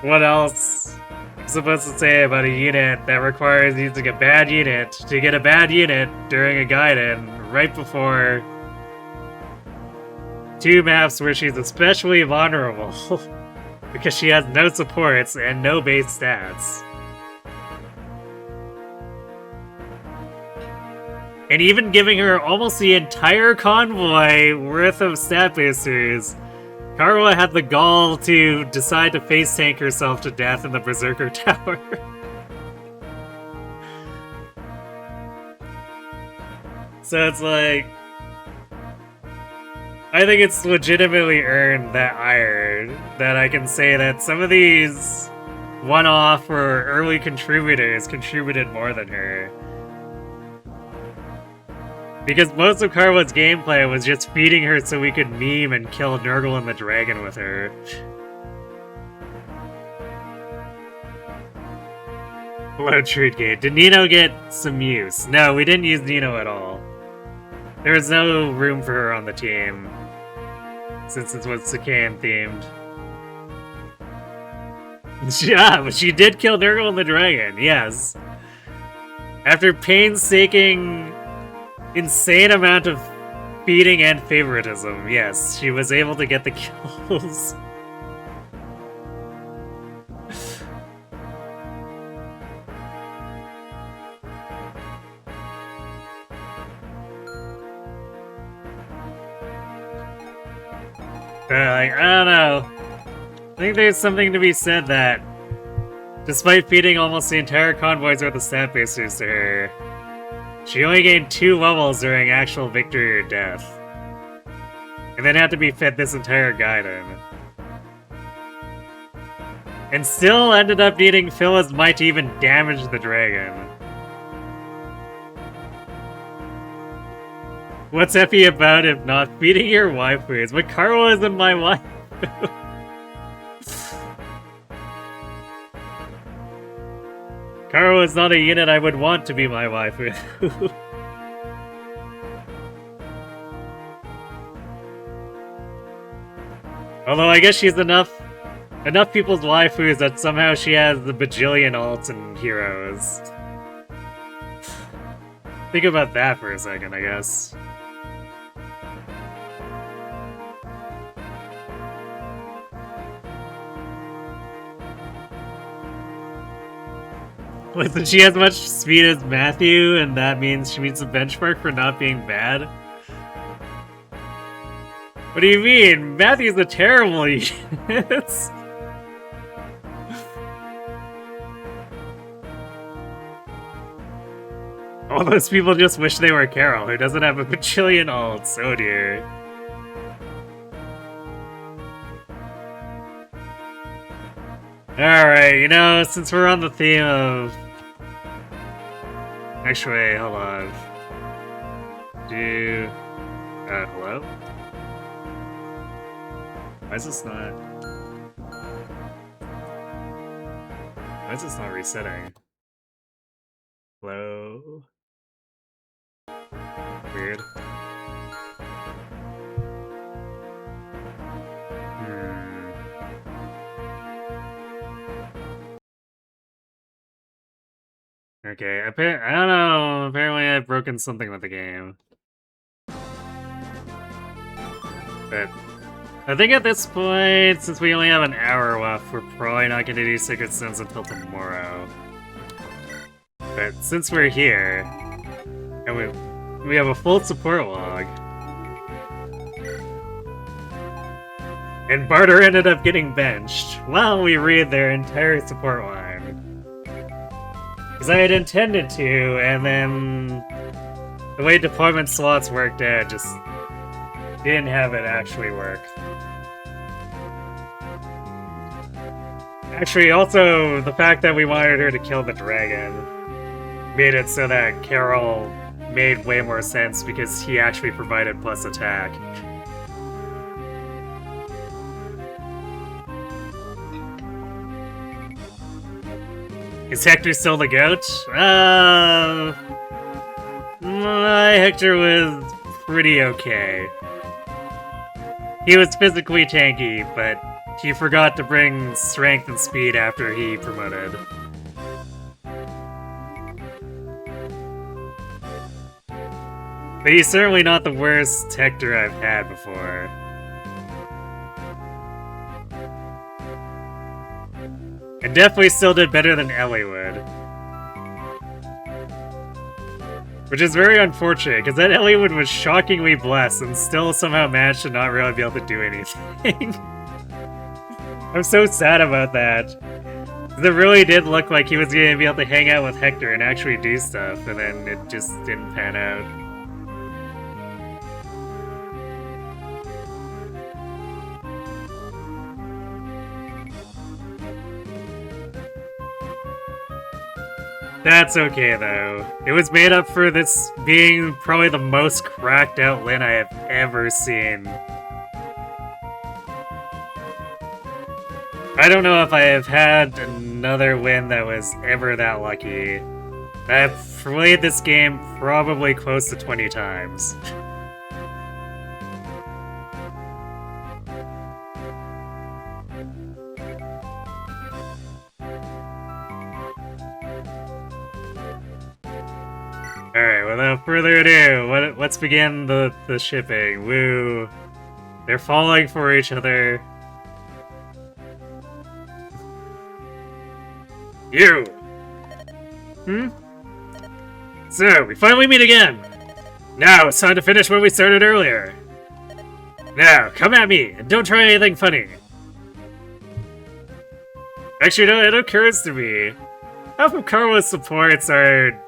what else I'm supposed to say about a unit that requires using a bad unit to get a bad unit during a Gaiden right before 2 maps where she's especially vulnerable because she has no supports and no base stats. And even giving her almost the entire convoy worth of stat boosters, Karwa had the gall to decide to face tank herself to death in the Berserker Tower. So it's like, I think it's legitimately earned that ire, that I can say that some of these one-off or early contributors contributed more than her. Because most of Karwa's gameplay was just feeding her so we could meme and kill Nurgle and the Dragon with her. Low treat gate. Did Nino get some use? No, we didn't use Nino at all. There was no room for her on the team, since it was Sacaean themed. Yeah, but she did kill Nurgle and the Dragon, yes. After painstaking, insane amount of feeding and favoritism, yes, she was able to get the kills. Like, I don't know. I think there's something to be said that, despite feeding almost the entire convoy's worth of stat boosters to her, she only gained 2 levels during actual victory or death. And then had to be fed this entire Gaiden. And still ended up needing Phyllis Might to even damage the dragon. What's effy about if not feeding your waifus? But Karo isn't my wife. Karo is not a unit I would want to be my waifu. Although I guess she's enough people's waifus that somehow she has the bajillion alts and heroes. Think about that for a second, I guess. Listen, she has much speed as Matthew, and that means she meets the benchmark for not being bad? What do you mean? Matthew's a terrible unit. All those people just wish they were Carol, who doesn't have a bajillion alts. Oh dear. Alright, you know, since we're on the theme of... Actually, hold on. Hello? Why is this not... Why is this not resetting? Hello? Weird. Okay, I don't know, apparently I've broken something with the game. But I think at this point, since we only have an hour left, we're probably not going to do Secret Sins until tomorrow. But since we're here, and we have a full support log, and Barter ended up getting benched while we read their entire support line. Because I had intended to, and then the way deployment slots worked out just didn't have it actually work. Actually, also, the fact that we wanted her to kill the dragon made it so that Carol made way more sense because he actually provided plus attack. Is Hector still the goat? My Hector was pretty okay. He was physically tanky, but he forgot to bring strength and speed after he promoted. But he's certainly not the worst Hector I've had before. And definitely still did better than Ellie would. Which is very unfortunate, because that Ellie was shockingly blessed and still somehow managed to not really be able to do anything. I'm so sad about that. It really did look like he was going to be able to hang out with Hector and actually do stuff, and then it just didn't pan out. That's okay, though. It was made up for this being probably the most cracked out Lyn I have ever seen. I don't know if I have had another win that was ever that lucky. I've played this game probably close to 20 times. Alright, without further ado, let's begin the shipping. Woo! They're falling for each other. You! Hmm? So, we finally meet again! Now, it's time to finish where we started earlier. Now, come at me, and don't try anything funny. Actually, no, it occurs to me. Half of Karma's supports are...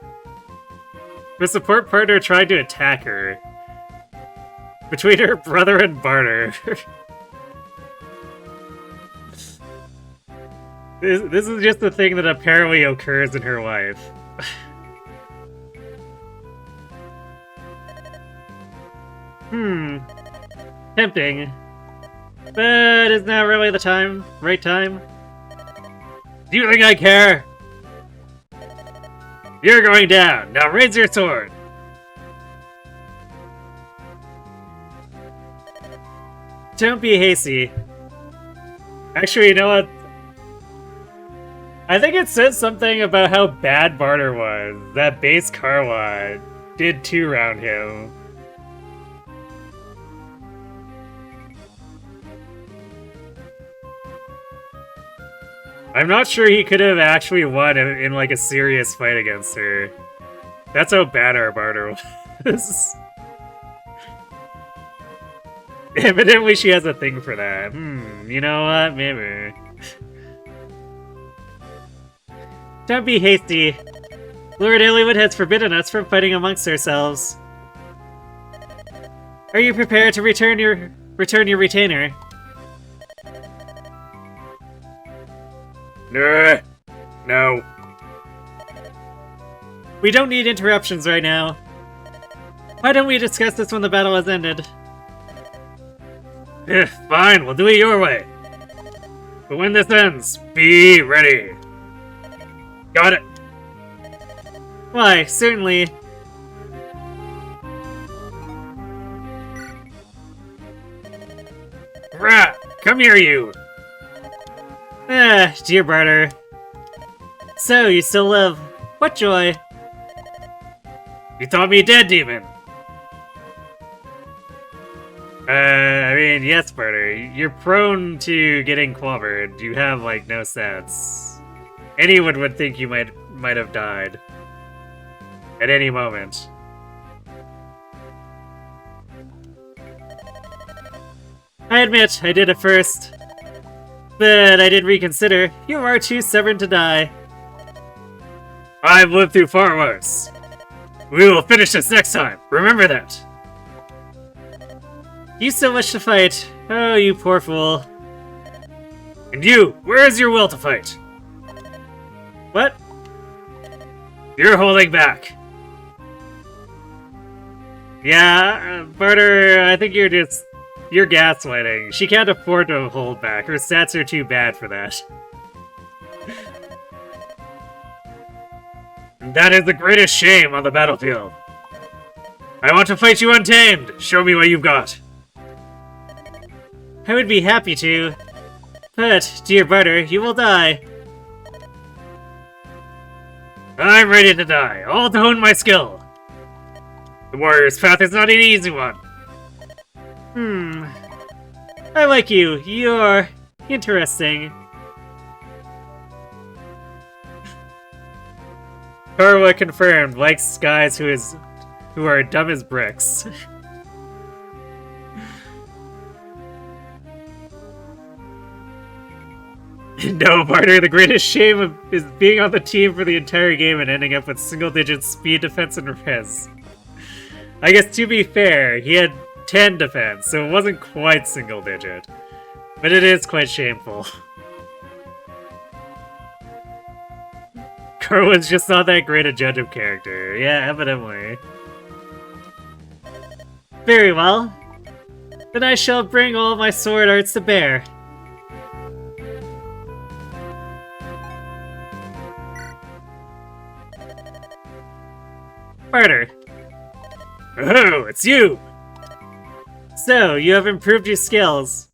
The support partner tried to attack her. Between her brother and Barter. This is just a thing that apparently occurs in her life. Tempting. But is now really the right time? Do you think I care? You're going down. Now raise your sword. Don't be hasty. Actually, you know what? I think it says something about how bad Barter was. That base Karwa did 2 round him. I'm not sure he could have actually won in like a serious fight against her. That's how bad our Barter was. Evidently she has a thing for that. You know what? Maybe. Don't be hasty. Lord Eliwood has forbidden us from fighting amongst ourselves. Are you prepared to return your retainer? No. We don't need interruptions right now. Why don't we discuss this when the battle has ended? Fine, we'll do it your way. But when this ends, be ready. Got it. Why, certainly. Rat, come here, you. Dear Barter. So, you still live. What joy. You thought me dead, demon. I mean, yes, Barter. You're prone to getting clobbered. You have, like, no stats. Anyone would think you might have died. At any moment. I admit, I did it first. But I did reconsider. You are too stubborn to die. I've lived through far worse. We will finish this next time. Remember that. You still wish to fight. Oh, you poor fool. And you, where is your will to fight? What? You're holding back. Yeah, Barter, I think you're gaslighting. She can't afford to hold back. Her stats are too bad for that. That is the greatest shame on the battlefield. I want to fight you untamed. Show me what you've got. I would be happy to. But, dear Barter, you will die. I'm ready to die. All to hone my skill. The warrior's path is not an easy one. I like you. You're interesting. Karwa confirmed, likes guys who are dumb as bricks. No, Barter, the greatest shame is being on the team for the entire game and ending up with single-digit speed, defense, and res. I guess to be fair, he had 10 defense, so it wasn't quite single-digit. But it is quite shameful. Karwa's just not that great a judge of character. Yeah, evidently. Very well. Then I shall bring all my sword arts to bear. Barter. Oh, it's you! So, you have improved your skills.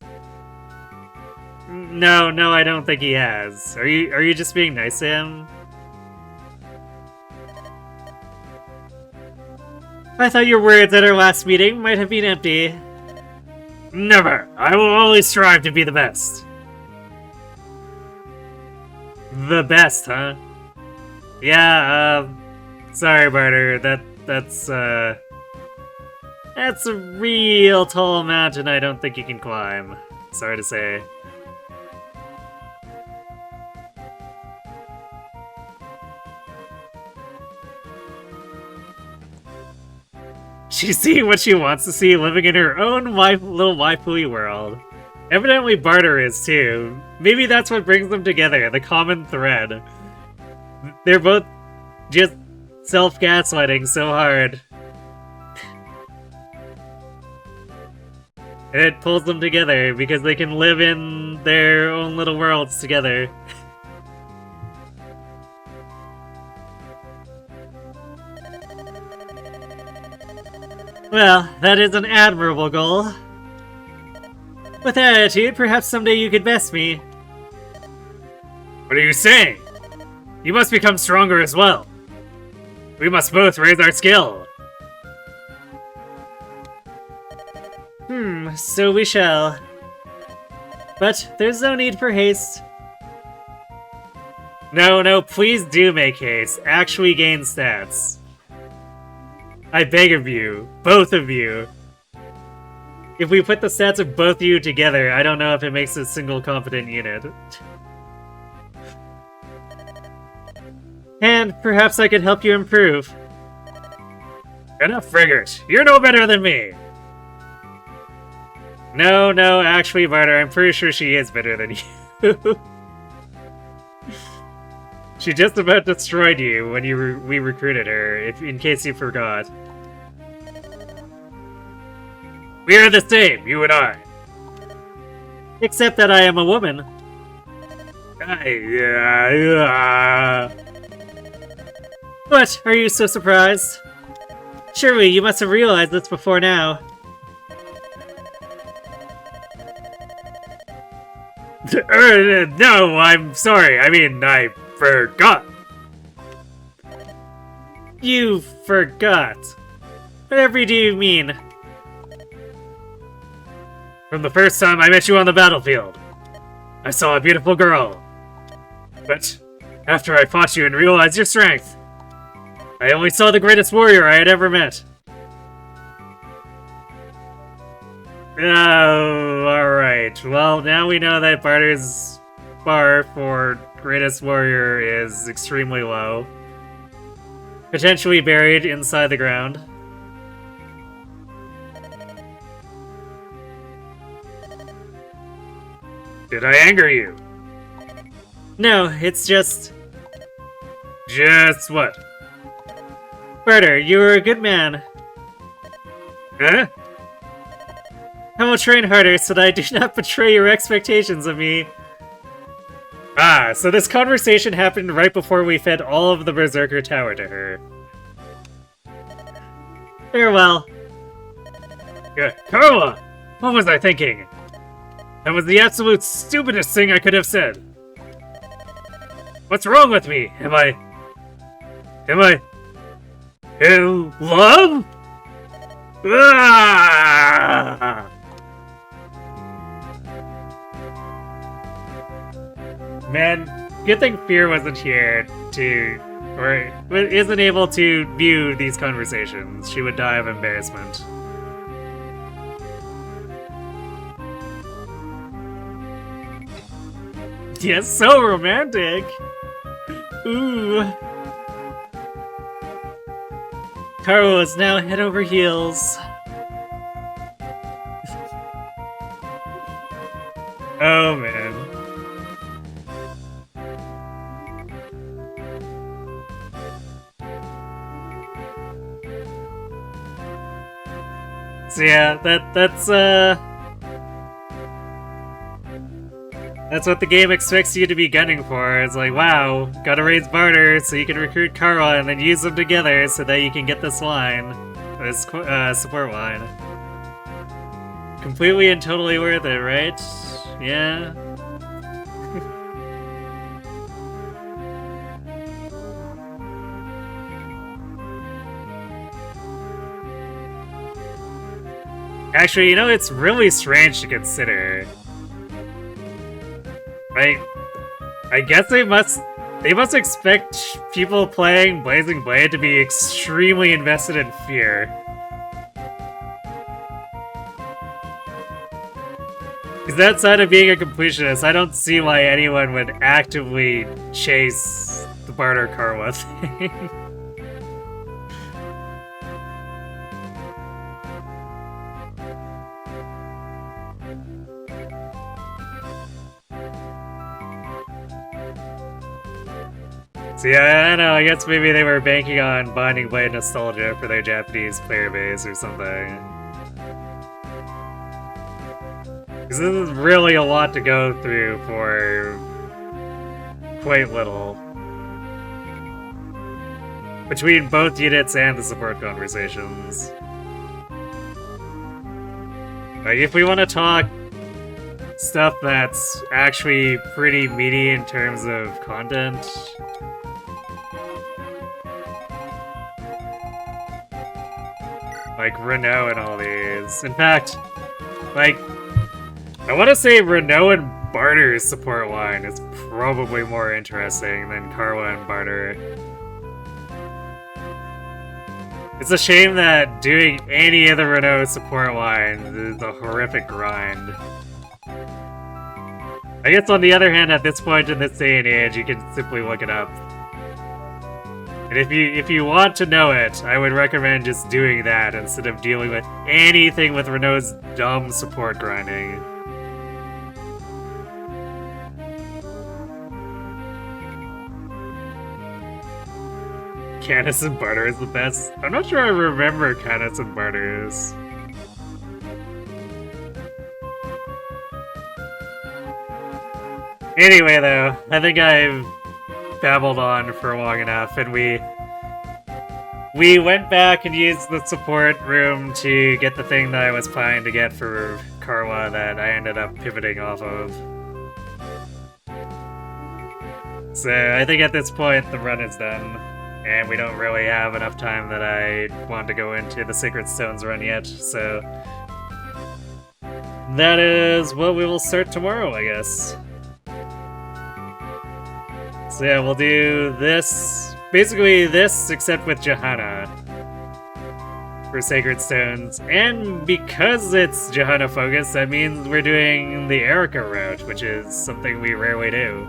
No, I don't think he has. Are you just being nice to him? I thought your words at our last meeting might have been empty. Never! I will always strive to be the best. The best, huh? Yeah, sorry, Barter. That's a real tall mountain I don't think you can climb. Sorry to say. She's seeing what she wants to see, living in her own little waifu world. Evidently Barter is too. Maybe that's what brings them together, the common thread. They're both just self-gaslighting so hard. And it pulls them together because they can live in their own little worlds together. Well, that is an admirable goal. With that attitude, perhaps someday you could best me. What are you saying? You must become stronger as well. We must both raise our skill. So we shall. But there's no need for haste. No, please do make haste. Actually gain stats. I beg of you, both of you. If we put the stats of both of you together, I don't know if it makes a single competent unit. And perhaps I could help you improve. Enough friggers, you're no better than me! No, actually, Barter, I'm pretty sure she is better than you. She just about destroyed you when we recruited her, in case you forgot. We are the same, you and I. Except that I am a woman. What? Are you so surprised? Surely you must have realized this before now. No, I'm sorry. I mean, I forgot. You forgot. Whatever do you mean? From the first time I met you on the battlefield, I saw a beautiful girl. But after I fought you and realized your strength, I only saw the greatest warrior I had ever met. Oh, alright. Well, now we know that Barter's bar for greatest warrior is extremely low. Potentially buried inside the ground. Did I anger you? No, it's just... Just what? Barter, you are a good man. Huh? I will train harder so that I do not betray your expectations of me. Ah, so this conversation happened right before we fed all of the Berserker Tower to her. Farewell. Carla! What was I thinking? That was the absolute stupidest thing I could have said. What's wrong with me? Am I in love? Ah! Man, good thing Fear wasn't here to, or isn't able to view these conversations. She would die of embarrassment. Yes, so romantic! Ooh. Karo is now head over heels. Oh man. So yeah, that's what the game expects you to be gunning for. It's like, wow, gotta raise Barter so you can recruit Kara and then use them together so that you can get this line. This support line. Completely and totally worth it, right? Yeah. Actually, you know, it's really strange to consider. I guess they must expect people playing Blazing Blade to be extremely invested in Fear. Because outside of being a completionist, I don't see why anyone would actively chase the Barter Karwa thing. So yeah, I don't know, I guess maybe they were banking on Binding Blade nostalgia for their Japanese player base or something. Because this is really a lot to go through for quite little. Between both units and the support conversations. Like, if we want to talk stuff that's actually pretty meaty in terms of content, like Renault and all these. In fact, like, I want to say Renault and Barter's support line is probably more interesting than Carwa and Barter. It's a shame that doing any of the Renault support lines is a horrific grind. I guess on the other hand, at this point in this day and age, you can simply look it up. And if you want to know it, I would recommend just doing that instead of dealing with anything with Renault's dumb support grinding. Canis and Barter is the best. I'm not sure I remember Canis and Barters. Anyway, though, I think I've babbled on for long enough, and we went back and used the support room to get the thing that I was planning to get for Carwa that I ended up pivoting off of. So I think at this point the run is done. And we don't really have enough time that I want to go into the Sacred Stones run yet, so that is what we will start tomorrow, I guess. So yeah, we'll do this, basically this, except with Johanna for Sacred Stones. And because it's Johanna focused, that means we're doing the Erica route, which is something we rarely do.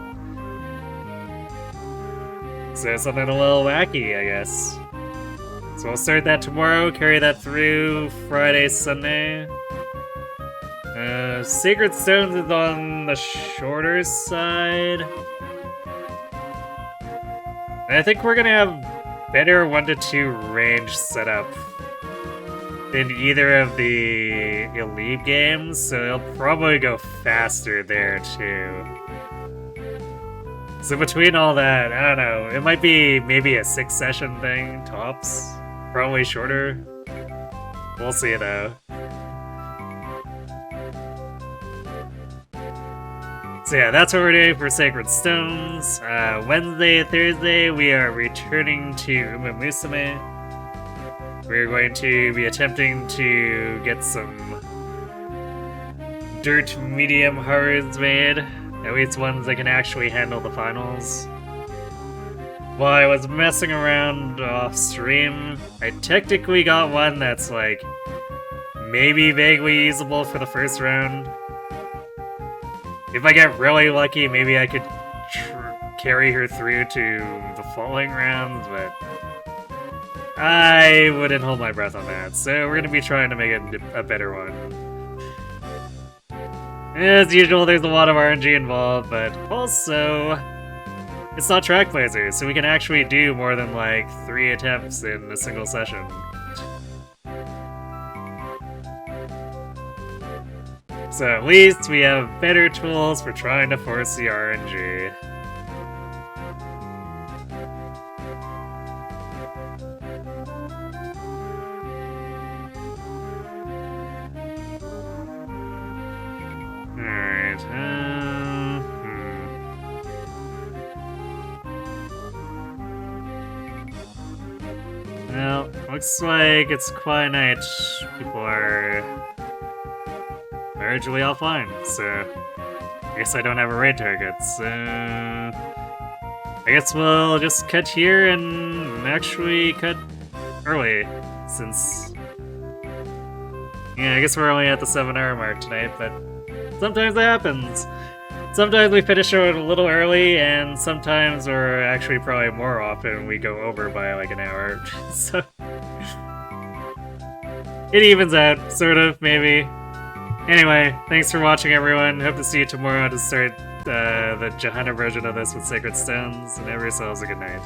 So something a little wacky, I guess. So we'll start that tomorrow, carry that through Friday, Sunday. Sacred Stones is on the shorter side. And I think we're gonna have better 1 to 2 range setup than either of the Elite games, so it'll probably go faster there too. So between all that, I don't know, it might be maybe a 6-session thing, tops. Probably shorter. We'll see though. So yeah, that's what we're doing for Sacred Stones. Wednesday, Thursday, we are returning to Umamusume. We're going to be attempting to get some dirt medium horrors made. At least ones that can actually handle the finals. While I was messing around off stream, I technically got one that's like maybe vaguely usable for the first round. If I get really lucky, maybe I could carry her through to the following rounds, but I wouldn't hold my breath on that. So we're gonna be trying to make it a better one. As usual, there's a lot of RNG involved, but also, it's not track blazers, so we can actually do more than like 3 attempts in a single session. So at least we have better tools for trying to force the RNG. Well, looks like it's quiet night. People are largely offline, so I guess I don't have a raid target, so I guess we'll just cut here and actually cut early, since yeah, I guess we're only at the 7-hour mark tonight, but sometimes that happens. Sometimes we finish it a little early, and sometimes, or actually probably more often, we go over by like an hour. So it evens out, sort of, maybe. Anyway, thanks for watching, everyone. Hope to see you tomorrow to start the Johanna version of this with Sacred Stones, and have yourselves a good night.